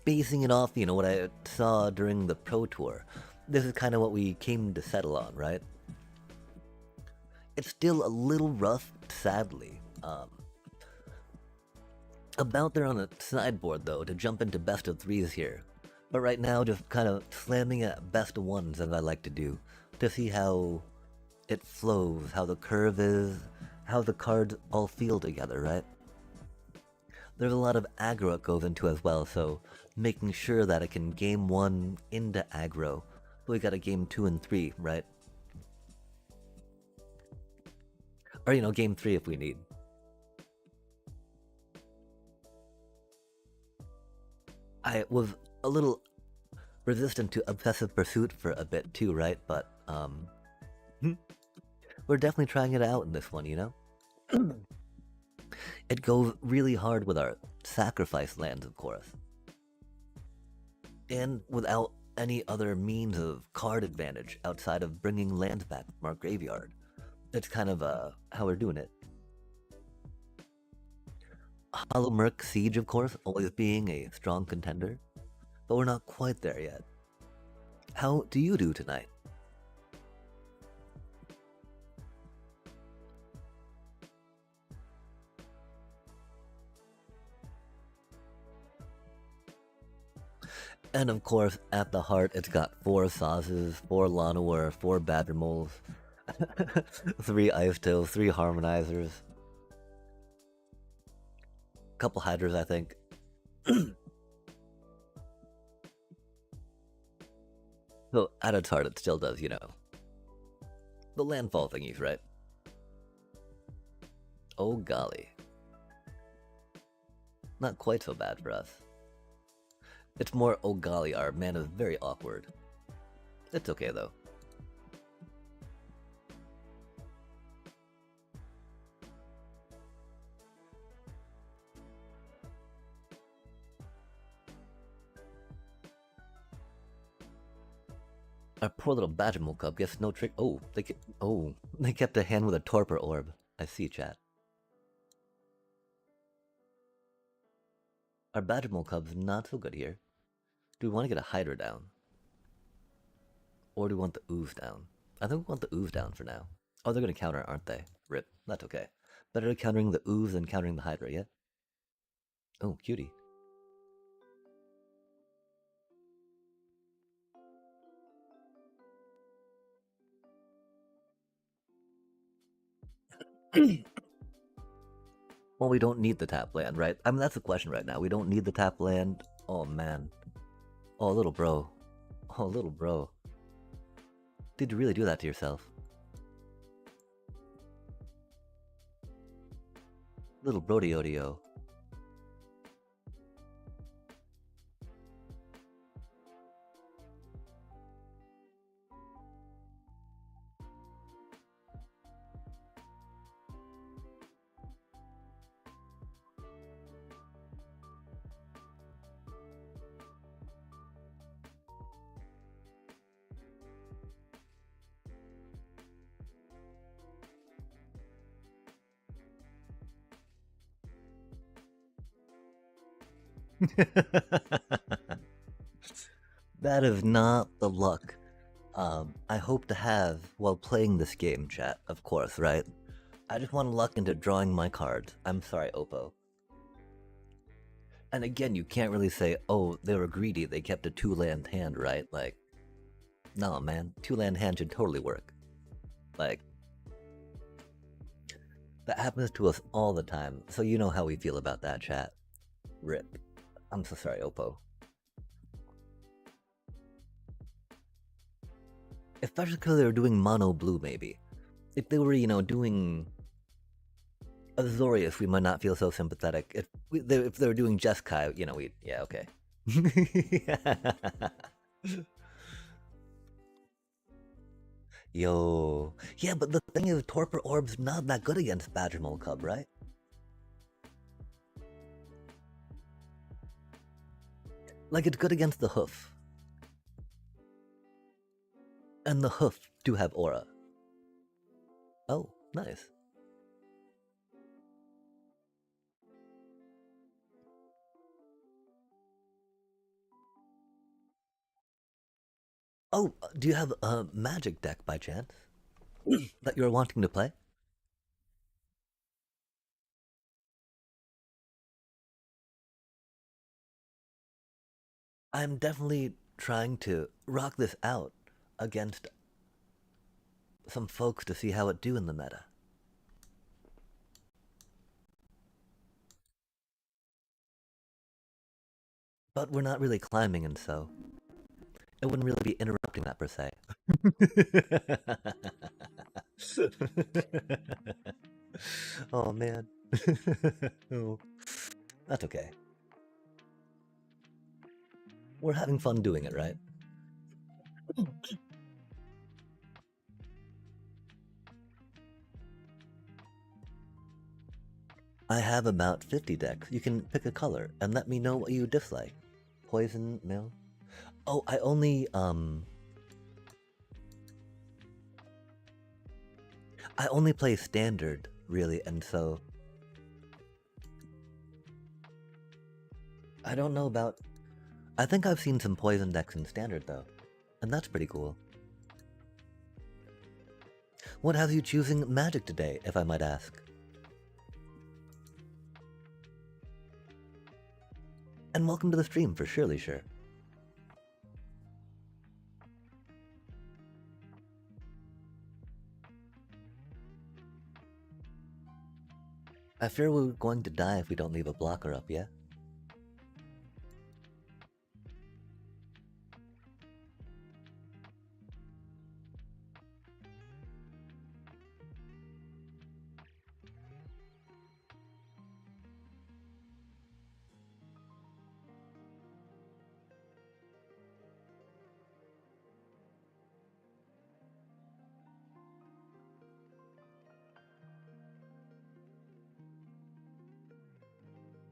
A: basing it off, you know, what I saw during the Pro Tour, this is kind of what we came to settle on, right? It's still a little rough, sadly. About there on the sideboard, though, to jump into best of threes here. But right now, just kind of slamming at best of ones, as I like to do, to see how it flows, how the curve is, how the cards all feel together, right? There's a lot of aggro it goes into as well, so making sure that it can game 1 into aggro. So we got a game 2 and 3, right? Or, you know, game 3 if we need. I was a little resistant to Obsessive Pursuit for a bit too, right? But, we're definitely trying it out in this one, you know? It goes really hard with our sacrifice lands, of course. And without any other means of card advantage outside of bringing lands back from our graveyard. It's kind of how we're doing it. Hollow Merc Siege, of course, always being a strong contender, but we're not quite there yet. How do you do tonight? And of course, at the heart, it's got 4 Sazes, 4 Llanowar, 4 Badgermoles, 3 Ice Tails, 3 Harmonizers, a couple Hydras, I think. So, at its heart, it still does, you know, the landfall thingies, right? Oh golly. Not quite so bad for us. It's more, oh golly, our mana is very awkward. It's okay though. Our poor little Badgermole cub gets no trick. Oh, they kept a hand with a Torpor Orb. I see, chat. Our Badgermole cub's not so good here. Do we want to get a Hydra down? Or do we want the Ooze down? I think we want the Ooze down for now. Oh, they're going to counter, aren't they? Rip. That's okay. Better countering the Ooze than countering the Hydra, yeah? Oh, cutie. Well, we don't need the tap land, right? I mean, that's the question right now. We don't need the tap land. Oh, man. Oh, little bro. Oh, little bro. Did you really do that to yourself? Little Brody-Odio. That is not the luck I hope to have while playing this game, chat, of course, right? I just want to luck into drawing my cards. I'm sorry, Oppo. And again, you can't really say, oh, they were greedy, they kept a 2-land hand, right? Like, no, man, 2-land hand should totally work. Like, that happens to us all the time, so you know how we feel about that, chat. RIP. I'm so sorry, Oppo. Especially because they were doing mono blue, maybe. If they were, doing Azorius, we might not feel so sympathetic. If they were doing Jeskai, we yeah, okay. Yo, yeah, but the thing is, Torpor Orb's not that good against Badgermole Cub, right? Like, it's good against the Hoof. And the Hoof do have aura. Oh, nice. Oh, do you have a magic deck by chance that you're wanting to play? I'm definitely trying to rock this out against some folks to see how it do in the meta. But we're not really climbing, and so it wouldn't really be interrupting that per se. Oh man. Oh, that's okay. We're having fun doing it, right? I have about 50 decks. You can pick a color and let me know what you dislike. Poison, mill. Oh, I only play standard, really, and so I don't know about. I think I've seen some poison decks in standard though, and that's pretty cool. What have you choosing magic today, if I might ask? And welcome to the stream for surely sure. I fear we're going to die if we don't leave a blocker up, yeah?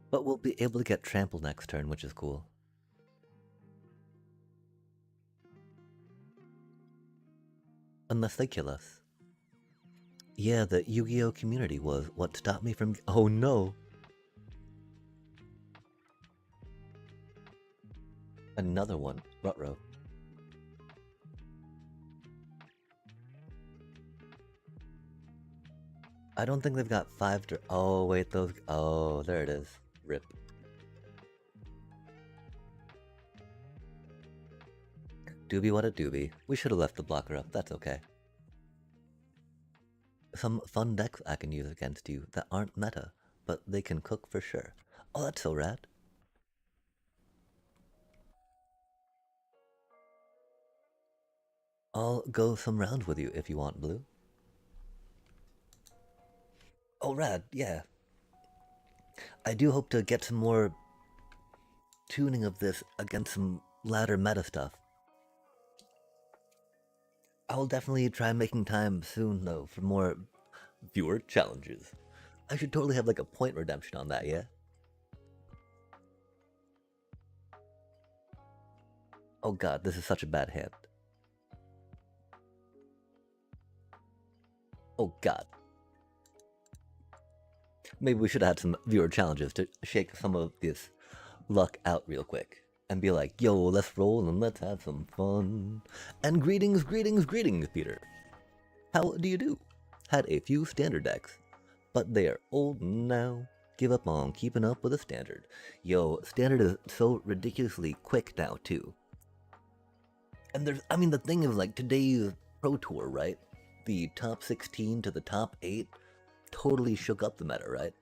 A: But we'll be able to get trampled next turn, which is cool. Unless they kill us. Yeah, the Yu-Gi-Oh community was what stopped me from. Oh no! Another one. Rutrow. I don't think they've got 5 oh, wait, those. Oh, there it is. RIP. Doobie what a doobie. We should have left the blocker up, that's okay. Some fun decks I can use against you that aren't meta, but they can cook for sure. Oh, that's so rad. I'll go some rounds with you if you want, Blue. Oh, rad, yeah. I do hope to get some more tuning of this against some ladder meta stuff. I will definitely try making time soon, though, for more viewer challenges. I should totally have like a point redemption on that, yeah? Oh god, this is such a bad hand. Oh god. Maybe we should have had some viewer challenges to shake some of this luck out real quick. and be like, yo, let's roll and let's have some fun. And greetings, greetings, greetings, Peter. How do you do? Had a few standard decks, but they are old now. Give up on keeping up with the standard. Yo, standard is so ridiculously quick now, too. And there's, I mean, the thing is, like, today's Pro Tour, right? The top 16 to the top 8 totally shook up the meta, right?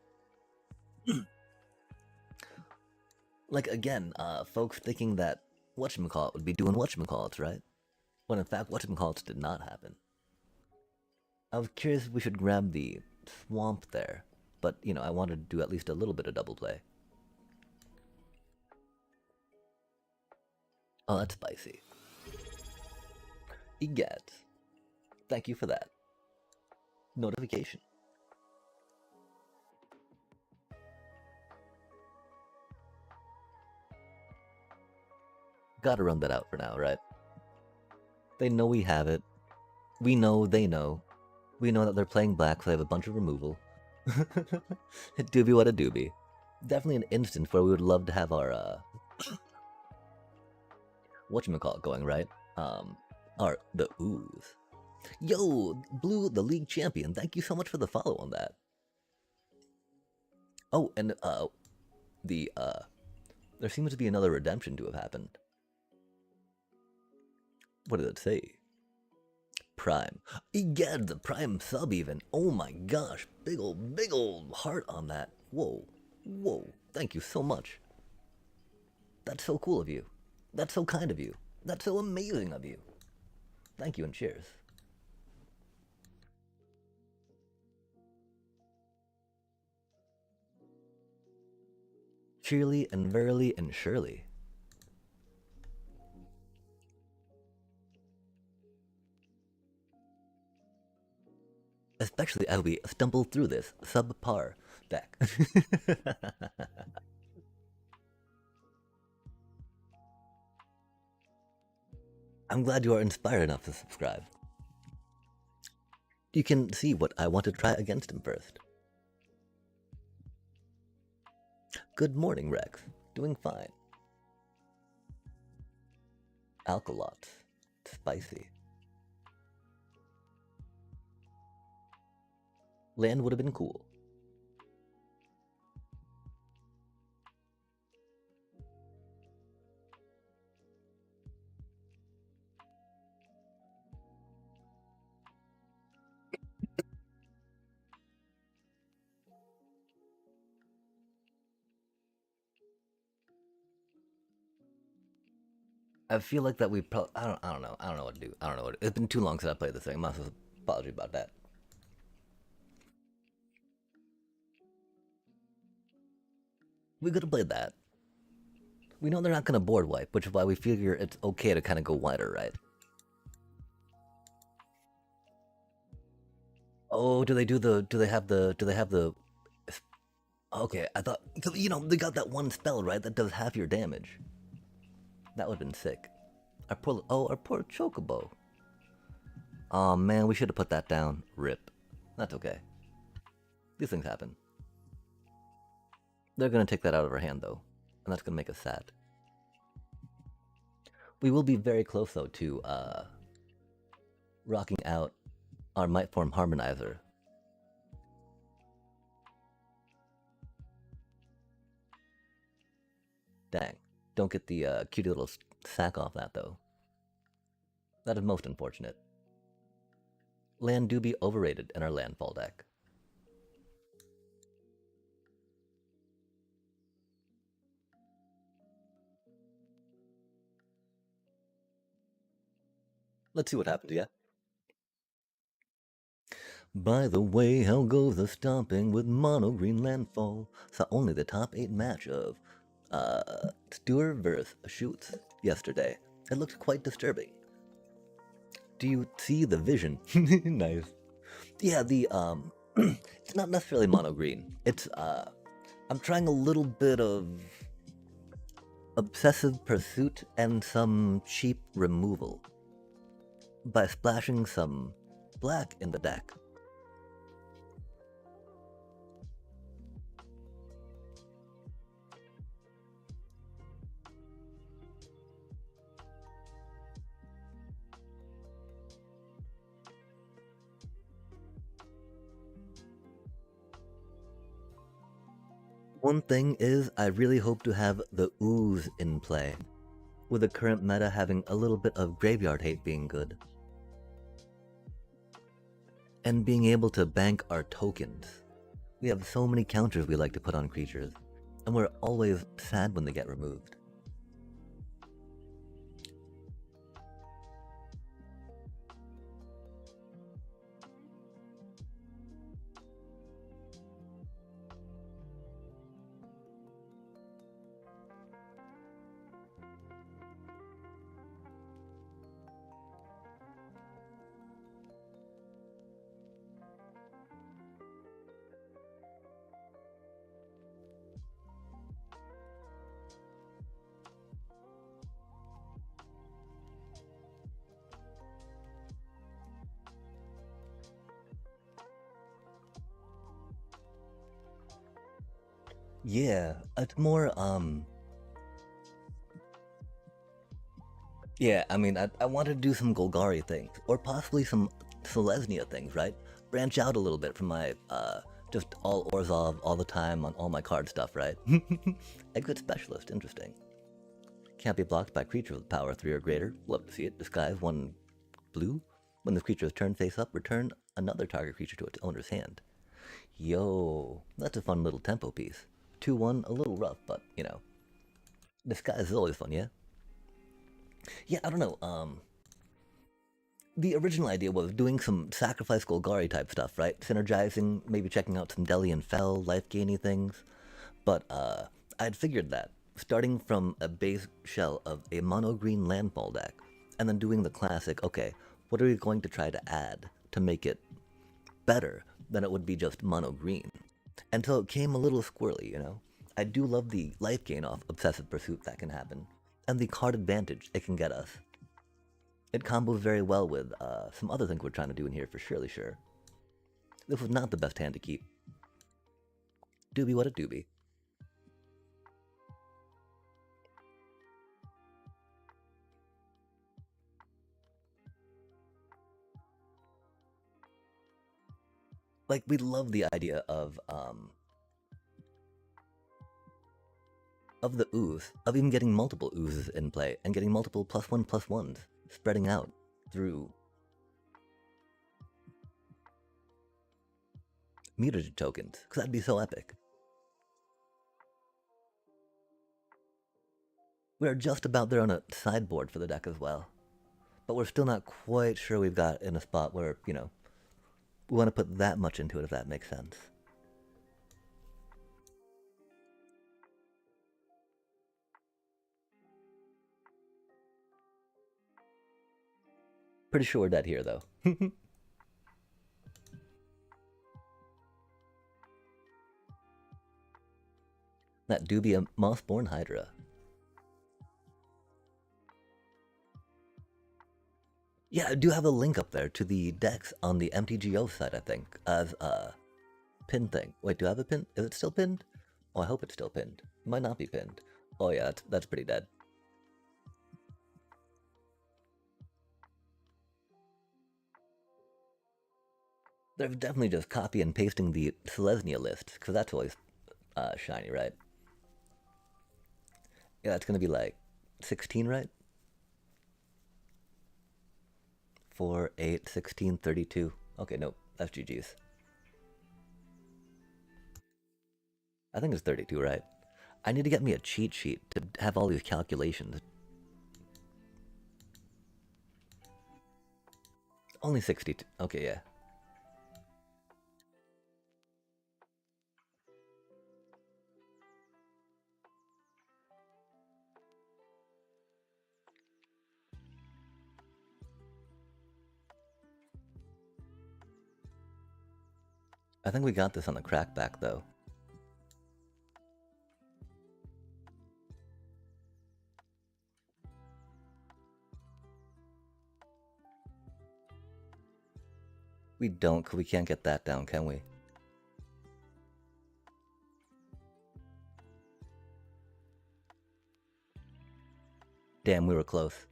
A: Like, again, folks thinking that whatchamacallit would be doing whatchamacallits, right? When in fact, whatchamacallits did not happen. I was curious if we should grab the swamp there, but, you know, I wanted to do at least a little bit of double play. Oh, that's spicy. Egad. Thank you for that. Notification. Gotta run that out for now, right? They know we have it. We know they know. We know that they're playing black, so they have a bunch of removal. Doobie what a doobie. Definitely an instance where we would love to have our, whatchamacallit going, right? The ooze. Yo, Blue, the league champion, thank you so much for the follow on that. Oh, and, there seems to be another redemption to have happened. What did it say? Prime. Egad, the Prime sub even. Oh my gosh, big old heart on that. Whoa, whoa, thank you so much. That's so cool of you. That's so kind of you. That's so amazing of you. Thank you and cheers. Cheerly and verily and surely. Especially as we stumble through this subpar deck. I'm glad you are inspired enough to subscribe. You can see what I want to try against him first. Good morning, Rex. Doing fine. Alkalot. Spicy. Land would have been cool. I feel like that we probably I don't know what to do. I don't know what it's been too long since I played this thing. Must apology about that. We could have played that. We know they're not gonna board wipe, which is why we figure it's okay to kind of go wider, right? Oh, do they have the? Okay, I thought, you know, they got that one spell, right? That does half your damage. That would have been sick. Our poor Chocobo. Oh man, we should have put that down. Rip. That's okay. These things happen. They're gonna take that out of our hand though, and that's gonna make us sad. We will be very close though to rocking out our Might Form Harmonizer. Dang. Don't get the cutie little sack off that though. That is most unfortunate. Land do be overrated in our landfall deck. Let's see what happens, yeah? By the way, how goes the stomping with mono green landfall? Saw only the top 8 match of Stewart vs. Schutz yesterday. It looked quite disturbing. Do you see the vision? Nice. Yeah, the it's not necessarily mono green. It's I'm trying a little bit of obsessive pursuit and some cheap removal by splashing some black in the deck. One thing is, I really hope to have the ooze in play, with the current meta having a little bit of graveyard hate being good. And being able to bank our tokens. We have so many counters we like to put on creatures, and we're always sad when they get removed. Yeah, it's more, yeah, I mean, I want to do some Golgari things, or possibly some Selesnya things, right? Branch out a little bit from my, just all Orzhov all the time on all my card stuff, right? Exit Specialist, interesting. Can't be blocked by creature with power 3 or greater. Love to see it. Disguise 1 blue. When this creature is turned face up, return another target creature to its owner's hand. Yo, that's a fun little tempo piece. 2-1, a little rough, but, you know. Disguise is always fun, yeah? Yeah, I don't know, the original idea was doing some sacrifice Golgari type stuff, right? Synergizing, maybe checking out some Deli and Fel, life gainy things. But I'd figured that, starting from a base shell of a mono green landfall deck, and then doing the classic, okay, what are we going to try to add to make it better than it would be just mono green? Until it came a little squirrely, you know? I do love the life gain off Obsessive Pursuit that can happen, and the card advantage it can get us. It combos very well with some other things we're trying to do in here for surely sure. This was not the best hand to keep. Doobie what a doobie. Like, we love the idea of the ooze, of even getting multiple oozes in play, and getting multiple +1/+1s, spreading out through mutagen tokens, because that'd be so epic. We're just about there on a sideboard for the deck as well. But we're still not quite sure we've got in a spot where, you know, we want to put that much into it, if that makes sense. Pretty sure we're dead here, though. That do be a Mossborn Hydra. Yeah, I do have a link up there to the decks on the MTGO site, I think, as a pin thing. Wait, do I have a pin? Is it still pinned? Oh, I hope it's still pinned. It might not be pinned. Oh yeah, that's pretty dead. They're definitely just copy and pasting the Selesnya list, because that's always shiny, right? Yeah, it's gonna be like 16, right? 4, 8, 16, 32. Okay, nope, that's GG's. I think it's 32, right? I need to get me a cheat sheet to have all these calculations. Only 62. Okay, yeah. I think we got this on the crackback, though. We don't, because we can't get that down, can we? Damn, we were close.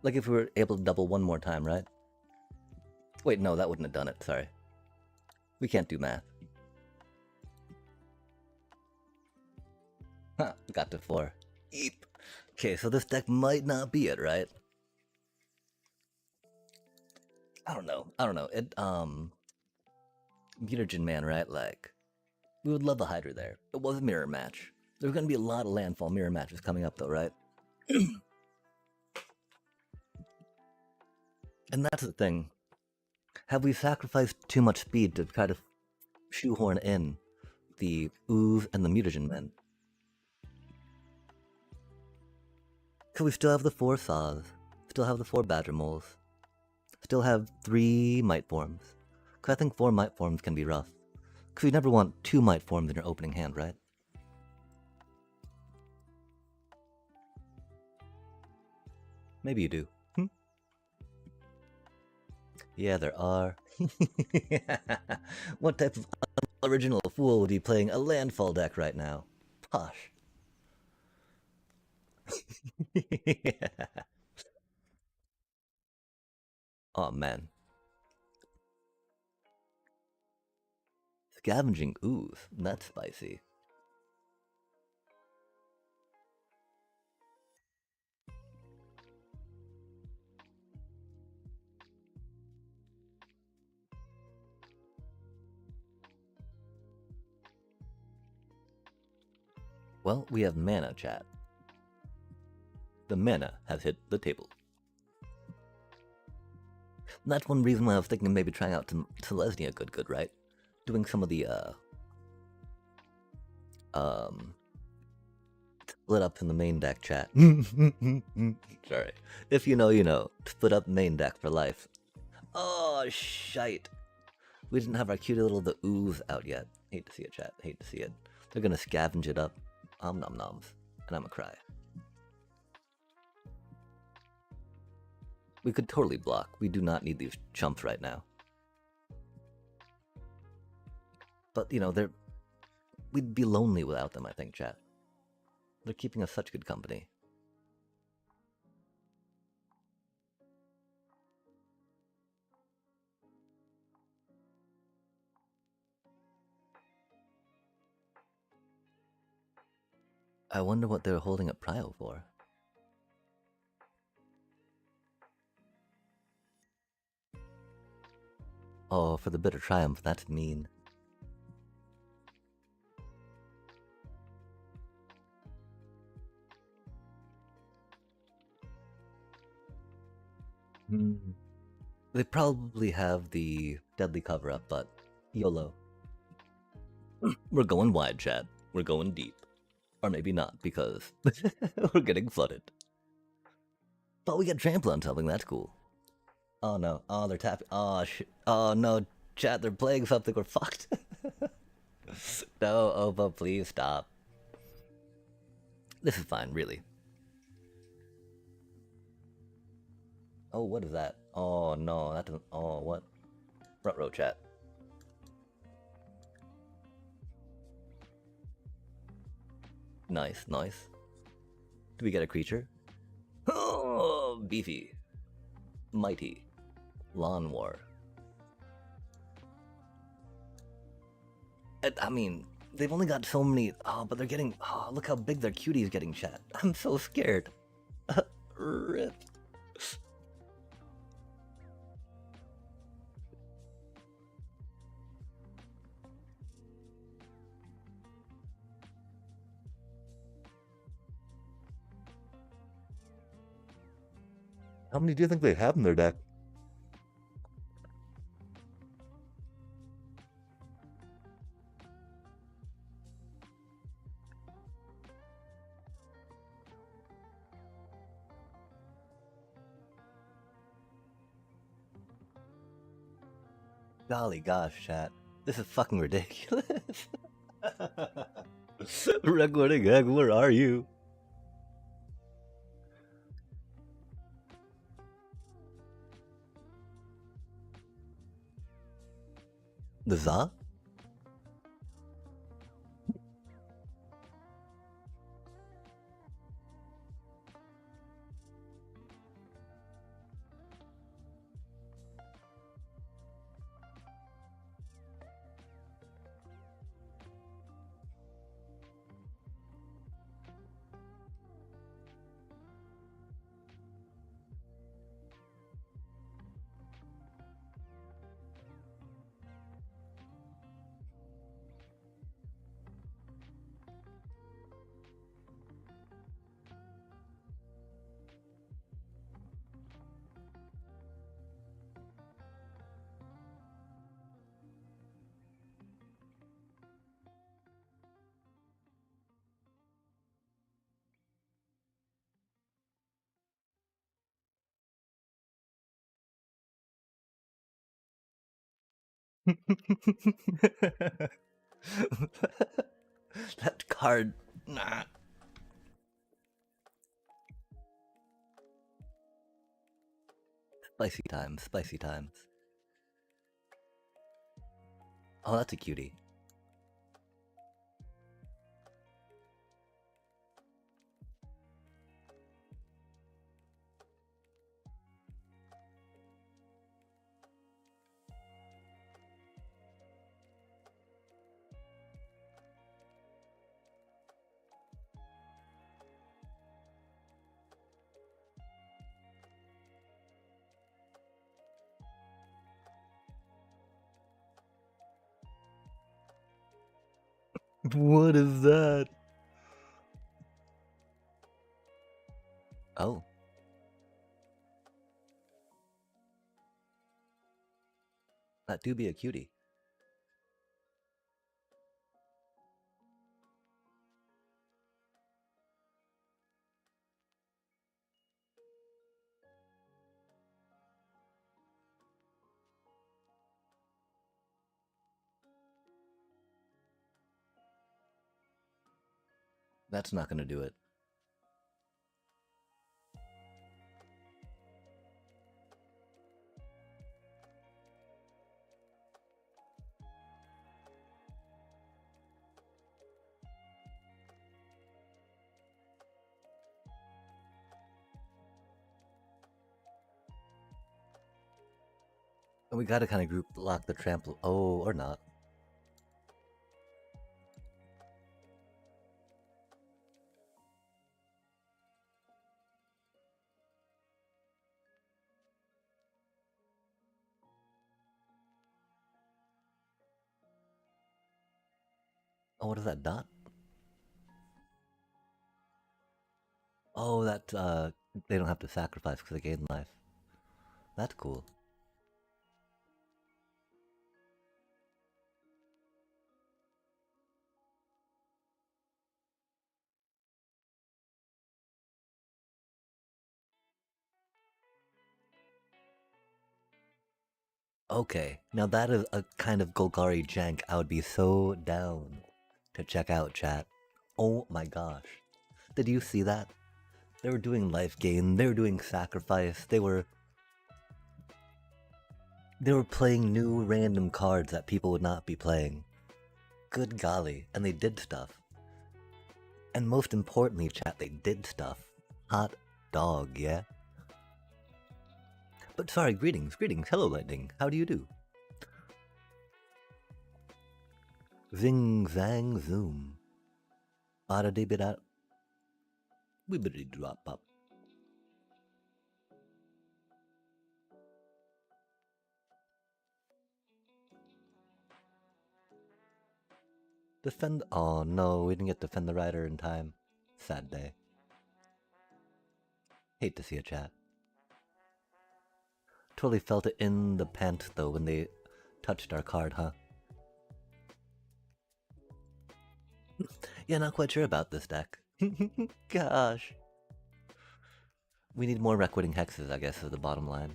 A: Like if we were able to double one more time, right? Wait, no, that wouldn't have done it. Sorry. We can't do math. Huh, got to 4. Eep. Okay, so this deck might not be it, right? I don't know. It, Mutagen Man, right? Like, we would love the Hydra there. It was a mirror match. There's gonna be a lot of landfall mirror matches coming up, though, right? And that's the thing. Have we sacrificed too much speed to try to shoehorn in the Ooze and the Mutagen Men? Because we still have the 4 Saws, still have the 4 Badger Moles, still have 3 Might Forms. Because I think 4 Might Forms can be rough. Because you never want 2 Might Forms in your opening hand, right? Maybe you do. Yeah, there are. What type of original fool would be playing a landfall deck right now? Posh. Yeah. Oh man. Scavenging ooze. That's spicy. Well, we have mana, chat. The mana has hit the table. And that's one reason why I was thinking of maybe trying out Selesnya good, right? Doing some of the, split up in the main deck, chat. Sorry. If you know, you know. Split up main deck for life. Oh, shite. We didn't have our cute little the ooze out yet. Hate to see it, chat. Hate to see it. They're gonna scavenge it up. Nom noms. And I'ma cry. We could totally block. We do not need these chumps right now. But, you know, we'd be lonely without them, I think, chat. They're keeping us such good company. I wonder what they're holding up Prio for. Oh, for the bitter triumph, that's mean. They probably have the deadly cover-up, but YOLO. We're going wide, chat. We're going deep. Or maybe not, because we're getting flooded. But we get trampled on something, that's cool. Oh no, oh they're tapping, oh shit, oh no, chat, they're playing something, we're fucked. No, Opa, please stop. This is fine, really. Oh, what is that? Oh no, that doesn't, oh, what? Front row, chat. Nice, nice. Do we get a creature? Oh, beefy. Mighty. Lawn War. I mean, they've only got so many. Oh, but they're getting. Oh, look how big their cutie is getting, chat. I'm so scared. Rip. How many do you think they have in their deck? Golly gosh, chat. This is fucking ridiculous. Recording egg, where are you? The Za? That card, nah. Spicy times, spicy times. Oh, that's a cutie. What is that? Oh. That do be a cutie. That's not gonna do it. We gotta kind of group lock the trample. Oh, or not. Oh, what is that dot? Oh, that they don't have to sacrifice because they gain life. That's cool. Okay, now that is a kind of Golgari jank I would be so down to check out, chat. Oh my gosh. Did you see that? They were doing life gain, they were doing sacrifice, they were playing new random cards that people would not be playing. Good golly, and they did stuff. And most importantly, chat, they did stuff. Hot dog, yeah? But sorry, greetings. Hello, Lightning. How do you do? Zing, zang, zoom. Bada dee bida. Wibbity drop up. Defend. Oh no, we didn't get to defend the rider in time. Sad day. Hate to see a chat. Totally felt it in the pants though when they touched our card, huh? Yeah, not quite sure about this deck. Gosh. We need more Recording Hexes, I guess, is the bottom line.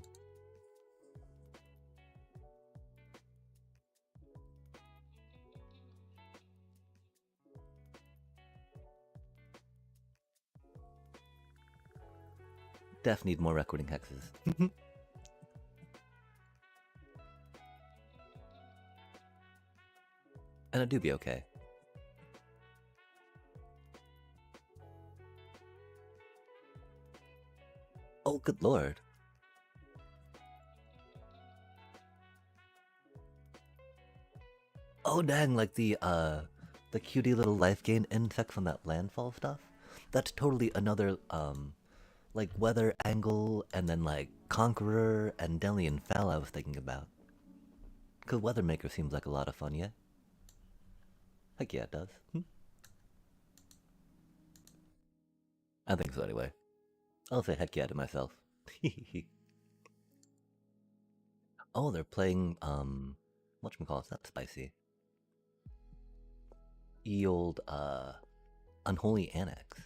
A: Def need more Recording Hexes. And it do be okay. Oh, good lord. Oh dang, like the cutie little life gain insects on that landfall stuff? That's totally another, like weather angle and then like Conqueror and Delian Fel I was thinking about. Cause Weathermaker seems like a lot of fun, yeah? Heck yeah, it does. I think so anyway. I'll say heck yeah to myself. Oh, they're playing, whatchamacallit, that's spicy. Ye old, Unholy Annex.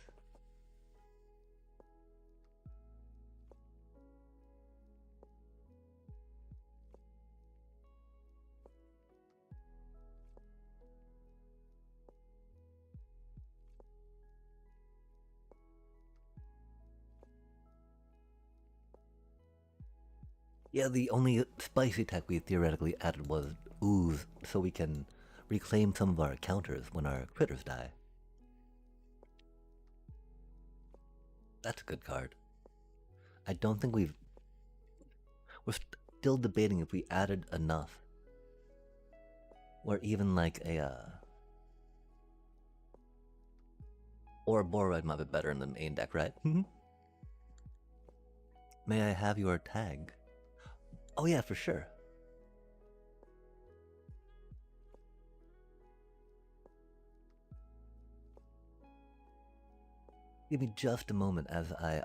A: Yeah, the only spicy tech we theoretically added was ooze, so we can reclaim some of our counters when our critters die. That's a good card. I don't think we're still debating if we added enough. Or even like or a Boride might be better in the main deck, right? May I have your tag? Oh yeah, for sure. Give me just a moment as I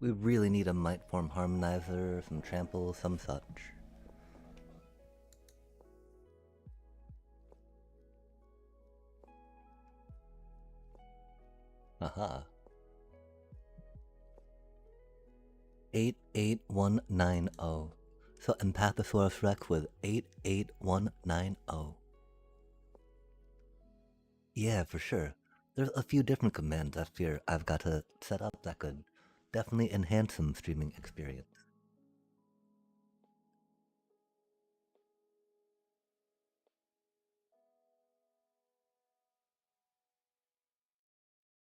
A: we really need a might form harmonizer, some trample, some such. Aha. 88190. So Empathosaurus Rex with 88190. Yeah, for sure. There's a few different commands I fear I've got to set up that could definitely enhance some streaming experience.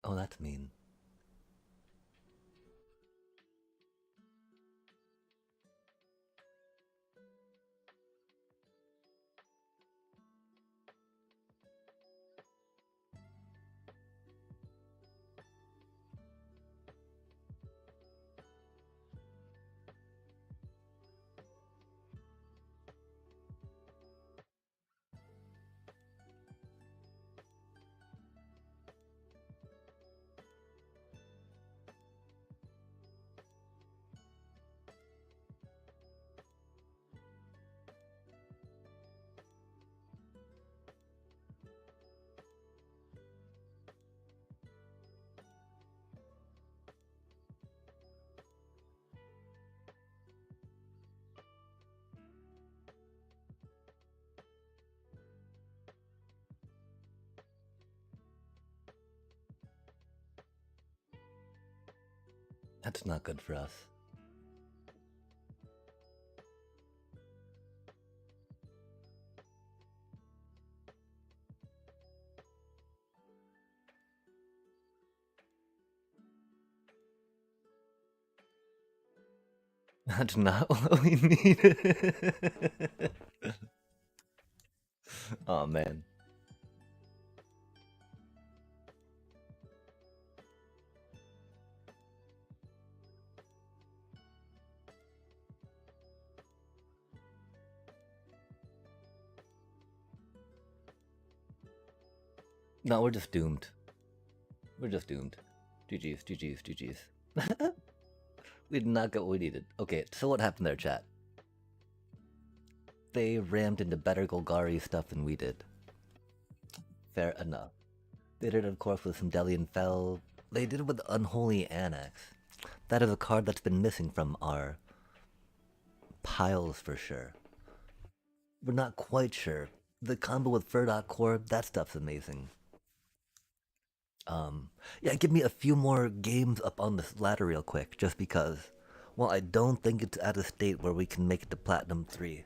A: Oh, that's mean. That's not good for us. That's not what we need. Oh man. No, we're just doomed. We're just doomed. GG's, GG's, GG's. We did not get what we needed. Okay, so what happened there, chat? They rammed into better Golgari stuff than we did. Fair enough. They did it, of course, with some Delian Fell. They did it with Unholy Annex. That is a card that's been missing from our piles for sure. We're not quite sure. The combo with Furdok Core, that stuff's amazing. Yeah, give me a few more games up on this ladder real quick, just because. Well, I don't think it's at a state where we can make it to Platinum 3.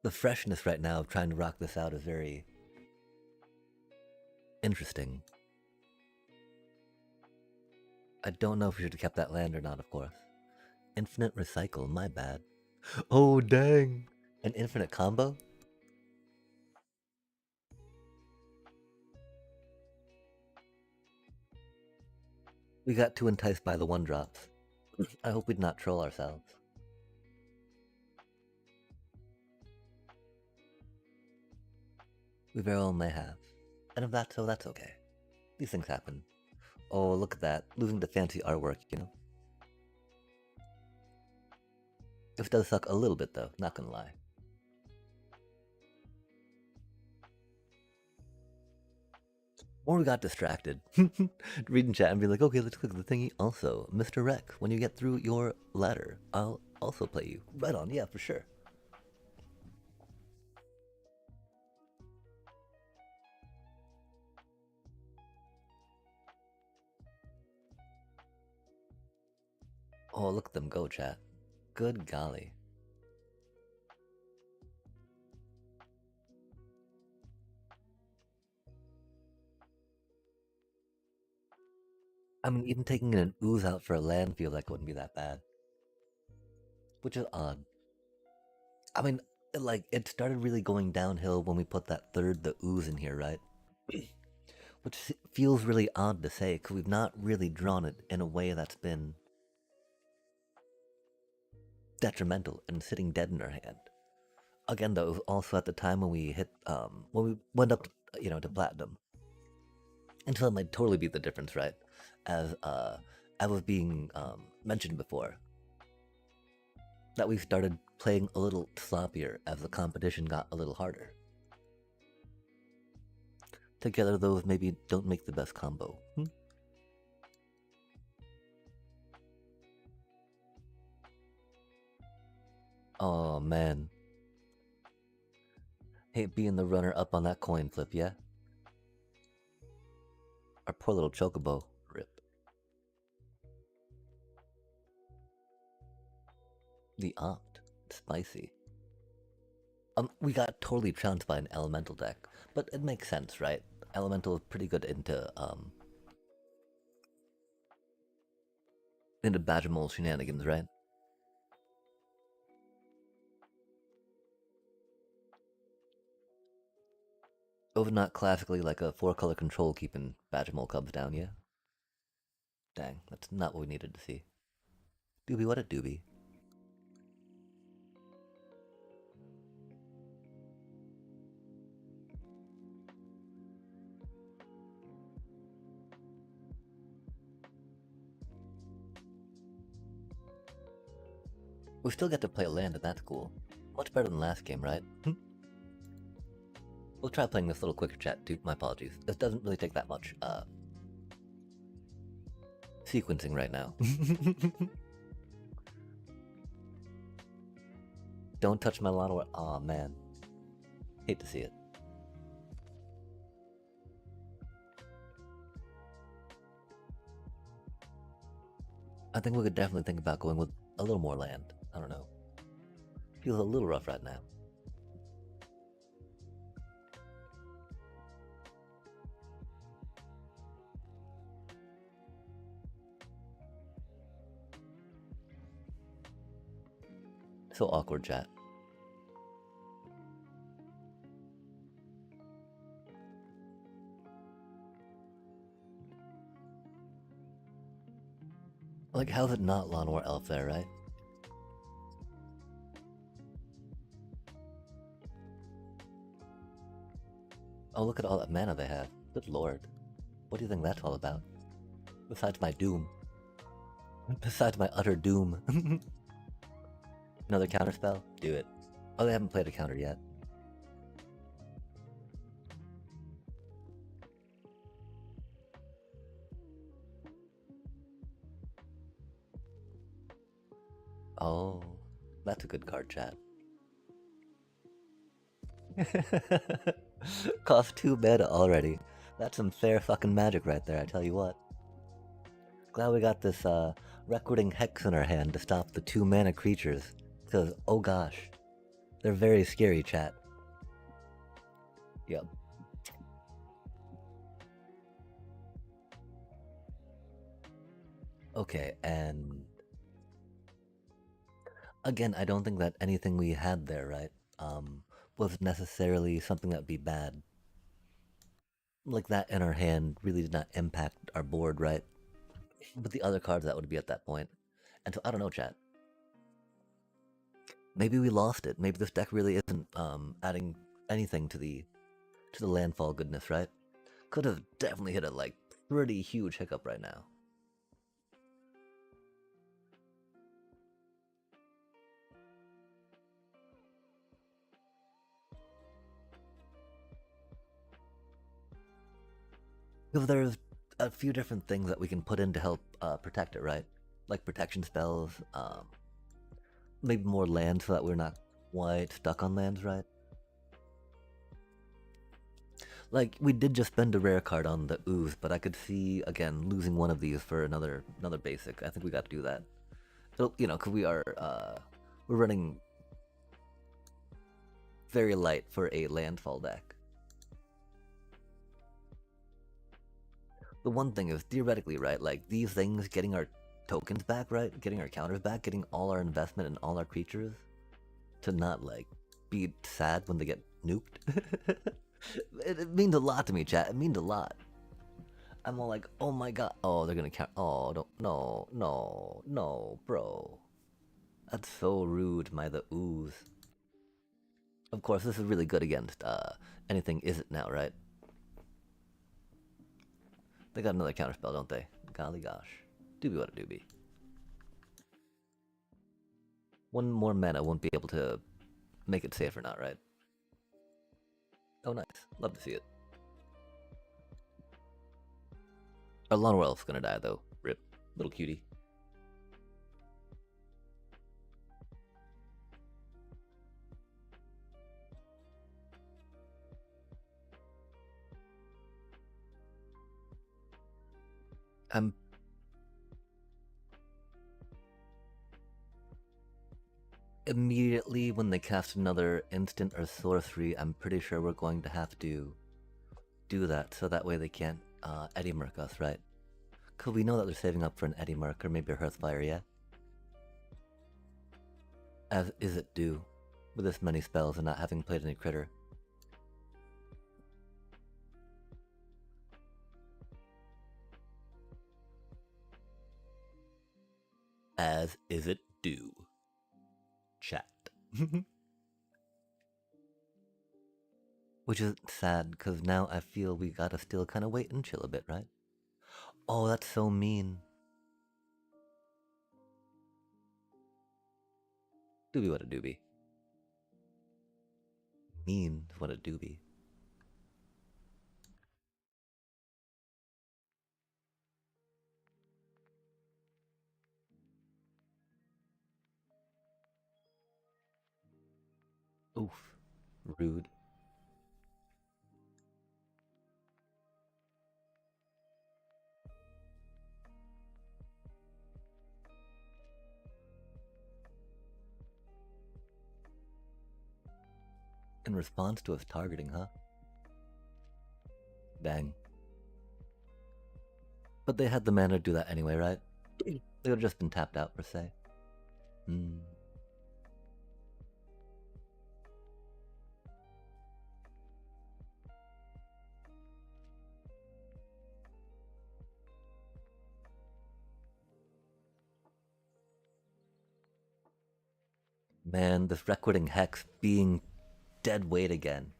A: The freshness right now of trying to rock this out is very interesting. I don't know if we should have kept that land or not, of course. Infinite recycle, my bad. Oh, dang. An infinite combo? We got too enticed by the one drops. I hope we'd not troll ourselves. We very well may have. And if that's so, that's okay. These things happen. Oh, look at that. Losing the fancy artwork, you know? It does suck a little bit, though, not gonna lie. Or we got distracted. Reading chat and be like, okay, let's click the thingy. Also, Mr. Rec, when you get through your ladder, I'll also play you. Right on, yeah, for sure. Oh, look at them go, chat. Good golly. I mean, even taking an ooze out for a land feels like it wouldn't be that bad. Which is odd. I mean, like, it started really going downhill when we put that the ooze in here, right? Which feels really odd to say, because we've not really drawn it in a way that's been detrimental and sitting dead in our hand. Again, though, it was also at the time when we hit, when we went up, to platinum. And so that might totally be the difference, right? As was being mentioned before, that we started playing a little sloppier as the competition got a little harder. Together, those maybe don't make the best combo. Oh man. Hate being the runner up on that coin flip, yeah? Our poor little chocobo. Rip. The opt. Spicy. We got totally trounced by an elemental deck, but it makes sense, right? Elemental is pretty good into Badgermole shenanigans, right? It was not classically like a 4-color control keeping Badgermole cubs down, yeah? Dang, that's not what we needed to see. Doobie, what a doobie. We still get to play a land, and that's cool. Much better than last game, right? We'll try playing this little quicker chat too. My apologies. This doesn't really take that much sequencing right now. Don't touch my lawnmower. Aw, man. Hate to see it. I think we could definitely think about going with a little more land. I don't know. Feels a little rough right now. So awkward, chat. Like, how's it not Lawnmower Elf there, right? Oh, look at all that mana they have. Good lord. What do you think that's all about? Besides my doom. Besides my utter doom. Another counterspell? Do it. Oh, they haven't played a counter yet. Oh, that's a good card, chat. Cost 2 mana already. That's some fair fucking magic right there, I tell you what. Glad we got this recording hex in our hand to stop the 2 mana creatures. Because, oh gosh, they're very scary, chat. Yep. Okay, and again, I don't think that anything we had there, right, was necessarily something that'd be bad. Like that in our hand really did not impact our board, right? But the other cards that would be at that point. And so I don't know, chat. Maybe we lost it. Maybe this deck really isn't adding anything to the landfall goodness, right? Could have definitely hit a like pretty huge hiccup right now. Because there's a few different things that we can put in to help protect it, right? Like protection spells, maybe more land so that we're not quite stuck on lands, right? Like we did just spend a rare card on the ooze, but I could see again losing one of these for another basic. I think we got to do that. So, you know, because we're running very light for a landfall deck. The one thing is theoretically, right? Like these things, getting our tokens back, right? Getting our counters back, getting all our investment and all our creatures to not like be sad when they get nuked. It means a lot to me, chat. It means a lot. I'm all like, oh my god, oh they're gonna count. Oh don't, no, no, no, bro. That's so rude, my the ooze. Of course, this is really good against anything isn't now, right? They got another counterspell, don't they? Golly gosh. Doobie what a doobie. One more mana won't be able to make it safe or not, right? Oh, nice. Love to see it. Our Lone Wolf's gonna die, though. Rip. Little cutie. I'm... Immediately when they cast another instant or sorcery, I'm pretty sure we're going to have to do that, so that way they can't Eddy Murk us, right? Because we know that they're saving up for an Eddy Murk or maybe a Hearthfire, yeah? As is it due, with this many spells and not having played any critter. As is it due. Chat. Which is sad, because now I feel we gotta still kind of wait and chill a bit, right? Oh, that's so mean. Doobie what a doobie. Mean what a doobie. Oof. Rude. In response to us targeting, huh? Dang. But they had the mana to do that anyway, right? They would have just been tapped out, per se. Hmm. Man, this Requiting Hex being dead weight again.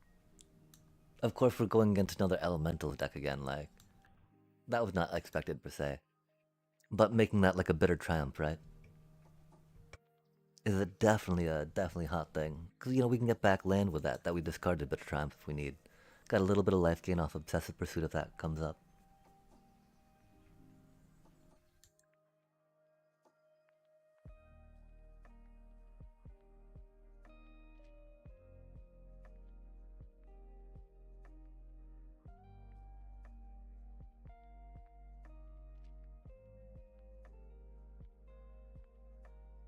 A: Of course, we're going against another Elementals deck again, like... That was not expected, per se. But making that like a bitter triumph, right? Is a definitely hot thing. Because, you know, we can get back land with that we discarded bitter triumph if we need. Got a little bit of life gain off Obsessive Pursuit if that comes up.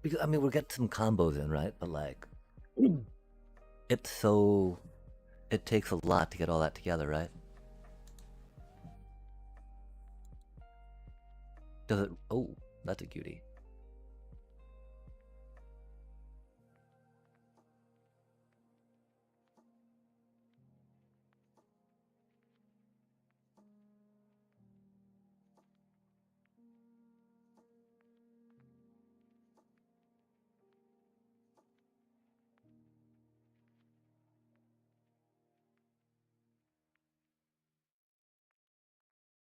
A: Because, I mean, we'll get some combos in, right? But, like, it's so... It takes a lot to get all that together, right? Does it... Oh, That's a cutie.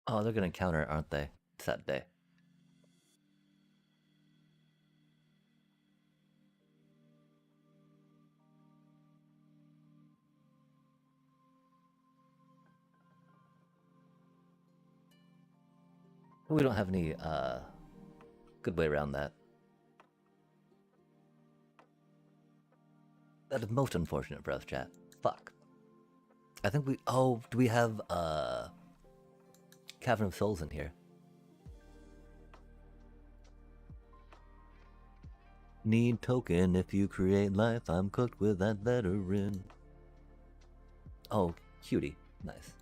A: Oh, they're gonna counter, aren't they? It's that day. We don't have any good way around that. That is most unfortunate for us, chat. Fuck. I think we... Oh, do we have Cavern of Souls in here? Need token if you create life. I'm cooked with that veteran. Oh, cutie. Nice.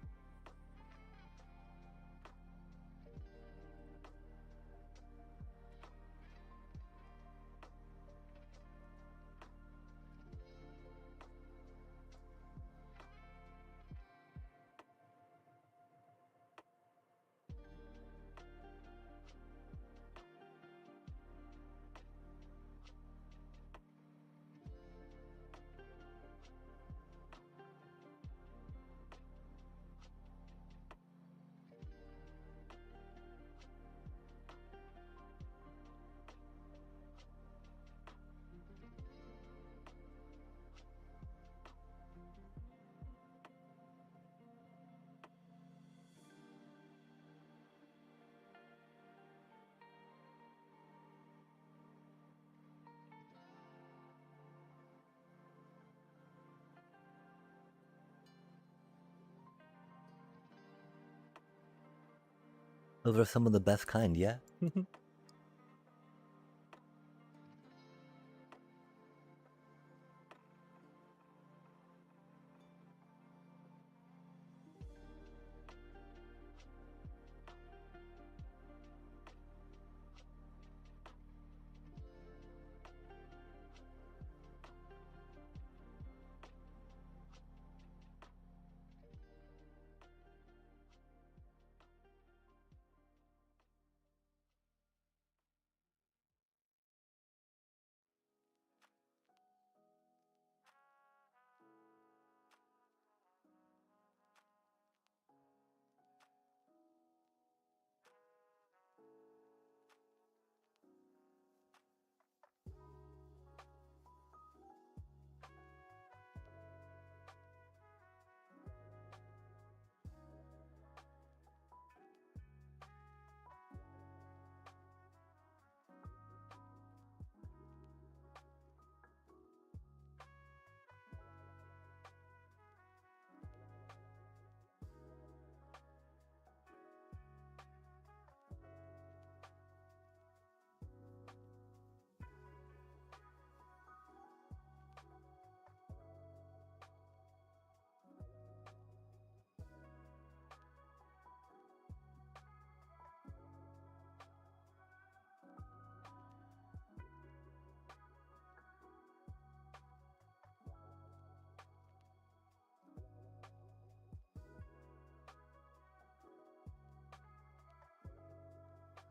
A: Those are some of the best kind, yeah?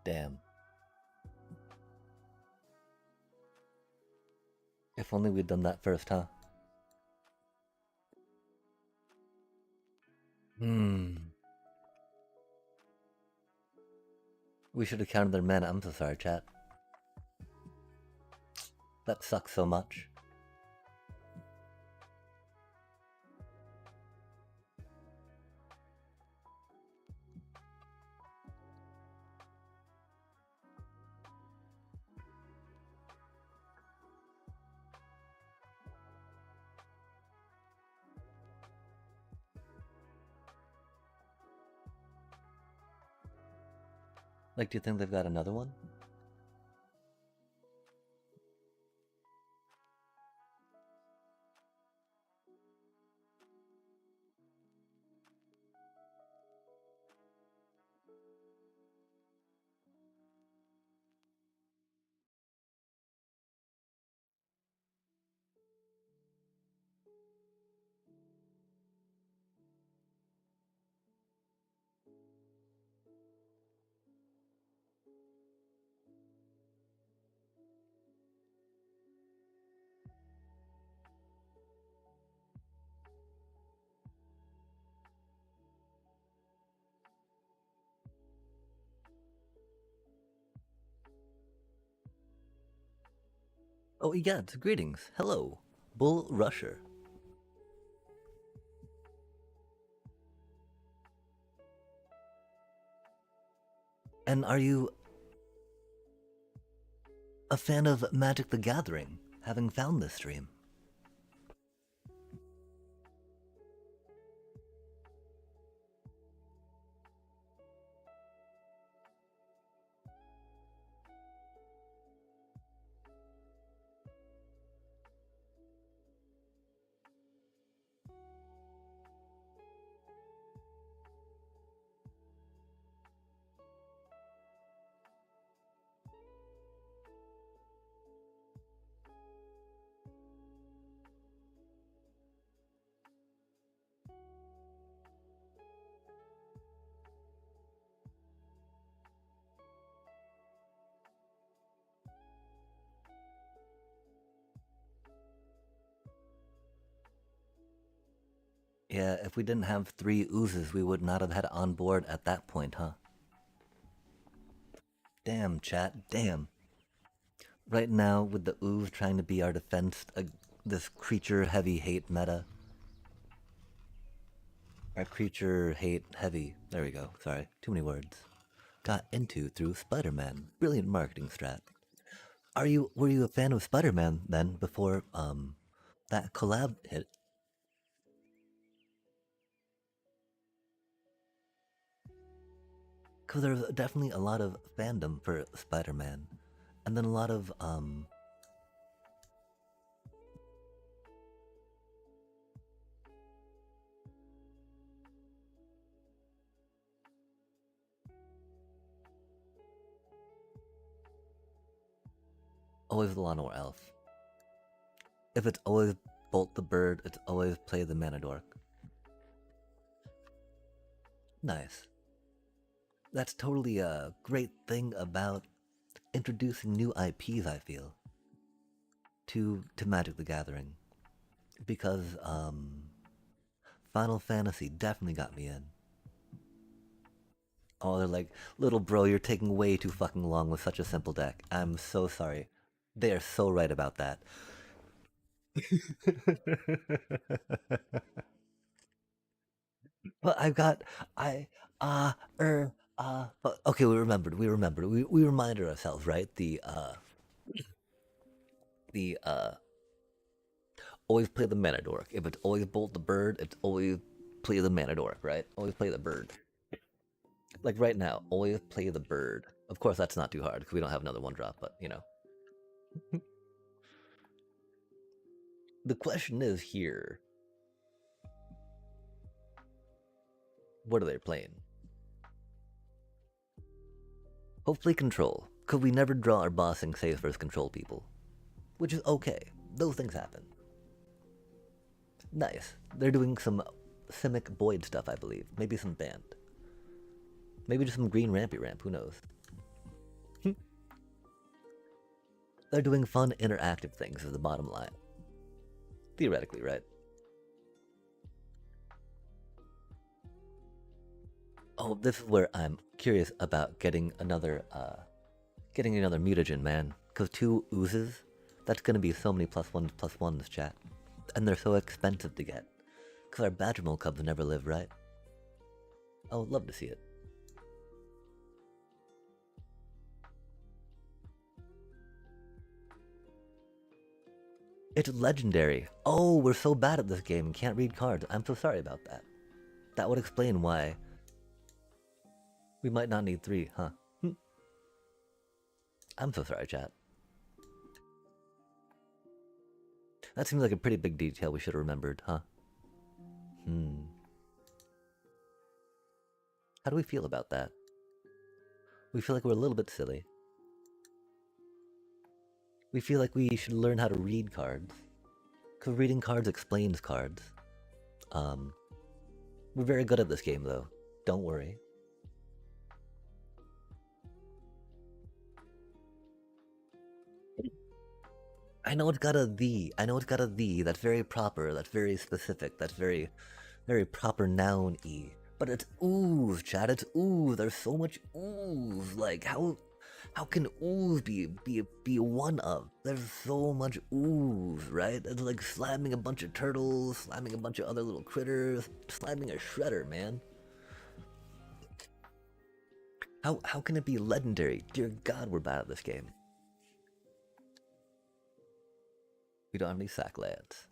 A: Damn. If only we'd done that first, huh? We should have counted their mana. I'm so sorry, chat. That sucks so much. Like, do you think they've got another one? Oh, egad, greetings. Hello, Bull Rusher. And are you a fan of Magic the Gathering, having found this stream? Yeah, if we didn't have 3 oozes, we would not have had on board at that point, huh? Damn, chat, damn. Right now, with the ooze trying to be our defense, this creature heavy hate meta. Our creature hate heavy. There we go. Sorry, too many words. Got into through Spider-Man. Brilliant marketing strat. Were you a fan of Spider-Man then before that collab hit? Because there's definitely a lot of fandom for Spider-Man, and then a lot of always the Lawnmower Elf. If it's always Bolt the Bird, it's always play the Manadork. Nice. That's totally a great thing about introducing new IPs, I feel, to Magic the Gathering. Because Final Fantasy definitely got me in. Oh, they're like, little bro, you're taking way too fucking long with such a simple deck. I'm so sorry. They are so right about that. But I've got but okay, we remembered. We reminded ourselves, right? The always play the Manadork. If it's always Bolt the Bird, it's always play the Manadork, right? Always play the bird. Like right now, always play the bird. Of course, that's not too hard because we don't have another 1-drop, but you know. The question is here, what are they playing? Hopefully control, because we never draw our bossing saves versus control people. Which is okay. Those things happen. Nice. They're doing some Simic Boyd stuff, I believe. Maybe some band. Maybe just some green rampy ramp, who knows? They're doing fun, interactive things is the bottom line. Theoretically, right? Oh, this is where I'm curious about getting another mutagen, man. Because 2 oozes, that's gonna be so many +1s+1s, chat. And they're so expensive to get. Because our Badgermole Cubs never live, right? I would love to see it. It's legendary. Oh, we're so bad at this game and can't read cards. I'm so sorry about that. That would explain why we might not need 3, huh? I'm so sorry, chat. That seems like a pretty big detail we should have remembered, huh? How do we feel about that? We feel like we're a little bit silly. We feel like we should learn how to read cards. Because reading cards explains cards. We're very good at this game, though. Don't worry. I know it's got a the. I know it's got a the. That's very proper. That's very specific. That's very, very proper noun-y. But it's ooze, chat. It's ooze. There's so much ooze. Like, how How can ooze be one of? There's so much ooze, right? It's like slamming a bunch of turtles, slamming a bunch of other little critters, slamming a shredder, man. How can it be legendary? Dear God, we're bad at this game. We don't have any sack lands.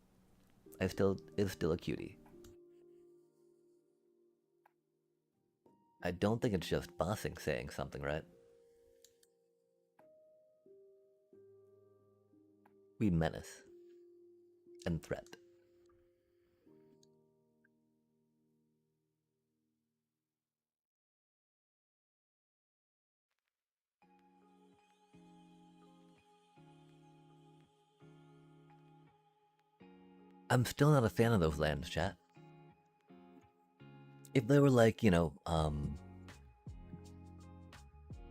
A: It's still a cutie. I don't think it's just bossing saying something, right? We menace and threat. I'm still not a fan of those lands, chat. If they were like,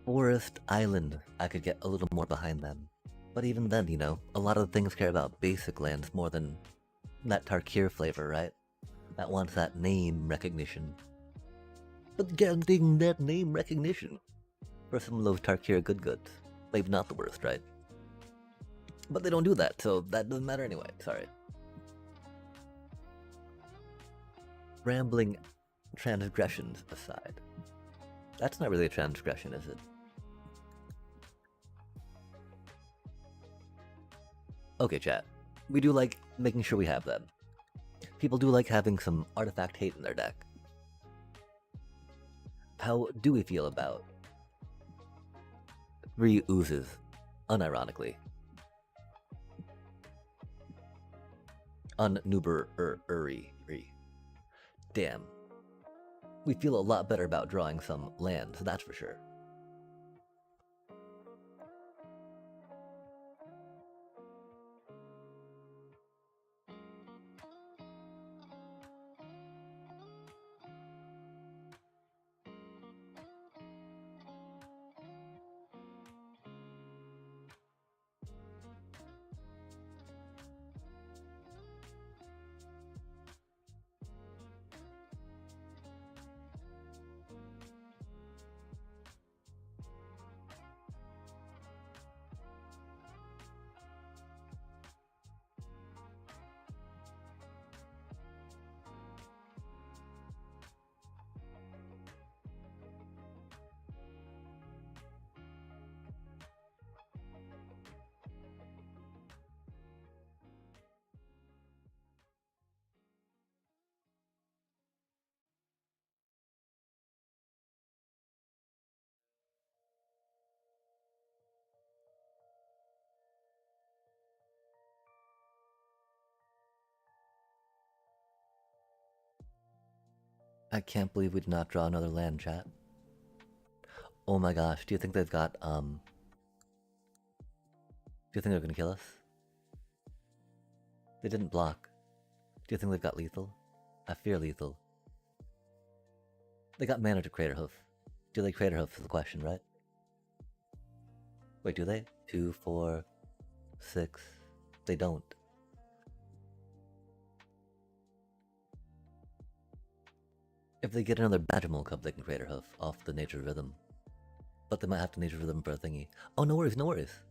A: Forest Island, I could get a little more behind them. But even then, a lot of things care about basic lands more than that Tarkir flavor, right? That wants that name recognition. But getting that name recognition for some of those Tarkir good goods, they've not the worst, right? But they don't do that, so that doesn't matter anyway, sorry. Rambling transgressions aside. That's not really a transgression, is it? Okay, chat. We do like making sure we have them. People do like having some artifact hate in their deck. How do we feel about 3 oozes, unironically? Uri. Damn. We feel a lot better about drawing some lands, that's for sure. I can't believe we did not draw another land, chat. Oh my gosh, do you think they've got, do you think they're gonna kill us? They didn't block. Do you think they've got lethal? I fear lethal. They got mana to Crater Hoof. Do they Crater Hoof is the question, right? Wait, do they? 2, 4, 6. They don't. If they get another Badgermole Cup, they can Crater Hoof off the Nature Rhythm. But they might have to Nature Rhythm for a thingy. Oh, no worries, no worries.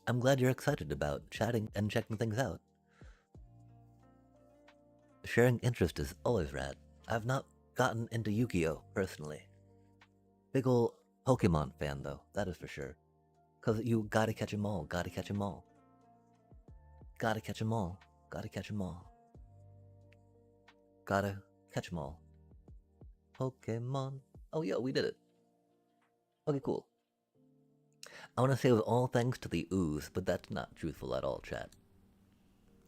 A: I'm glad you're excited about chatting and checking things out. Sharing interest is always rad. I've not gotten into Yu-Gi-Oh! Personally. Big ol' Pokemon fan, though, that is for sure. Cause you gotta catch 'em all, gotta catch 'em all. Gotta catch 'em all, gotta catch 'em all. Gotta catch 'em all. Pokemon. Oh, yo, we did it. Okay, cool. I want to say it was all thanks to the ooze, but that's not truthful at all, chat.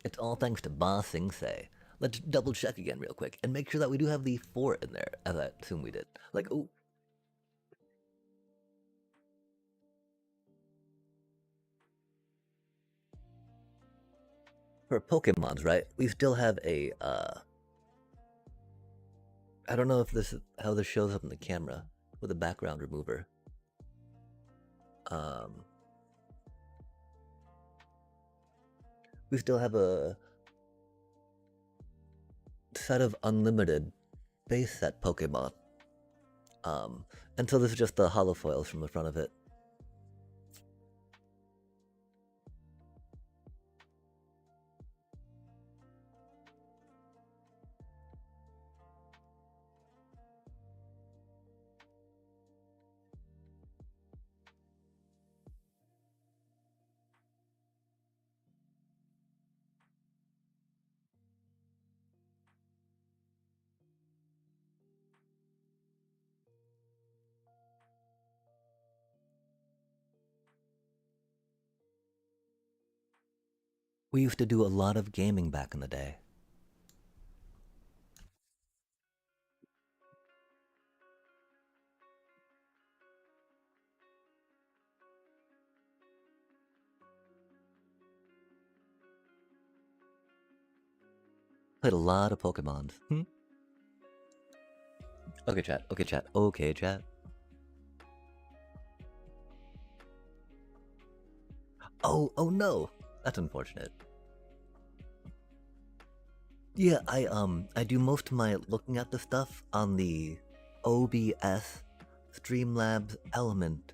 A: It's all thanks to Ba Sing Se. Let's double check again real quick and make sure that we do have the 4 in there, as I assume we did. Like, ooh. For Pokemons, right? We still have a, I don't know if this is how this shows up in the camera with a background remover. We still have a set of unlimited base set Pokemon. And so this is just the holofoils from the front of it. We used to do a lot of gaming back in the day. Played a lot of Pokemons. Okay, chat. Okay, chat. Okay, chat. Oh no! That's unfortunate. Yeah, I do most of my looking at the stuff on the OBS Streamlabs Element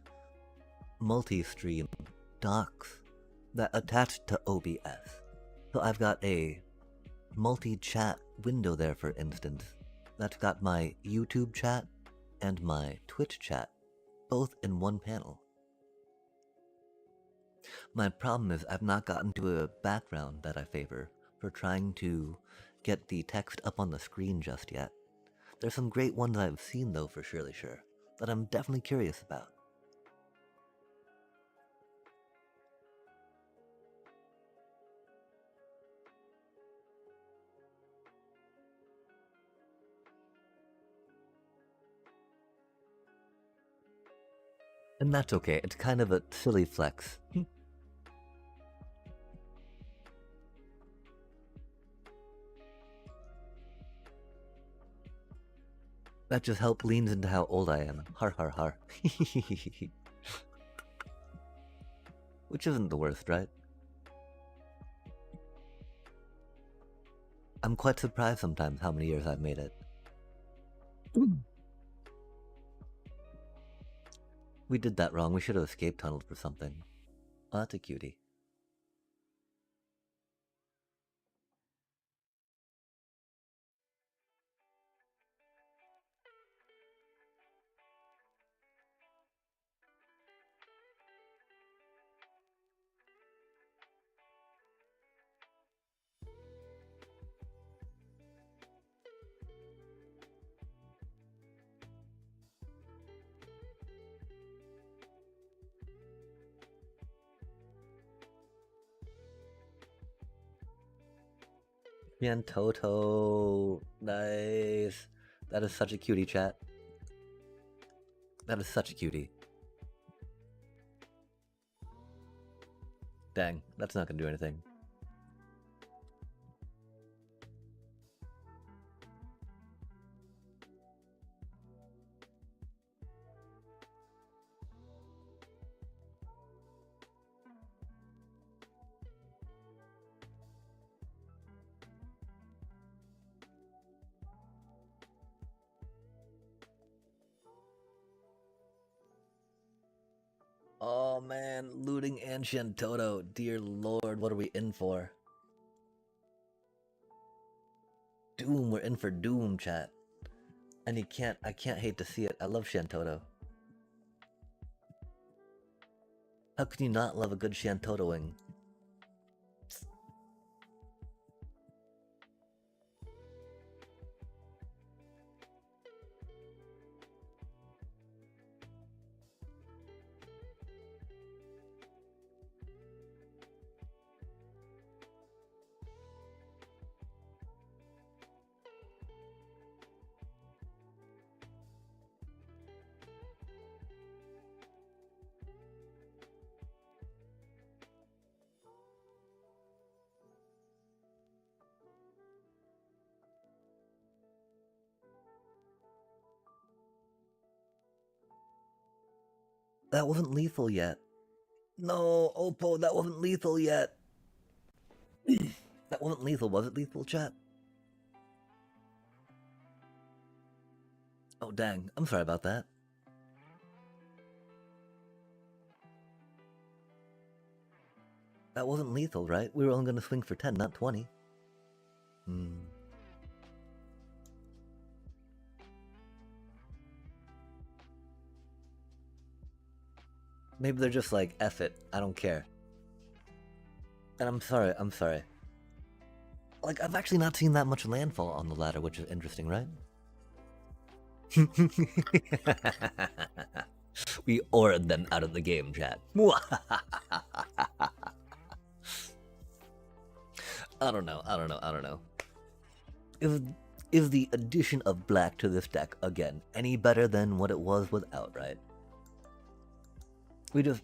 A: multi-stream docs that attach to OBS. So I've got a multi-chat window there, for instance, that's got my YouTube chat and my Twitch chat, both in one panel. My problem is I've not gotten to a background that I favor for trying to get the text up on the screen just yet. There's some great ones I've seen though, for surely sure, that I'm definitely curious about. And that's okay, it's kind of a silly flex. That just help leans into how old I am. Har har har. Which isn't the worst, right? I'm quite surprised sometimes how many years I've made it. We did that wrong. We should have escape tunneled for something. Oh, that's a cutie. Toto, nice. That is such a cutie, chat. That is such a cutie. Dang, that's not gonna do anything. Oh man, looting and Shantoto. Dear lord, what are we in for? Doom, we're in for doom, chat. And I can't hate to see it. I love Shantoto. How can you not love a good Shantotoing? That wasn't lethal yet. No, Oppo, that wasn't lethal yet. That wasn't lethal, was it lethal, chat? Oh dang, I'm sorry about that. That wasn't lethal, right? We were only gonna swing for 10, not 20. Maybe they're just like, F it, I don't care. And I'm sorry. Like, I've actually not seen that much landfall on the ladder, which is interesting, right? We ordered them out of the game, chat. I don't know. I don't know. I don't know. Is the addition of black to this deck again any better than what it was without, right? We just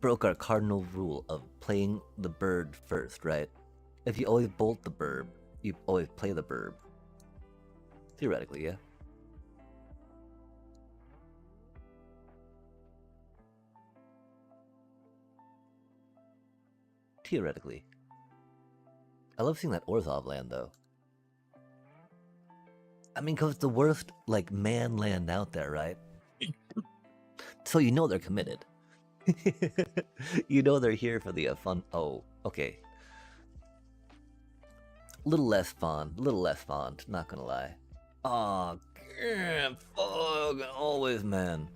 A: broke our cardinal rule of playing the bird first, right? If you always bolt the burb, you always play the burb. Theoretically, yeah. Theoretically. I love seeing that Orzhov land, though. I mean, because it's the worst, like, man land out there, right? So you know they're committed. You know they're here for the fun. Oh, okay. Little less fond, not gonna lie. Aw, oh, fuck, always, man.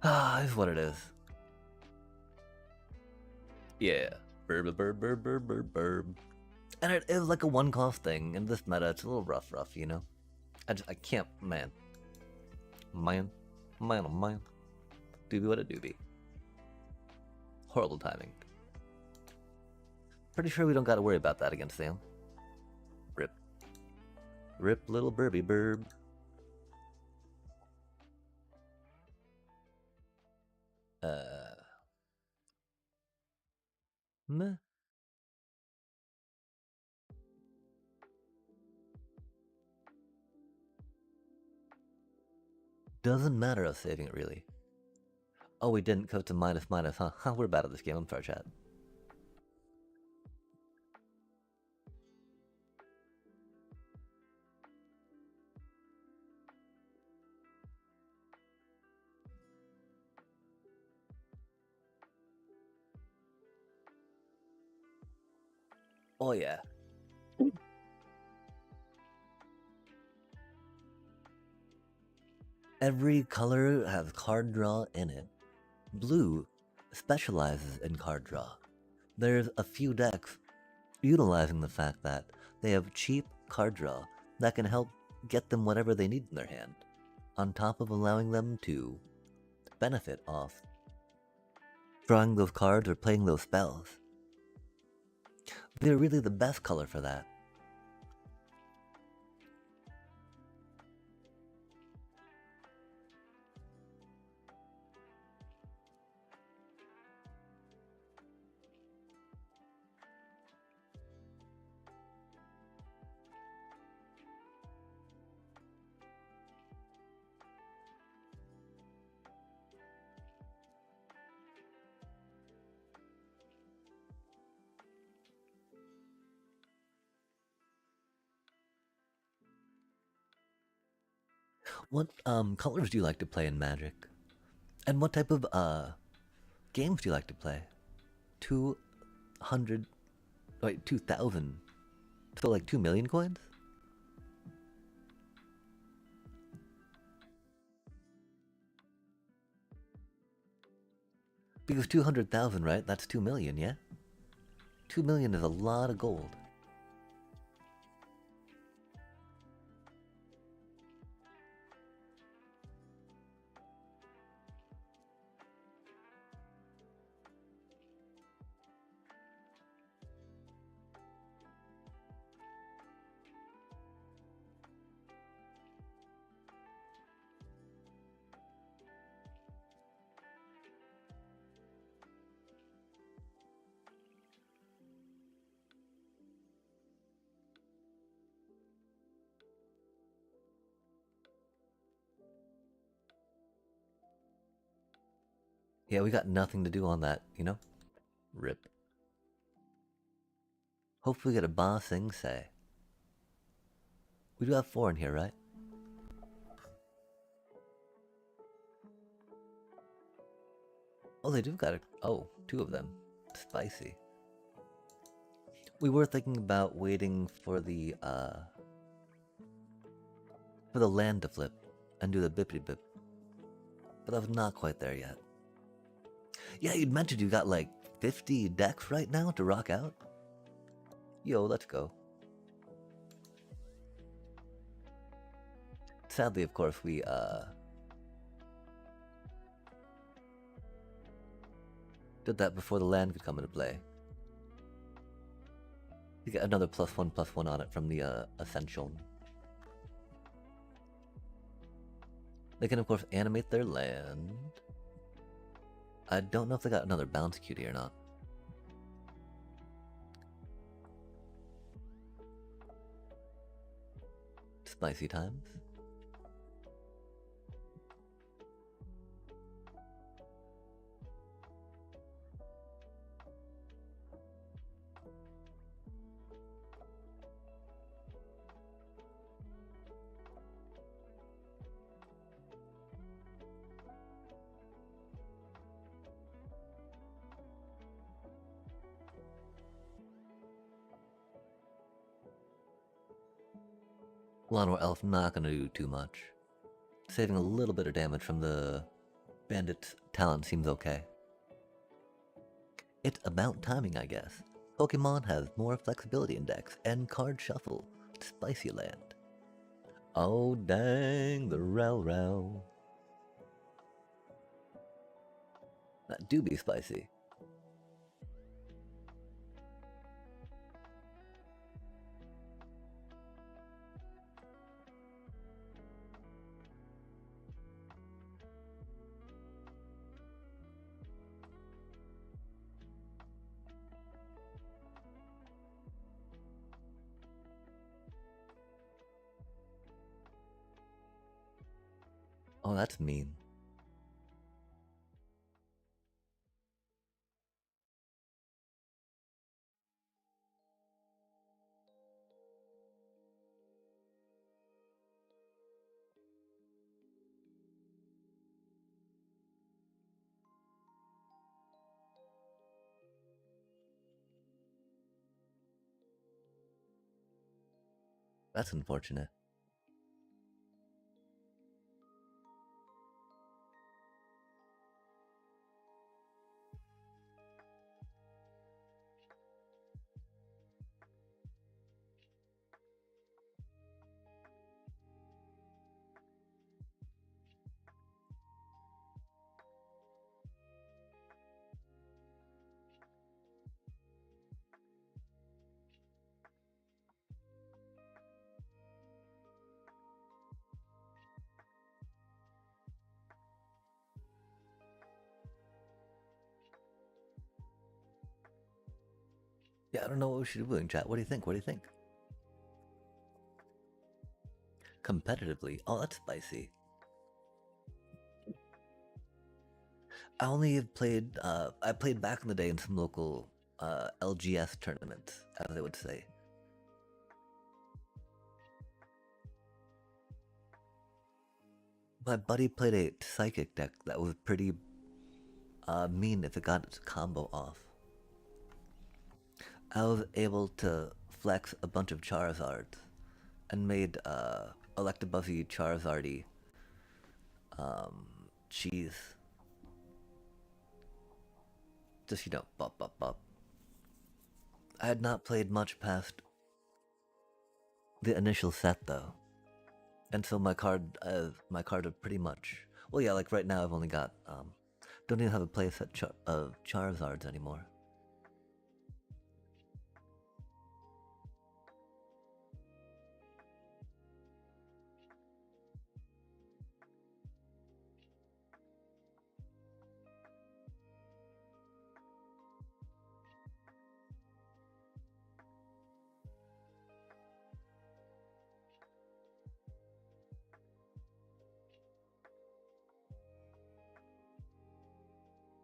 A: Ah, is what it is. Yeah, burb. And it is like a one-cost thing. In this meta, it's a little rough, you know? I can't, man. Man. Doobie what a doobie. Horrible timing. Pretty sure we don't gotta worry about that against Sam. Rip. Rip, little burby burb. Meh. Doesn't matter us saving it, really. Oh, we didn't go to minus, huh? We're bad at this game, I'm sorry, chat. Oh, yeah. Every color has card draw in it. Blue specializes in card draw. There's a few decks utilizing the fact that they have cheap card draw that can help get them whatever they need in their hand, on top of allowing them to benefit off drawing those cards or playing those spells. They're really the best color for that. What colors do you like to play in Magic? And what type of games do you like to play? 200 wait, 2,000. So like 2 million coins? Because 200,000, right? That's 2 million, yeah? 2 million is a lot of gold. Yeah, we got nothing to do on that, you know? Rip. Hopefully we get a Ba Sing Se. We do have 4 in here, right? Oh, they do got it. Oh, 2 of them. Spicy. We were thinking about waiting for the land to flip and do the bippity bip. But that was not quite there yet. Yeah, you'd mentioned you got like 50 decks right now to rock out? Yo, let's go. Sadly, of course, we did that before the land could come into play. You get another +1/+1 on it from the Essential. They can, of course, animate their land. I don't know if they got another bounce cutie or not. Spicy times. Lawnmower Elf not gonna do too much. Saving a little bit of damage from the bandit's talent seems okay. It's about timing, I guess. Pokemon has more flexibility index and card shuffle. Spicy land. Oh dang, the Rel. That do be spicy. Oh, that's mean. That's unfortunate. Yeah, I don't know what we should be doing, chat. What do you think? What do you think? Competitively? Oh, that's spicy. I only have played, I played back in the day in some local LGS tournaments, as they would say. My buddy played a psychic deck that was pretty mean if it got its combo off. I was able to flex a bunch of Charizards and made Electabuzzy Charizardy cheese. Just, you know, bop, bop, bop. I had not played much past the initial set though, and so my card are pretty much, well, yeah, like right now I've only got don't even have a playset of Charizards anymore.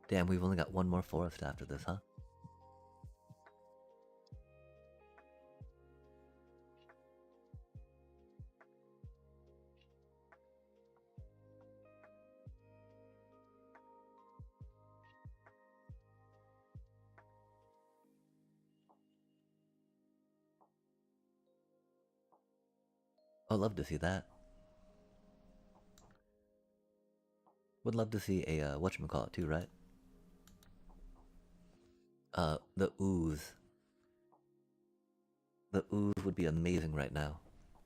A: Damn, we've only got one more forest after this, huh? I'd love to see that. Would love to see a whatchamacallit too, right? The ooze. The ooze would be amazing right now.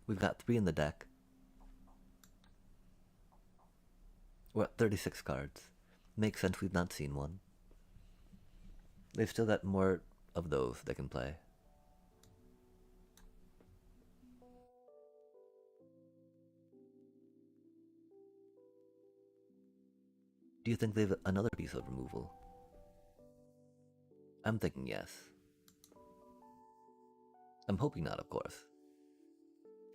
A: We've got 3 in the deck. We're at 36 cards. Makes sense we've not seen one. They've still got more of those they can play. Do you think they have another piece of removal? I'm thinking yes. I'm hoping not, of course.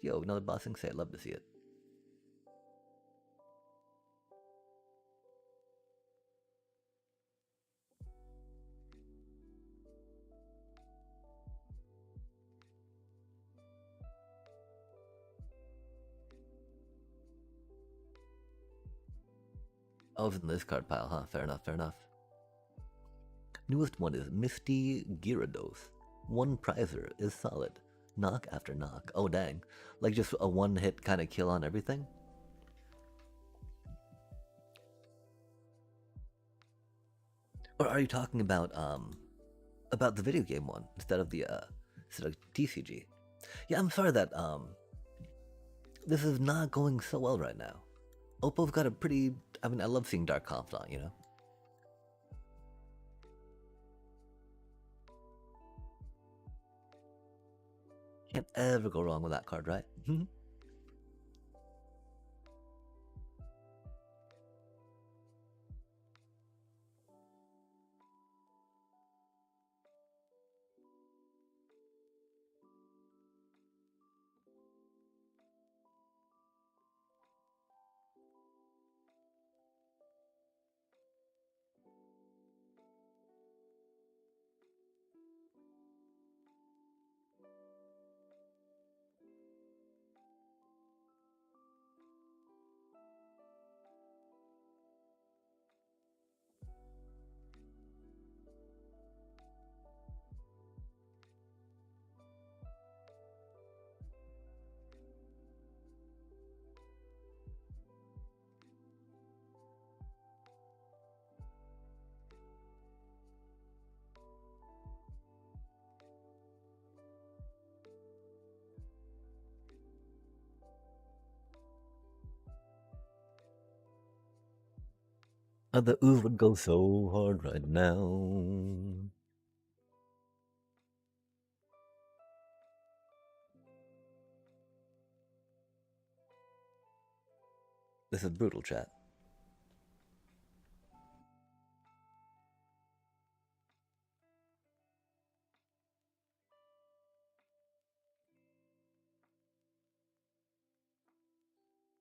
A: Yo, another bossing say, I'd love to see it. Oh, it's in this card pile, huh? Fair enough, fair enough. Newest one is Misty Gyarados. One prizer is solid. Knock after knock. Oh, dang. Like just a one-hit kind of kill on everything? Or are you talking about the video game one instead of the TCG? Yeah, I'm sorry that this is not going so well right now. Oppo's got a pretty, I mean, I love seeing Dark Confidant, you know? Can't ever go wrong with that card, right? The ooze would go so hard right now. This is brutal, chat.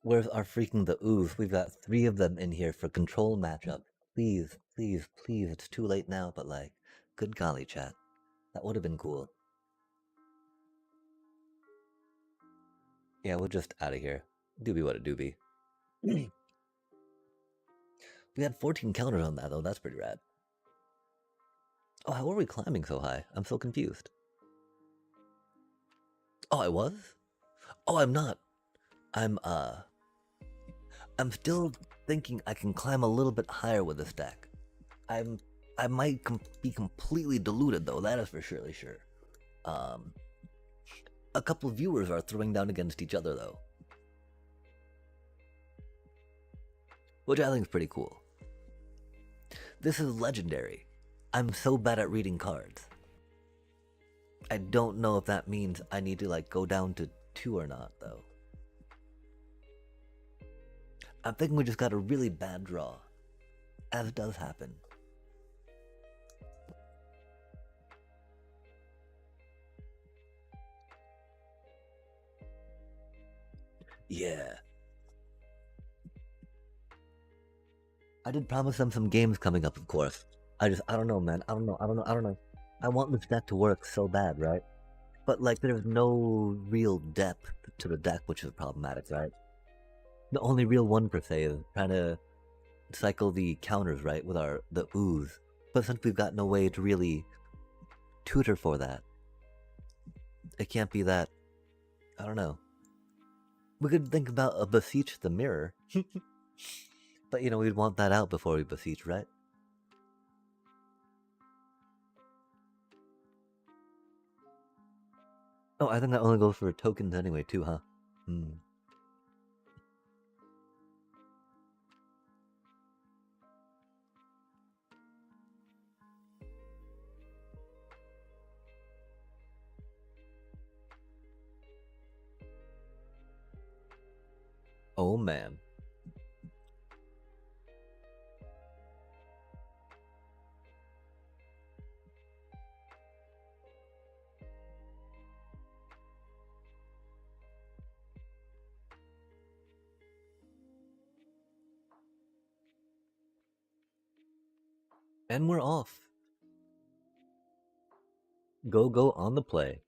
A: Where's our freaking the ooze? We've got 3 of them in here for control matchup. Please, please, please. It's too late now, but like, good golly, chat. That would have been cool. Yeah, we're just out of here. Doobie what a doobie. We had 14 counters on that, though. That's pretty rad. Oh, how are we climbing so high? I'm so confused. Oh, I was? Oh, I'm not. I'm still thinking I can climb a little bit higher with this deck. I might be completely deluded, though. That is for surely sure. A couple of viewers are throwing down against each other, though. Which I think is pretty cool. This is legendary. I'm so bad at reading cards. I don't know if that means I need to like go down to 2 or not, though. I'm thinking we just got a really bad draw, as does happen. Yeah. I did promise them some games coming up, of course. I don't know, man. I don't know. I want this deck to work so bad, right? But like, there's no real depth to the deck, which is problematic, right? The only real one per se is trying to cycle the counters, right, with the ooze. But since we've got no way to really tutor for that, it can't be that. I don't know. We could think about a beseech the mirror, but you know we'd want that out before we beseech, right? Oh, I think that only goes for tokens anyway, too, huh? Oh man. And we're off. Go, go on the play.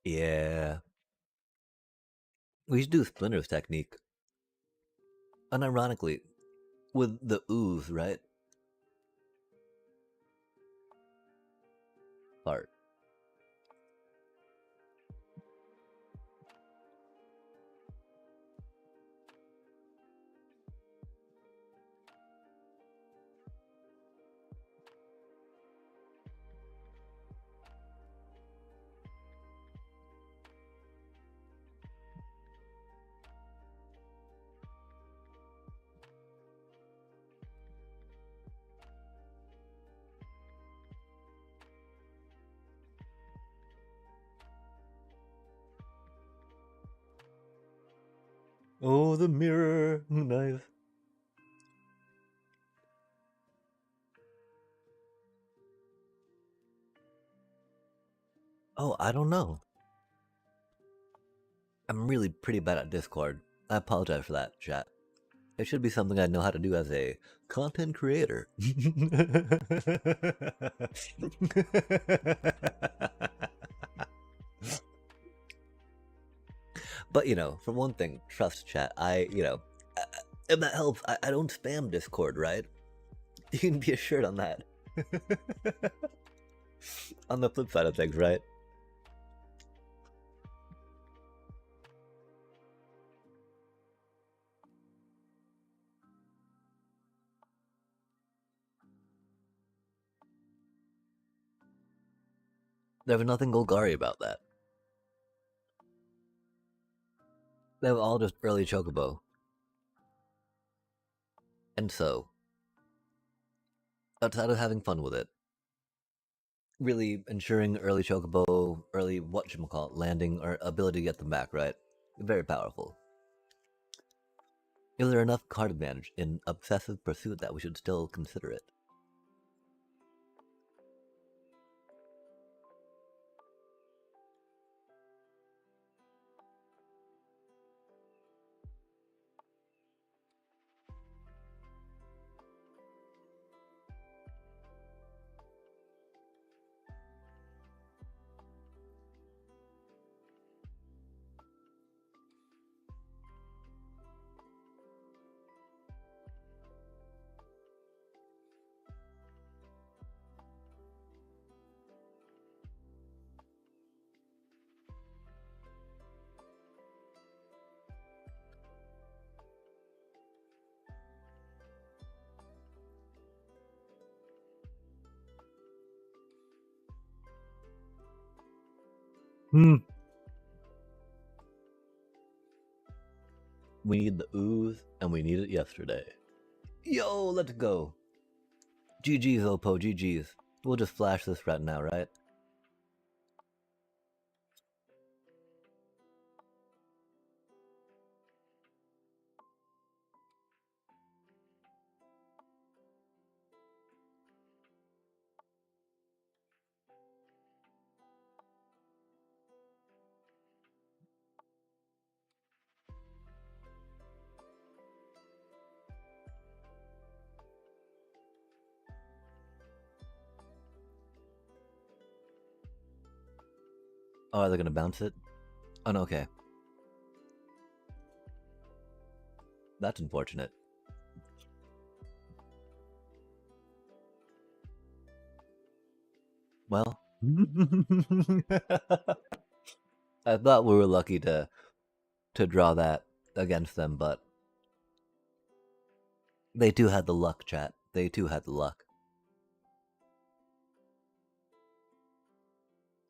A: Yeah. We should do Splinter's technique. Unironically, with the ooze, right? Part. Oh, the mirror. Nice. Oh, I don't know. I'm really pretty bad at Discord. I apologize for that, chat. It should be something I know how to do as a content creator. But, for one thing, trust chat. If that helps, I don't spam Discord, right? You can be assured on that. On the flip side of things, right? There was nothing Golgari about that. They were all just early Chocobo. And so, outside of having fun with it, really ensuring early Chocobo, early whatchamacallit, landing, or ability to get them back, right? Very powerful. Is there enough card advantage in Obsessive Pursuit that we should still consider it? Hmm. We need the ooze, and we need it yesterday. Yo, let's go. GG's, Oppo, GG's. We'll just flash this right now, right? Oh, are they gonna bounce it? Oh, no, okay. That's unfortunate. Well, I thought we were lucky to draw that against them, but they too had the luck, chat. They too had the luck.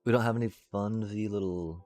A: We don't have any funsy little.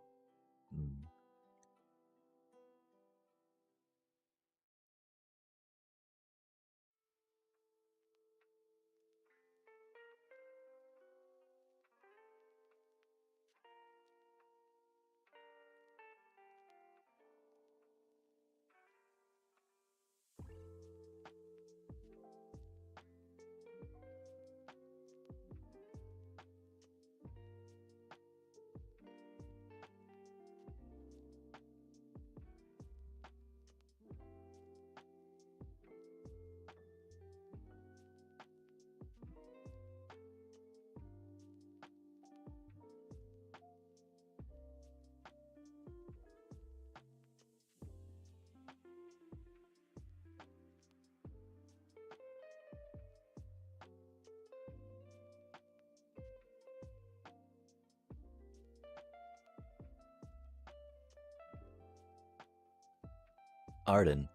A: Arden.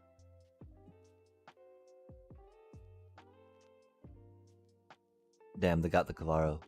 A: Damn, they got the Cavaro.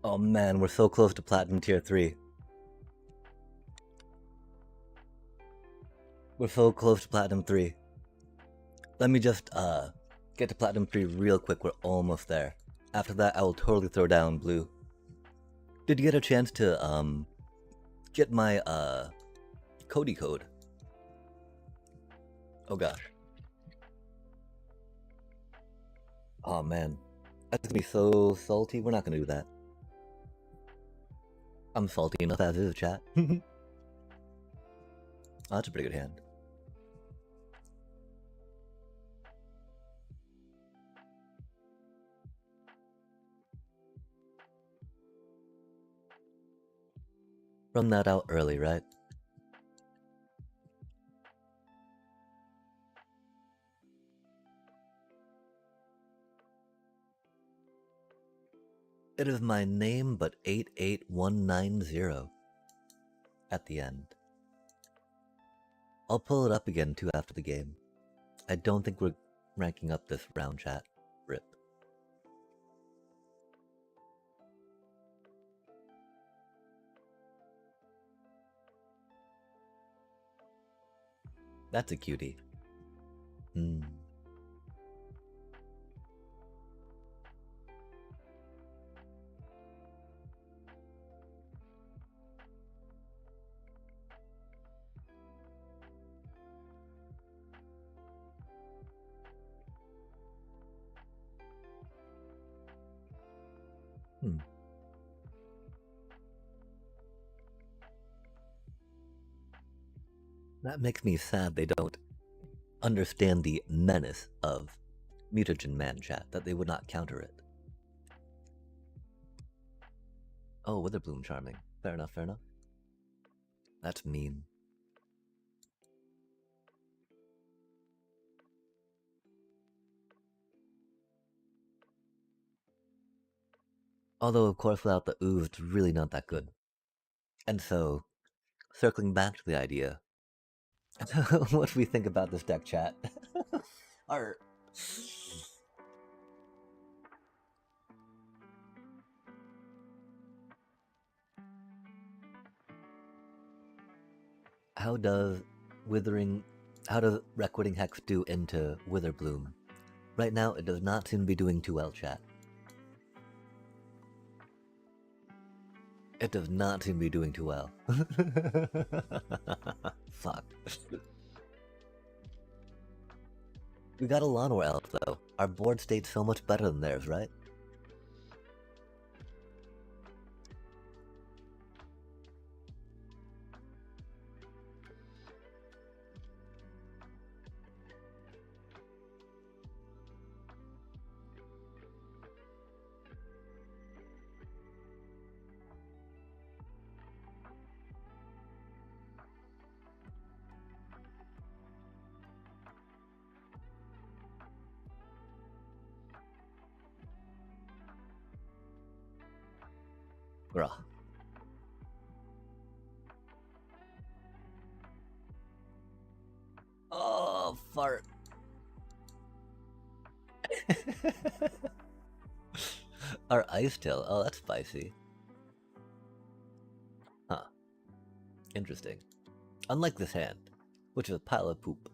A: Oh man, we're so close to Platinum Tier 3. We're so close to Platinum 3. Let me just, get to Platinum 3 real quick, we're almost there. After that, I will totally throw down blue. Did you get a chance to, get my, Cody code? Oh gosh. Oh man. That's gonna be so salty, we're not gonna do that. I'm salty enough as is, chat. Oh, that's a pretty good hand. Run that out early, right? It is my name, but 88190 at the end. I'll pull it up again too after the game. I don't think we're ranking up this round, chat. RIP. That's a cutie. Hmm. Hmm. That makes me sad they don't understand the menace of mutagen man, chat, that they would not counter it. Oh, Witherbloom charming. Fair enough, fair enough. That's mean. Although, of course, without the ooze, it's really not that good. And so, circling back to the idea, what do we think about this deck, chat? Art. How does Recording Hex do into Witherbloom? Right now, it does not seem to be doing too well, chat. It does not seem to be doing too well. Fuck. We got a Llanowar Elf, though. Our board state's so much better than theirs, right? Bruh. fart. Our ice tail. Oh, that's spicy. Huh. Interesting. Unlike this hand, which is a pile of poop.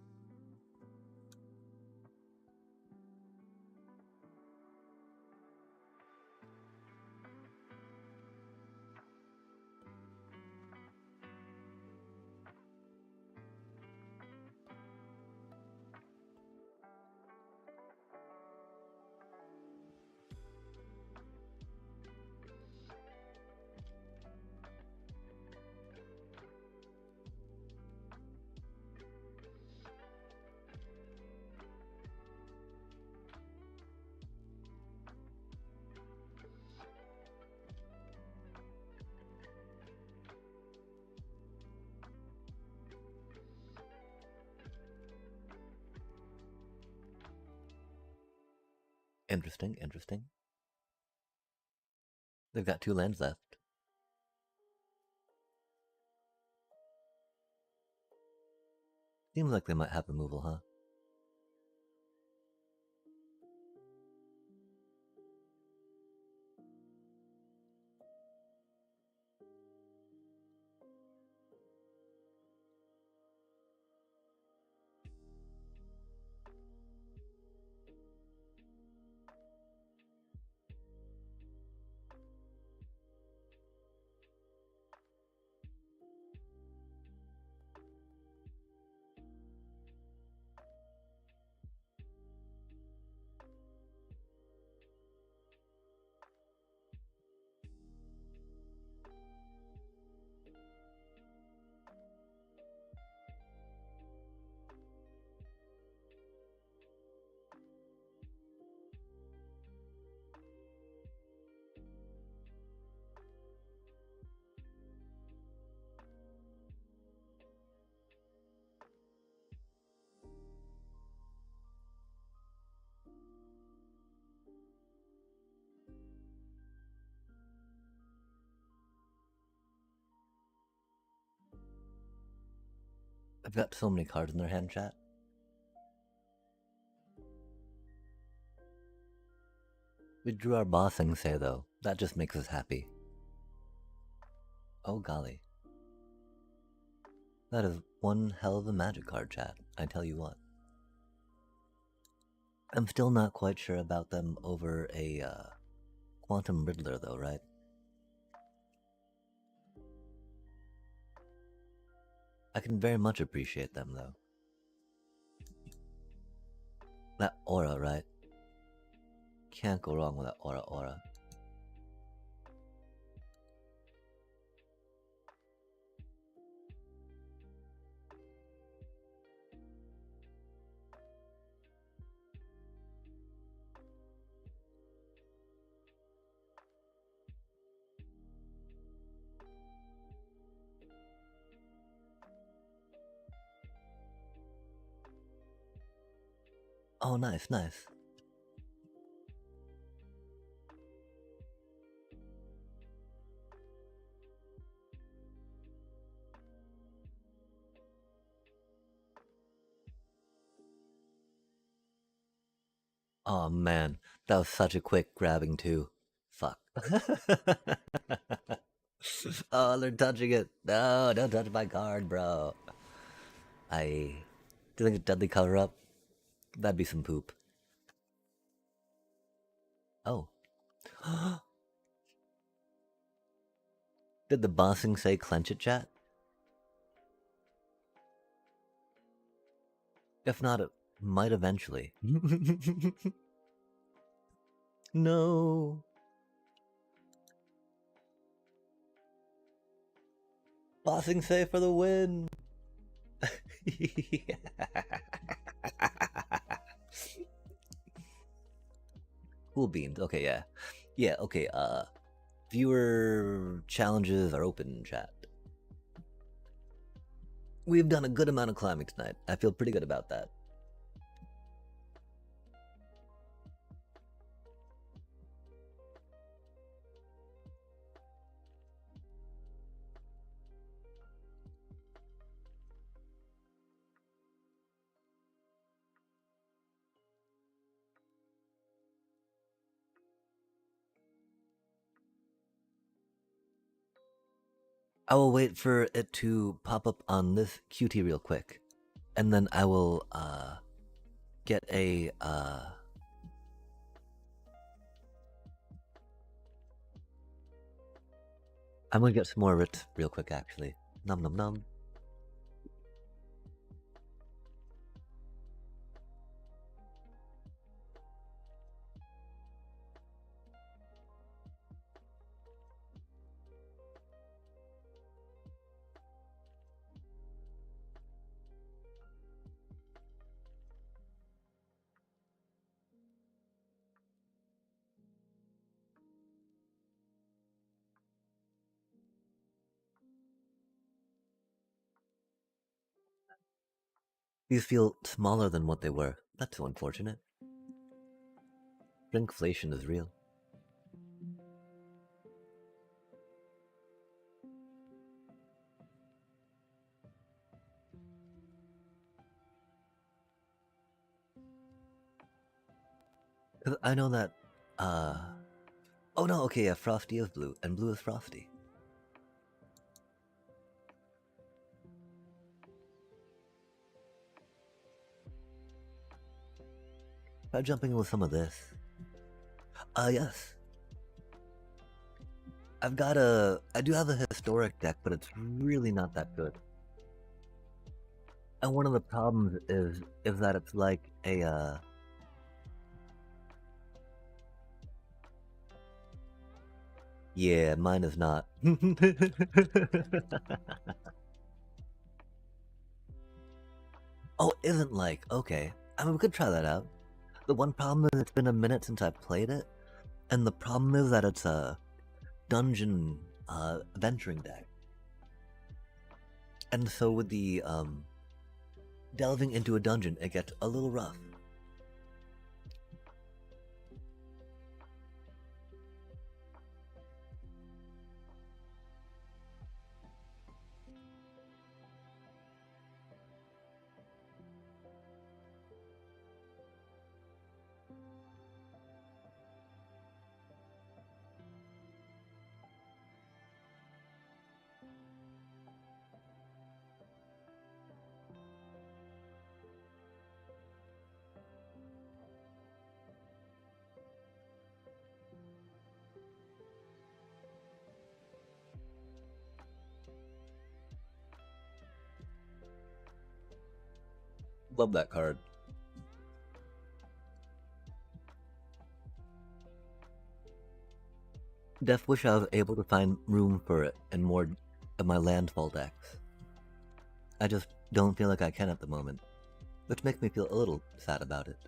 A: Interesting, interesting. They've got 2 lands left. Seems like they might have removal, huh? I've got so many cards in their hand, chat. We drew our bossing say though. That just makes us happy. Oh golly. That is one hell of a magic card, chat. I tell you what. I'm still not quite sure about them over a Quantum Riddler though, right? I can very much appreciate them though. That aura, right? Can't go wrong with that aura. Oh, nice, nice. Oh man, that was such a quick grabbing too. Fuck. Oh, they're touching it. No, don't touch my card, bro. Do you think it's deadly cover up? That'd be some poop. Oh. Did the bossing say clench it, chat? If not, it might eventually. No. Bossing say for the win. Cool beans. Okay, yeah. Yeah, okay, viewer challenges are open in chat. We've done a good amount of climbing tonight. I feel pretty good about that. I will wait for it to pop up on this QT real quick, and then I will get a I'm gonna get some more of it real quick actually. Num num num. These feel smaller than what they were. That's so unfortunate. Shrinkflation is real. Cause I know that oh no, okay, yeah, Frosty is blue, and blue is Frosty. Try jumping with some of this. Yes. I do have a historic deck, but it's really not that good. And one of the problems is that it's like a yeah, mine is not. Oh, isn't like, okay. I mean, we could try that out. The one problem is it's been a minute since I've played it, and the problem is that it's a dungeon venturing deck. And so with the delving into a dungeon, it gets a little rough. Love that card. Def wish I was able to find room for it in more of my landfall decks. I just don't feel like I can at the moment, which makes me feel a little sad about it.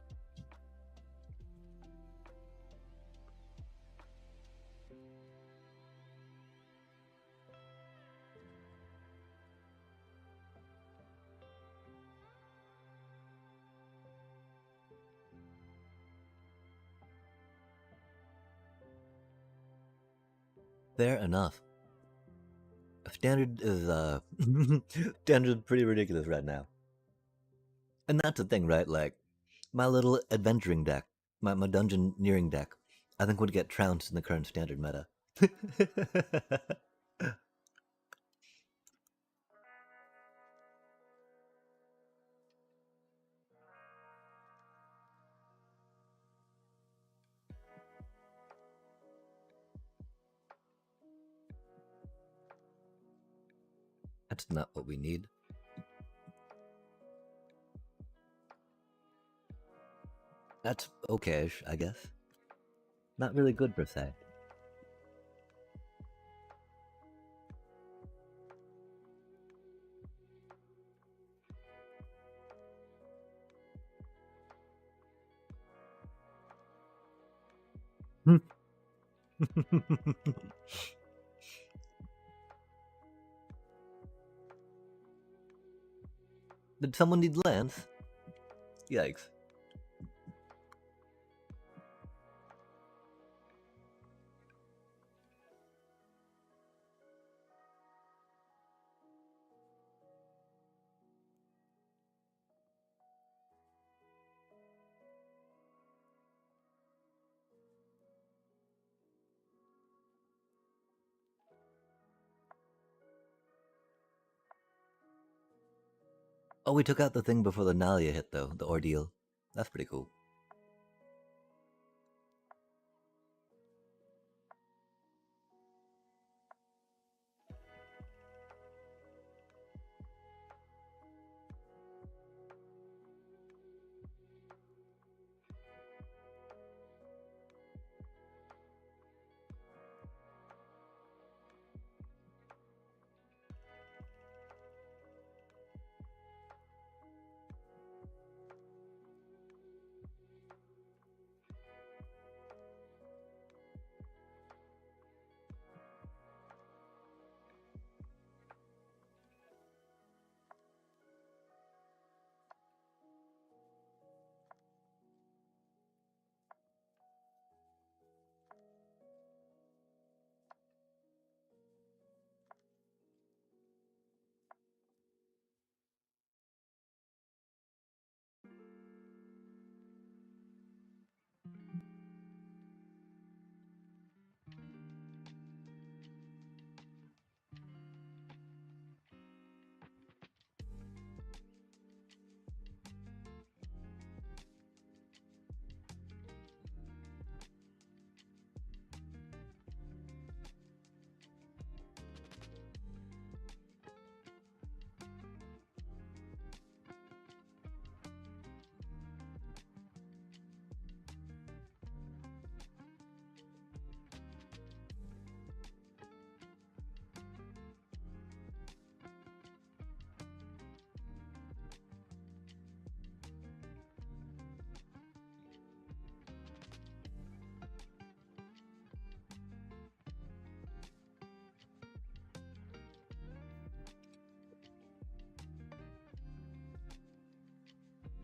A: Fair enough. Standard is standard is pretty ridiculous right now. And that's the thing, right? Like my little adventuring deck, my dungeon nearing deck, I think would get trounced in the current standard meta. That's not what we need. That's okay-ish, I guess. Not really good per se. Did someone need lands? Yikes. Oh, we took out the thing before the Nalia hit, though, the ordeal. That's pretty cool.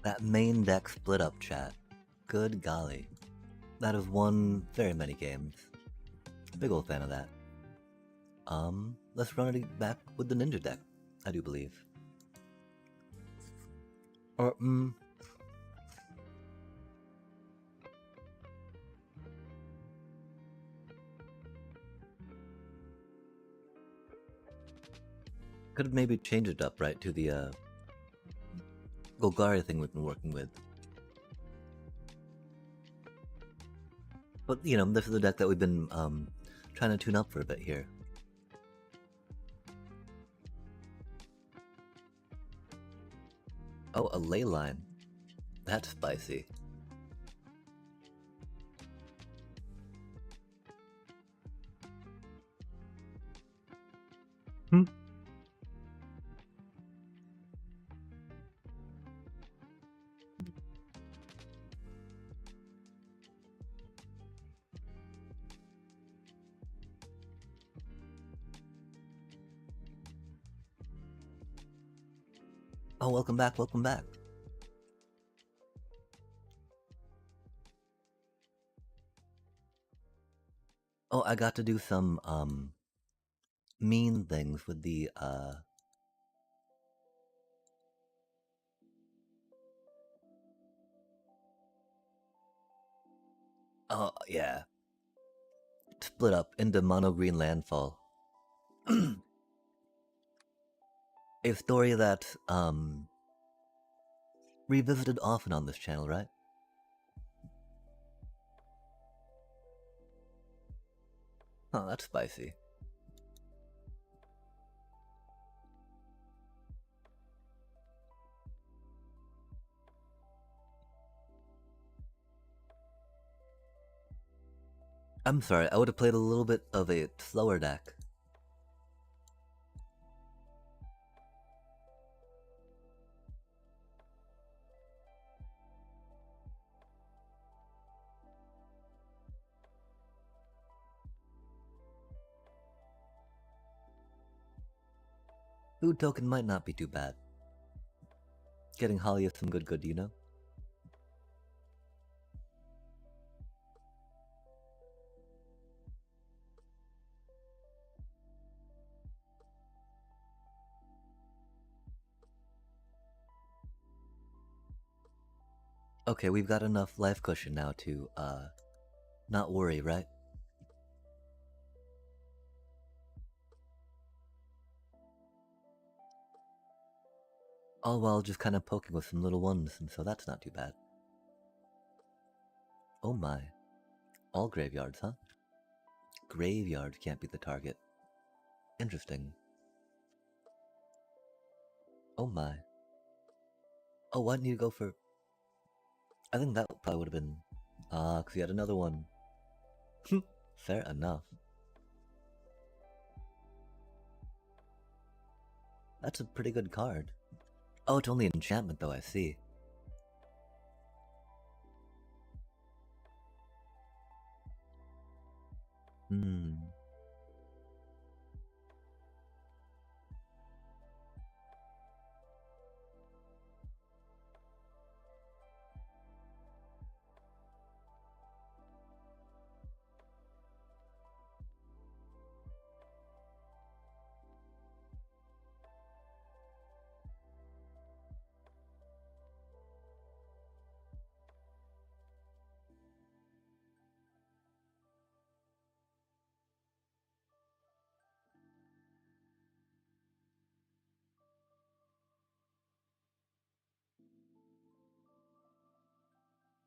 A: That main deck split up, chat. Good golly. That has won very many games. Big old fan of that. Let's run it back with the ninja deck, I do believe. Or, could maybe change it up, right, to the, Golgari thing we've been working with. But, you know, this is a deck that we've been, trying to tune up for a bit here. Oh, a ley line. That's spicy. Oh, welcome back, welcome back. Oh, I got to do some, mean things with the, oh, yeah. Split up into mono green landfall. A story that, revisited often on this channel, right? Oh, that's spicy. I'm sorry, I would have played a little bit of a slower deck. Food token might not be too bad. Getting Holly is some good, you know? Okay, we've got enough life cushion now to, not worry, right? All while just kind of poking with some little ones, and so that's not too bad. Oh my. All graveyards, huh? Graveyard can't be the target. Interesting. Oh my. Oh, why didn't you go for... I think that probably would have been... because you had another one. Fair enough. That's a pretty good card. Oh, it's only enchantment though, I see. Hmm.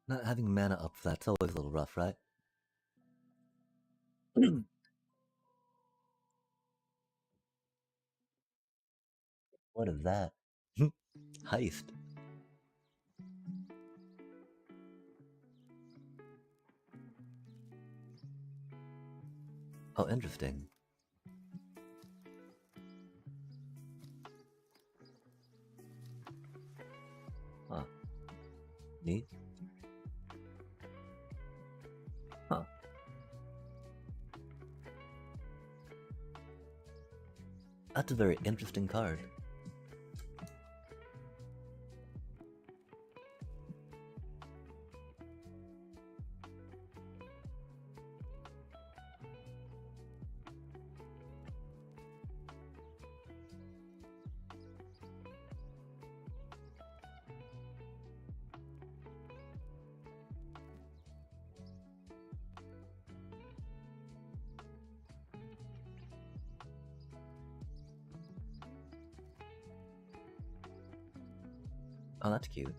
A: Not having mana up for that's always a little rough, right? What is that? Heist. Oh, interesting. Huh. Neat. Huh. That's a very interesting card. Oh, that's cute.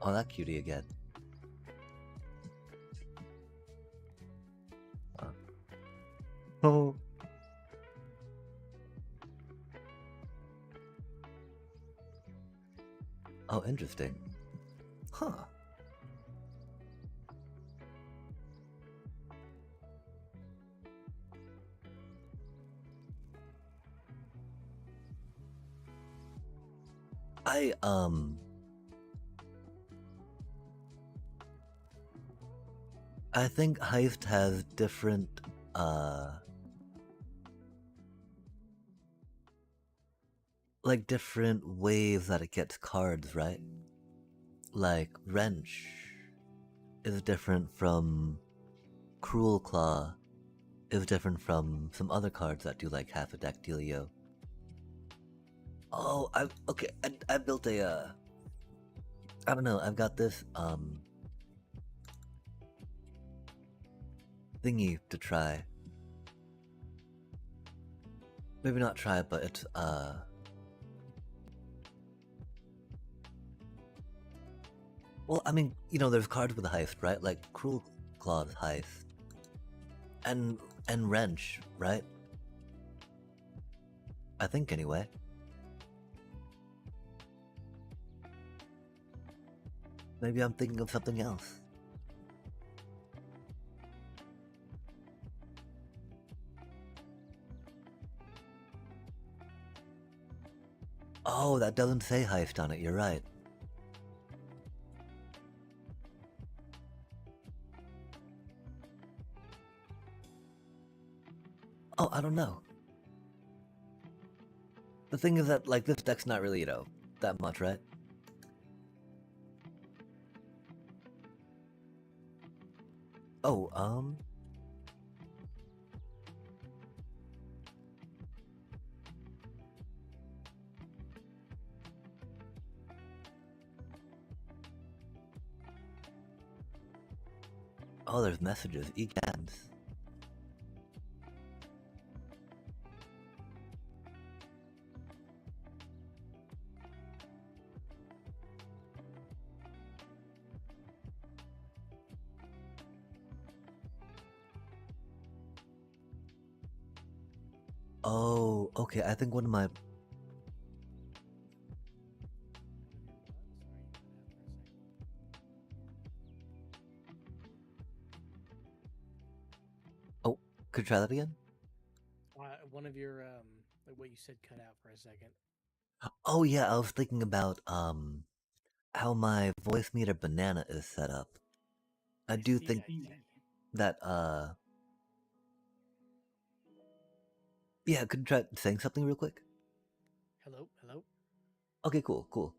A: Oh, that cutie again. Oh. Oh, interesting. Huh. I think Heist has different, like different ways that it gets cards, right? Like Wrench is different from Cruel Claw, is different from some other cards that do like half a deck dealio. Oh, I built a, I don't know, I've got this, thingy to try. Maybe not try, but it's, well, I mean, you know, there's cards with a heist, right? Like Cruel Claw's heist. And Wrench, right? I think anyway. Maybe I'm thinking of something else. Oh, that doesn't say heist on it, you're right. Oh, I don't know. The thing is that, like, this deck's not really, you know, that much, right? Oh, oh, there's messages. Egads. Oh, okay. I think one of my. Oh, could you try that again?
B: One of your like what you said cut out for a second.
A: Oh yeah, I was thinking about how my voice meter banana is set up. I do think
B: I see.
A: that yeah, could you try saying something real quick?
B: Hello, hello.
A: Okay, cool, cool.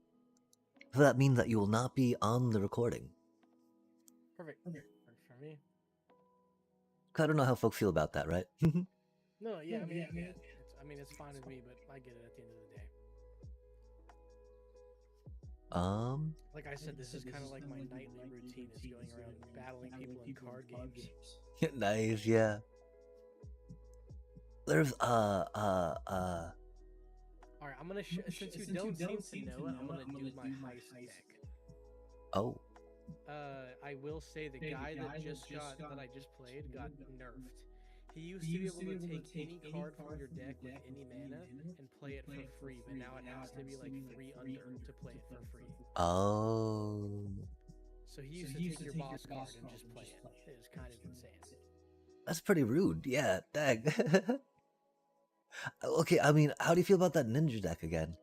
A: So that means that you will not be on the recording.
B: Perfect. Works for me.
A: 'Cause I don't know how folks feel about that, right?
B: No, yeah, I mean, it's fine with me, but I get it at the end of the day.
A: um,
B: Like I said, this is kind of like my nightly routine is going around battling people in card games.
A: nice, yeah. There's
B: All right, I'm gonna since you don't seem to know it, I'm gonna do my heist deck.
A: oh,
B: I will say the guy that I just played got nerfed. He used to be able to take any card from your deck with any mana and play it for free, but now it has to be like 3 under to play it for free.
A: oh,
B: So he used to take your boss card and just play it. It was kind of insane.
A: that's pretty rude. Yeah, dang. Okay, I mean, how do you feel about that ninja deck again?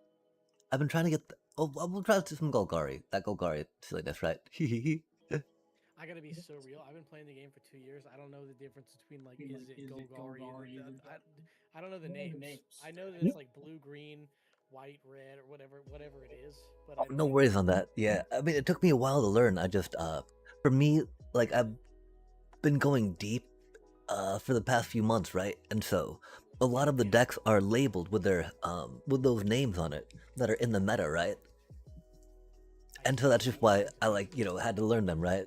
A: I've been trying to get. Oh, we'll try some Golgari. That Golgari silliness, right?
B: I gotta be so real. I've been playing the game for 2 years. I don't know the difference between like is it Golgari and I don't know the names. I know that it's like blue, green, white, red, or whatever it is. But
A: Oh, no worries on that. Yeah, I mean, it took me a while to learn. I just, for me, like I've been going deep, for the past few months, right? And so, a lot of the decks are labeled with their, with those names on it that are in the meta, right? And so that's just why I like, had to learn them, right?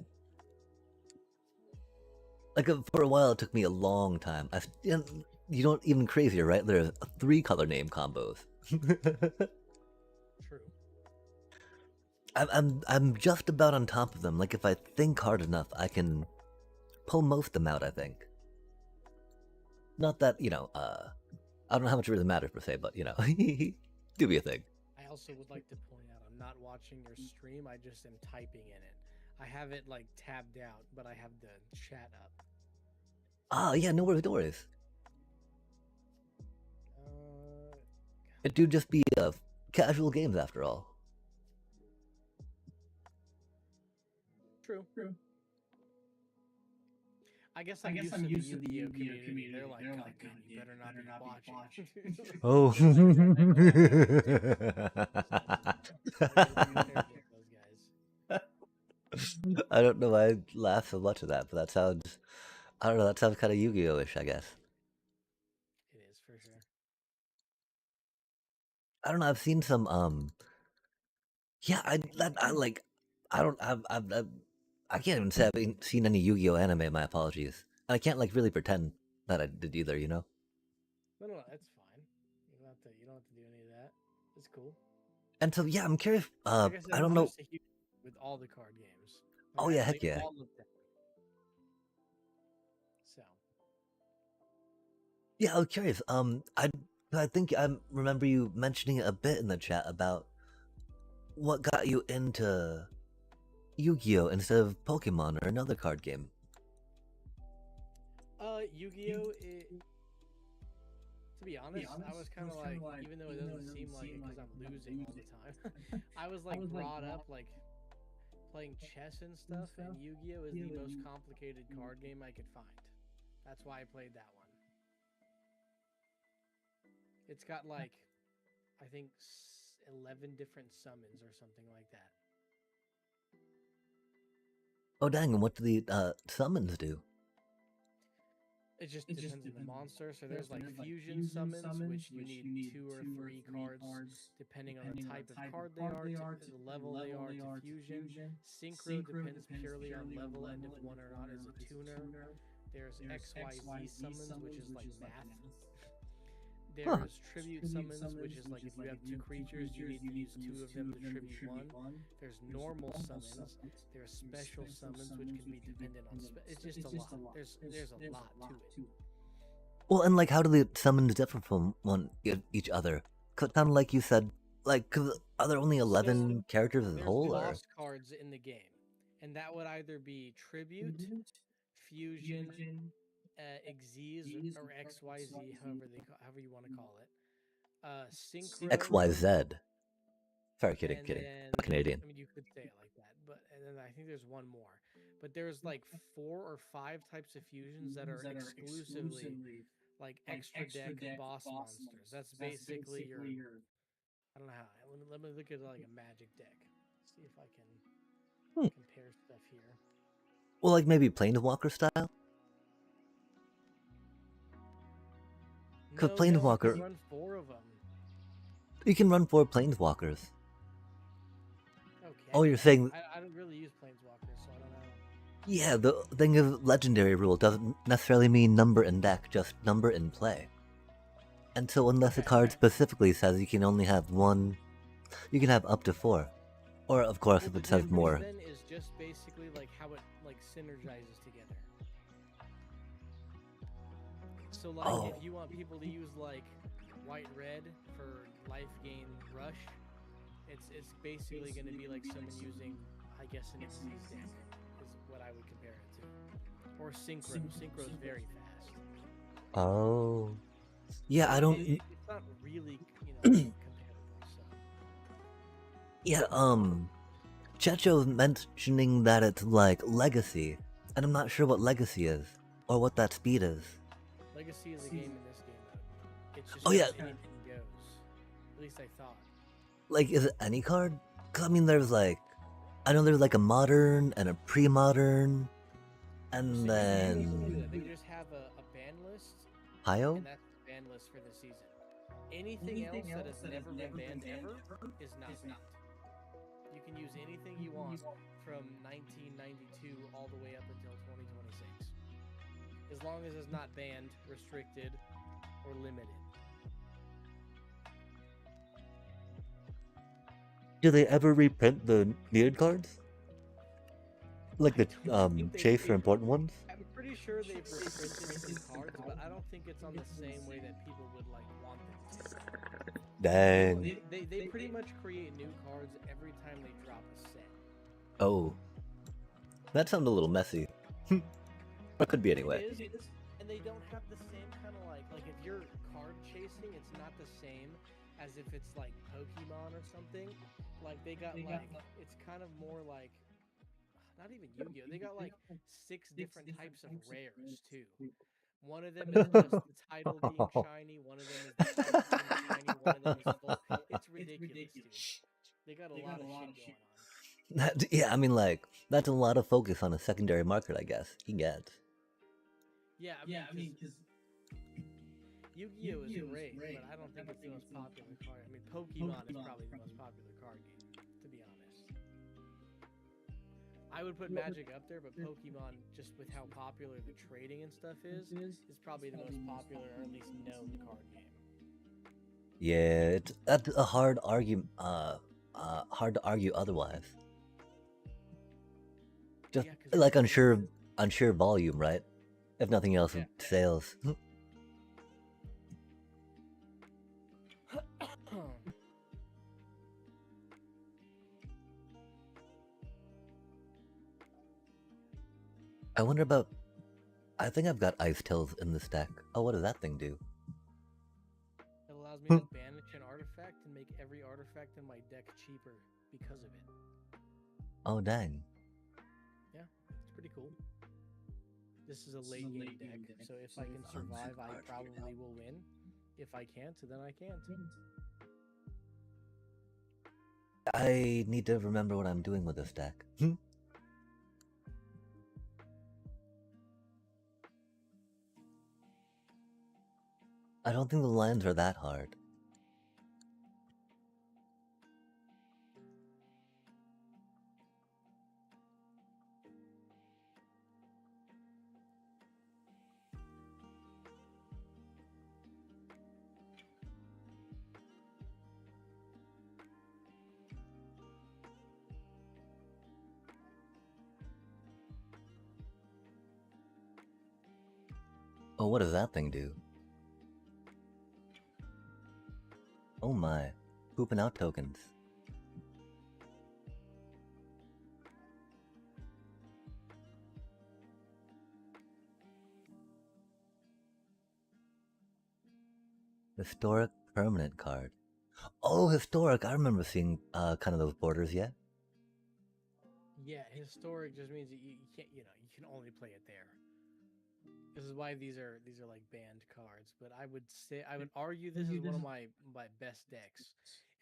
A: Like for a while, it took me a long time. You don't even crazier, right? There's 3 color name combos.
B: True.
A: I'm just about on top of them. Like if I think hard enough, I can pull most of them out. I think. Not that I don't know how much it really matters per se, but do be a thing.
B: I also would like to point out I'm not watching your stream. I just am typing in it. I have it like tabbed out, but I have the chat up.
A: Ah, yeah, no worries, no worries.
B: Uh,
A: It do just be casual games after all.
B: True. I guess I'm used to the Yu-Gi-Oh community. They're like, God damn, you better not be watching.
A: Oh.
B: Those guys.
A: I don't know why I laugh so much at that, but that sounds. I don't know. That sounds kind of Yu-Gi-Oh-ish, I guess.
B: It is for sure.
A: I don't know. I've seen some. Yeah, I like. I don't. I can't even say I've seen any Yu-Gi-Oh anime. My apologies. And I can't like really pretend that I did either. You know.
B: No, that's fine. You don't have to do any of that. It's cool.
A: And so yeah, I'm curious.
B: Like I said,
A: I
B: I'm
A: don't know.
B: just a huge with all the card games. Like
A: Oh
B: I
A: yeah,
B: play
A: heck yeah.
B: all of them. So
A: Yeah, I was curious. I think I remember you mentioning a bit in the chat about what got you into Yu-Gi-Oh instead of Pokemon or another card game.
B: Yu-Gi-Oh! To be honest, I was kind of like, even though it doesn't seem like it because I'm losing all the time, I was like brought up like playing chess and stuff, and Yu-Gi-Oh! Is the most complicated card game I could find. That's why I played that one. It's got like, I think 11 different summons or something like that.
A: Oh dang, and what do the summons do?
B: It just depends on the monster. So there's like fusion summons, which you need 2 or 3 cards, depending on the type of card they are, to the level they are, to fusion. Synchro depends purely on level and if one or not is a tuner. There's XYZ summons, which is like math.
A: Huh.
B: There's tribute summons, which is like if you have 2 creatures, you need to use 2 of them to tribute one. There's normal summons. There's special summons, which can be dependent on. It's just a lot. There's a lot to it.
A: Well, and like, how do the summons differ from each other? Kind of like you said, like, cause are there only 11 characters as a
B: There's
A: whole, or?
B: boss cards in the game, and that would either be tribute, fusion, Xyz or XYZ, however you want to call it. Synchro.
A: XYZ. Sorry, kidding.
B: Then,
A: Canadian.
B: I mean, you could say it like that, and then I think there's one more. But there's like 4 or 5 types of fusions that are exclusively like extra deck boss monsters. That's basically your. I don't know how. Let me look at like a magic deck. See if I can compare stuff here.
A: Well, like maybe Planeswalker style. Because
B: no,
A: Planeswalker.
B: You can run 4 of them.
A: You can run 4 Planeswalkers.
B: Okay.
A: Oh, you're saying.
B: I don't really use Planeswalkers, so I don't know.
A: Yeah, the thing of legendary rule doesn't necessarily mean number in deck, just number in play. And so unless a card specifically says you can only have 1, you can have up to 4. Or of course, if it says more.
B: Then is just basically like how it like synergizes together. So like if you want people to use like white red for life gain rush, it's basically going to be like someone using, I guess, an Xyz deck is what I would compare it to. Or synchro. Synchro is very fast.
A: Oh. Yeah, I don't.
B: It's not really, comparable. So.
A: Yeah, Checho's mentioning that it's like Legacy, and I'm not sure what Legacy is, or what that speed is.
B: Legacy is a game in this game mode. It's just anything goes. At least I thought.
A: Like, is it any card? Cause I mean, there's like, I know there's like a modern and a pre-modern, and then
B: they just have a ban list.
A: Hio?
B: And that's the ban list for the season. Anything else that has never been banned ever is not banned. You can use anything you want from 1992 all the way up until 2026. As long as it's not banned, restricted, or limited.
A: Do they ever reprint the needed cards? Like the chase or important ones?
B: I'm pretty sure they've reprinted some cards, but I don't think it's on the same way that people would like want them to.
A: Dang.
B: They pretty much create new cards every time they drop a set.
A: Oh. That sounds a little messy. But could be anyway.
B: It is, and they don't have the same kind of like if you're card chasing, it's not the same as if it's like Pokemon or something. Like they got it's kind of more like not even Yu-Gi-Oh! They got like 6 different types of rares too. One of them is just the title being shiny. One of them is the title being shiny. One of them is full. It's ridiculous, dude. They got a lot of shit going on.
A: Yeah, I mean, like, that's a lot of focus on a secondary market, I guess. You get.
B: Yeah, I mean, because Yu-Gi-Oh! Is great, but I don't think it's the most popular card. I mean, Pokemon is probably the most popular card game, to be honest. I would put Magic up there, but Pokemon, just with how popular the trading and stuff is probably the most popular or at least known card game.
A: Yeah, that's a hard argument. Hard to argue otherwise. Just like on sheer volume, right? If nothing else, sales. I wonder about. I think I've got Ice Tails in this deck. Oh, what does that thing do?
B: It allows me to banish an artifact and make every artifact in my deck cheaper because of it.
A: Oh, dang.
B: Yeah, it's pretty cool. This is a late game deck, so if I can survive, I probably will win. If I can't, then I can't.
A: I need to remember what I'm doing with this deck. I don't think the lines are that hard. Oh, what does that thing do? Oh my. Pooping out tokens. Historic permanent card. Oh, historic. I remember seeing kind of those borders, yeah?
B: Yeah, historic just means that you can't, you can only play it there. This is why these are like banned cards. But I would argue this is one of my best decks.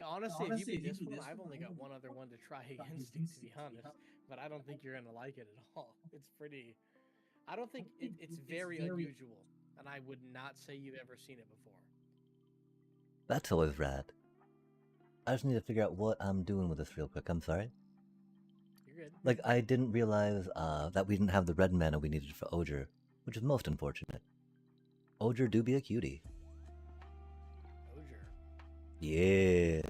B: Honestly, if you beat this one, I've only got one other one to try against it, to be honest. But I don't think you're gonna like it at all. It's pretty. I don't think it's very unusual, and I would not say you've ever seen it before.
A: That's always rad. I just need to figure out what I'm doing with this real quick. I'm sorry.
B: You're good.
A: Like, I didn't realize that we didn't have the red mana we needed for Oger, which is most unfortunate. Oger do be a cutie.
B: Oger.
A: Yeah.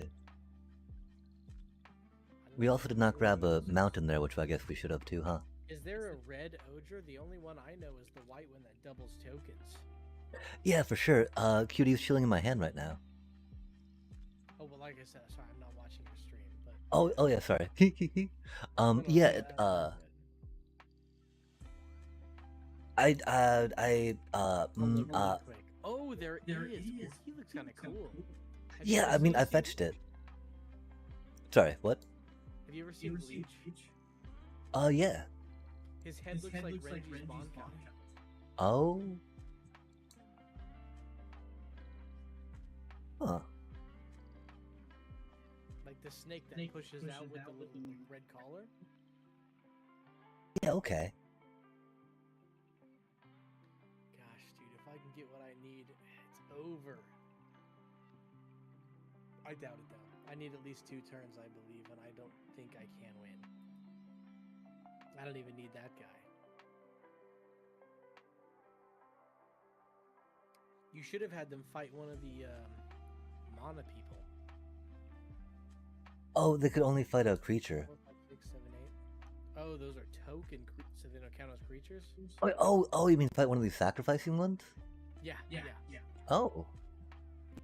A: We also did not grab a mountain there, which I guess we should have too, huh?
B: Is there a red Oger? The only one I know is the white one that doubles tokens.
A: Yeah, for sure. Cutie's chilling in my hand right now.
B: Oh, well, like I said, sorry, I'm not watching your stream, but...
A: Oh yeah, sorry. Yeah,
B: quick. Oh, there is. Oh, he looks kind of cool.
A: Yeah, I mean, I fetched it. Sorry, what?
B: Have you ever seen Bleach?
A: Yeah.
B: His head looks like Renji's Bonkai.
A: Oh. Huh.
B: Like the snake that pushes out with the little red collar?
A: Yeah, okay.
B: Gosh, dude, if I can get what I need, it's over. I doubt it, though. I need at least 2 turns, I believe, and I don't think I can win. I don't even need that guy. You should have had them fight one of the mana people.
A: Oh, they could only fight a creature.
B: 4, 5, 6, 7, 8. Oh, those are token, so they don't count as creatures?
A: Oh, you mean fight one of these sacrificing ones?
B: Yeah.
A: Oh.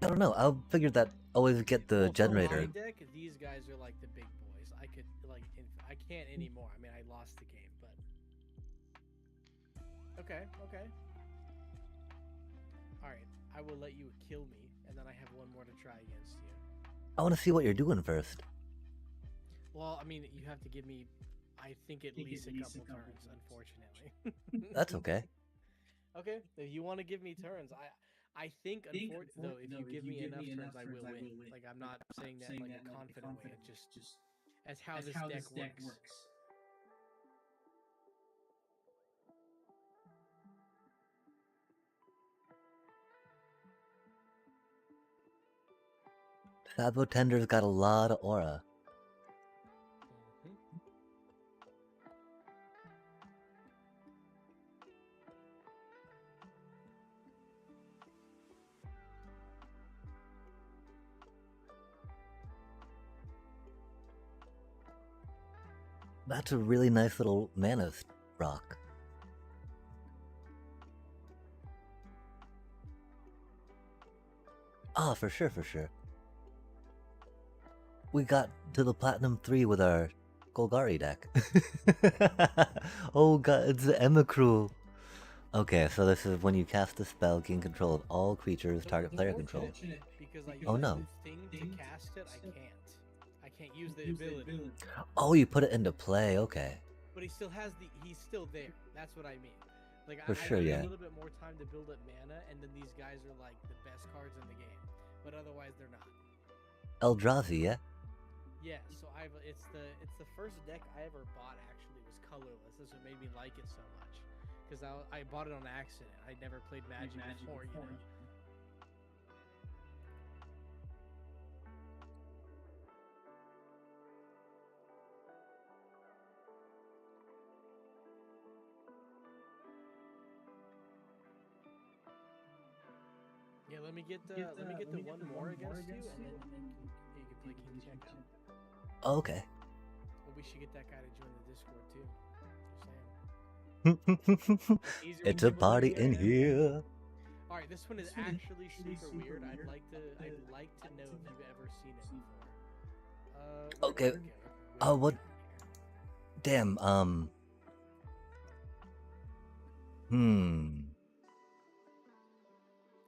A: I don't know. I figured that always get the generator.
B: For my deck, these guys are like the big boys. I could, I can't anymore. I mean, I lost the game, but... Okay. Alright, I will let you kill me, and then I have one more to try against you.
A: I want to see what you're doing first.
B: Well, I mean, you have to give me, I think, at least a couple turns, unfortunately.
A: That's okay.
B: Okay, if you want to give me turns, I think, though, if you give me enough turns, I will win. Like, I'm not saying that like a confident way. It's just that's how this deck works.
A: Sabo Tender's got a lot of aura. That's a really nice little mana rock. Ah, for sure. We got to the Platinum 3 with our Golgari deck. Oh god, it's the Emacruel. Okay, so this is when you cast a spell, gain control of all creatures target player control.
B: Because I use
A: oh no.
B: the thing to cast it, I can't use the ability.
A: Oh, you put it into play, okay.
B: But he's still there. That's what I mean. Like,
A: For sure, yeah.
B: a little bit more time to build up mana, and then these guys are like the best cards in the game. But otherwise, they're not.
A: Eldrazi, yeah?
B: Yeah, so it's the first deck I ever bought actually was colorless. That's what made me like it so much. Because I bought it on accident. I'd never played Magic before, you know. Yeah, let me get the one more against you, and then you can play King Checo.
A: Oh, okay.
B: But we should get that guy to join the Discord too. Just saying.
A: It's a party in here.
B: All right, this one is actually super weird. I'd like to know if you've ever seen it before.
A: Okay. What? Damn.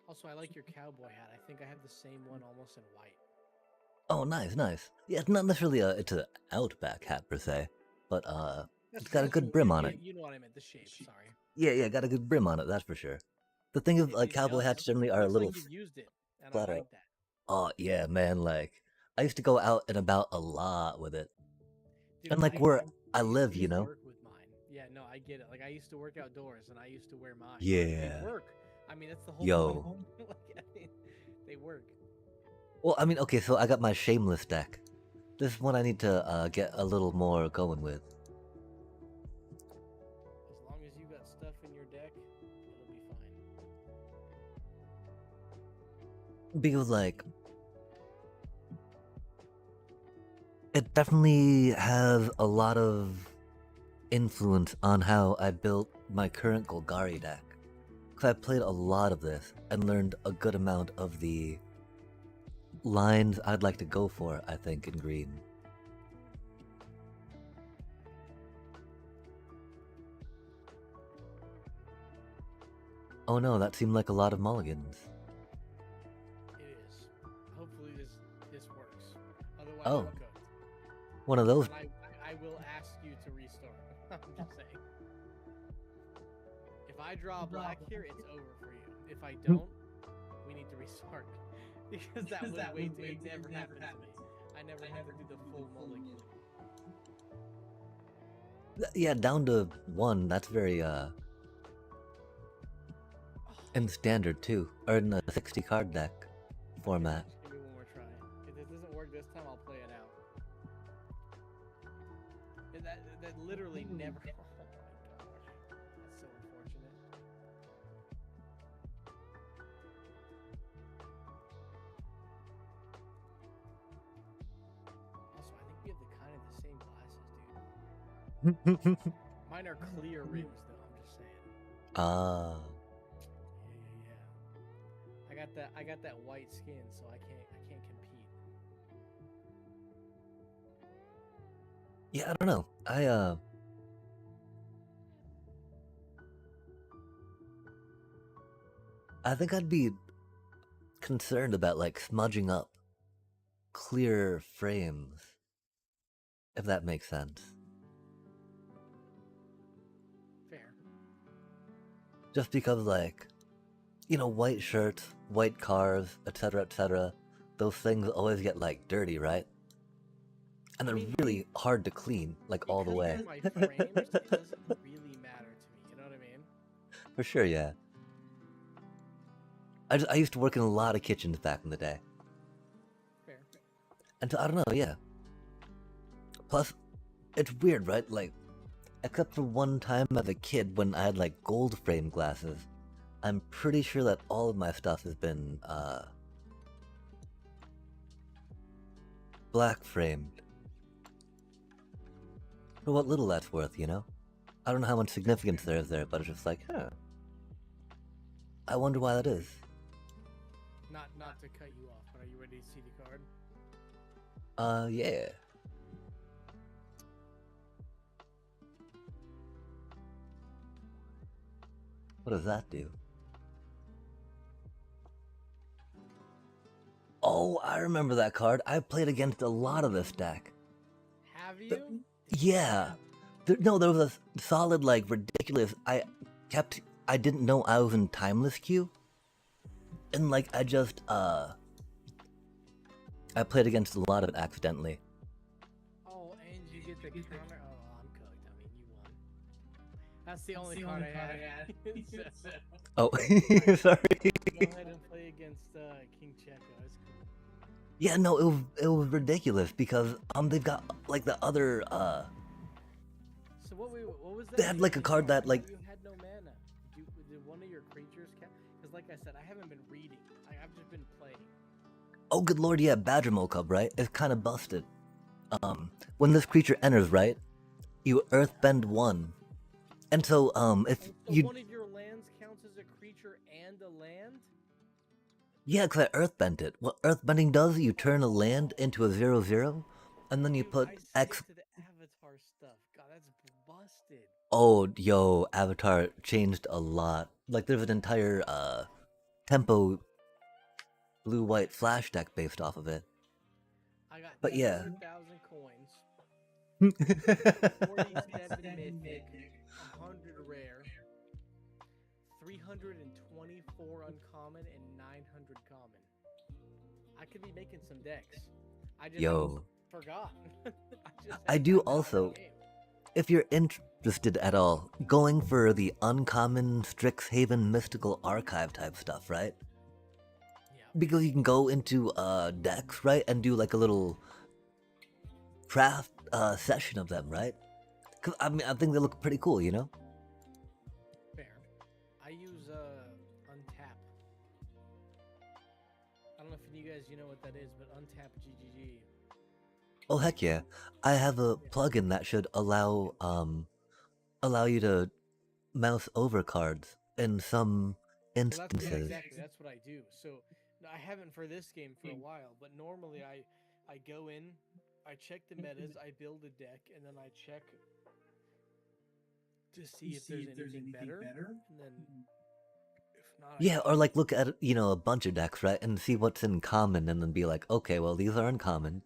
B: Also, I like your cowboy hat. I think I have the same one, almost in white.
A: Oh, nice, nice. Yeah, it's not necessarily it's an Outback hat per se, but it's got a good brim on it.
B: You know what I meant, the shape. Sorry.
A: Yeah, got a good brim on it. That's for sure. The thing is, like, cowboy hats generally are a little
B: like you've used it, and
A: flatter.
B: I like that.
A: Oh yeah, man. Like, I used to go out and about a lot with it,
B: Dude,
A: and like where I live, you know.
B: Work with mine. Yeah, no, I get it. Like, I used to work outdoors, and I used to wear mine.
A: Yeah.
B: They work. I mean, that's the whole
A: Yo.
B: Like, I mean, they work.
A: Well, I mean, okay, so I got my Shameless deck. This is one I need to get a little more going with.
B: As long as you got stuff in your deck, it'll be fine.
A: Because, like, it definitely has a lot of influence on how I built my current Golgari deck. Because I played a lot of this and learned a good amount of the lines I'd like to go for, I think, in green. Oh no, that seemed like a lot of mulligans.
B: It is. Hopefully this works. Otherwise,
A: Oh.
B: I'm cooked.
A: One of those.
B: And I will ask you to restart. I'm just saying. If I draw black here, it's over for you. If I don't, we need to restart. Because that was way too... It never happened to me. I never had to do the full mulligan.
A: Yeah, down to 1, that's very, in standard too, or in a 60 card deck format.
B: Just give me one more try. If it doesn't work this time, I'll play it out. And that literally never... Oh my gosh. That's so unfortunate. Also, I think we have the same glasses, dude. Mine are clear rims, though. I'm just saying.
A: Ah.
B: Yeah. I got that white skin, so I can't compete.
A: Yeah, I don't know. I think I'd be concerned about, like, smudging up clear frames, if that makes sense.
B: Fair.
A: Just because, like, you know, white shirts, white cars, etc., those things always get, like, dirty, right? And they're really hard to clean, like, all the way.
B: My frames, it doesn't really matter to me, you know what I mean?
A: For sure, yeah. I used to work in a lot of kitchens back in the day.
B: Fair.
A: And so, I don't know, yeah. Plus, it's weird, right? Like, except for one time as a kid when I had, like, gold frame glasses, I'm pretty sure that all of my stuff has been, black framed. For what little that's worth, you know? I don't know how much significance there is there, but it's just like, huh. I wonder why that is.
B: Not to cut you off, but are you ready to see the card?
A: Yeah. What does that do? Oh, I remember that card. I played against a lot of this deck.
B: Have you?
A: Yeah. There was a solid, like, ridiculous... I didn't know I was in Timeless queue. And, like, I played against a lot of it accidentally.
B: Oh, and you get the counter? Oh, I'm cooked. I mean, you won. That's the only card I had.
A: Oh, sorry.
B: Go ahead and play against King Checo. That's cool.
A: Yeah, no, it was ridiculous because they've got, like, the other
B: So what was that?
A: they had, like, a card that, like...
B: You had no mana. did one of your creatures count? Because like I said, I haven't been reading. I've just been playing.
A: Oh, good lord, yeah, Badger Cub, right? It's kind of busted. When this creature enters, right, you earthbend 1. And so, if
B: So
A: you...
B: one of your lands counts as a creature and a land?
A: Yeah, because I earthbent it. What earthbending does, you turn a land into a 0/0, and then you
B: Dude,
A: put
B: I
A: X...
B: skipped to the Avatar stuff. God, that's busted.
A: Oh, yo, Avatar changed a lot. Like, there's an entire, tempo blue-white flash deck based off of it.
B: I got
A: But yeah.
B: 200,000 coins, 47 mythic, 100 rare, 324 uncommon, and 900 common. I could be making some decks. I just
A: Yo.
B: forgot.
A: I do also, if you're interested at all, going for the uncommon Strixhaven Mystical Archive type stuff, right?
B: Yeah.
A: Because you can go into decks, right, and do like a little craft session of them, right? Cause I mean, I think they look pretty cool, you know.
B: Fair. I use Untap. I don't know if you guys know what that is, but Untap GGG.
A: Oh heck yeah! I have a plugin that should allow you to mouse over cards in some instances.
B: Well, exactly. That's what I do. So I haven't for this game for a while, but normally I go in, I check the metas, I build a deck, and then I check to see if there's anything better, and then if not,
A: Yeah, or like look at, you know, a bunch of decks, right, and see what's in common, and then be like, okay, well, these are uncommon.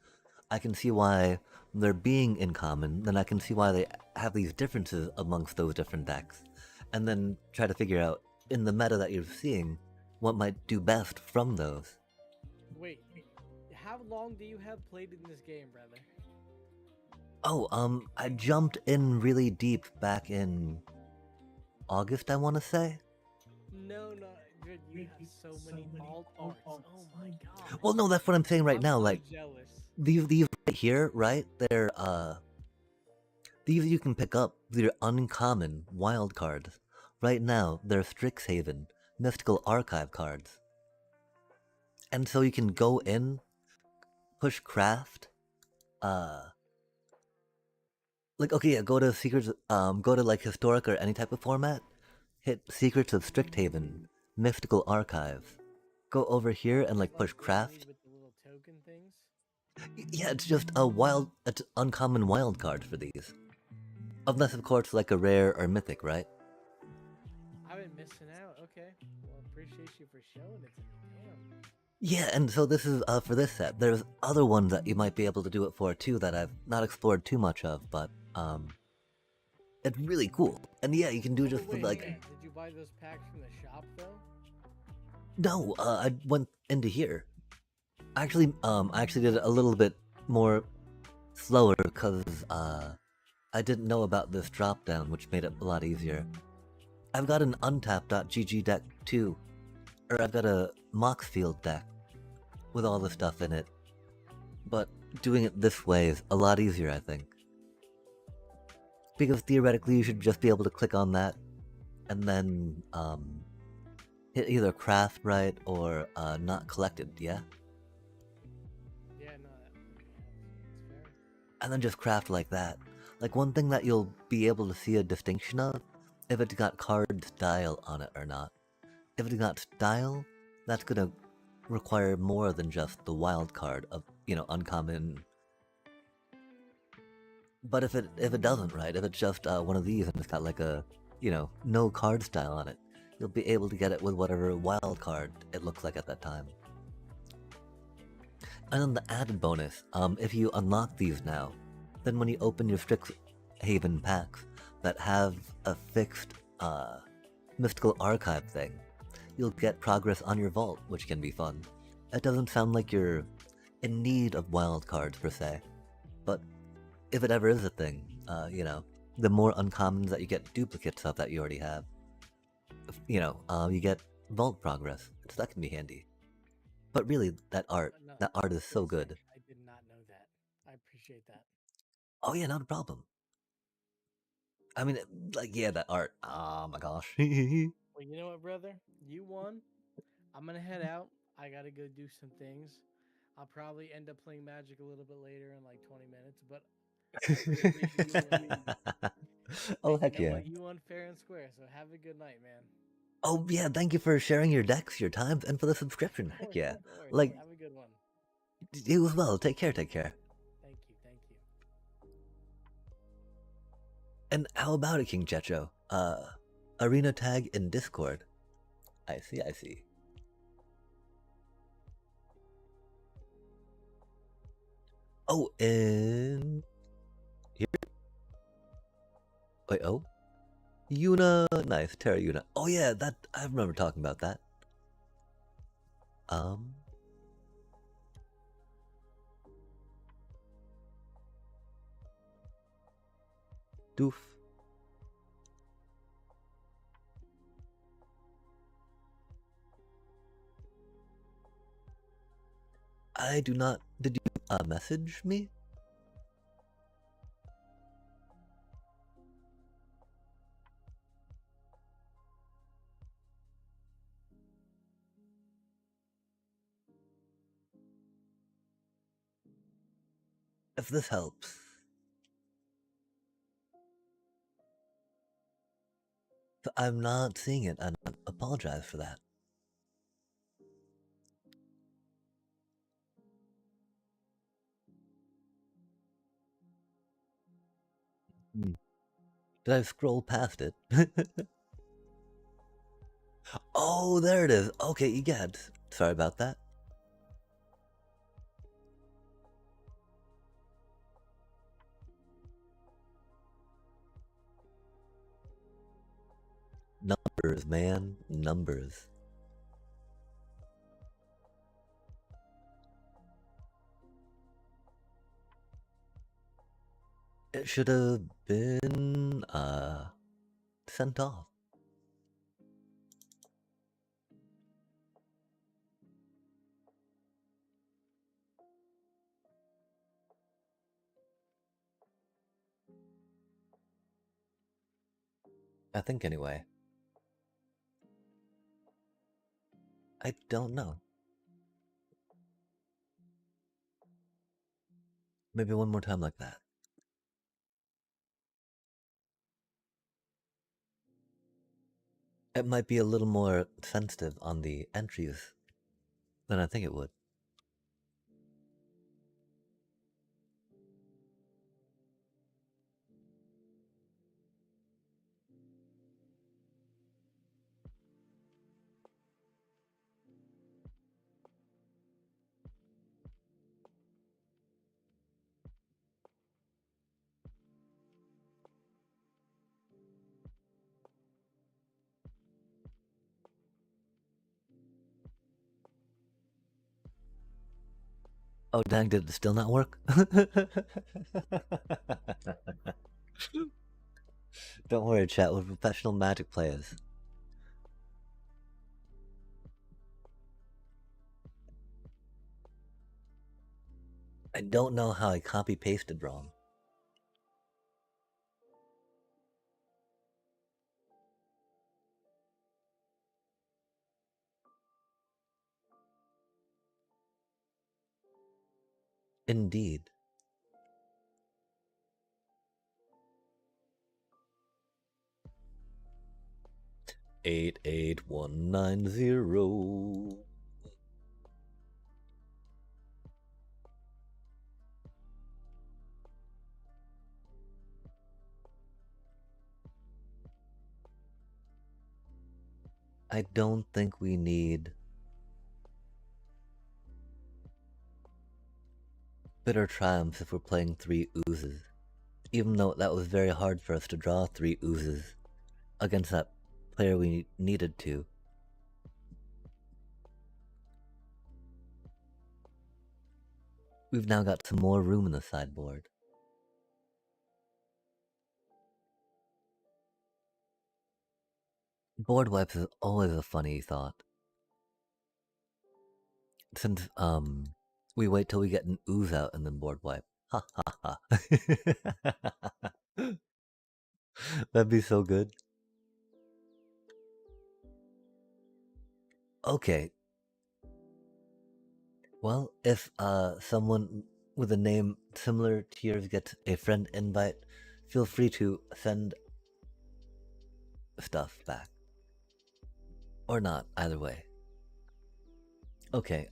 A: I can see why they're being in common, then I can see why they have these differences amongst those different decks, and then try to figure out, in the meta that you're seeing, what might do best from those.
B: Wait, how long do you have played in this game, brother?
A: Oh, I jumped in really deep back in August, I want to say.
B: No, dude, you have so many alt arts. Oh my god.
A: Well, no, that's what I'm saying right
B: I'm
A: now.
B: so
A: Like
B: jealous.
A: these right here, right? They're these you can pick up. They're uncommon wild cards. Right now, they're Strixhaven Mystical Archive cards. And so you can go in, push craft, like, okay, yeah, go to Secrets, go to, like, Historic or any type of format, hit Secrets of Strixhaven, Mystical Archive, go over here and, like, push craft.
B: With the little token things?
A: Yeah, it's just it's uncommon wild card for these. Unless, of course, like a rare or mythic, right?
B: I've been missing out. Okay. Well, appreciate you for showing it to me. Damn.
A: Yeah, and so this is for this set. There's other ones that you might be able to do it for too that I've not explored too much of, but it's really cool. And yeah, you can do just like.
B: Did you buy those packs from the shop though?
A: No, I went into here. Actually, I actually did it a little bit more slower because I didn't know about this drop down, which made it a lot easier. I've got an untap.gg deck too, or I've got a Moxfield deck with all the stuff in it. But doing it this way is a lot easier, I think. Because theoretically you should just be able to click on that and then hit either craft right or not collected, yeah?
B: Yeah, no, that's fair.
A: And then just craft like that. Like one thing that you'll be able to see a distinction of, if it's got card style on it or not. If it's got style, that's gonna require more than just the wild card of, you know, uncommon. But if it doesn't, right, if it's just one of these and it's got like a, you know, no card style on it, you'll be able to get it with whatever wild card it looks like at that time. And then the added bonus, if you unlock these now, then when you open your Strixhaven packs that have a fixed Mystical Archive thing, you'll get progress on your vault, which can be fun. It doesn't sound like you're in need of wild cards per se, but if it ever is a thing, you know, the more uncommons that you get duplicates of that you already have, you know, you get vault progress, so that can be handy. But really, that art is so good.
B: I did not know that. I appreciate that.
A: Oh yeah, not a problem. I mean, like, yeah, that art, oh my gosh.
B: You know what, brother? You won. I'm gonna head out. I gotta go do some things. I'll probably end up playing Magic a little bit later in like 20 minutes, but I really appreciate you winning.
A: Oh,
B: And you
A: heck
B: know
A: yeah.
B: what? You won fair and square, so have a good night, man.
A: Oh, yeah, thank you for sharing your decks, your times, and for the subscription.
B: Of
A: Heck
B: course,
A: yeah.
B: no worries.
A: Like,
B: Have a good one.
A: you as well. Take care, take care.
B: Thank you, thank you.
A: And how about it, King Checho? Arena tag in Discord. I see, I see. Oh, and here. Wait, oh, Yuna, nice, Terra Yuna. Oh yeah, that I remember talking about that. Um, doof. I do not. Did you message me? If this helps. I'm not seeing it, and I apologize for that. Hmm. Did I scroll past it? Oh, there it is. Okay, egad. Sorry about that. Numbers, man. Numbers. It should have been, sent off. I think anyway. I don't know. Maybe one more time like that. It might be a little more sensitive on the entries than I think it would. Oh dang, did it still not work? Don't worry, chat, we're professional Magic players. I don't know how I copy-pasted wrong. Indeed. Eight 88190. I don't think we need bitter triumphs if we're playing 3 oozes. Even though that was very hard for us to draw 3 oozes against that player we needed to. We've now got some more room in the sideboard. Board wipes is always a funny thought. Since, we wait till we get an ooze out and then board wipe. Ha ha ha. That'd be so good. Okay. Well, if someone with a name similar to yours gets a friend invite, feel free to send stuff back. Or not, either way. Okay,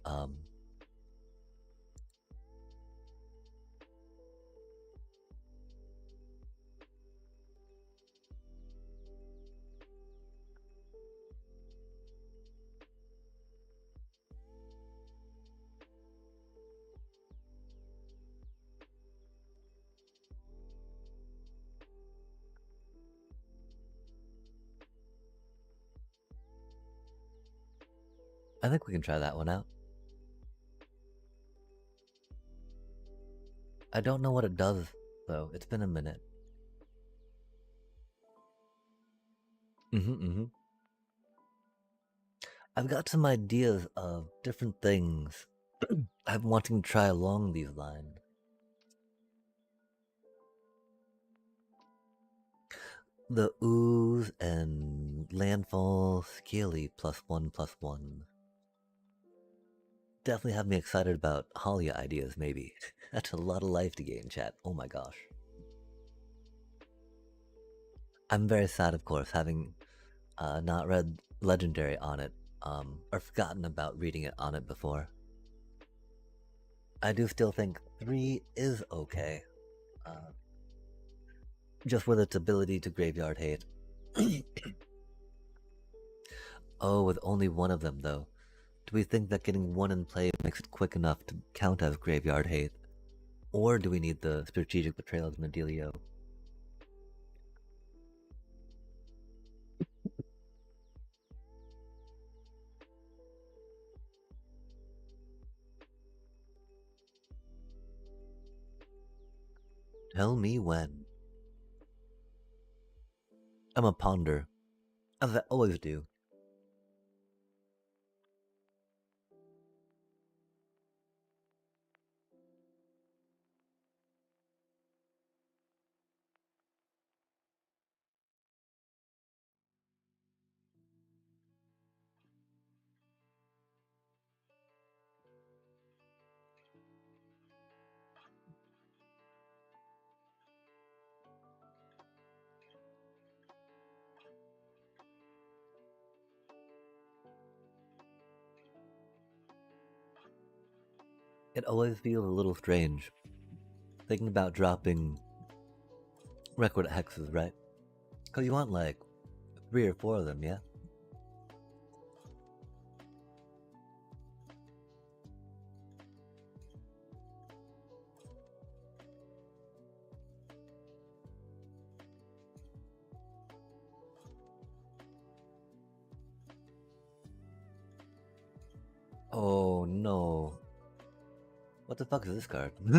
A: I think we can try that one out. I don't know what it does, though. It's been a minute. I've got some ideas of different things I'm wanting to try along these lines. The ooze and landfall scaly +1/+1. Definitely have me excited about Halia ideas, maybe. That's a lot of life to gain, chat. Oh my gosh. I'm very sad, of course, having not read Legendary on it, or forgotten about reading it on it before. I do still think 3 is okay. Just with its ability to graveyard hate. Oh, with only one of them, though. Do we think that getting one in play makes it quick enough to count as graveyard hate? Or do we need the strategic betrayal of Nadelio? Tell me when. I'm a ponder, as I always do. It always feels a little strange thinking about dropping record hexes, right? Because you want like 3 or 4 of them, yeah? Oh no. What the fuck is this card? I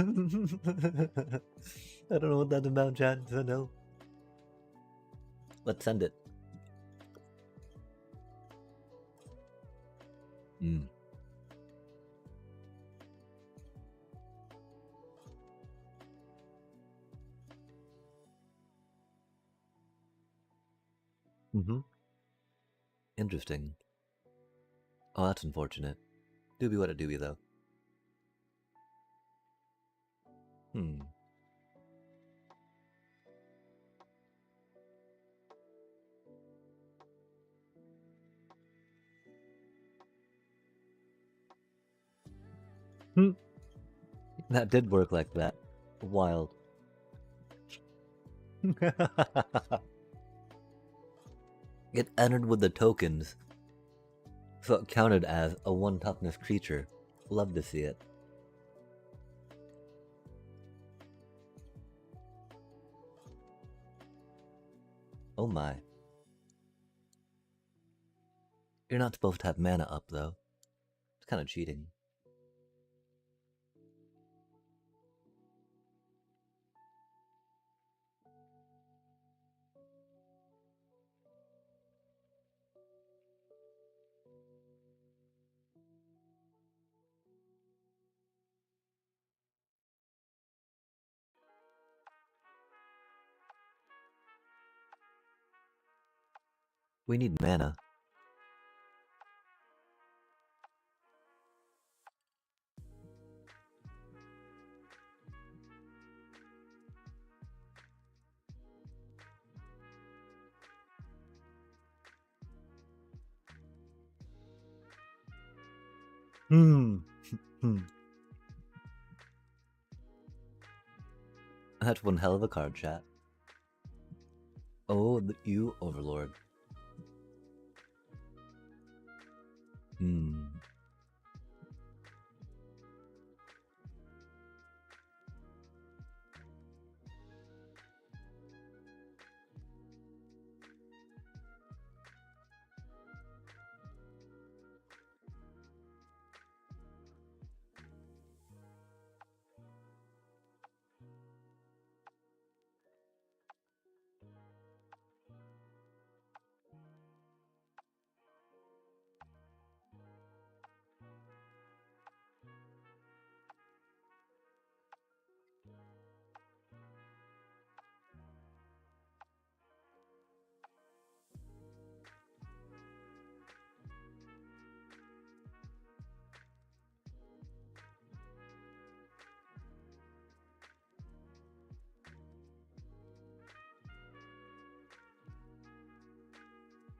A: don't know what that's about, chat, so no. Let's send it. Mm. Mm-hmm. Interesting. Oh, that's unfortunate. Doobie what a doobie, though. Hmm. Hmm. That did work like that. Wild. It entered with the tokens, so it counted as a 1 toughness creature. Love to see it. Oh my. You're not supposed to have mana up, though. It's kind of cheating. We need mana. Hmm. Hmm. That's one hell of a card, chat. Oh, you overlord. Hmm.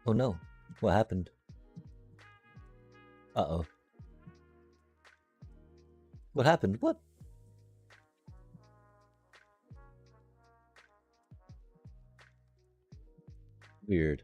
A: Oh no. What happened? Uh-oh. What happened? What? Weird.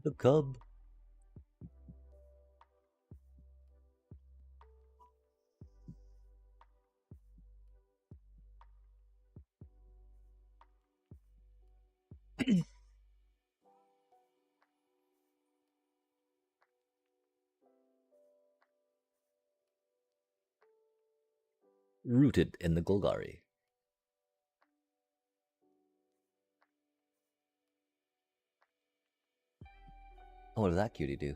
A: The cub. Rooted in the Golgari. Oh, what does that cutie do?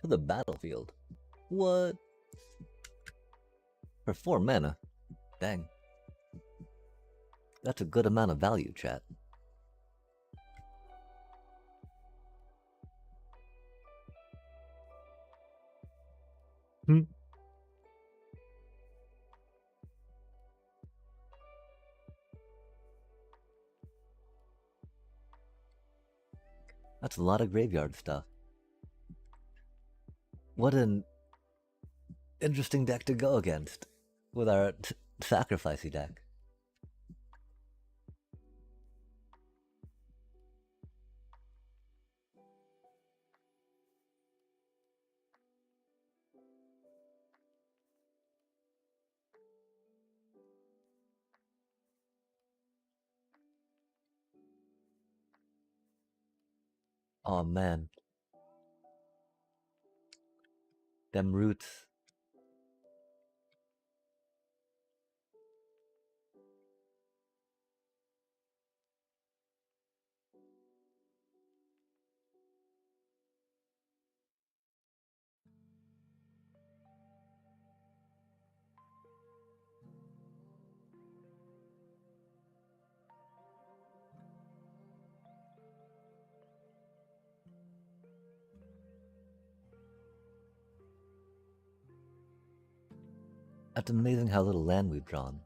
A: To the battlefield. What? For 4 mana? Dang. That's a good amount of value, chat. Hmm. That's a lot of graveyard stuff. What an interesting deck to go against with our sacrificey deck. Oh man. Them roots. That's amazing how little land we've drawn.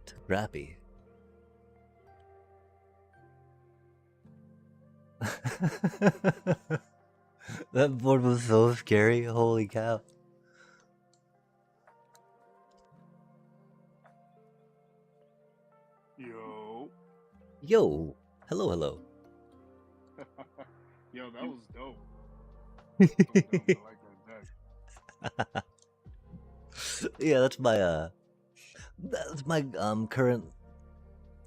A: scrappy. That board was so scary, holy cow.
C: Yo.
A: Yo, hello, hello.
C: Yo, that was dope. That was dope. I like that deck.
A: Yeah, that's my current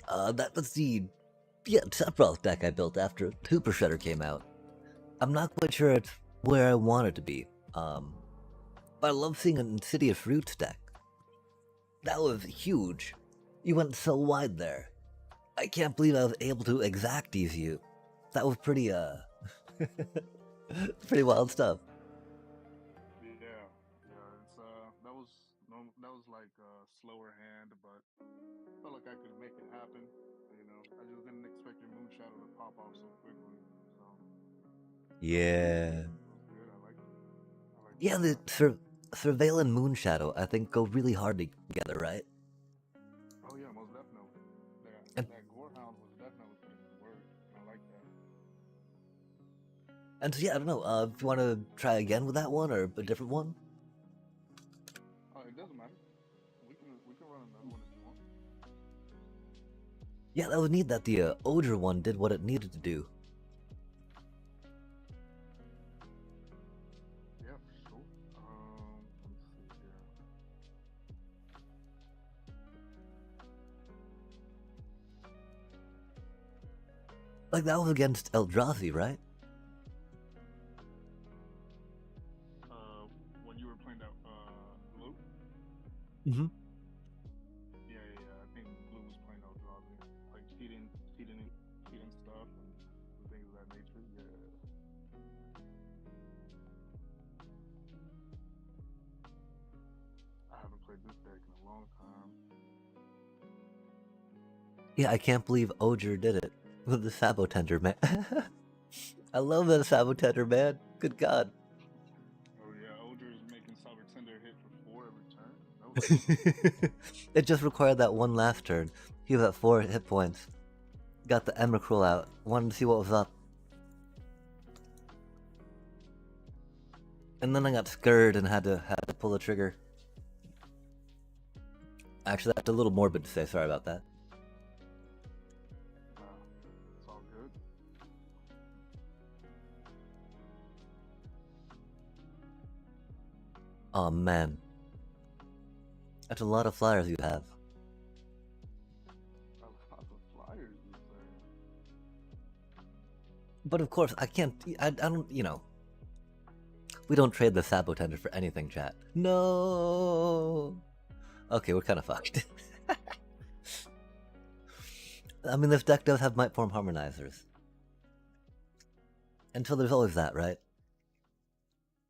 A: that's the Sephiroth deck I built after Super Shredder came out. I'm not quite sure it's where I want it to be. But I love seeing an Insidious Roots deck. That was huge. You went so wide there. I can't believe I was able to exact ease you. That was pretty pretty wild stuff.
C: Yeah, it's that was like a slower hand, but felt like I could make it happen. You know, I just didn't expect your Moonshadow to pop off so quickly. So
A: Yeah.
C: it was good. I liked it. I liked
A: Yeah,
C: it a
A: the
C: lot.
A: Surveil and Moonshadow, I think, go really hard together, right?
C: Oh yeah, most definitely.
A: And,
C: That Gorehound was definitely putting in work. I like that.
A: and so, yeah, I don't know. If you want to try again with that one or a different one?
C: Oh, it doesn't matter. We can run another one if you want.
A: Yeah, that was neat that the Odor one did what it needed to do.
C: Yeah, for sure. Let me see here.
A: Like, that was against Eldrazi, right?
C: When you were playing that blue.
A: Mm-hmm.
C: Yeah. I think blue was playing Eldrazi, like cheating stuff and things of that nature. Yeah. I haven't played this deck in a long time.
A: Yeah, I can't believe Odor did it with the Sabotender, man. I love that Sabotender, man. Good God.
C: Oh yeah, Older is making Sovereign Tender hit for 4 every turn. That was dope.
A: It just required that one last turn. He was at 4 hit points. Got the Emrakul out. Wanted to see what was up. And then I got scared and had to pull the trigger. Actually, that's a little morbid to say. Sorry about that.
C: Wow, it's all good.
A: Oh man, that's a lot of flyers you have.
C: A lot of flyers, you say?
A: But of course, I can't. I don't. You know, we don't trade the Sabotender for anything, chat. No. Okay, we're kind of fucked. I mean, this deck does have Might Form Harmonizers. Until there's always that, right?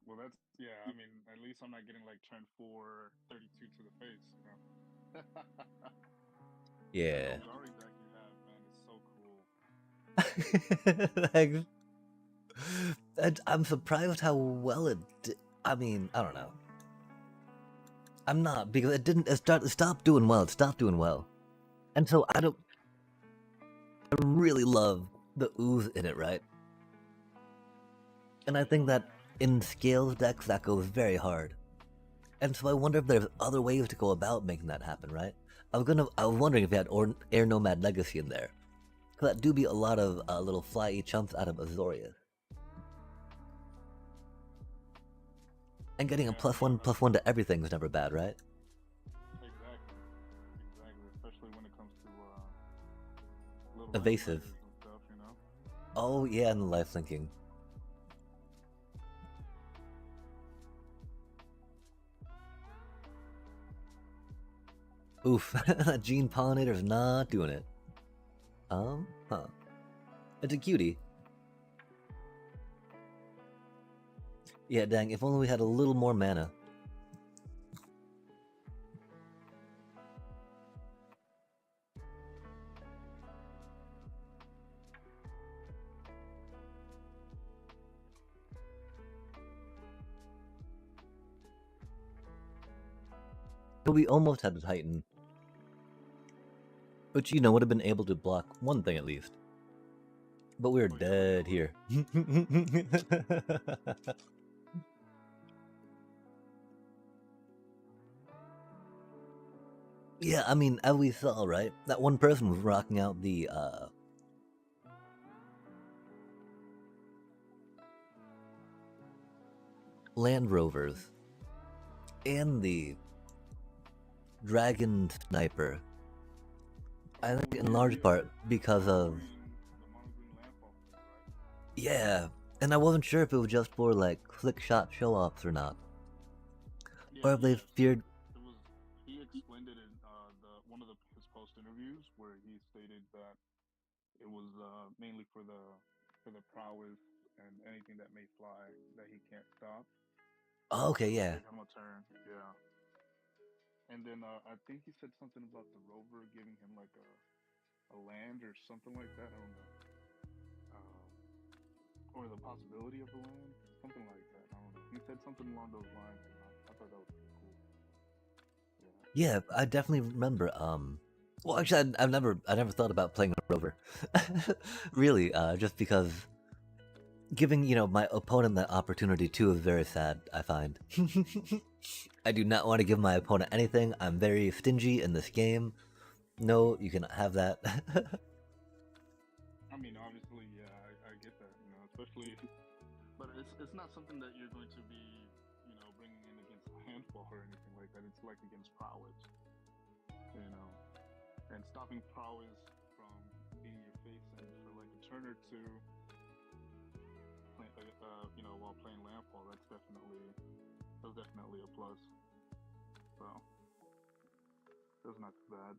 C: Well, that's yeah. I mean, at least I'm not getting like turn 4, 32 to the face. You know.
A: Yeah.
C: That Golgari deck you have, man, is so cool.
A: Thanks. And I'm surprised how well it I mean, I don't know. I'm not, because it didn't. It stopped doing well. It stopped doing well. And so I really love the ooze in it, right? And I think that in scales decks, that goes very hard. And so I wonder if there's other ways to go about making that happen, right? I was wondering if you had Air Nomad Legacy in there. Because that do be a lot of little flyy chumps out of Azorius. And getting a +1/+1 to everything is never bad, right?
C: Exactly. Especially when it comes to little
A: Evasive.
C: life and stuff, you know.
A: Oh yeah, and the life linking. Oof, that Gene Pollinator's not doing it. Huh. It's a cutie. Yeah, dang, if only we had a little more mana. But we almost had the Titan. which would have been able to block one thing at least. But we're
C: Oh yeah, let me have
A: dead
C: a look.
A: here. Yeah, I mean, as we saw, right? That one person was rocking out the Land Rovers and the Dragon Sniper. I think in
C: Yeah,
A: large part because of
C: the mono green landfall thing, right?
A: yeah, and I wasn't sure if it was just for like flick shot show offs or not,
C: Yeah,
A: or if they
C: yeah. So
A: feared.
C: it was he explained it in the one of the his post interviews where he stated that it was mainly for the prowess and anything that may fly that he can't stop.
A: Oh, okay,
C: It would
A: yeah.
C: give him a turn. Yeah. And then I think he said something about the rover giving him like a land or something like that. I don't know. Or the possibility of a land, something like that. I don't know. He said something along those lines, and I thought that was pretty cool. Yeah.
A: Yeah, I definitely remember. Well, actually, I never thought about playing a rover. Really, just because giving my opponent that opportunity too is very sad. I find. I do not want to give my opponent anything. I'm very stingy in this game. No, you cannot have that.
C: I mean, obviously, yeah, I get that. You know, especially, but it's not something that you're going to be, bringing in against handful or anything like that. It's like against prowess, you know, and stopping prowess from being your face and for like a turn or two, while playing landfall. That's definitely a plus. So that's not too bad.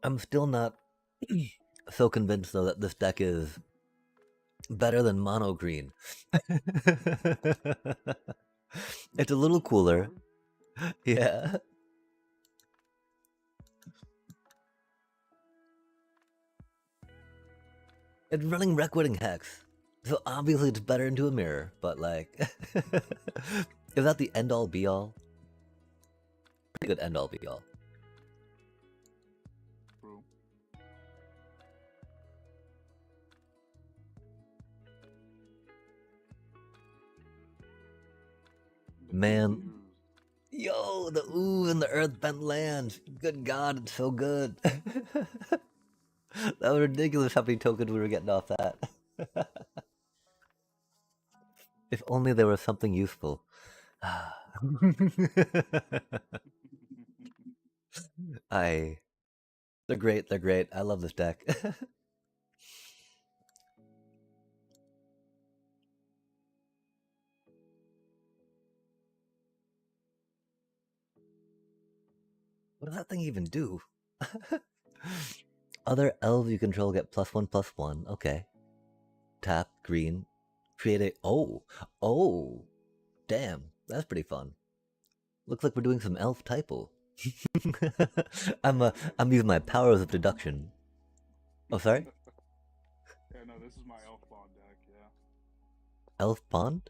A: I'm still not so convinced though that this deck is better than mono green. It's a little cooler.
C: Really?
A: Yeah. It's running Reckoning Hex. So obviously it's better into a mirror, but like is that the end all be all? Pretty good end all be all.
C: True. The
A: Man.
C: confused.
A: Yo, the ooh and the earth bent land. Good god, it's so good. That was ridiculous how many tokens we were getting off that. If only there was something useful. I they're great, they're great. I love this deck. What does that thing even do? Other elves you control get +1/+1. Okay. Tap, green. Create a oh. Damn, that's pretty fun. Looks like we're doing some elf typo. I'm using my powers of deduction. Oh, sorry?
C: Yeah, no, this is my elf ball deck. Yeah,
A: Elf Pond?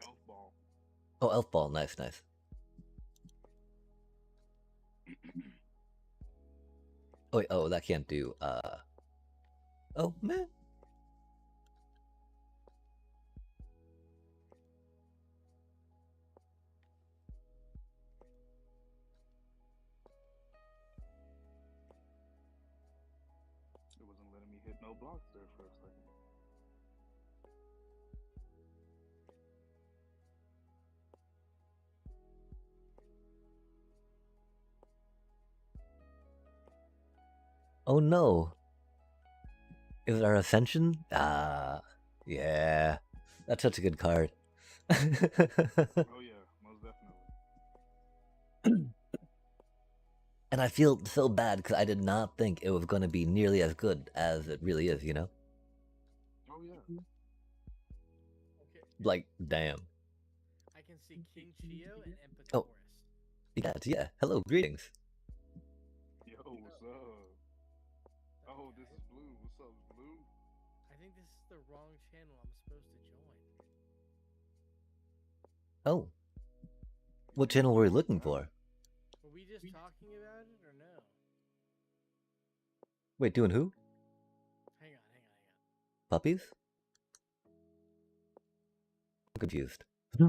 C: elf ball.
A: Oh, Elf Ball. Nice, nice. Oh, wait, oh, that can't do, oh, man.
C: It wasn't letting me hit no blocks there for a second.
A: Oh, no. Is it our Ascension? Yeah. That's such a good card.
C: Oh yeah, most definitely.
A: And I feel so bad because I did not think it was going to be nearly as good as it really is, you know?
C: Oh yeah.
B: Okay,
A: Like, damn.
B: I can see King Chio and
A: Oh,
B: Empataurus.
A: yeah. Hello, greetings.
C: Yo, what's up? Oh, this is Blue. What's up, Blue?
B: I think this is the wrong channel I'm supposed to join.
A: Oh. What channel were you looking for?
B: Were we just talking about it or no?
A: Wait, doing who?
B: Hang on.
A: Puppies? I'm confused.
C: Yeah,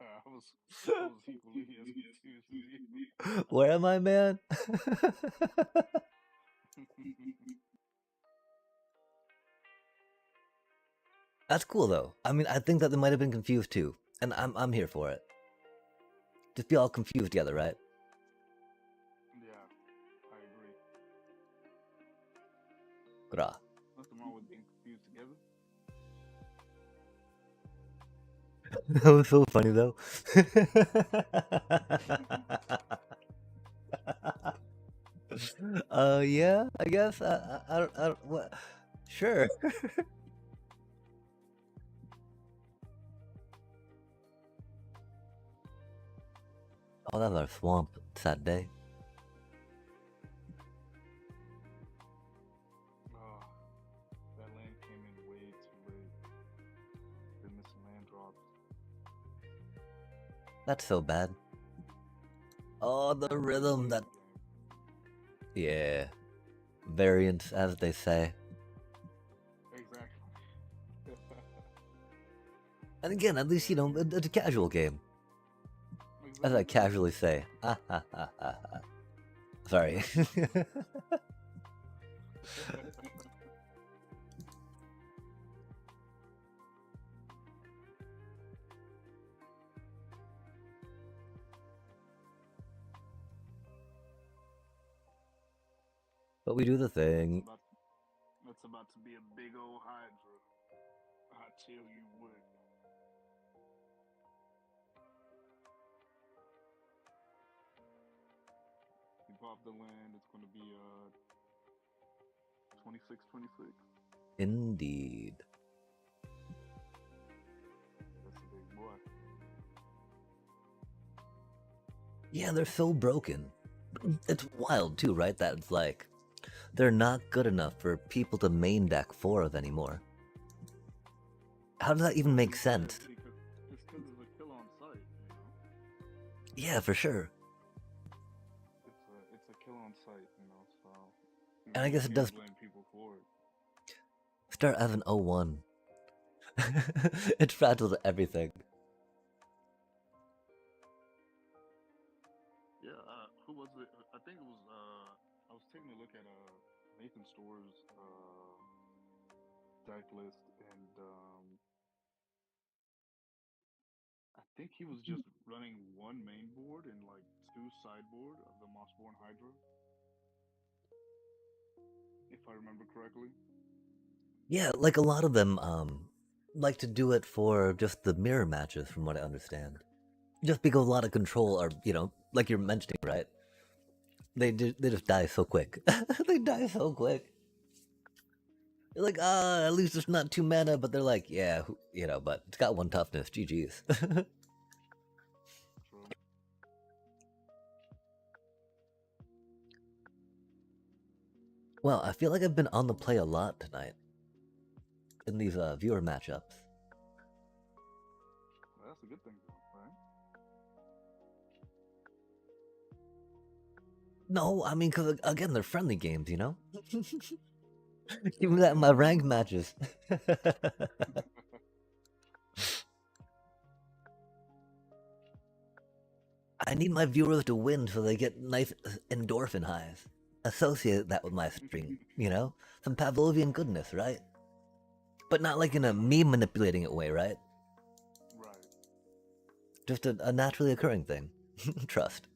C: I was equally as confused as you.
A: Where am I, man? That's cool though. I mean, I think that they might have been confused too, and I'm here for it. Just be all confused together, right?
C: Yeah, I agree.
A: Gra.
C: Nothing wrong with being confused together.
A: That was so funny though. Yeah, I guess. I don't, what? Sure. Oh, that's our swamp. Sad day.
C: Oh, that land came in way too late. Been missing land drops.
A: That's so bad. Oh, the rhythm that. Yeah. Variants, as they say.
C: Exactly.
A: And again, at least, you know, it's a casual game. As I casually say. Ah, ha, ha, ha, ha. Sorry. But we do the thing.
C: That's about to be a big old hydra. I tell you what. You pop the land, it's going to be 26-26.
A: Indeed.
C: That's a big boy.
A: Yeah, they're so broken. It's wild too, right? That it's like they're not good enough for people to main deck 4 of anymore. How does that even make sense?
C: Just because it's a kill on sight, you know?
A: Yeah, for sure.
C: It's a kill on sight, you know, so
A: And I guess it does
C: blame people for it.
A: start as an 0-1. It's fragile to everything.
C: Yeah, who was it? I think it was I was taking a look at Nathan Store's deck list, and I think he was just running one main board and like two sideboard of the Mossborn Hydra, if I remember correctly.
A: Yeah, like a lot of them like to do it for just the mirror matches from what I understand. Just because a lot of control are, you know, like you're mentioning, right? They just die so quick. They die so quick. They're like, at least it's not 2 mana, but they're like, yeah, you know, but it's got 1 toughness. GG's.
C: True.
A: Well, I feel like I've been on the play a lot tonight in these viewer matchups.
C: Well, that's a good thing, though, right?
A: No, I mean, because again, they're friendly games, you know? Even that in my rank matches. I need my viewers to win so they get nice endorphin highs. Associate that with my stream, you know? Some Pavlovian goodness, right? But not like in a me manipulating it way, right?
C: Right.
A: Just a naturally occurring thing. Trust.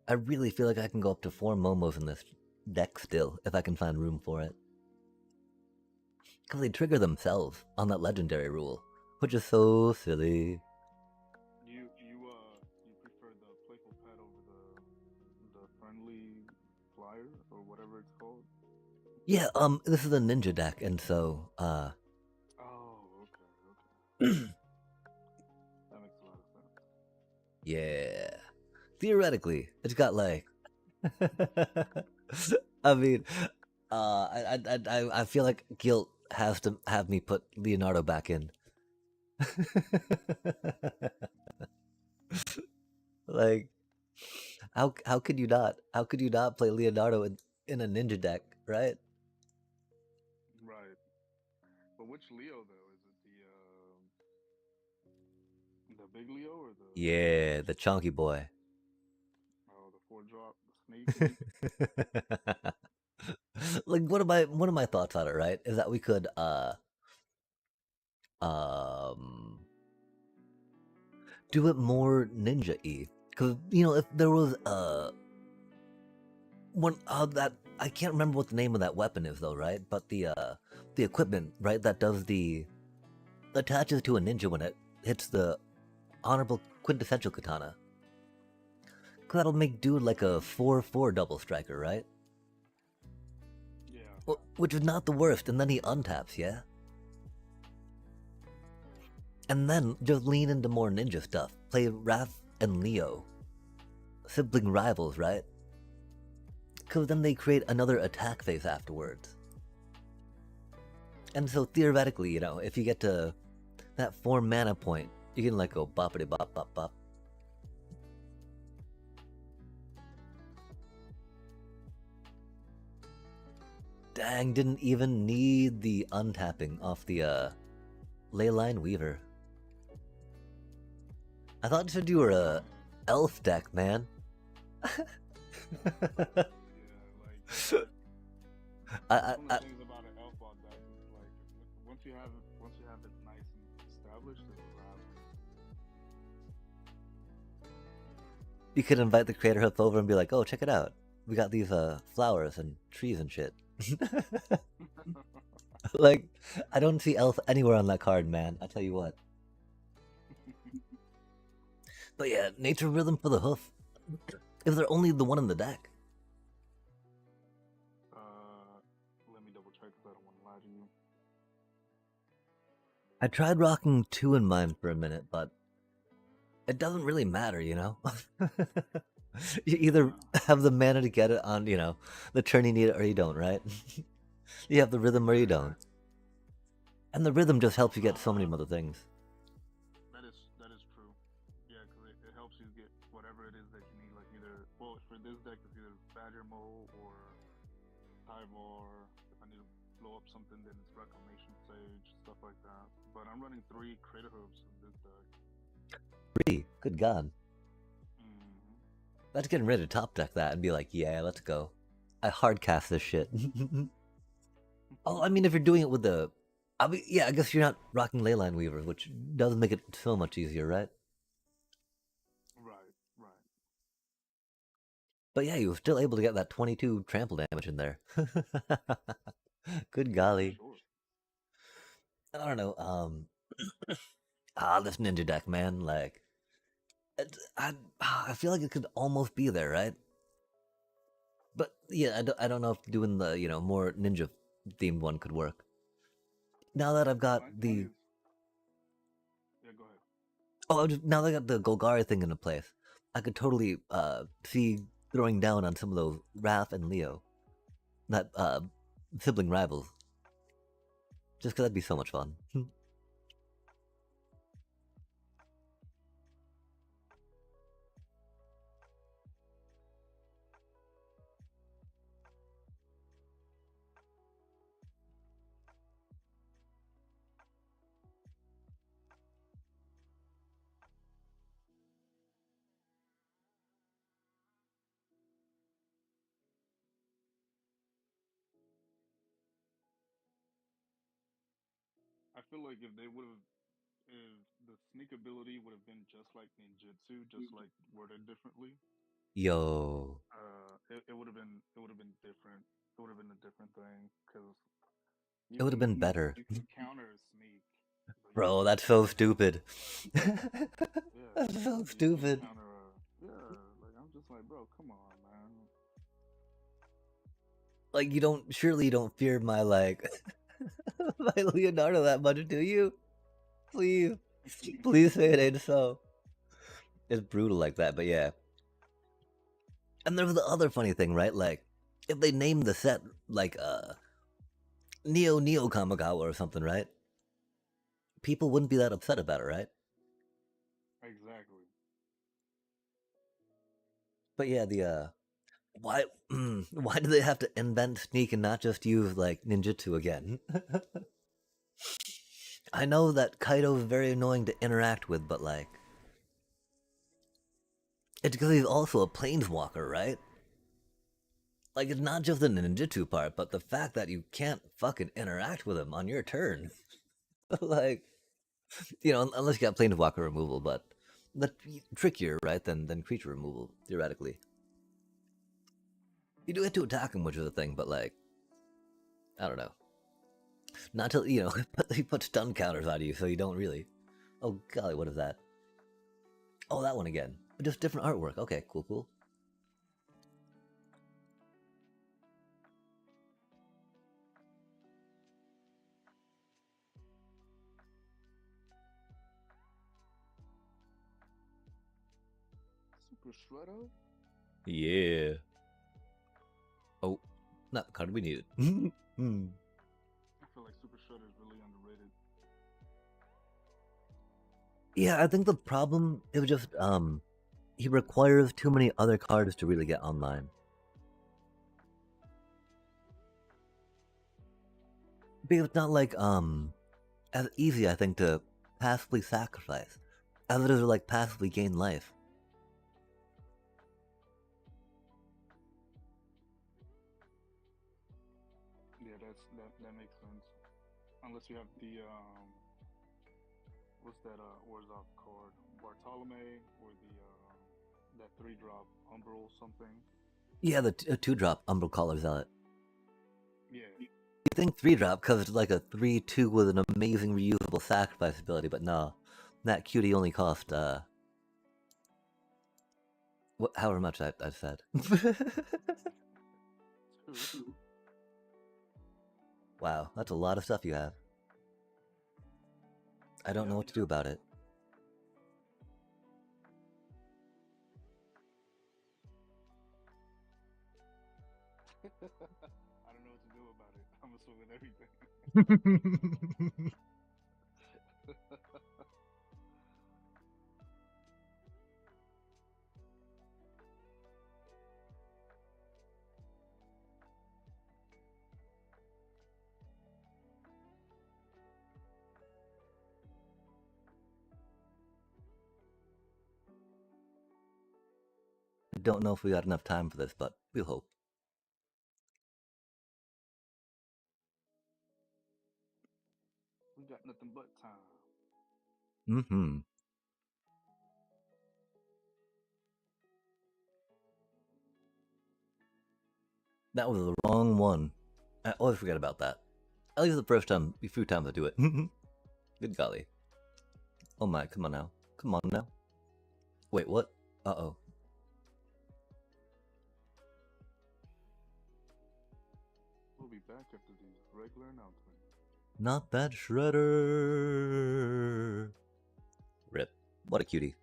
A: I really feel like I can go up to 4 Momos in this deck still, if I can find room for it. Because they trigger themselves on that legendary rule, which is so silly.
C: You prefer the playful pet over the friendly flyer or whatever it's called?
A: Yeah, this is a ninja deck, and so,
C: Oh, okay. That makes a lot of sense.
A: yeah. theoretically, it's got like. I mean, I feel like guilt has to have me put Leonardo back in. Like, how could you not? How could you not play Leonardo in a ninja deck, right?
C: Right. But which Leo though? Is it the big Leo or the
A: Yeah, the chunky boy.
C: oh the 4 drop the sneak?
A: Like one of my thoughts on it, right, is that we could um do it more ninja-y. Because if there was one that I can't remember what the name of that weapon is though, right? But the equipment, right, that does the attaches to a ninja when it hits the honorable quintessential katana. That'll make dude like a 4/4 double striker, right?
C: Yeah.
A: Which is not the worst, and then he untaps, yeah? And then just lean into more ninja stuff. Play Raph and Leo. Sibling rivals, right? Because then they create another attack phase afterwards. And so theoretically, if you get to that 4 mana point, you can like go boppity bop bop bop. Dang, didn't even need the untapping off the Leyline Weaver. I thought you were a elf deck, man.
C: Yeah, like
A: I,
C: one of the things about an elf bot deck is like once you have it nice and established, it'll grab.
A: You could invite the creator up over and be like, "Oh, check it out. We got these flowers and trees and shit." Like, I don't see elf anywhere on that card, man. I tell you what. But yeah, nature rhythm for the hoof. If they're only the one in the deck.
C: Let me double check because I don't want to lie to you.
A: I tried rocking 2 in mine for a minute, but it doesn't really matter, You either have the mana to get it on, the turn you need it or you don't, right? You have the rhythm or you don't. And the rhythm just helps you get so many other things.
C: That is true. Yeah, because it helps you get whatever it is that you need. Like either, well, for this deck, it's either Badger Mole or Tyvar. If I need to blow up something, then it's Reclamation Sage, stuff like that. But I'm running 3 Crater Hooves in this deck.
A: 3? Good God. That's getting ready to top deck that and be like, yeah, let's go. I hard cast this shit. Oh, I mean, if you're doing it with the... I guess you're not rocking Leyline Weaver, which does make it so much easier, right?
C: Right.
A: But yeah, you were still able to get that 22 trample damage in there. Good golly.
C: Sure.
A: I don't know, this ninja deck, man, like... I feel like it could almost be there, right? But yeah, I don't know if doing the, more ninja themed one could work. Now that I've got the...
C: Yeah, go ahead.
A: Oh, now that I got the Golgari thing into place, I could totally see throwing down on some of those Raph and Leo. Not sibling rivals. Just because that'd be so much fun.
C: I feel like if the sneak ability would have been just like ninjutsu, just like worded differently,
A: Yo.
C: it would have been different. It would have been a different thing because
A: It would have been better.
C: you can counter a sneak.
A: Bro, that's so stupid.
C: Yeah,
A: That's so stupid.
C: like I'm just like, bro, come on, man.
A: Like, surely you don't fear my, like, my Leonardo that much, do you? Please. Please say it ain't so. It's brutal like that, but yeah. And there's the other funny thing, right? Like, if they named the set like Neo Kamigawa or something, right? People wouldn't be that upset about it, right?
C: Exactly.
A: But yeah, the why why do they have to invent sneak and not just use like ninjutsu again? I know that Kaido is very annoying to interact with, but like it's because he's also a planeswalker, right? Like it's not just the ninjutsu part, but the fact that you can't fucking interact with him on your turn. Like, you know, unless you got planeswalker removal, but that's trickier, right, than creature removal, theoretically. You do get to attack him, which is a thing, but like, I don't know. Not till, you know, he puts stun counters on you, so you don't really. Oh, golly, what is that? Oh, that one again. Just different artwork. Okay, cool, cool.
C: Super Shredder?
A: Yeah. Oh, not the card we needed.
C: I feel like Super Shredder is really underrated.
A: Yeah, I think the problem is just he requires too many other cards to really get online. Because it's not like as easy, I think, to passively sacrifice as it is to like passively gain life.
C: Yeah, that makes sense. Unless you have the what's that Orzhov card? Bartolome or the that 3-drop Umbral something.
A: Yeah, the 2-drop Umbral Collar Zealot.
C: Yeah.
A: You think 3-drop because it's like a 3/2 with an amazing reusable sacrifice ability, but no. That cutie only cost, however much I've said.
C: 2.
A: Wow, that's a lot of stuff you have. I don't know what to do about it.
C: I don't know what to do about it. I'm assuming everything.
A: I don't know if we got enough time for this, but we'll hope.
C: We got nothing but time.
A: Mm-hmm. That was the wrong one. I always forget about that. At least the first time, a few times I do it. Good golly. Oh my, come on now. Come on now. Wait, what? Uh-oh.
C: We'll be back after these regular announcements.
A: Not that shredder. Rip. What a cutie.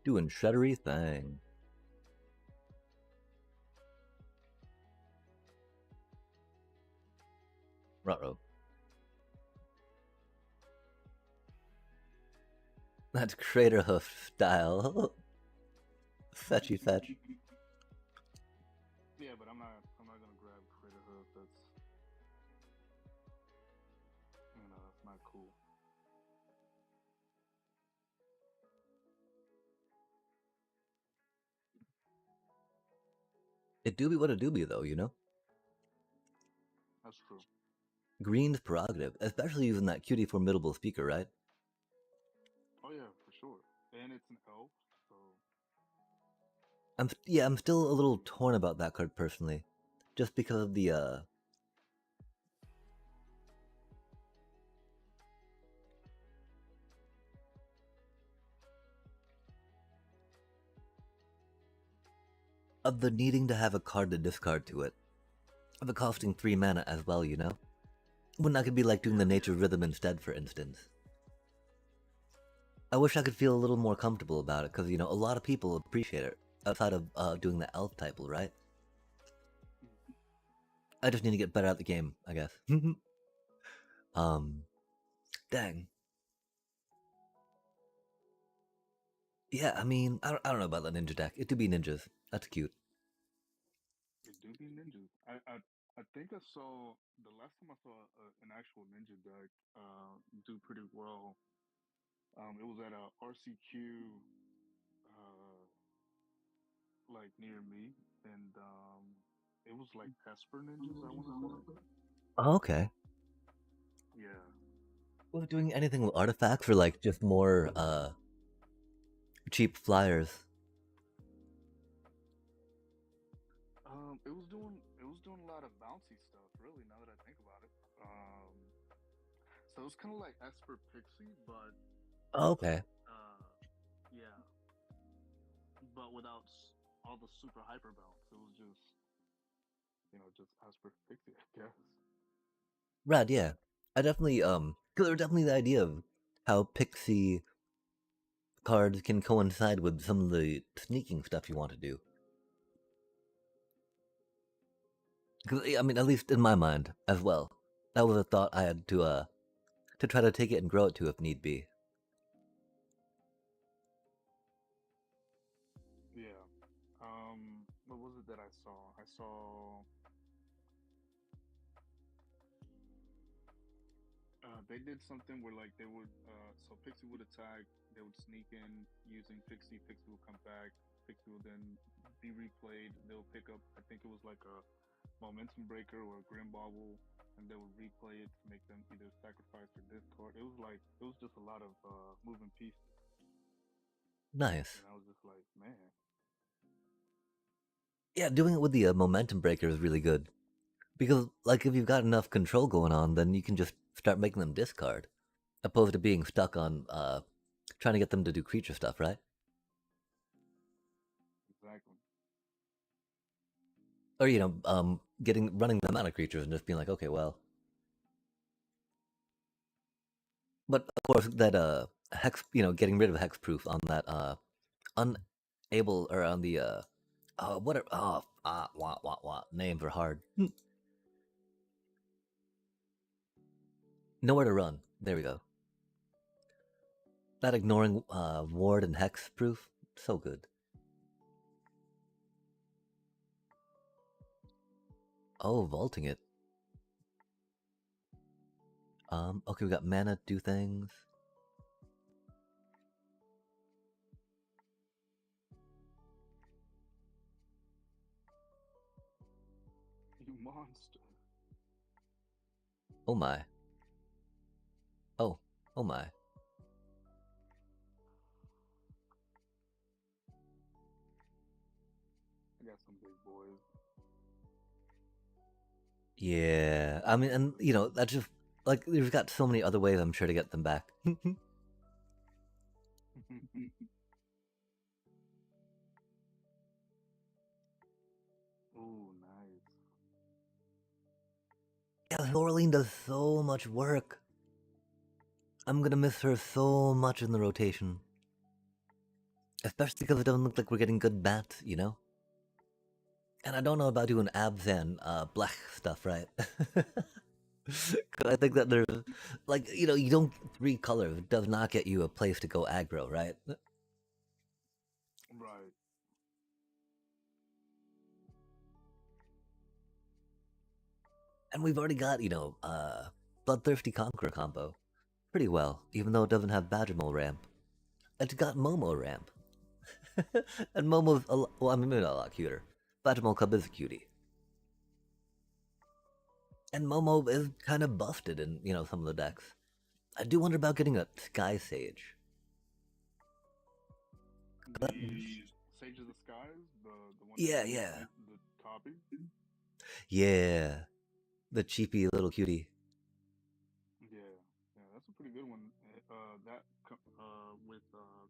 A: Doing shreddery thing. Ruh-roh. That's Crater Hoof style. Fetchy fetch.
C: Yeah, but I'm not gonna grab Critter Hoof. That's that's not cool.
A: It do be what it do be, though, you know?
C: That's true.
A: Green's prerogative, especially using that cutie formidable speaker, right?
C: Oh yeah, for sure. And it's an elf, so
A: I'm still a little torn about that card personally. Just because of the of the needing to have a card to discard to it. Of it costing 3 mana as well, you know? When I could be like doing the nature rhythm instead, for instance. I wish I could feel a little more comfortable about it, because, you know, a lot of people appreciate it outside of doing the elf type, right? I just need to get better at the game, I guess. um, dang. Yeah, I mean, I don't know about the ninja deck. It do be ninjas. That's cute.
C: It do be ninjas. I think I saw the last time I saw an actual ninja deck do pretty well. It was at a RCQ uh, like near me, and it was like Esper ninjas. I want to say.
A: Oh, okay.
C: Yeah.
A: Was it doing anything with artifacts or like just more cheap flyers?
C: It was doing a lot of bouncy stuff. Really, now that I think about it. So it was kind of like Esper Pixie, but
A: Oh, okay.
C: uh, yeah, but without all the super hyper bounce. It was just just Esper Pixie, I guess.
A: Rad, yeah. I definitely cause there's definitely the idea of how pixie cards can coincide with some of the sneaking stuff you want to do. Because I mean, at least in my mind as well, that was a thought I had to try to take it and grow it to if need be.
C: Yeah. What was it that I saw? I saw they did something where like they would so Pixie would attack, they would sneak in using Pixie, Pixie will come back, Pixie will then be replayed, they'll pick up I think it was like a momentum breaker or a grim bobble and they would replay it to make them either sacrifice or discard. It was just a lot of moving pieces.
A: Nice.
C: And I was just like, man.
A: Yeah, doing it with the momentum breaker is really good. Because, like, if you've got enough control going on, then you can just start making them discard, opposed to being stuck on trying to get them to do creature stuff, right?
C: Exactly.
A: Or you know, getting running them out of creatures and just being like, okay, well. But of course, that hex, you know, getting rid of hexproof on that unable or on the what names are hard. Nowhere to run. There we go. That ignoring ward and hexproof, so good. Oh, vaulting it. Okay, we got mana do things.
C: You monster.
A: Oh my. Oh, oh my.
C: I got some big boys.
A: Yeah, I mean, and you know, that's just like we've got so many other ways I'm sure to get them back.
C: Ooh, nice.
A: Yeah, Laureline does so much work. I'm gonna miss her so much in the rotation. Especially because it doesn't look like we're getting good bats, you know? And I don't know about doing abs and black stuff, right? Because I think that there's, like, you know, you don't, 3 colors does not get you a place to go aggro, right?
C: Right.
A: And we've already got, you know, Bloodthirsty Conqueror combo pretty well, even though it doesn't have Badgermole ramp. It's got Momo ramp. And Momo's, well, I mean, maybe not a lot cuter. Badgermole Cub is a cutie. And Momo is kind of busted in, you know, some of the decks. I do wonder about getting a Sky Sage.
C: The Sage of the Skies, the one that
A: Yeah,
C: looks
A: yeah.
C: like the copy.
A: Yeah. The cheapy little cutie.
C: Yeah, yeah, that's a pretty good one. That with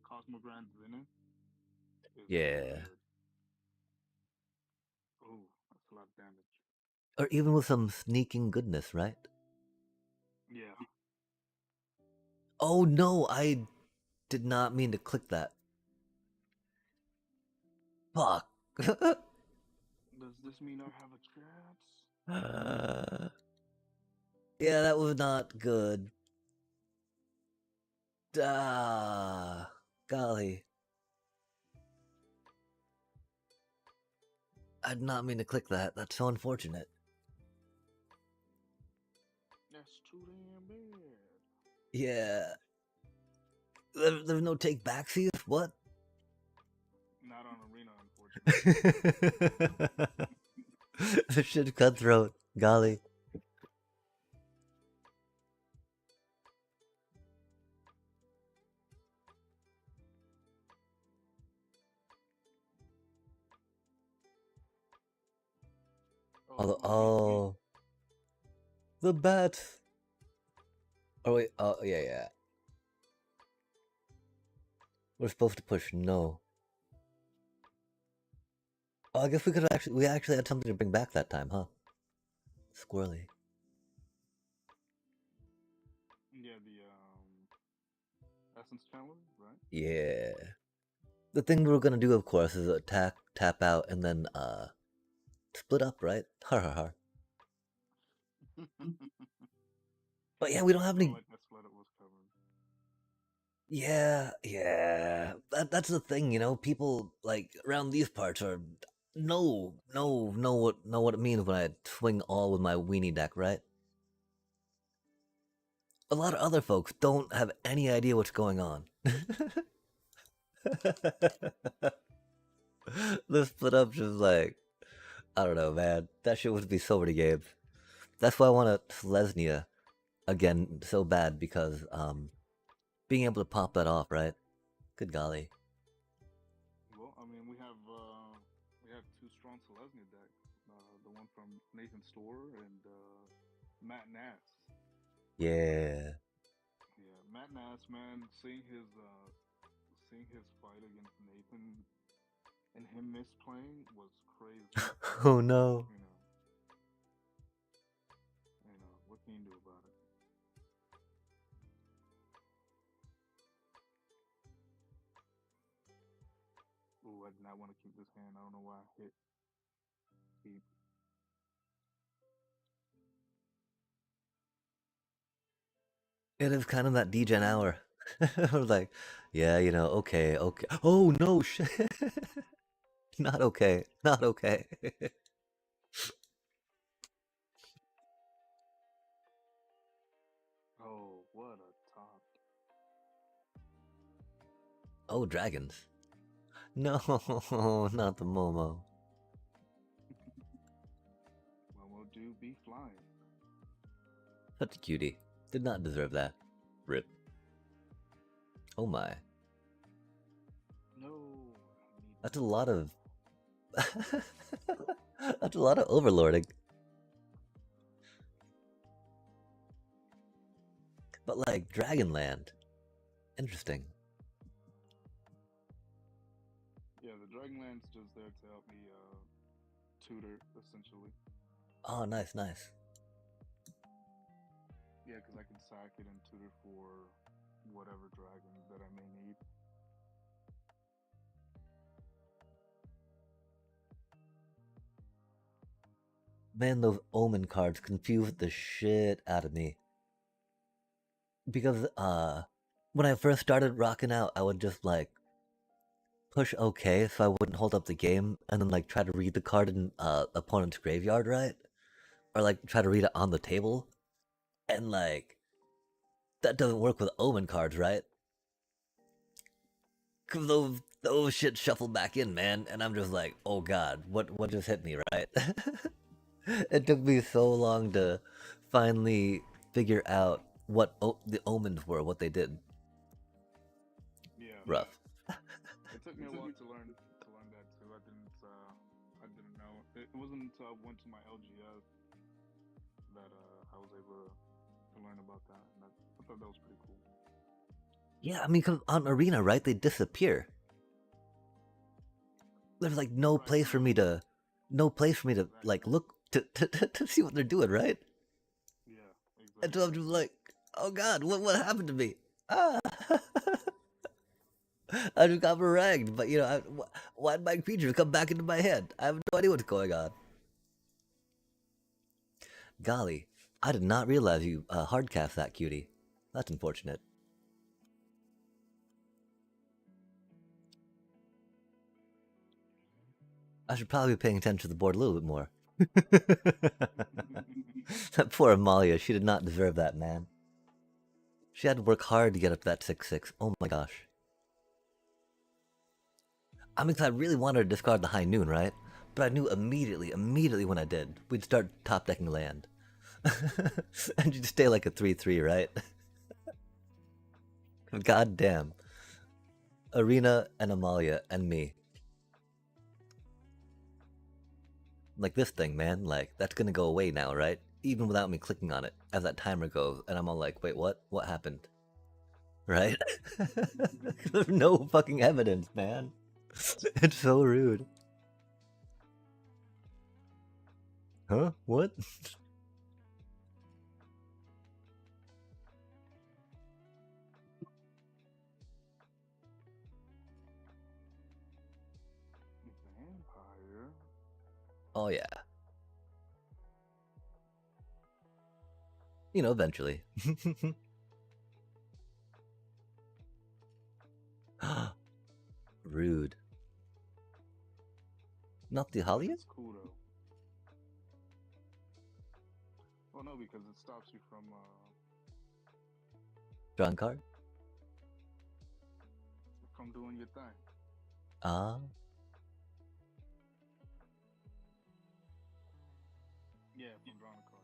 C: Cosmogrand Venom is really
A: Yeah.
C: good. Oh, that's a lot of damage.
A: Or even with some sneaking goodness, right?
C: Yeah.
A: Oh no, I Did not mean to click that. Fuck.
C: Does this mean I have a chance?
A: Yeah, that was not good. Ah, golly. I did not mean to click that. That's so unfortunate.
C: That's too damn bad.
A: Yeah. There's no take backsies? What?
C: Not on Arena, unfortunately.
A: This shit cutthroat. Golly. Oh. The bats. Oh, wait. Oh, yeah. We're supposed to push no. Oh, I guess we actually had something to bring back that time, huh? Squirrely.
C: Yeah, the essence challenge, right?
A: Yeah. The thing we're gonna do, of course, is attack, tap out, and then split up, right? Har har har. But yeah, we don't have any.
C: Like that split up was covered.
A: Yeah. That's the thing, you know. People like around these parts are know what it means when I swing all with my weenie deck, right? A lot of other folks don't have any idea what's going on. The split up just like, I don't know, man. That shit would be so many games. That's why I want to Selesnya again so bad, because being able to pop that off, right? Good golly.
C: Well, I mean, we have two strong Selesnya decks. The one from Nathan Store and Matt Nass.
A: Yeah.
C: Yeah, Matt Nass, man, seeing his fight against Nathan and him misplaying was crazy.
A: Oh no.
C: You know, what can you do about it? Ooh, I did not want to keep this hand. I don't know why I hit keep.
A: It is kind of that degen hour. I was like, yeah, you know, okay. Oh no, shit. Not okay.
C: Oh, what a top.
A: Oh, dragons. No, not the Momo.
C: Momo do be flying.
A: Such a cutie. Did not deserve that. Rip. Oh my.
C: No.
A: That's a lot of... That's a lot of overlording. But like, Dragonland. Interesting.
C: Yeah, the Dragonland's just there to help me tutor, essentially.
A: Oh, nice.
C: Yeah, because I can sack it and tutor for whatever dragon that I may need.
A: Man, those omen cards confused the shit out of me. Because, when I first started rocking out, I would just, like, push OK so I wouldn't hold up the game, and then, like, try to read the card in, opponent's graveyard, right? Or, like, try to read it on the table. And, like, that doesn't work with omen cards, right? Cause those shit shuffle back in, man, and I'm just like, oh god, what just hit me, right? It took me so long to finally figure out what the omens were, what they did.
C: Yeah.
A: Rough.
C: It took me a while to learn that too. I didn't know. It wasn't until I went to my LGS that I was able to learn about that, and I thought that was pretty cool.
A: Yeah, I mean, cause on Arena, right, they disappear. There's like no place for me to like look to see what they're doing, right?
C: Yeah, exactly.
A: And so I'm just like, oh god, what happened to me? Ah. I just got meringued, but you know, why did my creature come back into my head? I have no idea what's going on. Golly, I did not realize you hardcast that cutie. That's unfortunate. I should probably be paying attention to the board a little bit more. That poor Amalia, she did not deserve that, man. She had to work hard to get up to that 6/6. Oh my gosh. I mean, 'cause I really wanted to discard the High Noon, right? But I knew immediately when I did, we'd start top decking land. And you'd stay like a 3/3, right? God damn. Arena and Amalia and me. Like this thing, man, like, that's gonna go away now, right? Even without me clicking on it, as that timer goes, and I'm all like, wait, what? What happened? Right? There's no fucking evidence, man. It's so rude. Huh? What?
C: Vampire.
A: Oh yeah. You know, eventually. Rude. Not the Hollywood?
C: It's cool though. Well, no, because it stops you from
A: Drawing card?
C: doing your thing.
A: Ah.
C: Yeah, from drawing a card.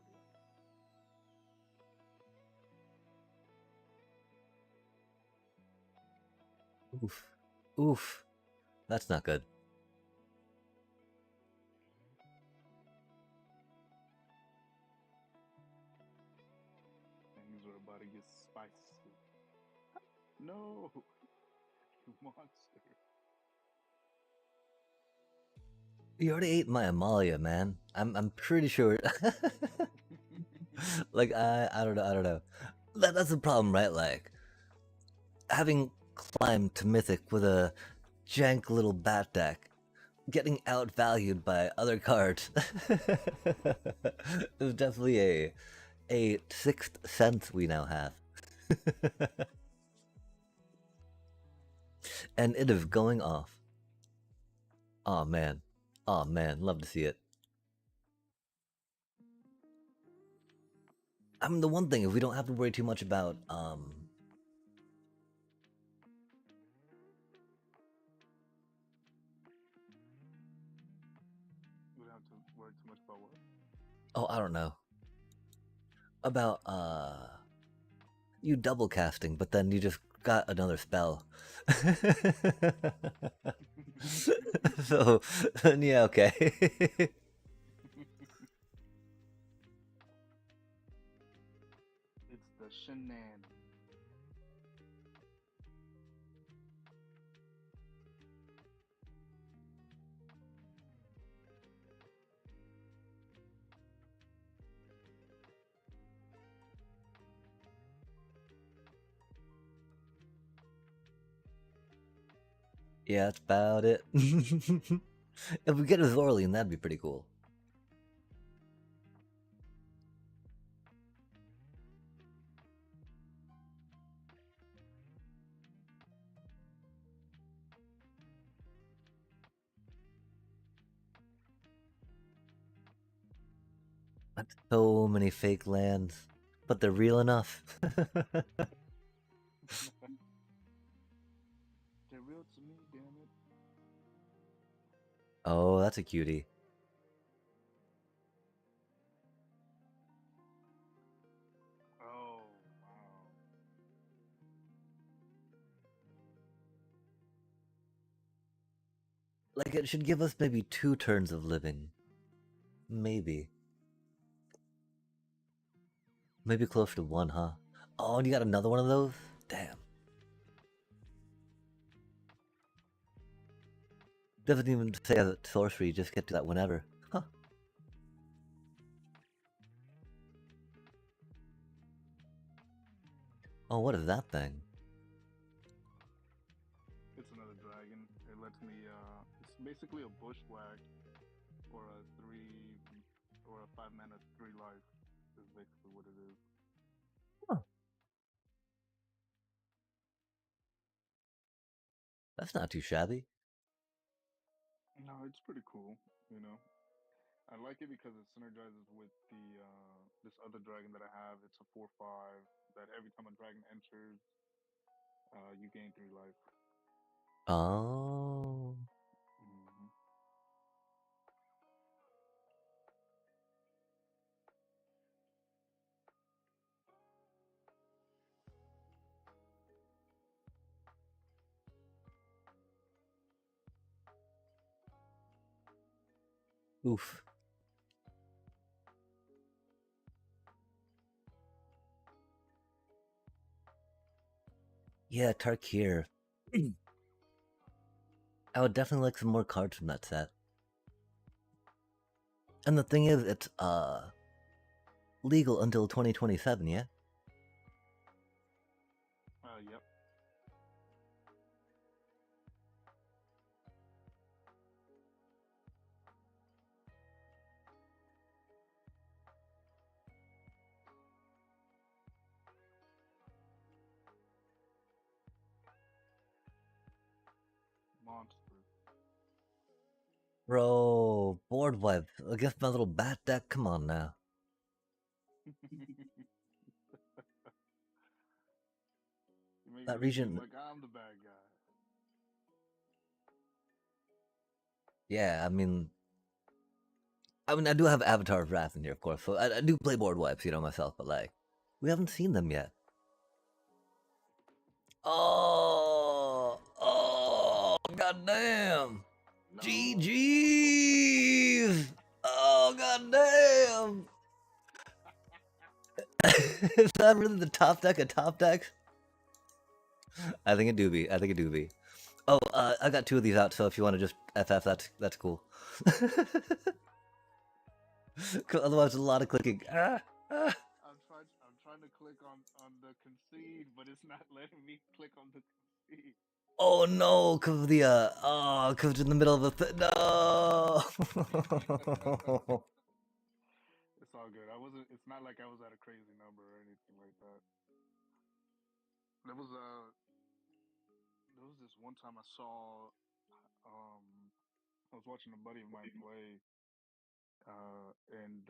C: Yeah.
A: Oof. Oof. That's not good.
C: Things are about to get spicy. No, you monster.
A: You already ate my Amalia, man. I'm pretty sure. Like I don't know. That's the problem, right? Like having climbed to Mythic with a jank little bat deck, getting outvalued by other cards. It was definitely a sixth sense we now have. And it is going off. Oh man. Oh man, love to see it. I mean, the one thing, if we don't have to worry too much about,
C: You don't have to worry too much about what?
A: oh, I don't know. About, you double casting, but then you just got another spell. So, yeah, okay.
C: It's the shenan.
A: Yeah, that's about it. If we get a Zorlian, that'd be pretty cool. That's so many fake lands, but they're real enough.
C: They're real to me, damn it.
A: Oh, that's a cutie.
C: Oh, wow.
A: Like, it should give us maybe 2 turns of living. Maybe. Maybe close to 1, huh? Oh, and you got another one of those? Damn. Doesn't even say as a sorcery, you just get to that whenever. Huh. Oh, what is that thing?
C: It's basically a bushwhack or a 5 mana 3 life is basically what it is.
A: Huh. That's not too shabby.
C: No, it's pretty cool. You know, I like it because it synergizes with the this other dragon that I have. It's a 4/5 that every time a dragon enters, you gain 3 life.
A: Oh.
C: Mm-hmm.
A: Oof. Yeah, Tarkir. I would definitely like some more cards from that set. And the thing is, it's legal until 2027, yeah?
C: Yep. Monster.
A: Bro, board wipe against my little bat deck. Come on now.
C: You're making
A: That
C: me seem
A: region.
C: like I'm the bad guy.
A: Yeah, I mean, I do have Avatar of Wrath in here, of course. So I do play board wipes, myself. But like, we haven't seen them yet. Oh, goddamn.
C: No.
A: GG's. Oh, goddamn. Is that really the top deck of top decks? I think it do be. Oh, I got 2 of these out, so if you want to just FF, that's cool. Otherwise, a lot of clicking.
C: I'm trying to click on the concede, but it's not letting me click on the concede.
A: Oh no, cause the cause it's in the middle of the no.
C: It's all good. It's not like I was at a crazy number or anything like that. There was a. There was this one time I saw. I was watching a buddy of mine play, and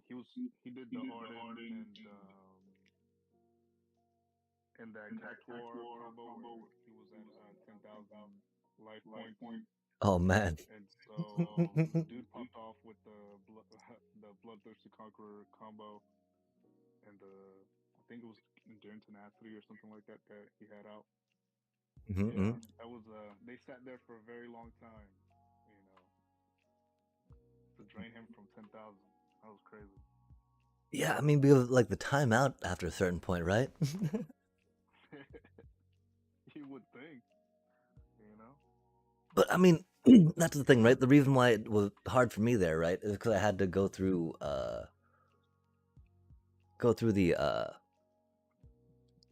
C: he was he did the Arden and that Cactuar combo where he was at 10,000 life points.
A: Oh man.
C: And so the dude popped off with the Bloodthirsty Conqueror combo and I think it was Enduring Tenacity or something like that that he had out. Yeah, that was they sat there for a very long time, you know, to drain him from 10,000. That was crazy.
A: Yeah, I mean, because like the timeout after a certain point, right?
C: You would think, you know.
A: But I mean, that's the thing, right? The reason why it was hard for me there, right, is because I had to go through the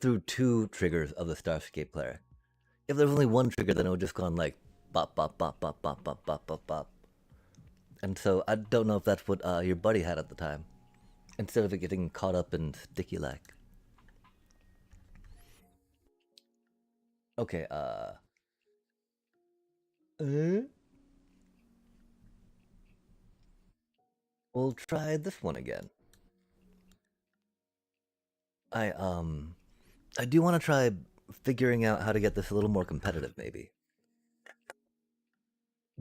A: through 2 triggers of the Starscape player. If there was only 1 trigger, then it would just go on like bop bop bop bop bop bop bop bop bop. And so I don't know if that's what your buddy had at the time. Instead of it getting caught up in sticky like. Okay, we'll try this one again. I do want to try figuring out how to get this a little more competitive, maybe.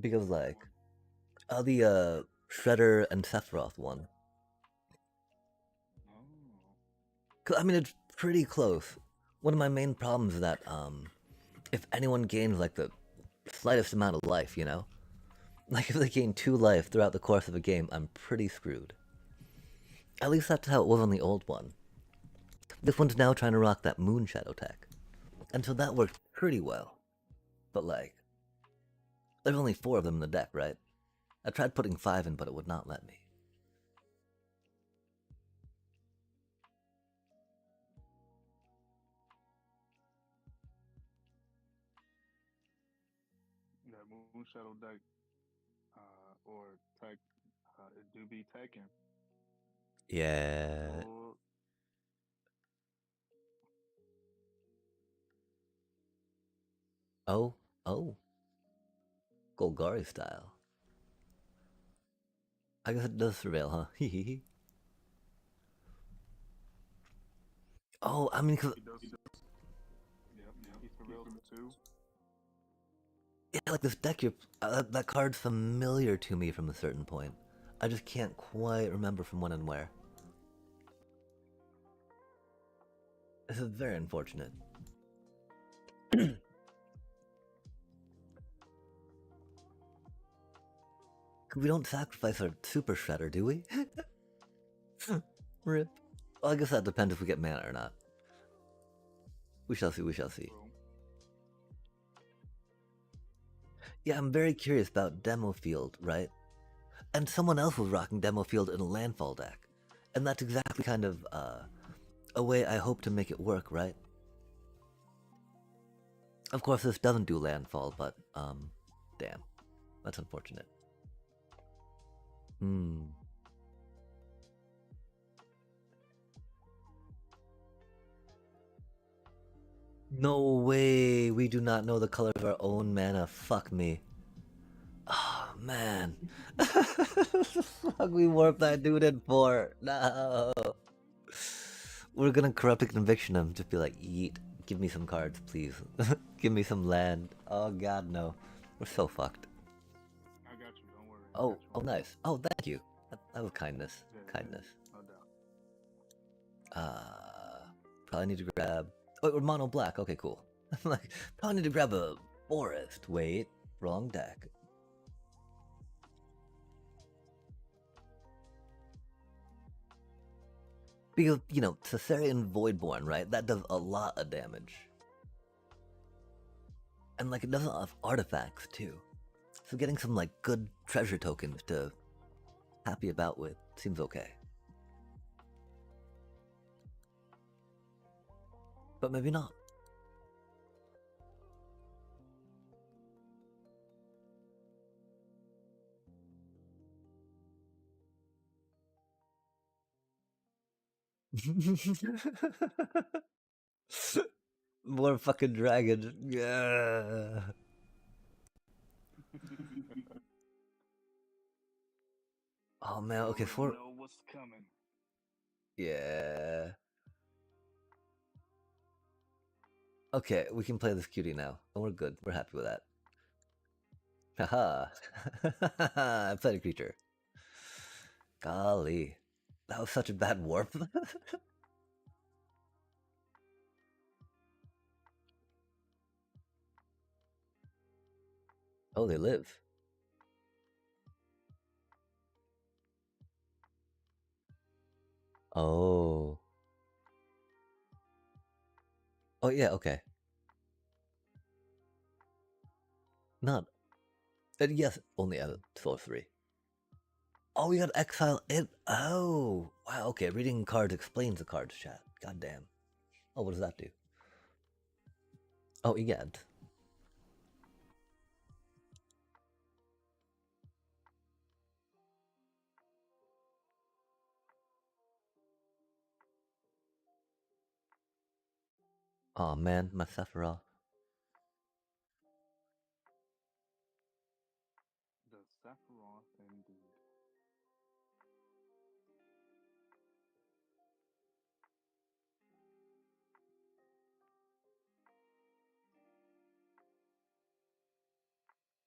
A: Because like, the Shredder and Sephiroth one. I mean, it's pretty close. One of my main problems is that if anyone gains like the slightest amount of life, like if they gain 2 life throughout the course of a game, I'm pretty screwed. At least that's how it was on the old one. This one's now trying to rock that Moon Shadow tech. And so that worked pretty well. But like, there's only 4 of them in the deck, right? I tried putting 5 in, but it would not let me.
C: Yeah, Moonshadow deck, or tech, it do be taken.
A: Yeah.
C: Lord,
A: Oh, oh, Golgari style. I guess it does surveil, huh? Oh, I mean, 'cause
C: he does. Yep, he surveils it too.
A: yeah, like this deck, that card's familiar to me from a certain point. I just can't quite remember from when and where. This is very unfortunate. We don't sacrifice our super shredder, do we? Rip. Well, I guess that depends if we get mana or not. We shall see, we shall see.
C: True.
A: Yeah, I'm very curious about Demo Field, right? And someone else was rocking Demo Field in a landfall deck. And that's exactly kind of a way I hope to make it work, right? Of course, this doesn't do landfall, but damn, that's unfortunate. Hmm. No way, we do not know the color of our own mana. Fuck me. Oh man. Fuck, we warped that dude in 4. No. We're gonna corrupt a conviction him. Just be like, yeet. Give me some cards, please. Give me some land. Oh god, no. We're so fucked.
C: I got you. Don't worry. I
A: Oh,
C: got you
A: oh,
C: on that.
A: nice. Oh, thank you. That was kindness.
C: Yeah,
A: Kindness.
C: no doubt.
A: Probably need to grab. Oh, we're mono black. Okay, cool. Like, probably need to grab a forest. Wait, wrong deck. Because, you know, Caesarian Voidborn, right? That does a lot of damage. And, like, it does a lot of artifacts, too. So getting some, like, good treasure tokens to happy about with seems okay. But maybe not. More fucking dragons. Yeah. Oh man,
C: You
A: okay,
C: already
A: for
C: know what's coming.
A: yeah. Okay, we can play this cutie now. And we're good. We're happy with that. Haha. I played a creature. Golly. That was such a bad warp. Oh, they live. Oh. Oh yeah, okay. Not yes, only at 12-3. Oh, we got exile it. Oh. Wow, okay. Reading cards explains the cards chat. God damn. Oh, what does that do? Oh, egad. Oh man, my Sephiroth.
C: The Sephiroth, indeed.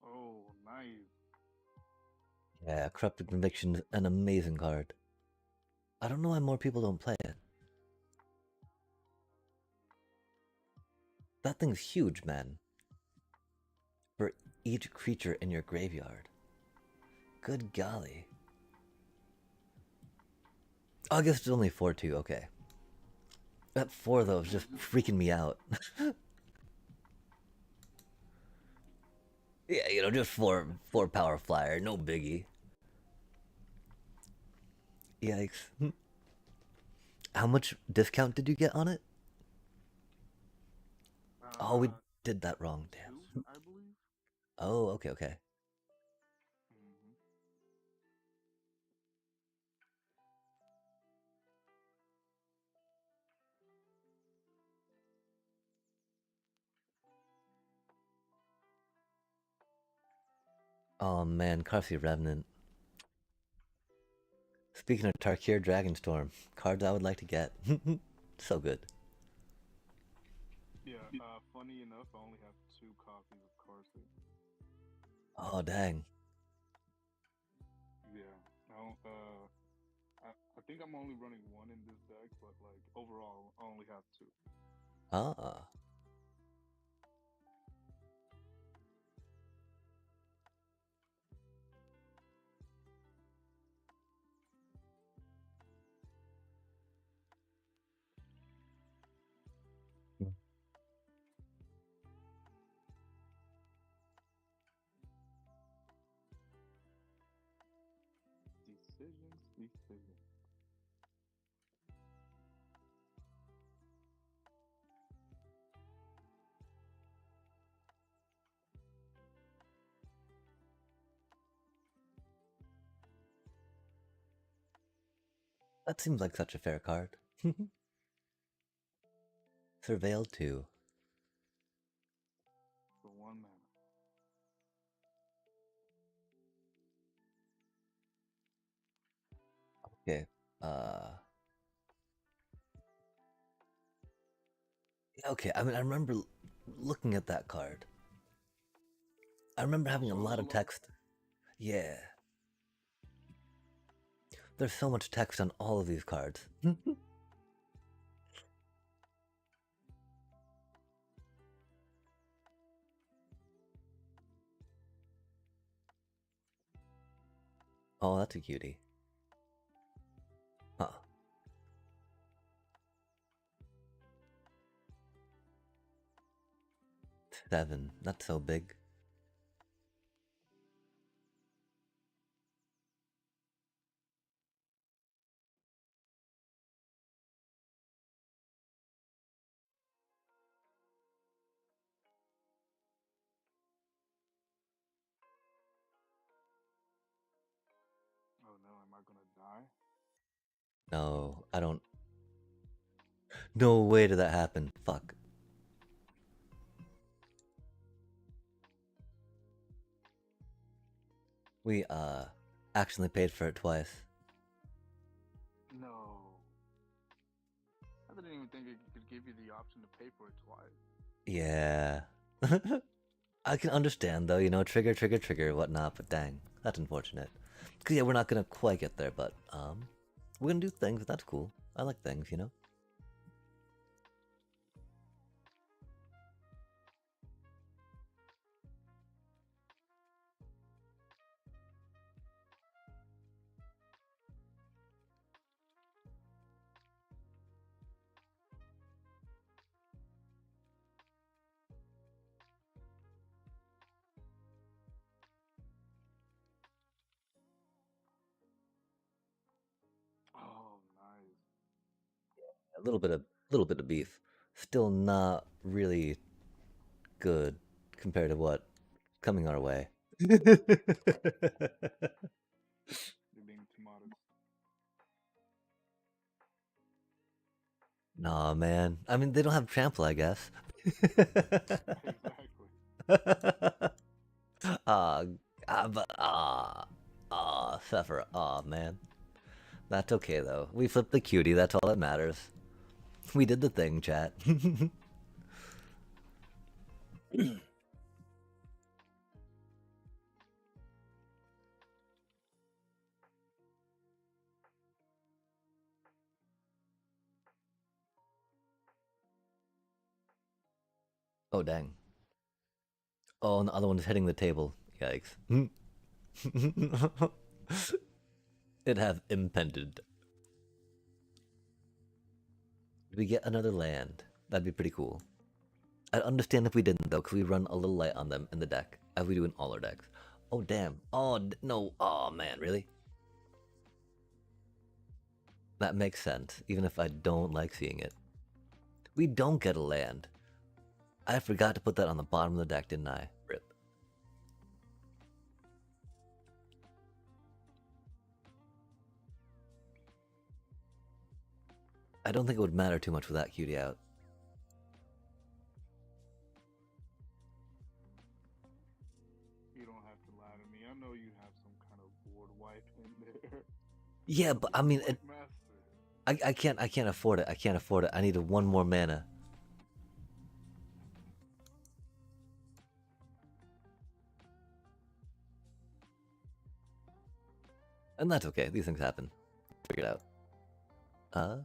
C: Oh, nice.
A: Yeah, Corrupted Conviction's an amazing card. I don't know why more people don't play it. That thing's huge, man. For each creature in your graveyard. Good golly. Oh, I guess it's only 4-2, okay. That 4 though is just freaking me out. Yeah, you know, just four power flyer, no biggie. Yikes. How much discount did you get on it? Oh, we
C: Uh,
A: did that wrong,
C: two,
A: damn.
C: I believe.
A: Oh, okay, okay.
C: Hmm.
A: Oh man, Carthy Revenant. Speaking of Tarkir Dragonstorm, cards I would like to get. So good.
C: Yeah. Funny enough, I only have two copies of Corsi.
A: Oh dang.
C: Yeah. I don't, I think I'm only running one in this deck, but like overall, I only have two.
A: Ah.
C: Decisions, decisions.
A: That seems like such a fair card. Surveil 2.
C: For one mana.
A: Okay. Uh okay, I mean I remember looking at that card. I remember having a
C: Shows
A: lot
C: a
A: of
C: lot.
A: text. Yeah. There's so much text on all of these cards. Oh, that's a cutie. Huh. 7. Not so big.
C: Oh no, am I gonna die?
A: No, I don't. No way did that happen. Fuck. We, accidentally paid for it twice.
C: No. I didn't even think it could give you the option to pay for it twice.
A: Yeah. I can understand though, you know, trigger, trigger, trigger, whatnot, but dang, that's unfortunate. Cause yeah, we're not gonna quite get there, but, we're gonna do things, that's cool. I like things, you know?
C: Oh, nice.
A: Little bit of beef. Still not really good compared to what coming our way.
C: You're being too modest.
A: Nah, man. I mean, they don't have trample, I guess.
C: Exactly.
A: Ah, Sephiroth. Ah, man. That's okay though. We flipped the cutie. That's all that matters. We did the thing, chat. Oh dang. Oh, and the other one is hitting the table. Yikes. It have impended. We get another land. That'd be pretty cool. I'd understand if we didn't though, because we run a little light on them in the deck, as we do in all our decks. Oh damn. Oh no. Oh man, really? That makes sense, even if I don't like seeing it. We don't get a land. I forgot to put that on the bottom of the deck, didn't I? Rip. I don't think it would matter too much with that cutie out.
C: You don't have to lie to me. I know you have some kind of board wipe in there.
A: Yeah, but I mean,
C: Master.
A: I can't afford it. I can't afford it. I need one more mana. And that's okay. These things happen. Figure it out.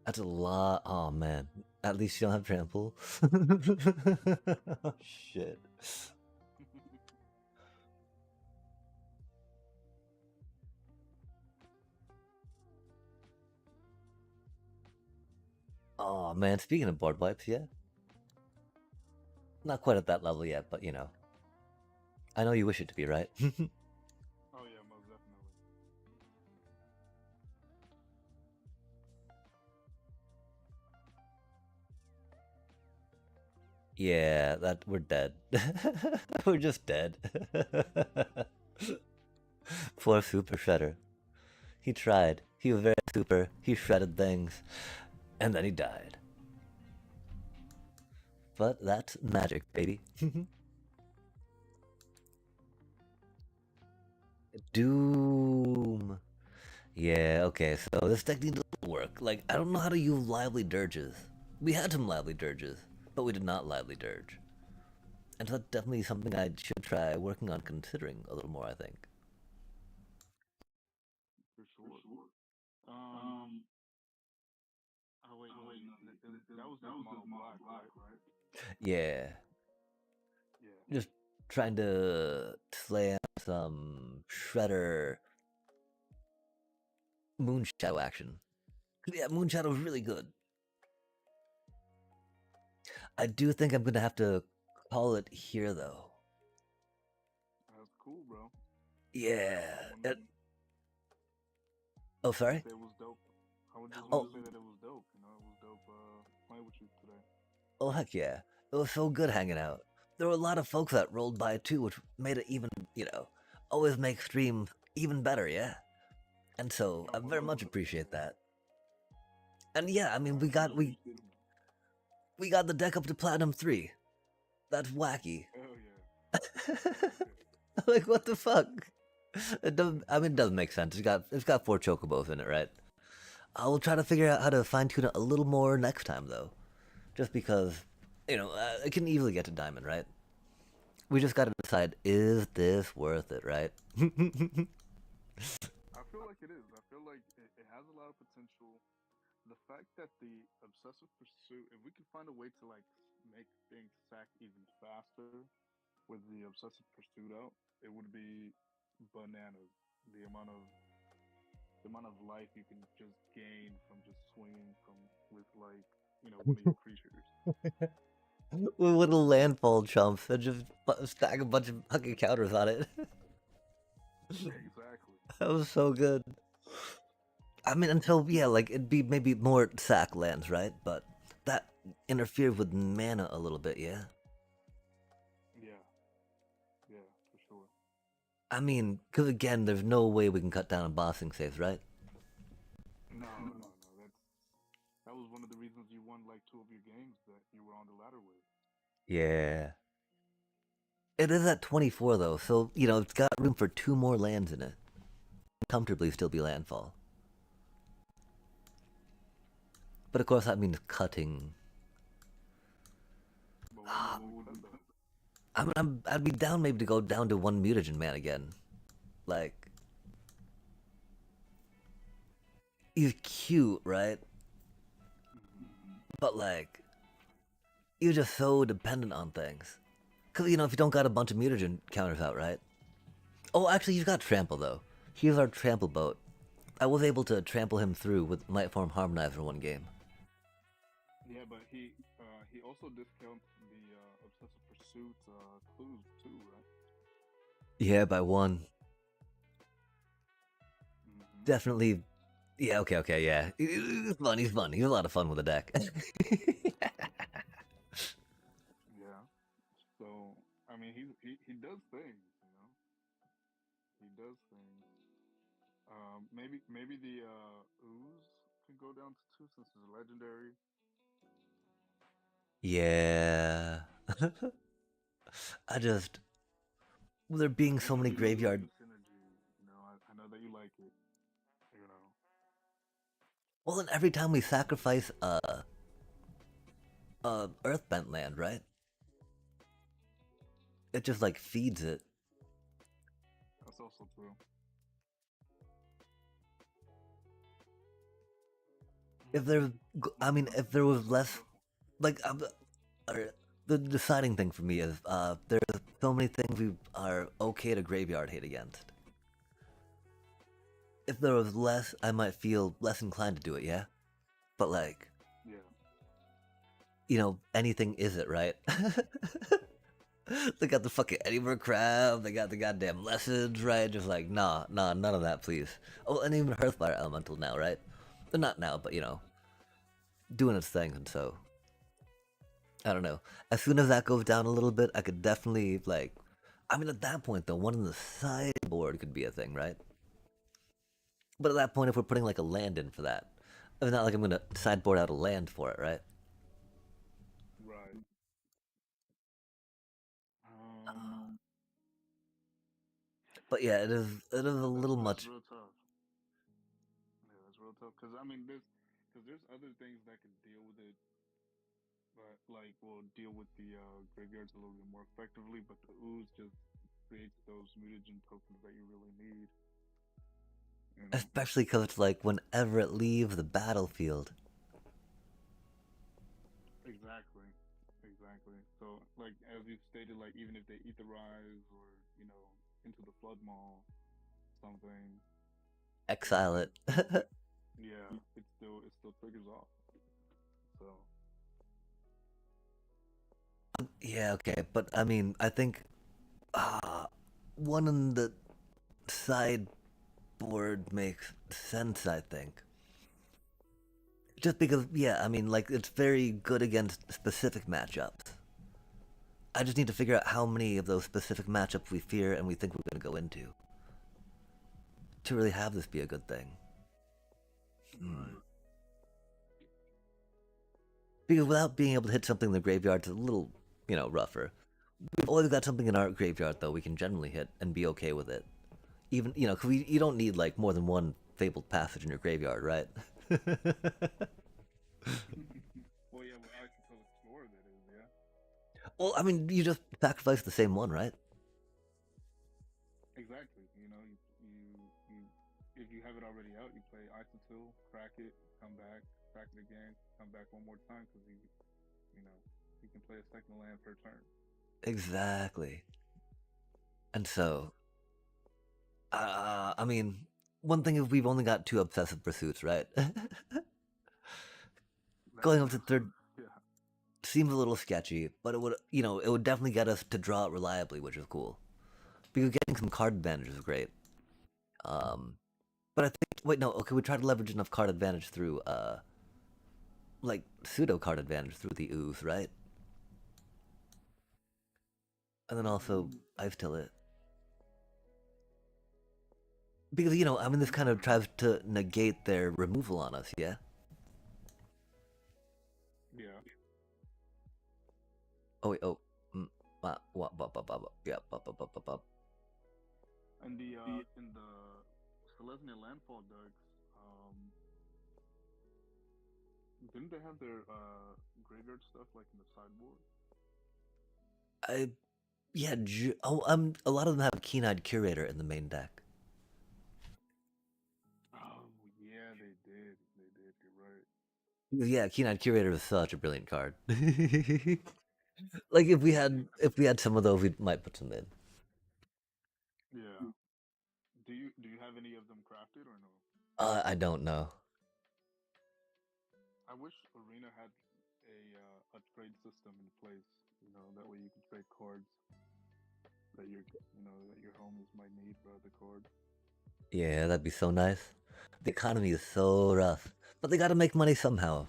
A: That's a lot. Oh man. At least you don't have trample. Oh shit. Oh man, speaking of board wipes, yeah. Not quite at that level yet, but you know. I know you wish it to be, right?
C: Oh yeah, most definitely.
A: Yeah, that we're dead. We're just dead. Poor Super Shredder. He tried. He was very super. He shredded things. And then he died. But that's magic, baby. Doom. Yeah, okay, so this deck needs to work. Like, I don't know how to use lively dirges. We had some lively dirges, but we did not lively dirge. And that's definitely something I should try working on considering a little more, I think.
C: For sure. Oh wait, no, that was just mono black, right?
A: Yeah.
C: Yeah.
A: Just trying to slam some Shredder Moonshadow action. Yeah, Moonshadow's really good. I do think I'm gonna have to call it here, though.
C: That's cool, bro.
A: Yeah. Oh, sorry?
C: It was dope. I would just
A: Oh.
C: want to say that it was dope. You know, it was dope playing with you today.
A: Oh, heck yeah. It was so good hanging out. There were a lot of folks that rolled by too, which made it even, you know, always make streams even better, yeah? And so I very much appreciate that. And yeah, I mean, we got the deck up to Platinum 3. That's wacky.
C: Hell yeah.
A: Like, what the fuck? It doesn't, I mean, it doesn't make sense. It's got 4 chocobos in it, right? I will try to figure out how to fine tune it a little more next time, though. Just because, you know, it can easily get to diamond, right? We just gotta decide, is this worth it, right?
C: I feel like it is. I feel like it has a lot of potential. The fact that the obsessive pursuit, if we could find a way to like make things sack even faster with the obsessive pursuit out, it would be bananas. The amount of life you can just gain from just swinging from with like one of your creatures.
A: With little landfall chumps and just stack a bunch of fucking counters on it.
C: Exactly.
A: That was so good. I mean, until, yeah, like, it'd be maybe more sack lands, right? But that interfered with mana a little bit, yeah?
C: Yeah. Yeah, for sure.
A: I mean, because again, there's no way we can cut down on bossing saves, right?
C: No. That was one of the reasons you won like 2 of your games that you were on the ladder with.
A: Yeah. It is at 24, though, so, you know, it's got room for 2 more lands in it. Comfortably still be landfall. But of course, that means cutting. I'd be down maybe to go down to 1 mutagen man again. Like, he's cute, right? But like, you're just so dependent on things. Cause you know, if you don't got a bunch of mutagen counters out, right? Oh, actually, he's got trample though. He's our trample boat. I was able to trample him through with Mightform Harmonizer 1 game.
C: Yeah, but he also discounts the obsessive pursuit clues too, right?
A: Yeah, by 1. Definitely. Yeah, okay, yeah. He's fun. He's fun. He's a lot of fun with the deck.
C: Yeah. So I mean, he does things, you know. He does things. Maybe the ooze can go down to two since it's legendary.
A: Yeah. I just there being
C: I
A: so
C: know
A: many
C: you love
A: graveyard.
C: the synergy. I know that you like it. You know.
A: Well, then every time we sacrifice Earthbent land, right? It just like feeds it.
C: That's also true.
A: If there, I mean, if there was
C: That's also
A: less, like, the deciding thing for me is there's so many things we are okay to graveyard hate against. If there was less, I might feel less inclined to do it, yeah? But, like,
C: yeah.
A: anything is it, right? They got the fucking Edinburgh crab, they got the goddamn lessons, right? Just like, nah, none of that, please. Oh, and even Hearthfire Elemental now, right? But not now, but, doing its thing, and so I don't know. As soon as that goes down a little bit, I could definitely like. I mean, at that point, though, one in the sideboard could be a thing, right? But at that point, if we're putting like a land in for that, it's not like I'm gonna sideboard out a land for it, right?
C: Right.
A: But yeah, it is a little
C: That's
A: much.
C: real tough. Yeah, that's real tough. Because there's other things that can deal with it, but like will deal with the graveyards a little bit more effectively. But the ooze just creates those mutagen tokens that you really need. You know.
A: Especially because it's like whenever it leaves the battlefield.
C: Exactly. Exactly. So like as you stated, like even if they eat the rise or into the flood mall something,
A: Exile it.
C: it yeah, it still triggers off. So
A: Yeah, okay, but I mean, I think uh, one in the sideboard makes sense. I think. Just because, yeah, I mean, like, it's very good against specific matchups. I just need to figure out how many of those specific matchups we fear and we think we're going to go into to really have this be a good thing.
C: right.
A: Because without being able to hit something in the graveyard, it's a little, rougher. We've always got something in our graveyard, though, we can generally hit and be okay with it. Even, because you don't need, like, more than one Fabled Passage in your graveyard, right?
C: Well, yeah, with Isotope Explorer, that is, yeah.
A: Well, I mean, you just sacrifice the same one, right?
C: Exactly. You if you have it already out, you play Isotope, crack it, come back, crack it again, come back one more time because you know, you can play a second land per turn.
A: Exactly. And so, I mean, one thing is we've only got two obsessive pursuits, right? Going up to third
C: Yeah.
A: seems a little sketchy, but it would definitely get us to draw it reliably, which is cool. Because getting some card advantage is great. Um, but I think wait, no, okay, we try to leverage enough card advantage through like pseudo card advantage through the ooze, right? And then also Ice Till It. Because I mean, this kind of tries to negate their removal on us, yeah.
C: Yeah.
A: Oh wait, oh, yeah,
C: And the in the Selesnya landfall decks, didn't they have their graveyard stuff like in the sideboard?
A: I yeah, a lot of them have a keen-eyed curator in the main deck.
C: Oh yeah, they did. They did. You're right.
A: Yeah, keen-eyed curator is such a brilliant card. Like if we had some of those, we might put some in.
C: Yeah. Do you have any of them crafted or no?
A: I don't know.
C: I wish Arena had a trade system in place. That way you can trade cards that your homies might need for other cards.
A: Yeah, that'd be so nice. The economy is so rough, but they got to make money somehow.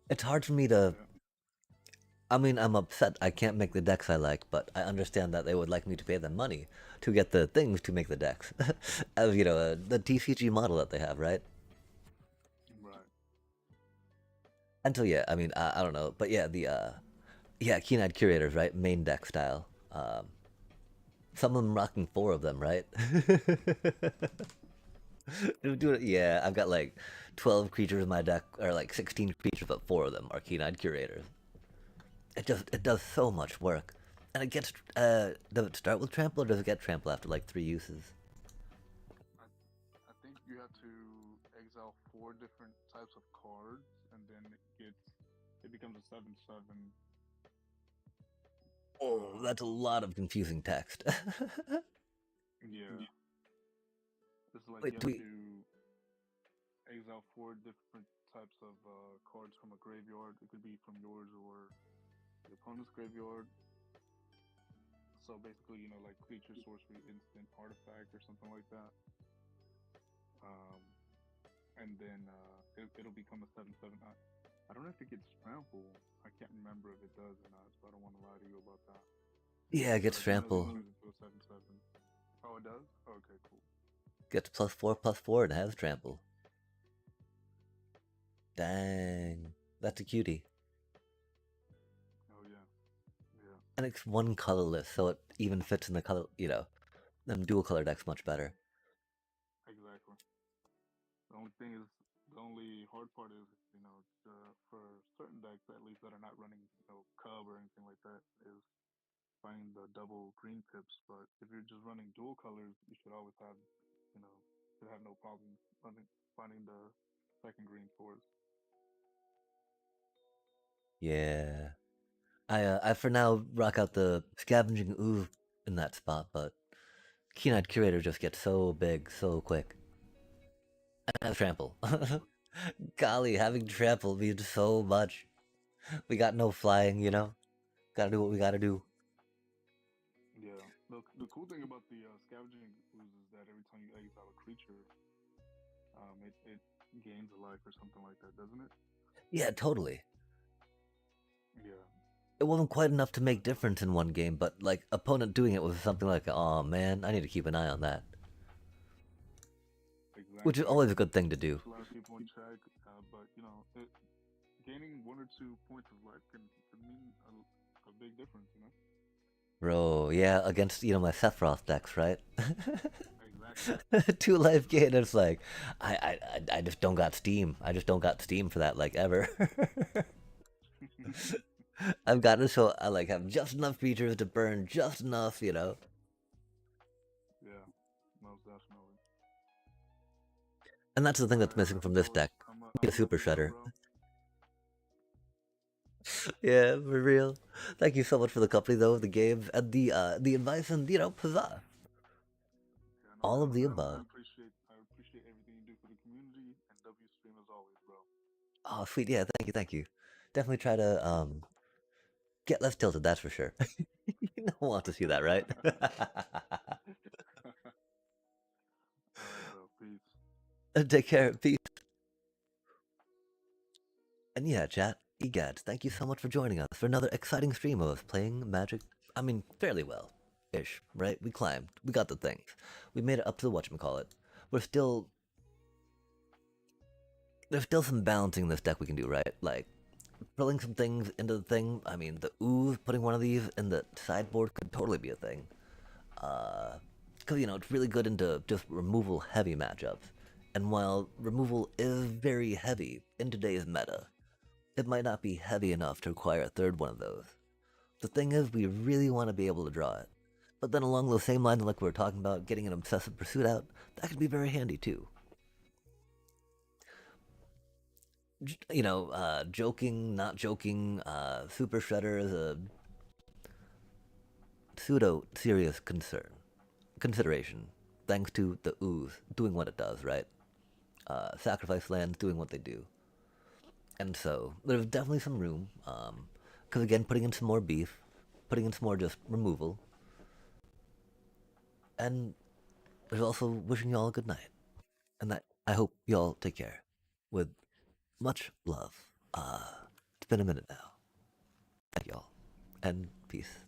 A: It's hard for me to.
C: Yeah.
A: I mean, I'm upset I can't make the decks I like, but I understand that they would like me to pay them money to get the things to make the decks. As you know, the TCG model that they have, right?
C: Right.
A: And so yeah, I mean, I don't know, but yeah, the yeah, keen-eyed curators, right? Main deck style. Some of them rocking four of them, right? Yeah, I've got like 12 creatures in my deck, or like 16 creatures, but four of them are keen-eyed curators. It does so much work, and it gets. Does it start with trample, or does it get trample after like three uses?
C: I I think you have to exile four different types of cards, and then it becomes a 7/7.
A: Oh, that's a lot of confusing text.
C: Yeah, it's like
A: Wait,
C: you
A: do
C: have
A: we?
C: to exile four different types of cards from a graveyard. It could be from yours or the opponent's graveyard. So basically, like creature, sorcery, instant, artifact, or something like that. Um, and then it'll become a 7/7. I don't know if it gets trample. I can't remember if it does or not, so I don't want to lie to you about that.
A: Yeah, it
C: But
A: gets
C: I do know that it
A: trample.
C: turns into a 7/7. Oh, it does. Okay, cool.
A: Gets plus four, and has trample. Dang, that's a cutie.
C: Oh yeah, yeah,
A: And it's one colorless, so it even fits in the color. Them dual color decks much better.
C: exactly. The only thing is, the only hard part is, for certain decks at least that are not running, Cub or anything like that, is finding the double green pips. But if you're just running dual colors, you should always have, should have no problem finding the second green forest.
A: Yeah, I for now rock out the scavenging ooze in that spot, but Keen-eyed Curator just gets so big so quick. And I have trample. Golly, having trample means so much. We got no flying. Gotta do what we gotta do.
C: Yeah. The cool thing about the scavenging ooze is that every time you exile a creature, it gains a life or something like that, doesn't it?
A: Yeah, totally.
C: Yeah.
A: It wasn't quite enough to make difference in one game, but like opponent doing it was something like, oh man, I need to keep an eye on that. Which is
C: Exactly.
A: always a good thing to do.
C: Keeps a lot of people in check, but gaining 1 or 2 points of life can mean a big difference.
A: Bro, yeah, against my Sephiroth decks, right?
C: Exactly.
A: 2 life gain. It's like I just don't got Steam. I just don't got Steam for that like ever. I've got to show I like have just enough creatures to burn just enough.
C: Yeah, most definitely.
A: And that's the thing
C: All
A: that's
C: right,
A: missing
C: bro.
A: from this
C: Well,
A: deck.
C: I'm
A: Need a
C: gonna let
A: Super
C: you go,
A: Shredder.
C: bro.
A: Yeah, for real. Thank you so much for the company though, the games and the advice and huzzah.
C: Yeah, no
A: All of
C: doubt
A: the
C: about it.
A: above.
C: I appreciate everything you do for the community and W Stream as always, bro.
A: Oh sweet, yeah, thank you. Definitely try to get less tilted, that's for sure. You don't want to see that, right?
C: All right, bro. Peace.
A: Take care, peace. And yeah, chat, egads, thank you so much for joining us for another exciting stream of us playing Magic. I mean, fairly well. Ish, right? We climbed. We got the things. We made it up to the whatchamacallit. We're still. There's still some balancing in this deck we can do, right? Like, pulling some things into the thing. I mean, the ooze, putting one of these in the sideboard could totally be a thing. Because, it's really good into just removal heavy matchups. And while removal is very heavy in today's meta, it might not be heavy enough to require a third one of those. The thing is, we really want to be able to draw it. But then along those same lines, like we were talking about, getting an obsessive pursuit out, that could be very handy too. Joking, not joking, Super Shredder is a pseudo serious consideration, thanks to the ooze doing what it does, right? Sacrifice lands doing what they do. And so there's definitely some room, because again, putting in some more beef, putting in some more just removal, and there's also wishing y'all a good night. And that I hope y'all take care with much love. It's been a minute now. y'all, and peace.